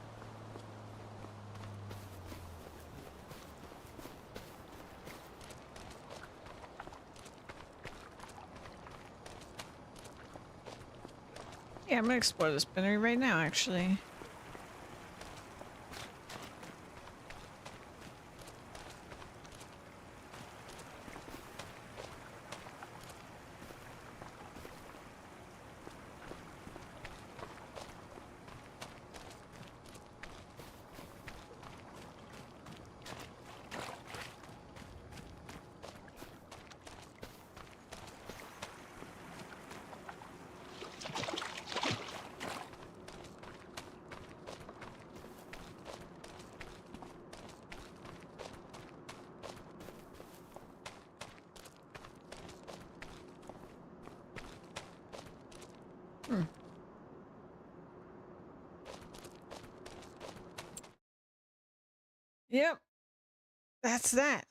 Yeah, I'm gonna explore the spinnery right now, actually. Yep. That's that.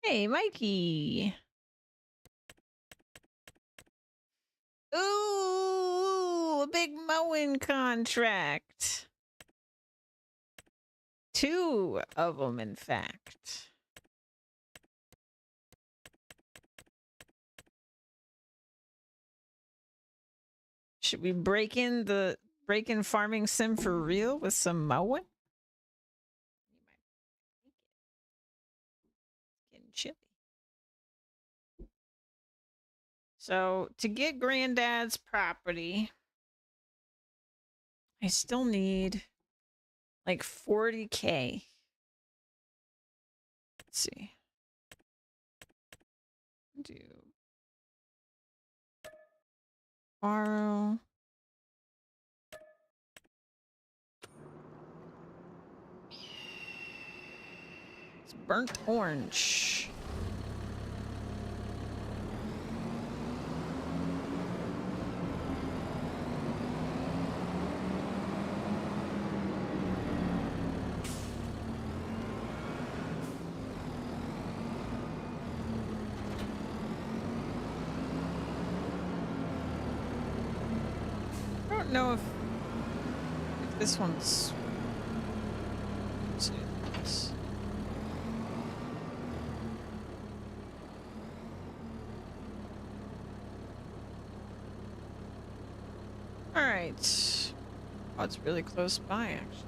Hey, Mikey. Ooh, a big mowing contract. 2 of them, in fact. Should we break in farming sim for real with some mowing? Getting chilly. So to get Granddad's property, I still need like 40K. Let's see. Do Borrow. It's burnt orange. I don't know if this one's. Let's see this. All right. Oh, it's really close by, actually.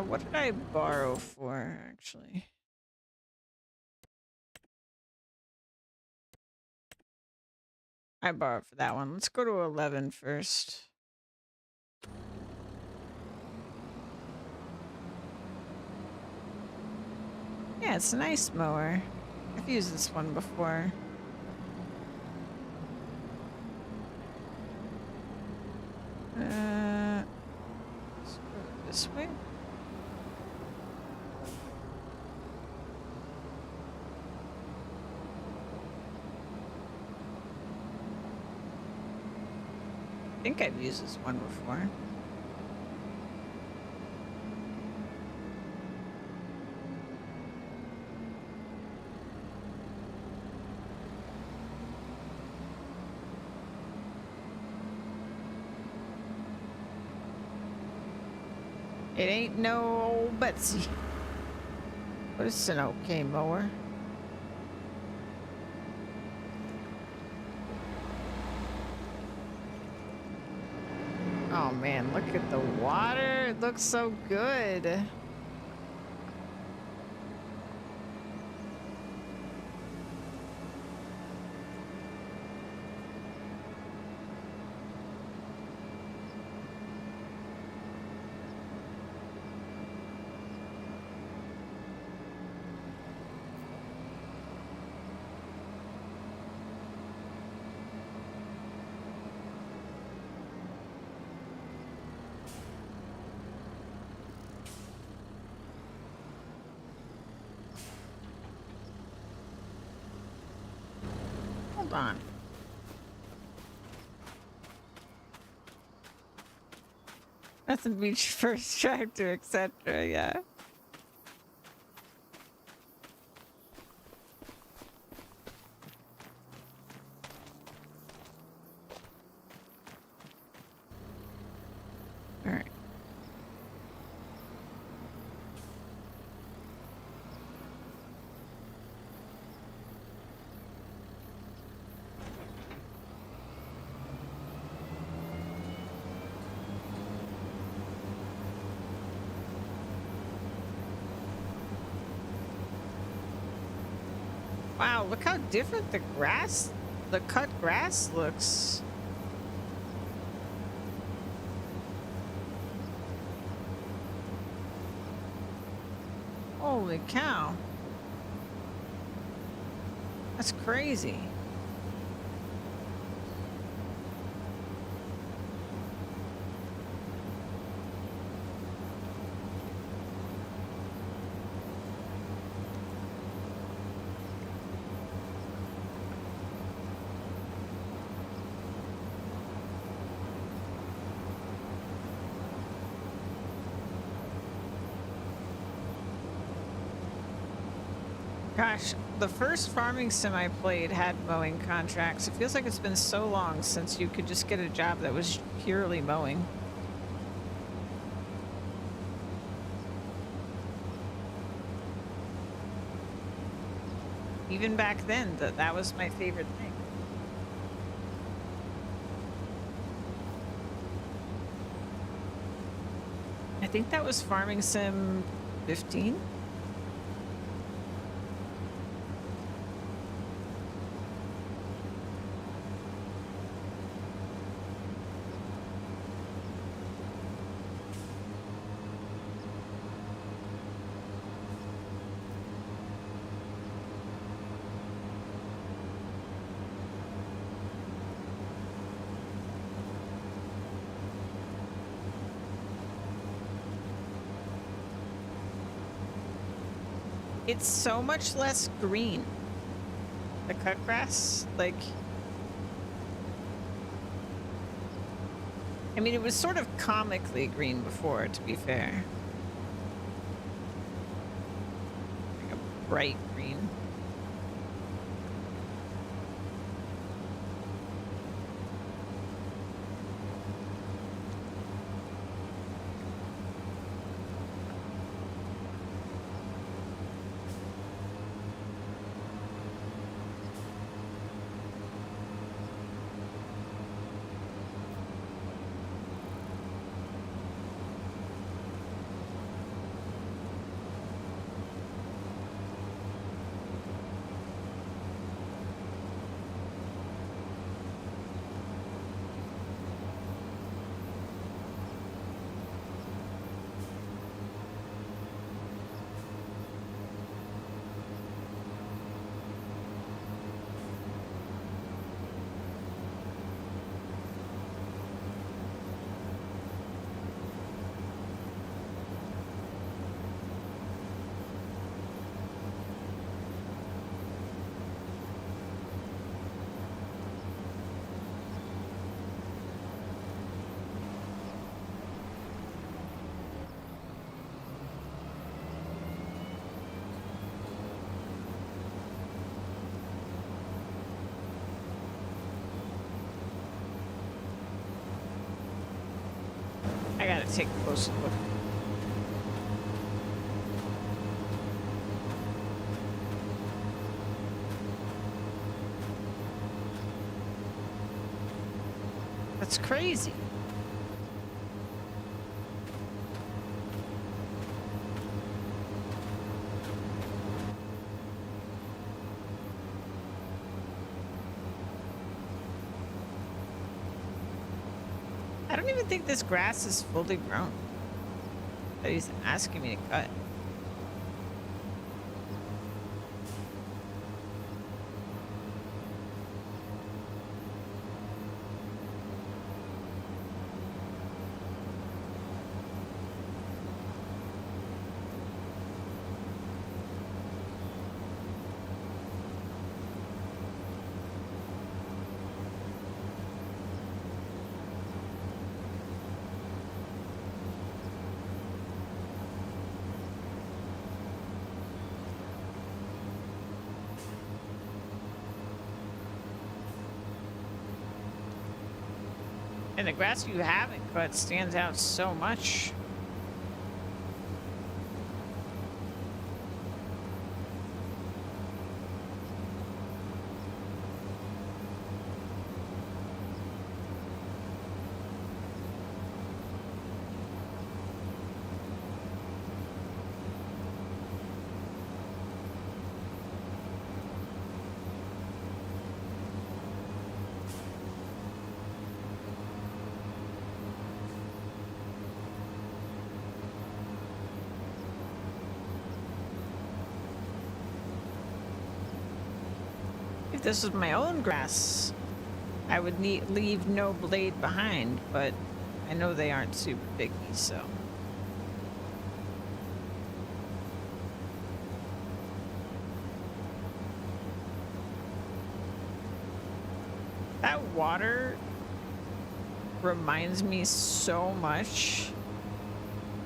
What did I borrow for, actually? I borrowed for that one. Let's go to 11 first. Yeah, it's a nice mower. I've used this one before. Let's go this way. I think I've used this one before. It ain't no old Betsy, but it's an okay mower. Oh man, look at the water. It looks so good. Hold on. Nothing beats your first tractor, etc. Yeah. All right. Wow, look how different the grass, the cut grass looks. Holy cow. That's crazy. Gosh, the first farming sim I played had mowing contracts. It feels like it's been so long since you could just get a job that was purely mowing. Even back then, that was my favorite thing. I think that was Farming Sim 15. It's so much less green. The cut grass, like, I mean, it was sort of comically green before, to be fair. Like a bright green. I gotta take a closer look. That's crazy. I don't even think this grass is fully grown. That he's asking me to cut. And the grass you haven't cut stands out so much. If this was my own grass, I would leave no blade behind, but I know they aren't super picky, so. That water reminds me so much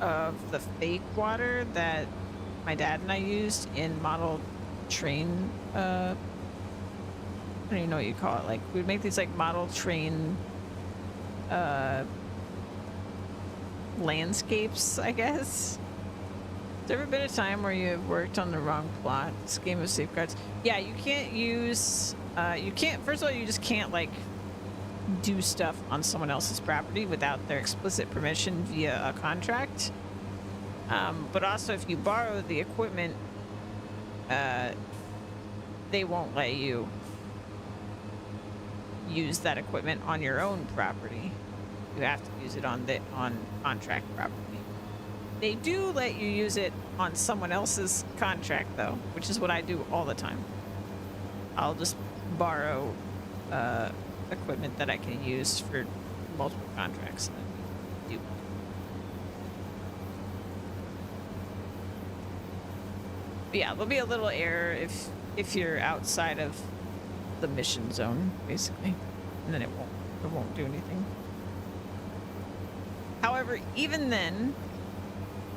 of the fake water that my dad and I used in model train, I don't even know what you call it. Like, we'd make these like model train landscapes, I guess. Has there ever been a time where you worked on the wrong plot? This game of safeguards. Yeah, you can't use, first of all, you just can't like do stuff on someone else's property without their explicit permission via a contract. But also if you borrow the equipment, they won't let you use that equipment on your own property. You have to use it on contract property. They do let you use it on someone else's contract though, which is what I do all the time. I'll just borrow equipment that I can use for multiple contracts. And do. But yeah, there'll be a little error if you're outside of the mission zone, basically, and then it won't do anything. However, even then,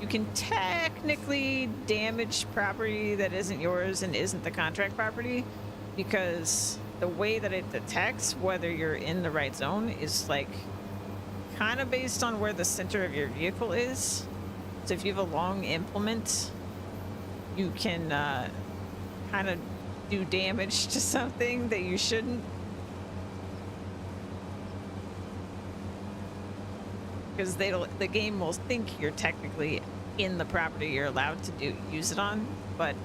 you can technically damage property that isn't yours and isn't the contract property, because the way that it detects whether you're in the right zone is like kind of based on where the center of your vehicle is. So if you have a long implement, you can kind of do damage to something that you shouldn't. Because the game will think you're technically in the property you're allowed to use it on, but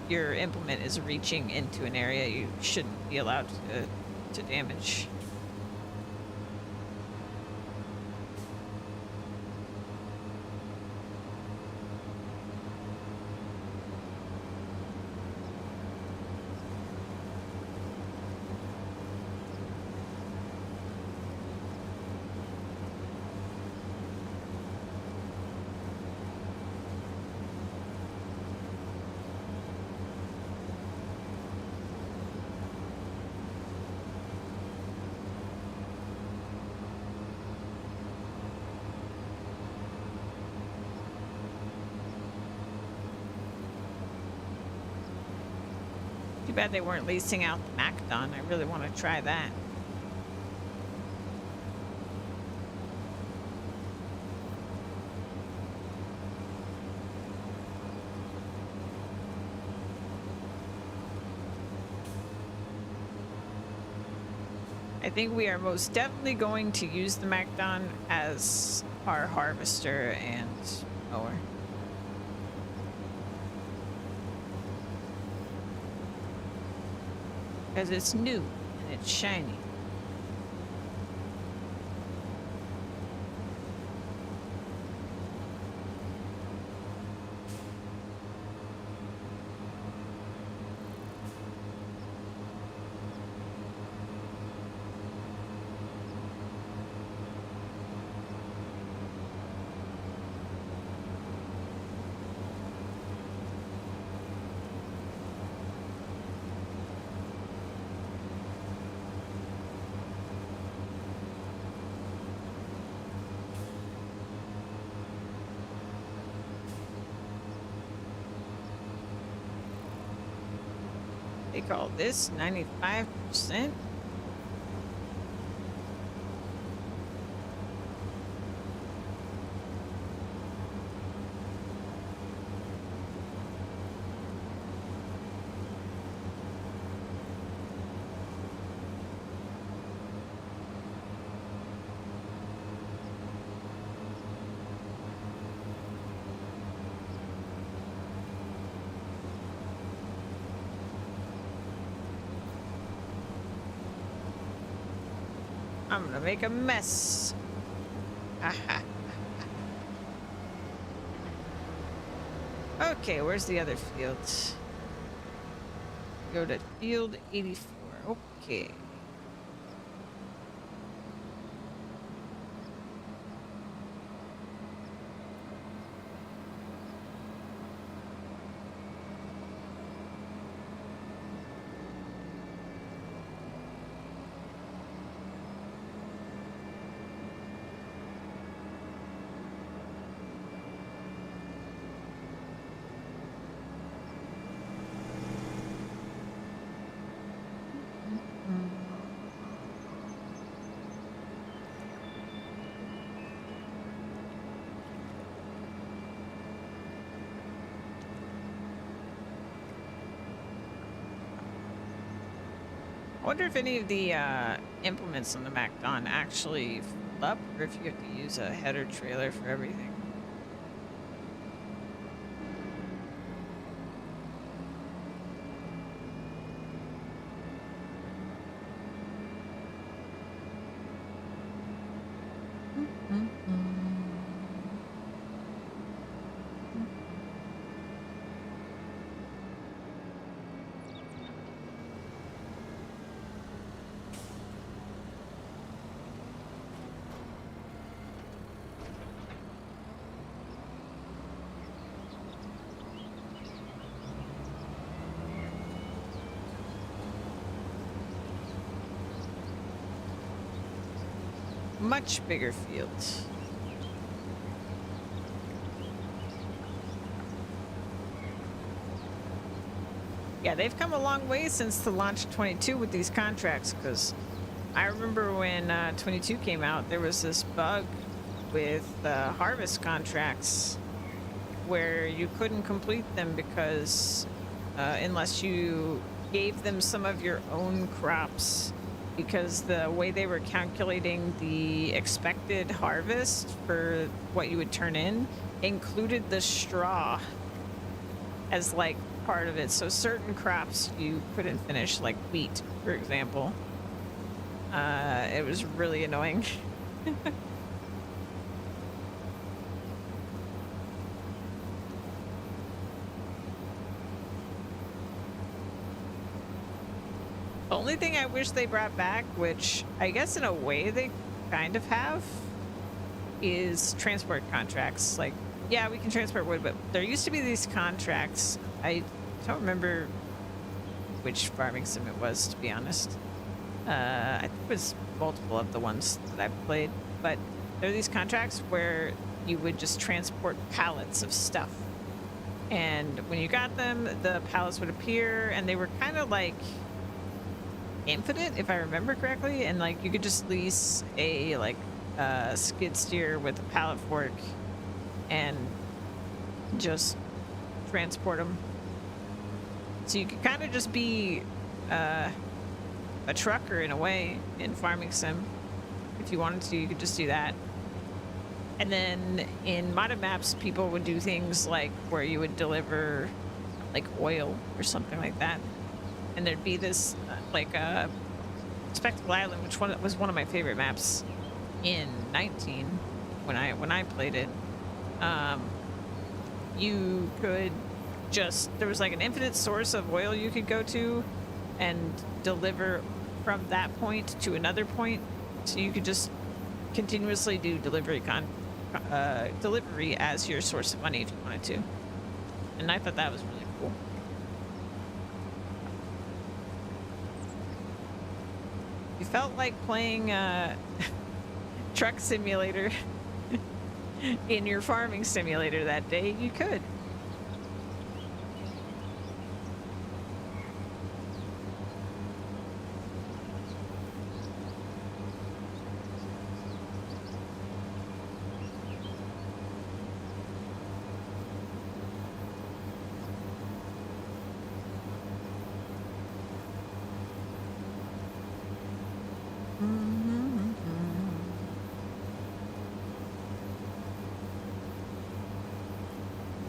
your implement is reaching into an area you shouldn't be allowed to damage. Too bad they weren't leasing out the Macdon. I really want to try that. I think we are most definitely going to use the Macdon as our harvester and mower. Because it's new and it's shiny. They call this 95%. I'm gonna make a mess. Okay, where's the other field? Go to field 84. Okay. I wonder if any of the implements on the Macdon actually fold up, or if you have to use a header trailer for everything. much bigger fields. Yeah, they've come a long way since the launch of 22 with these contracts, because I remember when 22 came out, there was this bug with harvest contracts where you couldn't complete them because unless you gave them some of your own crops, because the way they were calculating the expected harvest for what you would turn in included the straw as like part of it. So certain crops you couldn't finish, like wheat, for example. It was really annoying. The only thing I wish they brought back, which I guess in a way they kind of have, is transport contracts. Like, yeah, we can transport wood, but there used to be these contracts. I don't remember which farming sim it was, to be honest. I think it was multiple of the ones that I've played, but there are these contracts where you would just transport pallets of stuff. And when you got them, the pallets would appear, and they were kind of like infinite, if I remember correctly, and like you could just lease a like skid steer with a pallet fork and just transport them. So you could kind of just be a trucker in a way in farming sim. If you wanted to, you could just do that. And then in modded maps, people would do things like where you would deliver like oil or something like that. And there'd be this like Spectacle Island, which was one of my favorite maps in 19 when I played it. You could just, there was like an infinite source of oil you could go to and deliver from that point to another point. So you could just continuously do delivery as your source of money if you wanted to. And I thought that was really cool. You felt like playing Truck Simulator in your farming simulator that day, you could.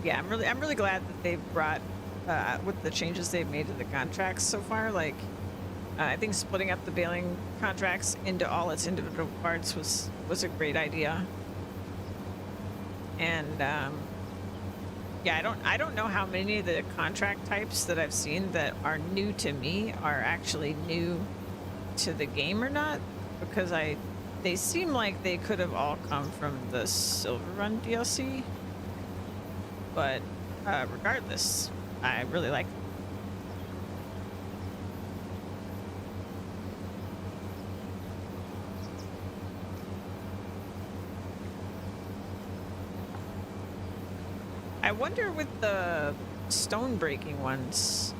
Yeah, I'm really glad that they've brought with the changes they've made to the contracts so far. Like, I think splitting up the baling contracts into all its individual parts was a great idea. And yeah, I don't know how many of the contract types that I've seen that are new to me are actually new to the game or not, because they seem like they could have all come from the Silver Run DLC. But regardless, I really like them. I wonder with the stone breaking ones,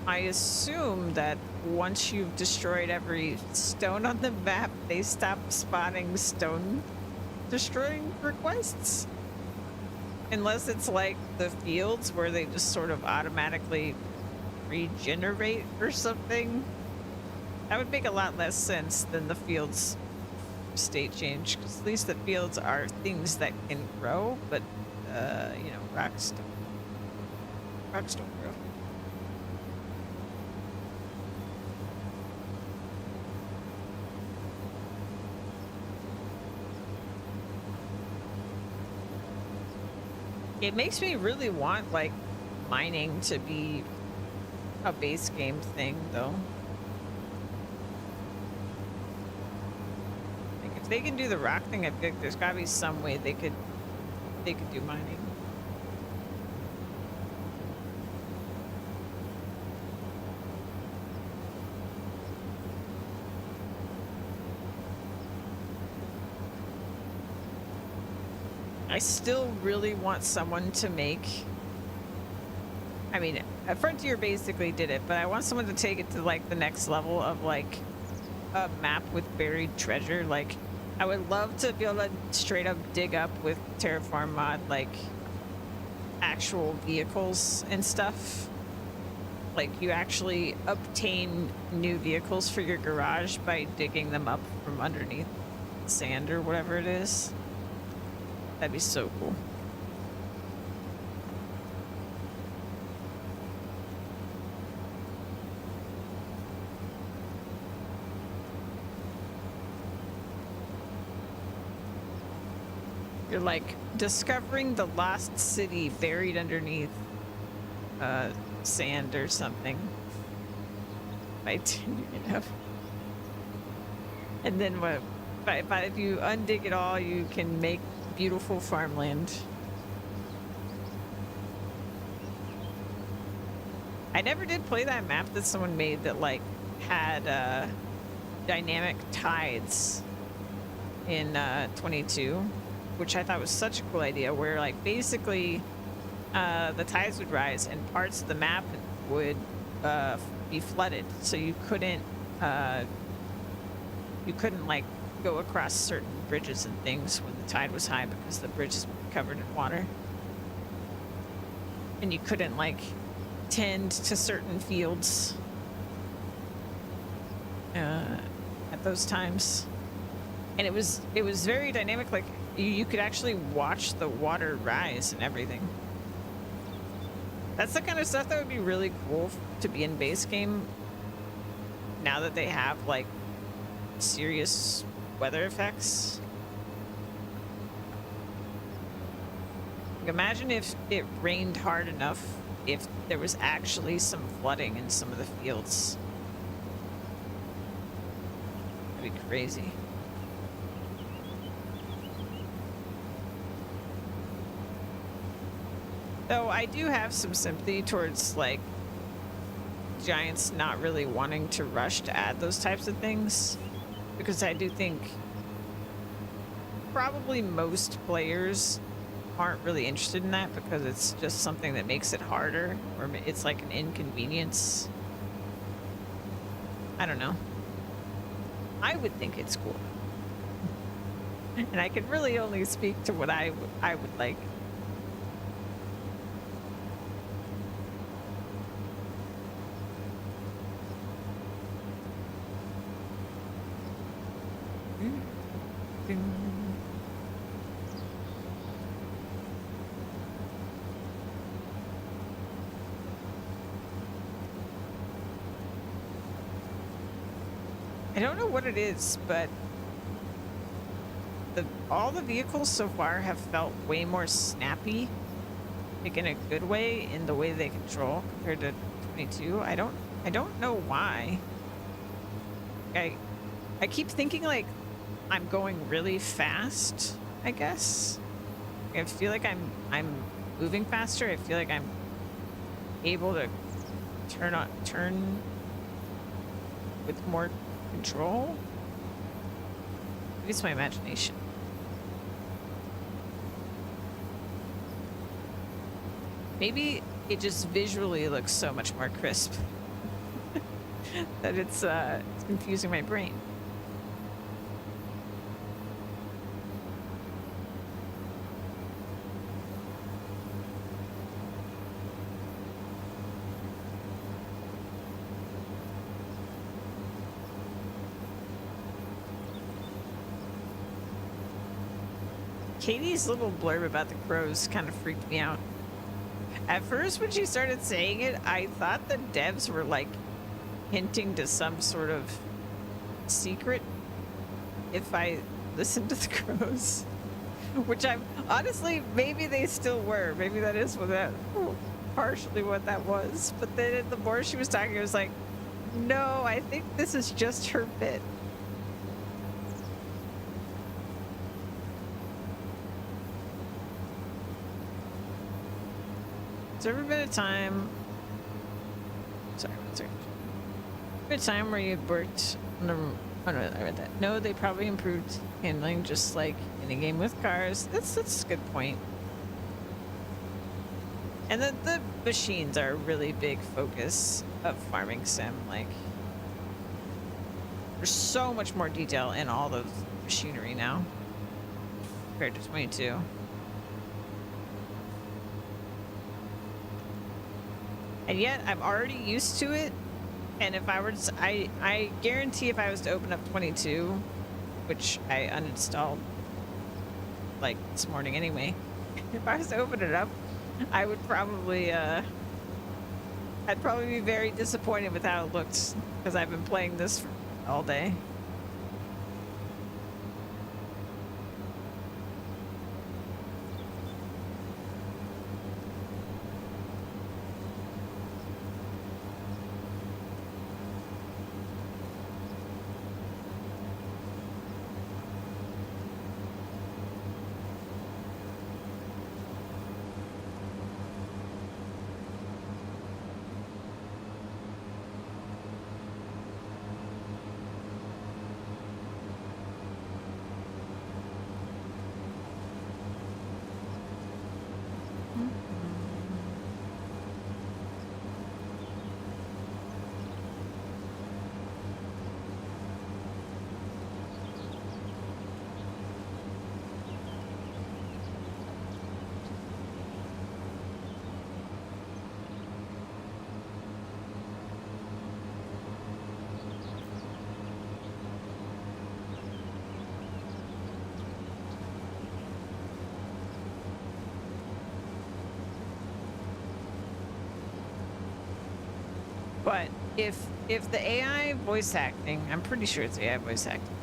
I assume that once you've destroyed every stone on the map, they stop spawning stone destroying requests. Unless it's like the fields where they just sort of automatically regenerate or something. That would make a lot less sense than the fields state change, because at least the fields are things that can grow, but you know, rocks don't grow. It makes me really want like mining to be a base game thing, though. Like if they can do the rock thing, I think there's gotta be some way they could do mining. I still really want someone to make. I mean, Frontier basically did it, but I want someone to take it to like the next level of like a map with buried treasure. Like, I would love to be able to straight up dig up with Terraform mod like actual vehicles and stuff. Like, you actually obtain new vehicles for your garage by digging them up from underneath sand or whatever it is. That'd be so cool. You're like discovering the lost city buried underneath sand or something by digging it up. And then what? But if you undig it all, you can make beautiful farmland. I never did play that map that someone made that like had dynamic tides in 22, which I thought was such a cool idea, where like basically the tides would rise and parts of the map would be flooded, so you couldn't like go across certain bridges and things when the tide was high because the bridges were covered in water, and you couldn't like tend to certain fields at those times. And it was very dynamic. Like you could actually watch the water rise and everything. That's the kind of stuff that would be really cool to be in base game now that they have like serious weather effects. Like, imagine if it rained hard enough, if there was actually some flooding in some of the fields. That'd be crazy. Though I do have some sympathy towards like Giants not really wanting to rush to add those types of things, because I do think probably most players aren't really interested in that because it's just something that makes it harder, or it's like an inconvenience. I don't know. I would think it's cool. And I can really only speak to what I would like. I don't know what it is, but all the vehicles so far have felt way more snappy, like in a good way, in the way they control compared to 22. I don't know why. I keep thinking like I'm going really fast, I guess. I feel like I'm moving faster. I feel like I'm able to turn with more control. Maybe it's my imagination. Maybe it just visually looks so much more crisp that it's confusing my brain. Katie's little blurb about the crows kind of freaked me out. At first, when she started saying it, I thought the devs were like hinting to some sort of secret if I listened to the crows. Which I'm honestly, maybe they still were. Maybe that is what that, partially what that was. But then the more she was talking, it was like, no, I think this is just her bit. Has there ever been a time... Sorry, one second. Been a time where you worked on Oh no, I read that. No, they probably improved handling just like in a game with cars. That's a good point. And the machines are a really big focus of Farming Sim. Like, there's so much more detail in all the machinery now compared to 22. And yet I'm already used to it. And if I were to, I guarantee if I was to open up 22, which I uninstalled like this morning anyway, if I was to open it up, I would probably, I'd probably be very disappointed with how it looked because I've been playing this all day. But if the AI voice acting, I'm pretty sure it's AI voice acting.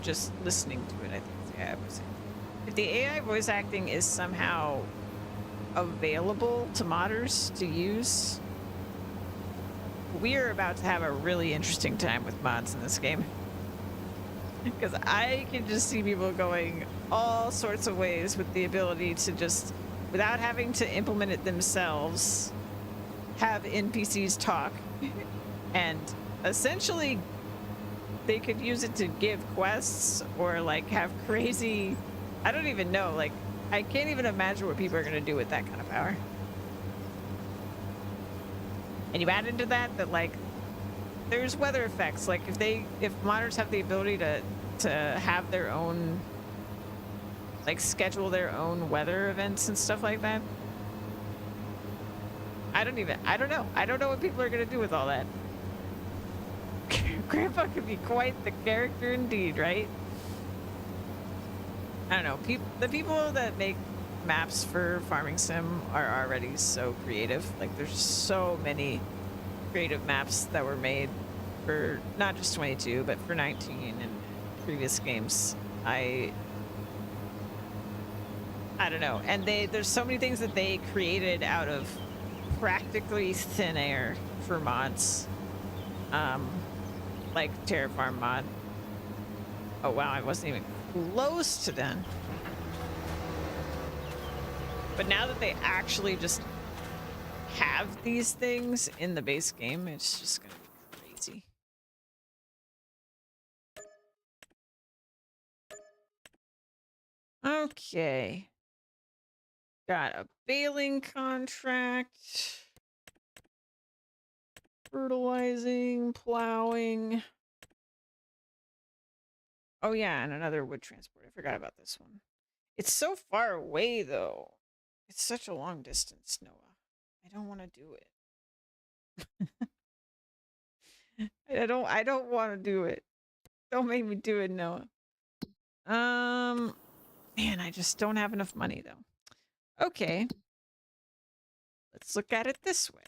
Just listening to it, I think it's AI voice acting. If the AI voice acting is somehow available to modders to use, we are about to have a really interesting time with mods in this game. Because I can just see people going all sorts of ways with the ability to just, without having to implement it themselves, have NPCs talk. And essentially, they could use it to give quests or like have crazy, I don't even know, like, I can't even imagine what people are going to do with that kind of power. And you add into that like there's weather effects. Like if modders have the ability to have their own, like schedule their own weather events and stuff like that. I don't know. I don't know what people are going to do with all that. Grandpa could be quite the character indeed, right? I don't know. The people that make maps for Farming Sim are already so creative. Like, there's so many creative maps that were made for not just 22, but for 19 and previous games. I don't know. And there's so many things that they created out of practically thin air for mods. Like Terraform mod. Oh wow, I wasn't even close to done. But now that they actually just have these things in the base game, it's just gonna be crazy. Okay. Got a baling contract. Fertilizing, plowing. Oh yeah, and another wood transport. I forgot about this one. It's so far away though. It's such a long distance, Noah. I don't want to do it. I don't want to do it. Don't make me do it, Noah. Man, I just don't have enough money though. Okay. Let's look at it this way.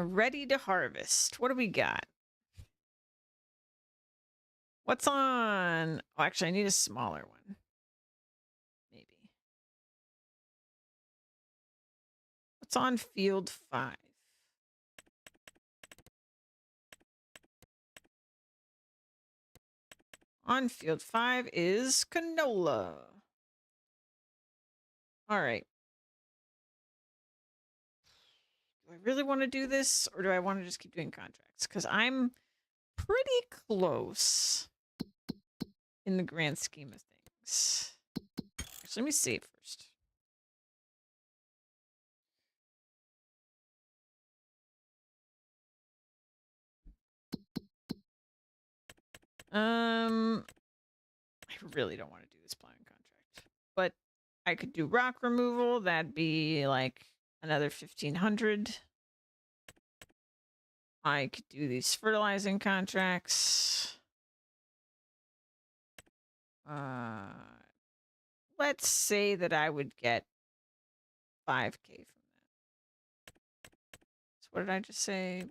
Ready to harvest. What do we got? What's on? Oh, actually, I need a smaller one. Maybe. What's on field 5? On field 5 is canola. All right. do I really want to do this, or do I want to just keep doing contracts? Because I'm pretty close in the grand scheme of things. Actually, let me save first. I really don't want to do this plowing contract, but I could do rock removal. That'd be like another 1,500. I could do these fertilizing contracts. Let's say that I would get 5K from that. So what did I just say?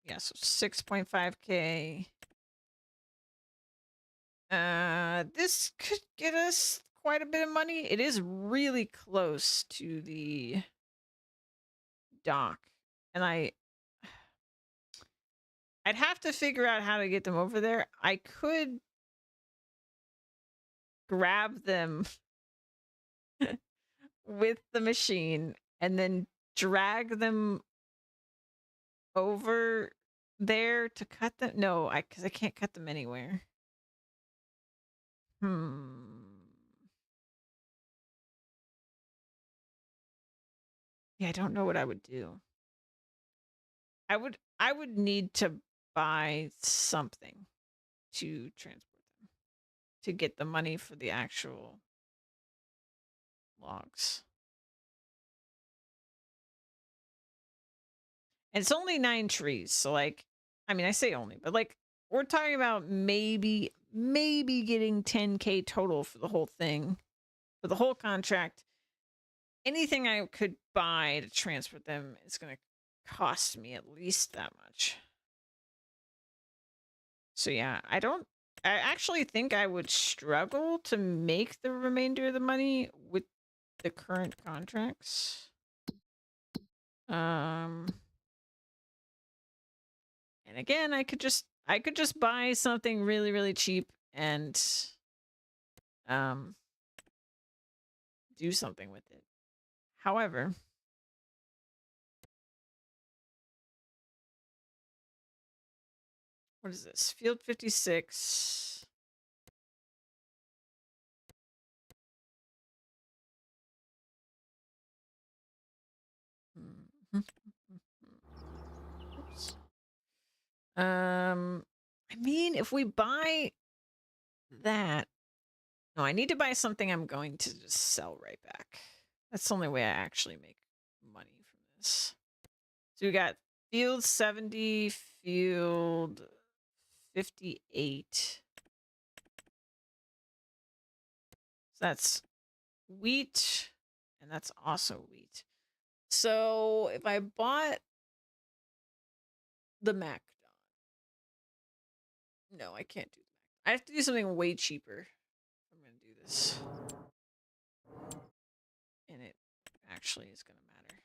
Yeah, so 6.5K. This could get us quite a bit of money. It is really close to the dock. And I'd have to figure out how to get them over there. I could grab them with the machine and then drag them over there to cut them. No, because I can't cut them anywhere. Yeah, I don't know what I would do. I would need to buy something to transport them to get the money for the actual logs. And it's only 9 trees, so like, I mean, I say only, but like, we're talking about maybe getting 10K total for the whole thing, for the whole contract. Anything I could buy to transport them is going to cost me at least that much. So yeah, I actually think I would struggle to make the remainder of the money with the current contracts. And again, I could just buy something really, really cheap and do something with it. However, what is this? Field 56. Oops. I mean, if we buy that, no, I need to buy something I'm going to just sell right back. That's the only way I actually make money from this. So we got field 70, field 58. So that's wheat, and that's also wheat. So if I bought the MacDon, no, I can't do that. I have to do something way cheaper. I'm going to do this. And it actually is going to matter.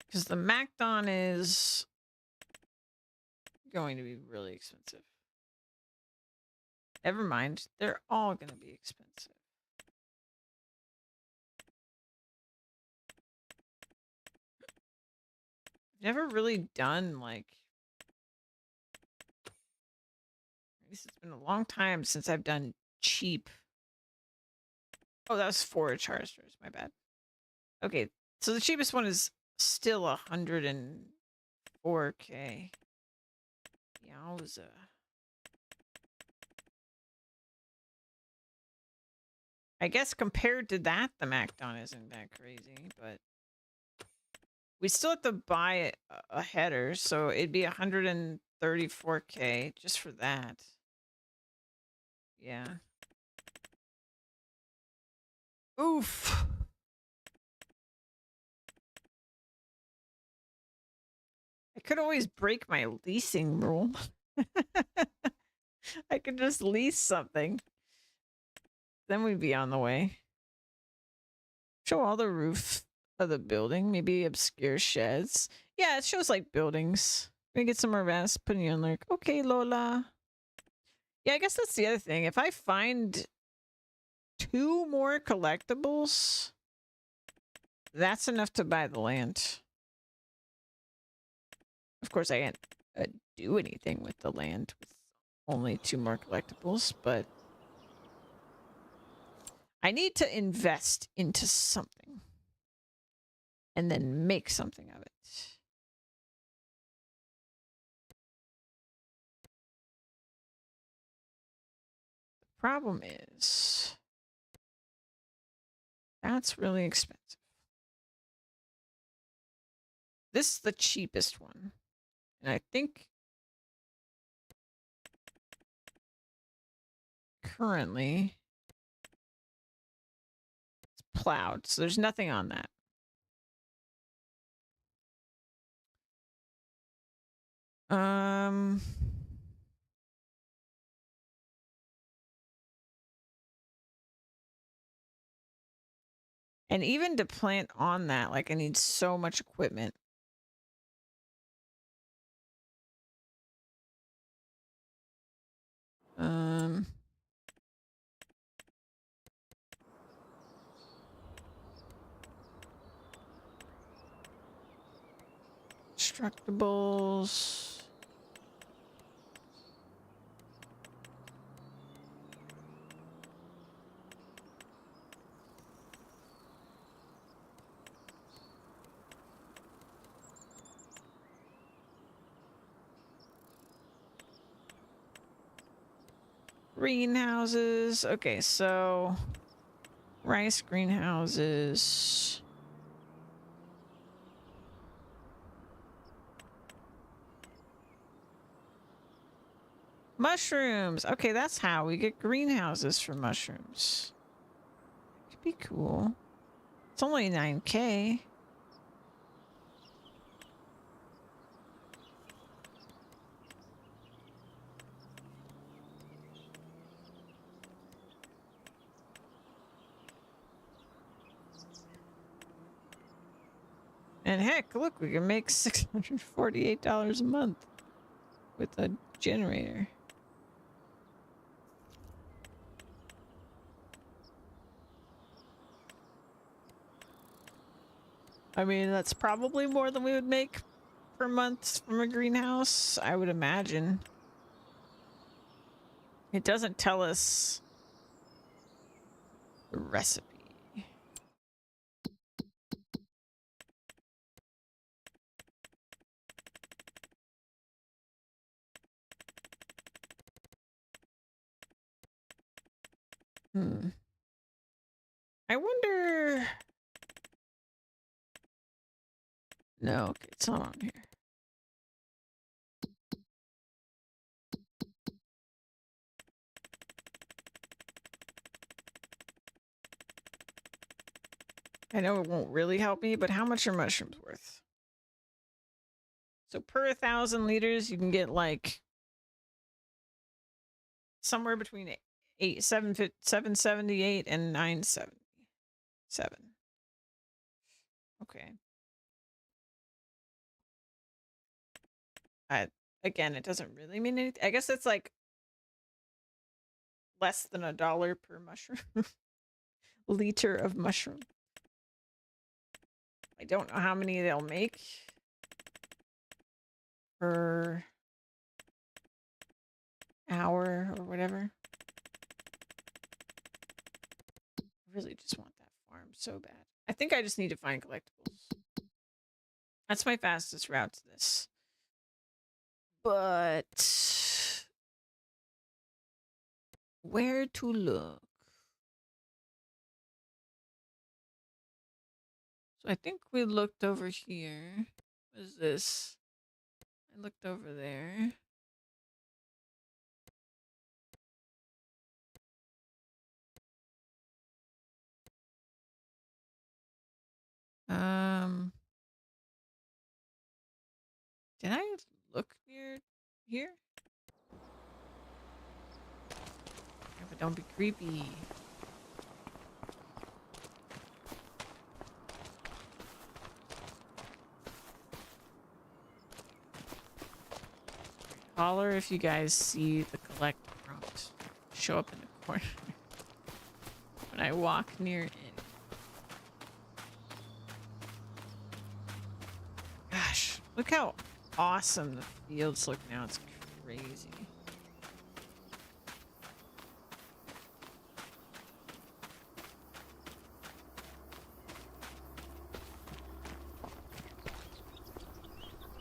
Because the MacDon is going to be really expensive. Never mind. They're all going to be expensive. I've never really done, like... It's been a long time since I've done cheap. Oh, that was forage harvesters. My bad. Okay, so the cheapest one is still 104K. Yowza. I guess compared to that, the MacDon isn't that crazy, but we still have to buy a header, so it'd be 134K just for that. Yeah. Oof. I could always break my leasing rule. I could just lease something. Then we'd be on the way. Show all the roof of the building. Maybe obscure sheds. Yeah, it shows like buildings. We get some more rest. Putting you on like, okay, Lola. Yeah, I guess that's the other thing. If I find 2 more collectibles, that's enough to buy the land. Of course, I can't do anything with the land with only 2 more collectibles, but I need to invest into something and then make something of it. The problem is that's really expensive. This is the cheapest one. And I think currently it's plowed, so there's nothing on that. And even to plant on that, like I need so much equipment. Constructibles. Greenhouses. Okay, so rice greenhouses. Mushrooms. Okay, that's how we get greenhouses for mushrooms. Could be cool. It's only 9K. And heck, look, we can make $648 a month with a generator. I mean, that's probably more than we would make per month from a greenhouse, I would imagine. It doesn't tell us the recipe. I wonder... No, okay, it's not on here. I know it won't really help me, but how much are mushrooms worth? So per 1,000 liters, you can get like somewhere between 778 and 977. Okay. Again, it doesn't really mean anything. I guess it's like less than $1 per mushroom. Liter of mushroom. I don't know how many they'll make per hour or whatever. I really just want that farm so bad. I think I just need to find collectibles. That's my fastest route to this. But where to look? So I think we looked over here. What is this? I looked over there. Did I look near here? Yeah, but don't be creepy. Holler if you guys see the collect prompt show up in the corner when I walk near it. Look how awesome the fields look now. It's crazy.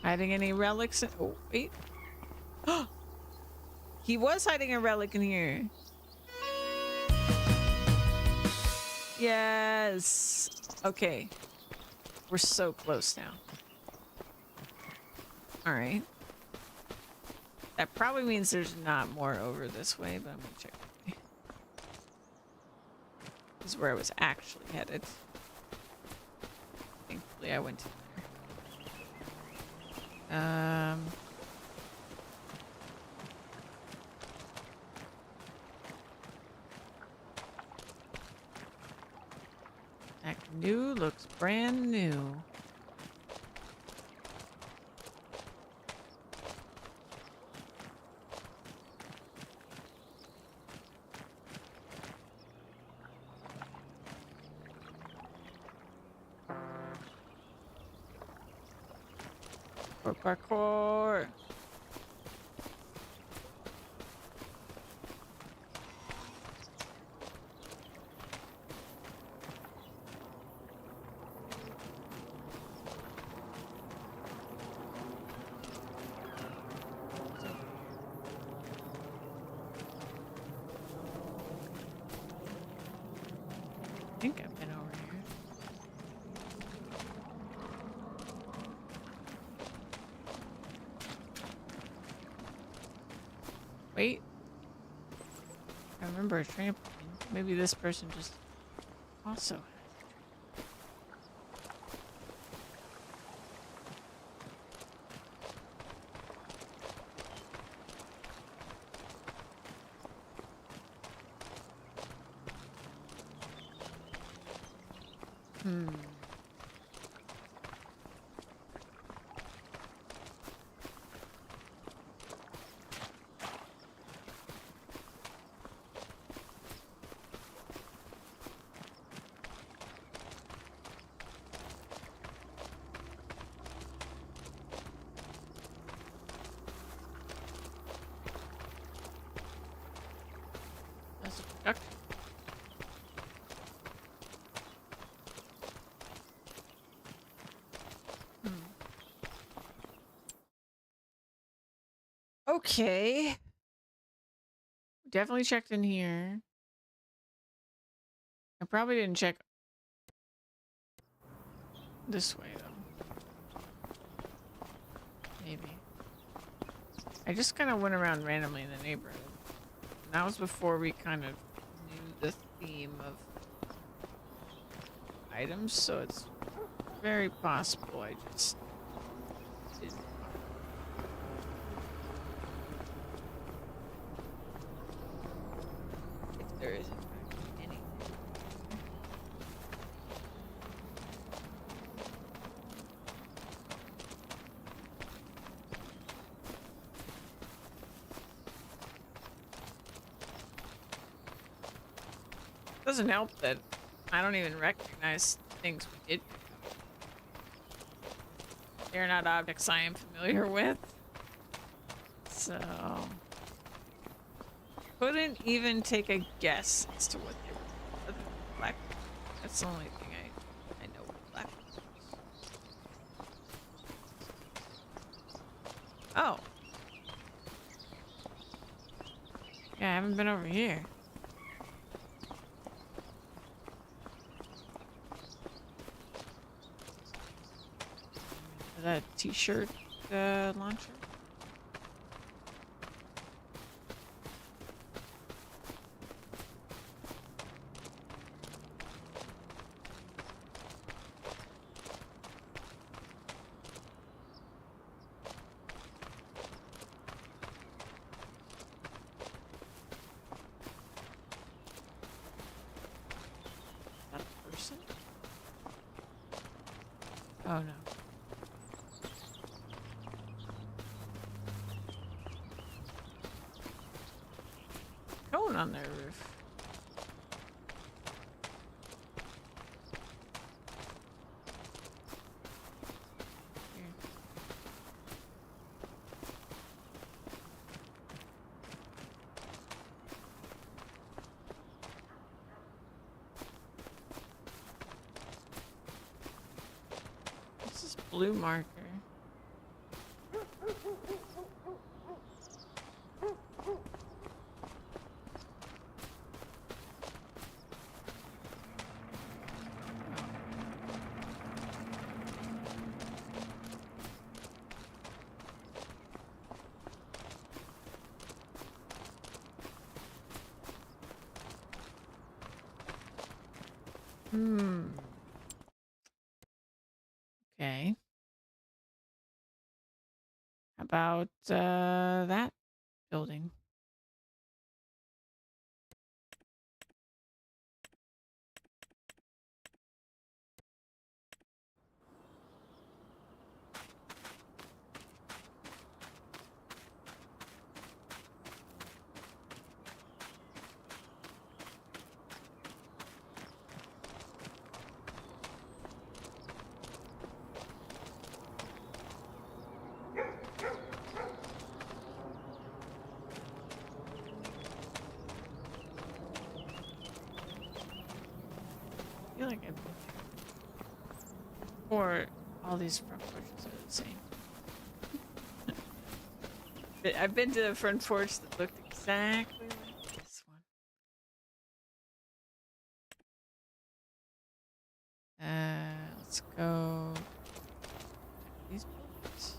Hiding any relics? Oh, wait. He was hiding a relic in here. Yes. Okay. We're so close now. Alright. That probably means there's not more over this way, but I'm gonna check. This is where I was actually headed. Thankfully, I went in there. That new looks brand new. Parkour. I think I've been over here. Wait. I remember a trampoline. Maybe this person just also. That's a duck. Okay. Definitely checked in here. I probably didn't check this way though. Maybe. I just kind of went around randomly in the neighborhood. And that was before we kind of knew the theme of items, so it's very possible I just didn't. If there is in fact anything. Doesn't help that I don't even recognize things we did pick up. They're not objects I am familiar with. So couldn't even take a guess as to what they were. Other than black. That's the only thing I know what black was. Oh. Yeah, I haven't been over here. Is that a t-shirt launcher? That a person? Oh no. Cone on their roof. Here. blue marker. Hmm. Okay. How about that building? I feel like I've been there. Or all these front porches are the same. But I've been to a front porch that looked exactly like this one. Let's go these buildings.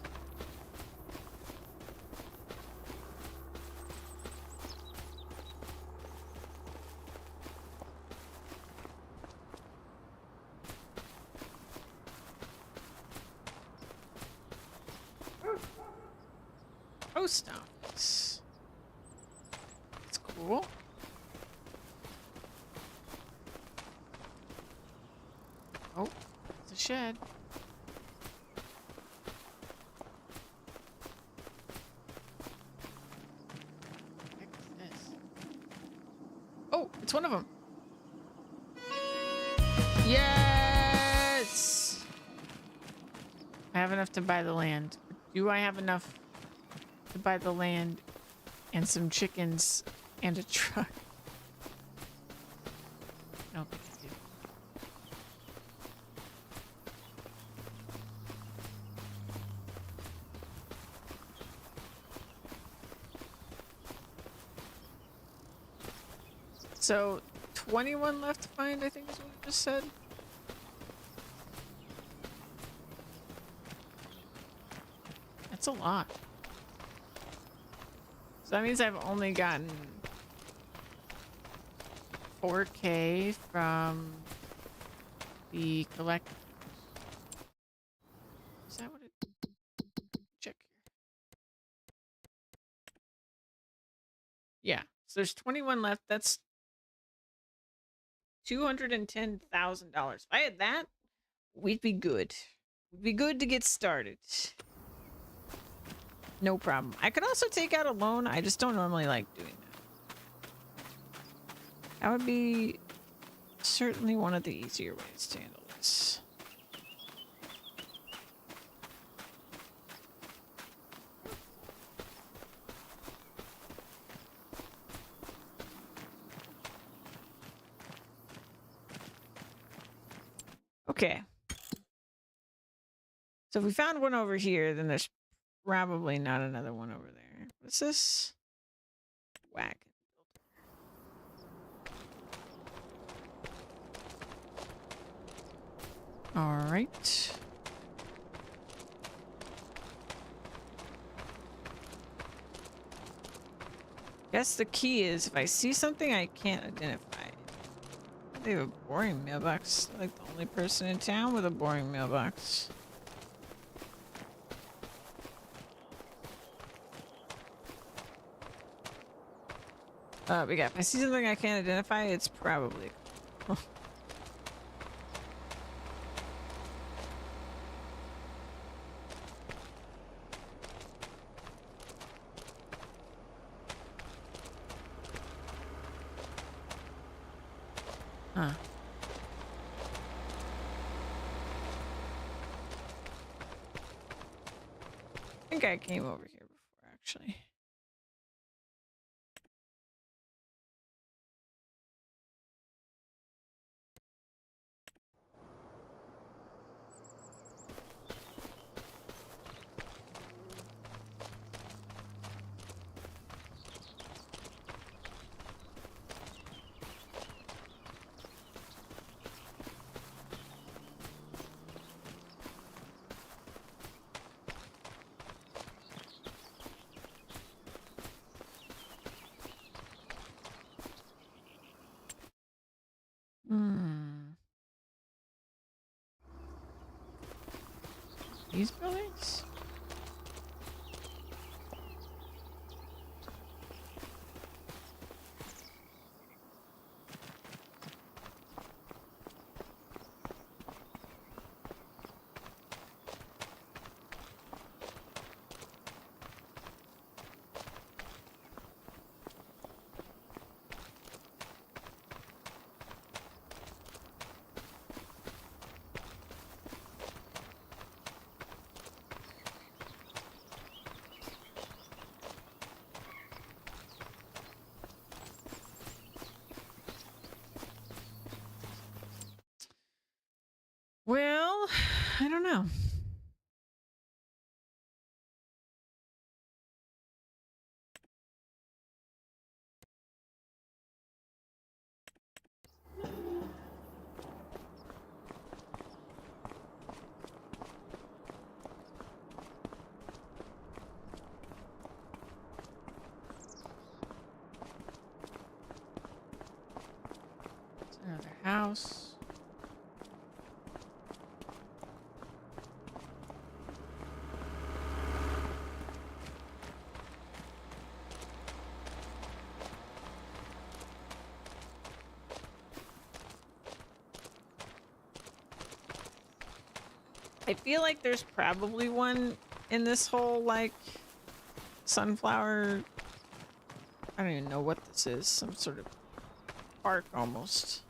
Post office. That's cool. Oh, it's a shed. What the heck is this? Oh, it's one of them. Yes! I have enough to buy the land. Do I have enough to buy the land and some chickens and a truck? I don't think I do. So, 21 left to find, I think is what it just said. That's a lot. So that means I've only gotten 4K from the collect. Is that what it? Check here. Yeah. So there's 21 left. That's $210,000. If I had that, we'd be good. We'd be good to get started. No problem. I could also take out a loan. I just don't normally like doing that. That would be certainly one of the easier ways to handle this. Okay. So if we found one over here, then there's probably not another one over there. What's this? Wagon. All right. Guess the key is if I see something I can't identify. They have a boring mailbox. Like the only person in town with a boring mailbox. But yeah, if I see something I can't identify, it's probably. Huh. I think I came over here before, actually. These buildings? Well, I don't know. It's another house. I feel like there's probably one in this whole, like, sunflower. I don't even know what this is. Some sort of park almost.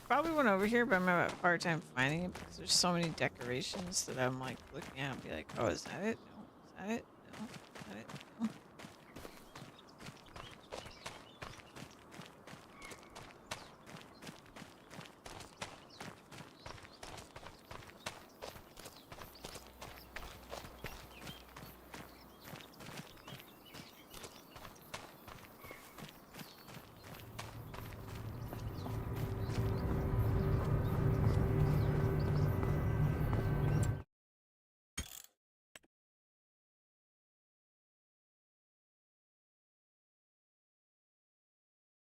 Probably one over here, but I'm having a hard time finding it because there's so many decorations that I'm like looking at and be like, oh, is that it? No. Is that it? No. Is that it? No.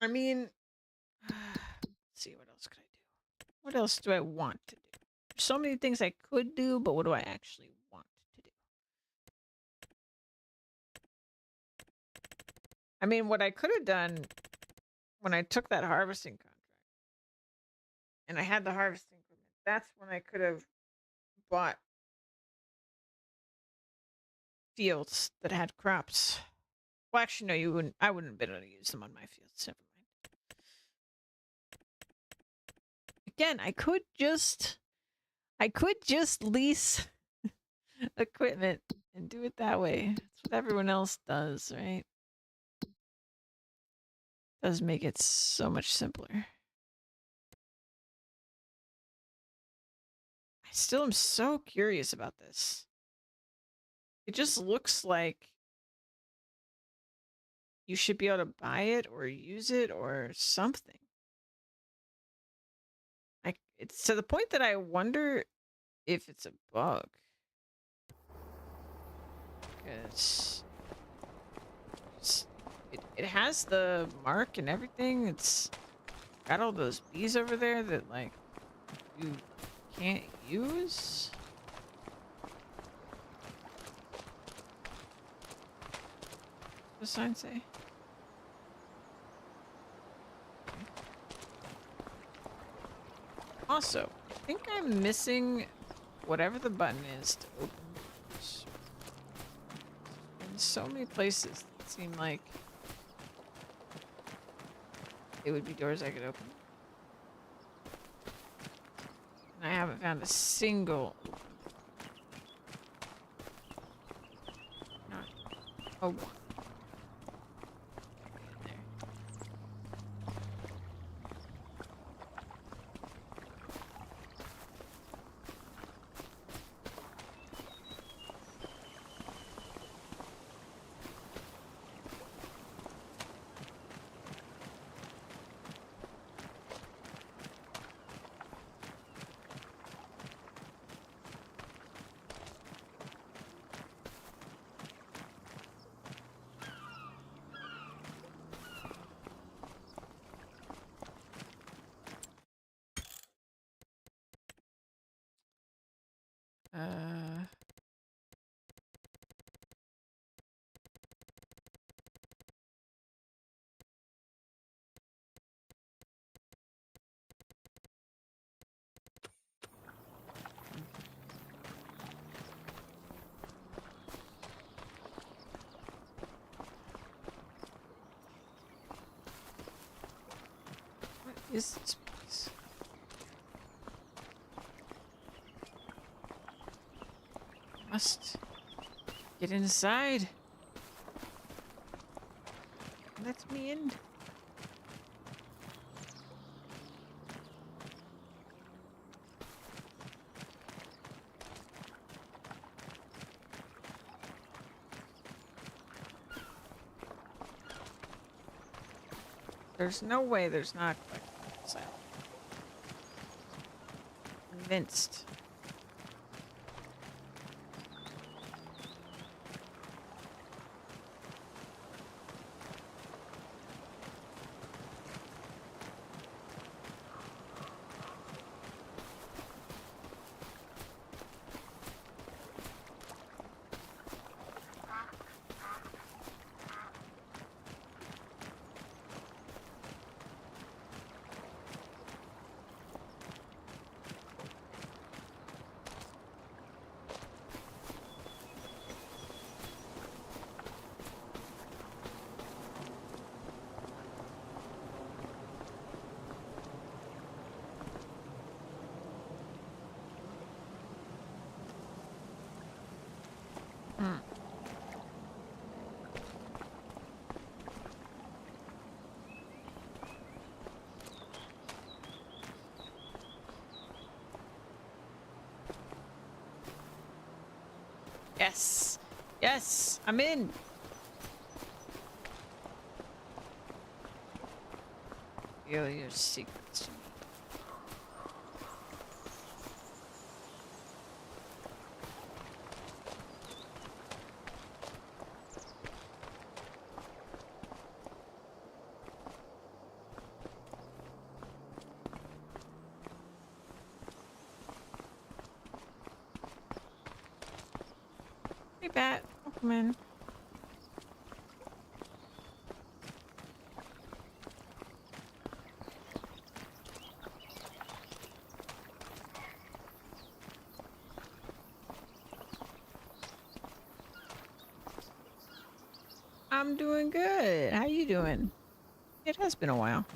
I mean, let's see, what else could I do? What else do I want to do? There's so many things I could do, but what do I actually want to do? I mean, what I could have done when I took that harvesting contract and I had the harvesting equipment, that's when I could have bought fields that had crops. Well, actually, no, you wouldn't. I wouldn't have been able to use them on my fields. Never mind. Again, I could just lease equipment and do it that way. That's what everyone else does, right? Does make it so much simpler. I still am so curious about this. It just looks like you should be able to buy it or use it or something. Like, it's to the point that I wonder if it's a bug. Because it has the mark and everything. It's got all those bees over there that, like, you can't use. What does the sign say? Also, I think I'm missing whatever the button is to open doors. In so many places that seem like it would be doors I could open. And I haven't found a single open. Not a one. There. is this place? Must get inside. Let me in. There's no way there's not a collectible inside. Convinced. Yes. Yes, I'm in. Reveal your secrets to me. Hey, Bat. Welcome in. I'm doing good. How you doing? It has been a while.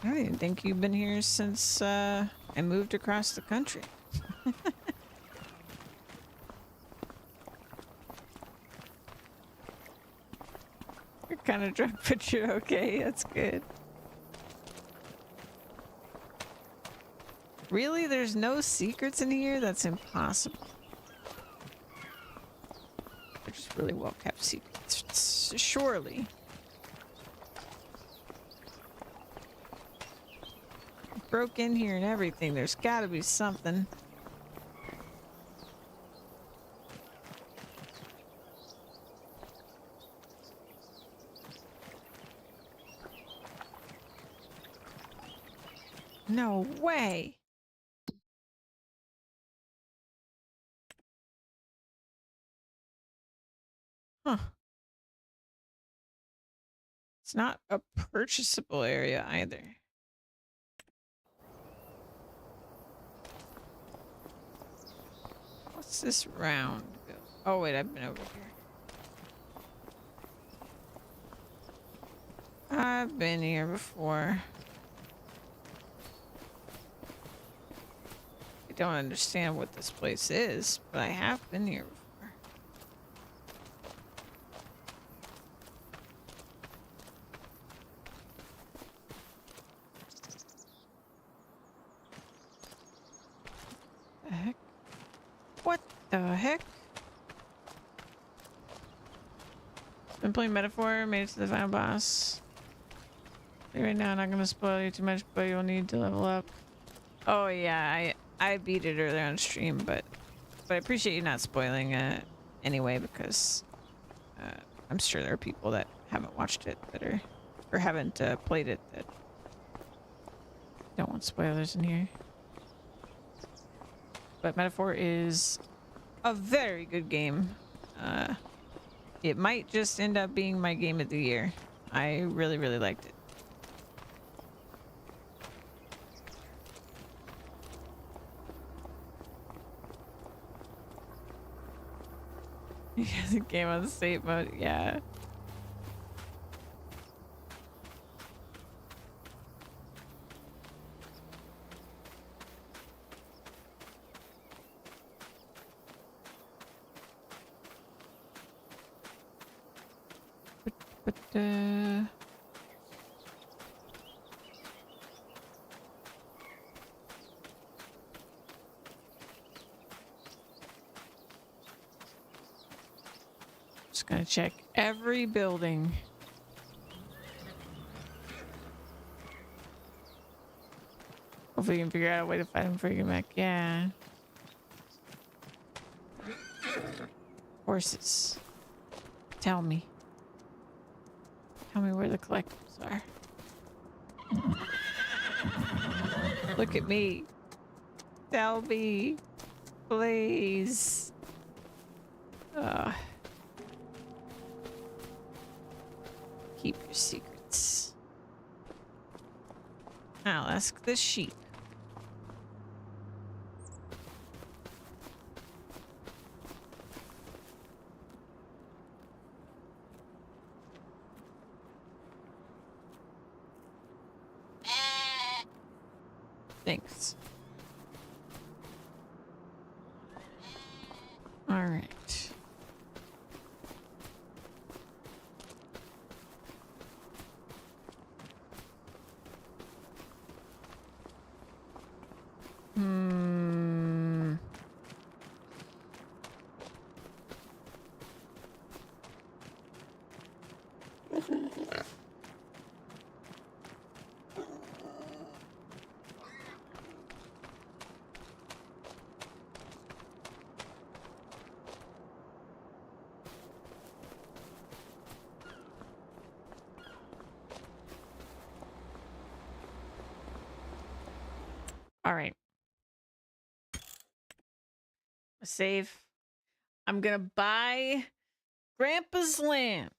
I don't even think you've been here since I moved across the country. You're kind of drunk, but you're okay. That's good. Really? There's no secrets in here? That's impossible. They're just really well kept secrets. Surely. Broke in here and everything. There's gotta be something. No way. Huh. It's not a purchasable area either. What's this round go? Oh wait, I've been over here. I've been here before. I don't understand what this place is, but I have been here before. The heck? What the heck? Been playing Metaphor, made it to the final boss. Right now, I'm not gonna spoil you too much, but you'll need to level up. Oh yeah, I beat it earlier on stream, but I appreciate you not spoiling it anyway, because I'm sure there are people that haven't watched it that are or haven't played it that don't want spoilers in here. But Metaphor is a very good game. It might just end up being my game of the year. I really, really liked it. The game on save mode, yeah. But just gonna check every building. Hopefully we can figure out a way to fight him before you get back. Yeah. Horses. Tell me. Tell me where the collectibles are. Look at me. Tell me. Please. Keep your secrets. I'll ask the sheep. Thanks. All right. All right. Save. I'm gonna buy Grandpa's land.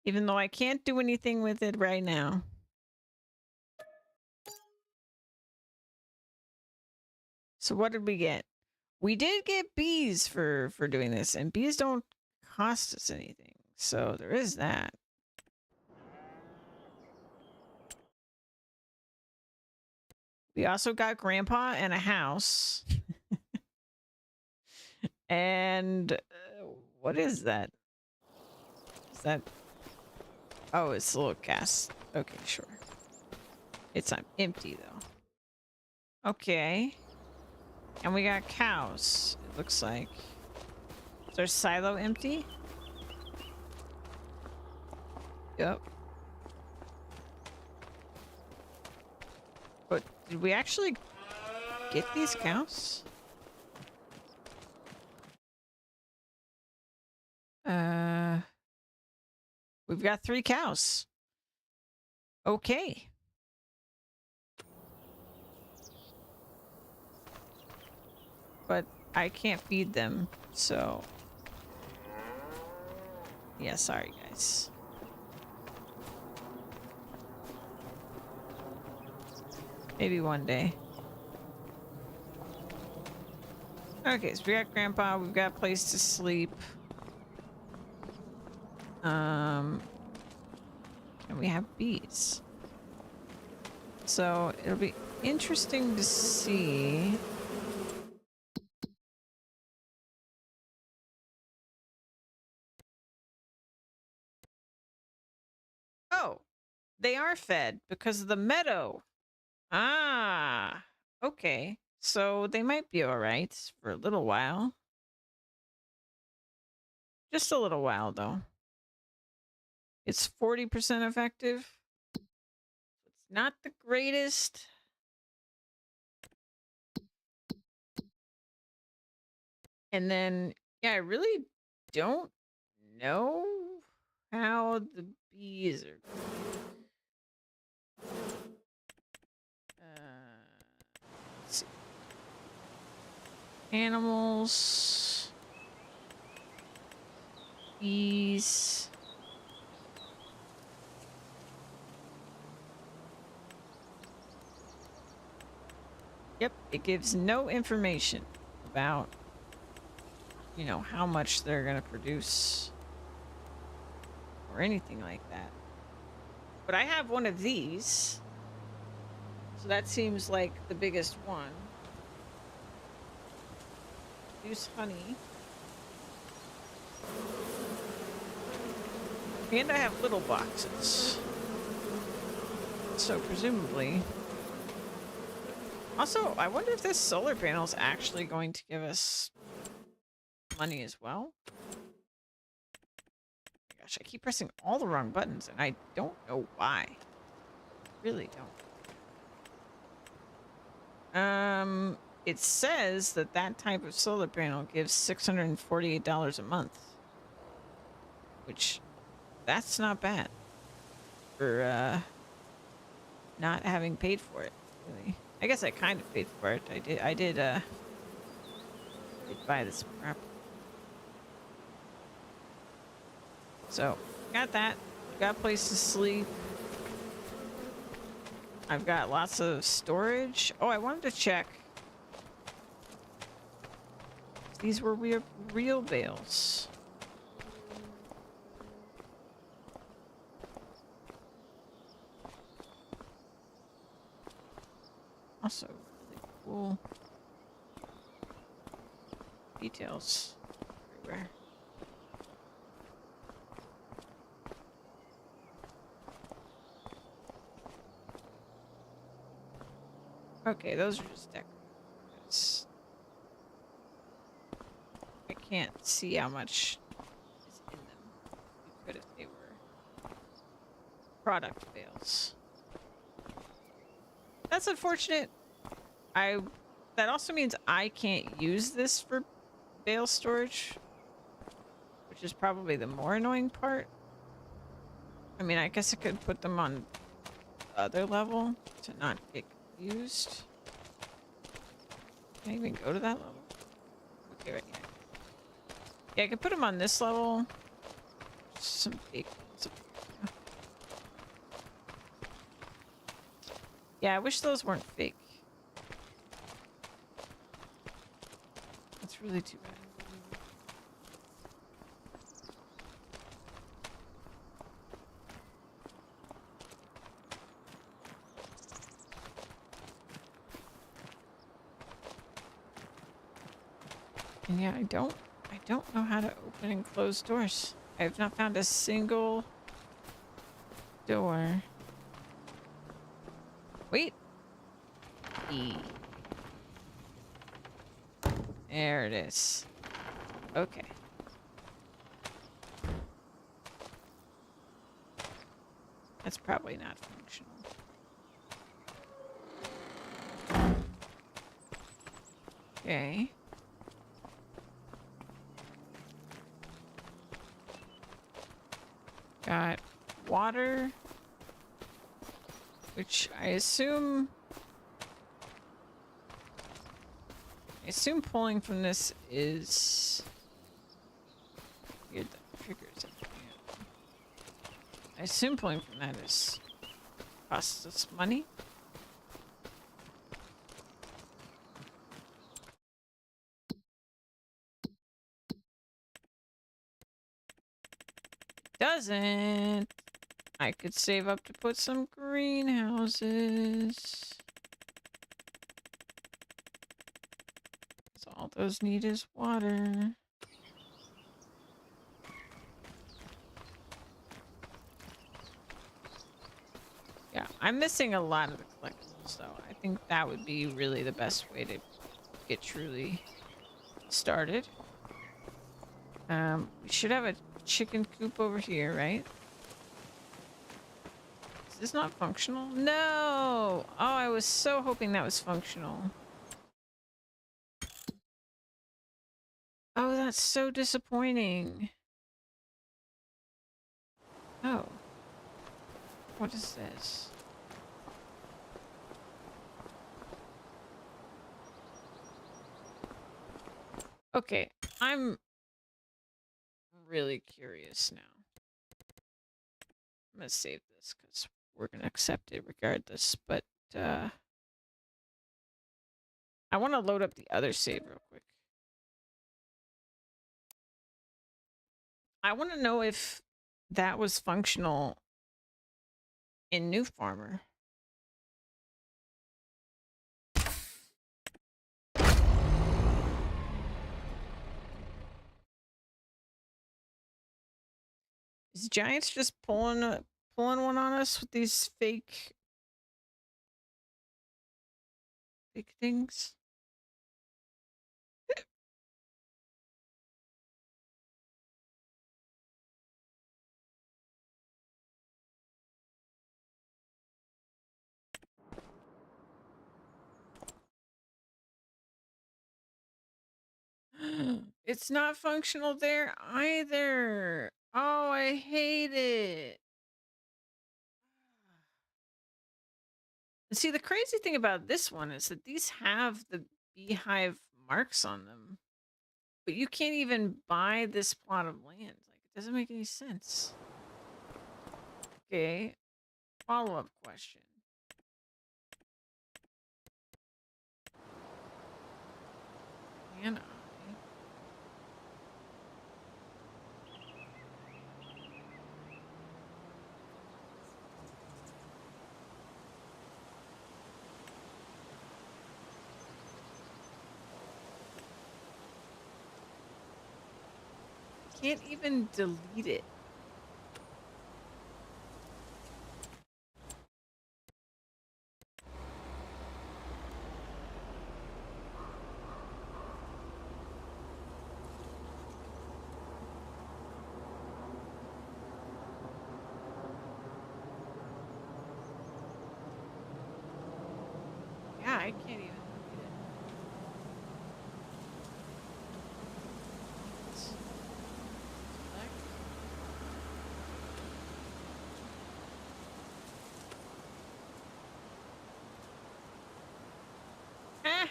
Even though I can't do anything with it right now. So what did we get? We did get bees for doing this, and bees don't cost us anything. So there is that. We also got Grandpa and a house. And what is that? Is that? Oh, it's a little gas. Okay, sure. It's empty though. Okay. And we got cows, it looks like. Is their silo empty? Yep. But did we actually get these cows? We've got 3 cows. Okay. But I can't feed them, so... Yeah, sorry guys. Maybe one day. Okay, so we got Grandpa, we've got a place to sleep. And we have bees. So it'll be interesting to see. Oh, they are fed because of the meadow. Ah, okay. So they might be all right for a little while. Just a little while, though. It's 40% effective. It's not the greatest. And then, yeah, I really don't know how the bees are. Let's see. Animals. Bees. Yep, it gives no information about you know, how much they're going to produce or anything like that. But I have one of these. So that seems like the biggest one. Use honey. And I have little boxes. So presumably... Also, I wonder if this solar panel is actually going to give us money as well. Gosh, I keep pressing all the wrong buttons, and I don't know why. Really don't. It says that that type of solar panel gives $648 a month. Which, that's not bad. For, not having paid for it, really. I guess I kind of paid for it. I did buy this property. So, got that. Got a place to sleep. I've got lots of storage. Oh, I wanted to check. These were real bales. Also, really cool details everywhere. Okay, those are just decorative. I can't see how much is in them. You could if they were product bales. That's unfortunate. That also means I can't use this for bale storage, which is probably the more annoying part. I mean, I guess I could put them on the other level to not get confused. Can I even go to that level? Okay, right here. Yeah, I could put them on this level. Some big ones. Yeah, I wish those weren't fake. That's really too bad. And yeah, I don't know how to open and close doors. I have not found a single door. Wait. E. There it is. Okay. That's probably not functional. Okay. Got water, which I assume pulling from this is weird. The triggers. I assume pulling from that is costs us money. Doesn't. I could save up to put some greenhouses. So all those need is water. Yeah, I'm missing a lot of the collectibles, though. I think that would be really the best way to get truly started. We should have a chicken coop over here, right? Is this not functional? No! Oh, I was so hoping that was functional. Oh, that's so disappointing. Oh. What is this? Okay, I'm really curious now. I'm gonna save this because we're gonna accept it regardless, but I want to load up the other save real quick. I want to know if that was functional in New Farmer. Is Giants just pulling one on us with these fake things? It's not functional there either. Oh, I hate it. See, the crazy thing about this one is that these have the beehive marks on them, but you can't even buy this plot of land. Like, it doesn't make any sense. Okay, follow-up question. Can I? Can't even delete it. Yeah, I can't even delete it. Select. Ah!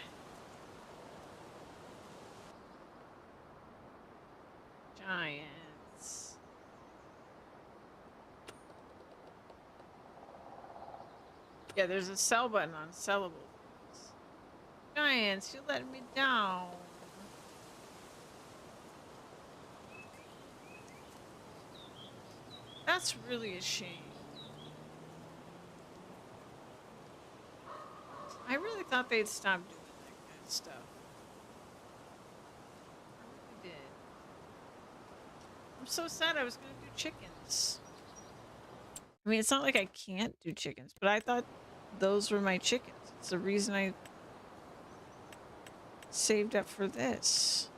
Giants. Yeah, there's a sell button on sellable things. Giants, you let me down. That's really a shame. I really thought they'd stop doing that kind of stuff. I really did. I'm so sad I was going to do chickens. I mean, it's not like I can't do chickens, but I thought those were my chickens. It's the reason I saved up for this.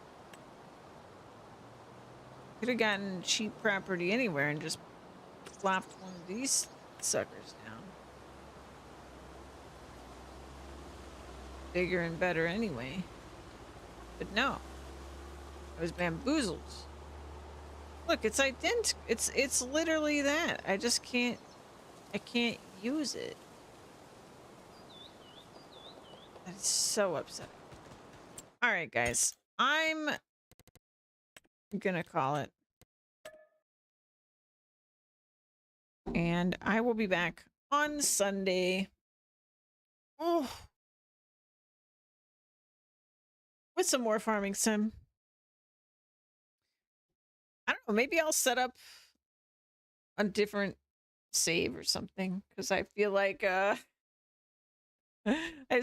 Could have gotten cheap property anywhere and just flopped one of these suckers down. Bigger and better anyway. But no. I was bamboozled. Look, it's identical. It's literally that. I just can't use it. That's so upsetting. All right, guys. I'm gonna call it. And I will be back on Sunday. Oh. With some more farming sim. I don't know, maybe I'll set up a different save or something, because I feel like I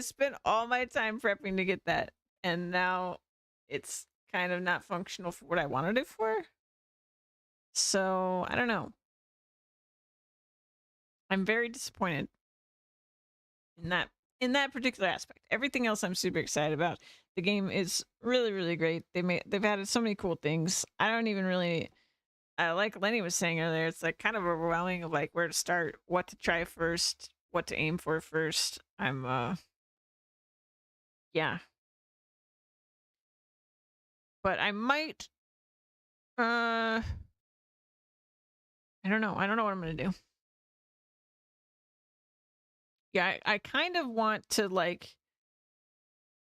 spent all my time prepping to get that, and now it's kind of not functional for what I wanted it for. So I don't know. I'm very disappointed in that particular aspect. Everything else I'm super excited about. The game is really, really great. They've added so many cool things. I don't even really like Lenny was saying earlier, it's like kind of overwhelming of like where to start, what to try first, what to aim for first. I'm yeah. But I might I don't know. I don't know what I'm gonna do. Yeah, I kind of want to like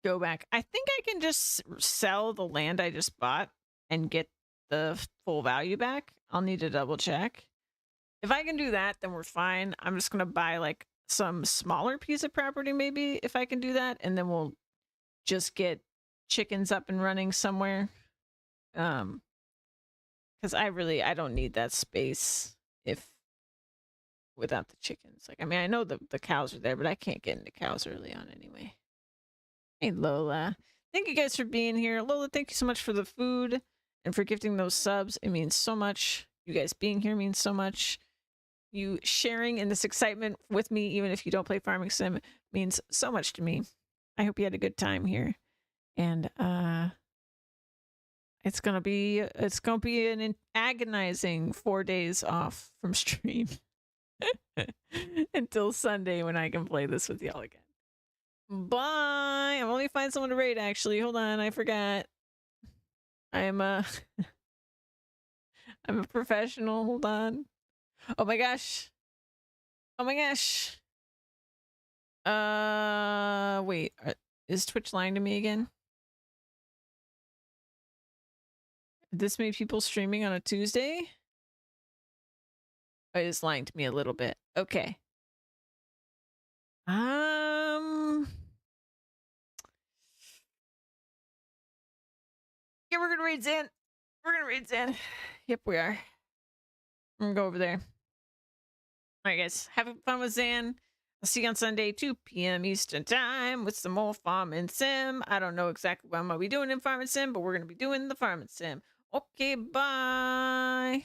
go back. I think I can just sell the land I just bought and get the full value back. I'll need to double check. If I can do that, then we're fine. I'm just gonna buy like some smaller piece of property maybe if I can do that, and then we'll just get chickens up and running somewhere. Because Because I don't need that space if without the chickens. Like, I mean, I know the cows are there, but I can't get into cows early on anyway. Hey, Lola. Thank you guys for being here. Lola, thank you so much for the food and for gifting those subs. It means so much. You guys being here means so much. You sharing in this excitement with me, even if you don't play Farming Sim, means so much to me. I hope you had a good time here. And it's gonna be an agonizing 4 days off from stream until Sunday when I can play this with y'all again. Bye. I'm only find someone to raid. Actually, hold on, I forgot. I'm I'm a professional. Hold on. Oh my gosh. Oh my gosh. Wait. Is Twitch lying to me again? This many people streaming on a Tuesday? Oh, it is lying to me a little bit. Okay. Yeah, we're gonna raid Zan. We're gonna raid Zan. Yep, we are. I'm gonna go over there. Alright, guys. Have fun with Zan. I'll see you on Sunday, 2 p.m. Eastern Time with some more Farming Sim. I don't know exactly what I'm gonna be doing in Farming Sim, but we're gonna be doing the Farming Sim. Okay, bye.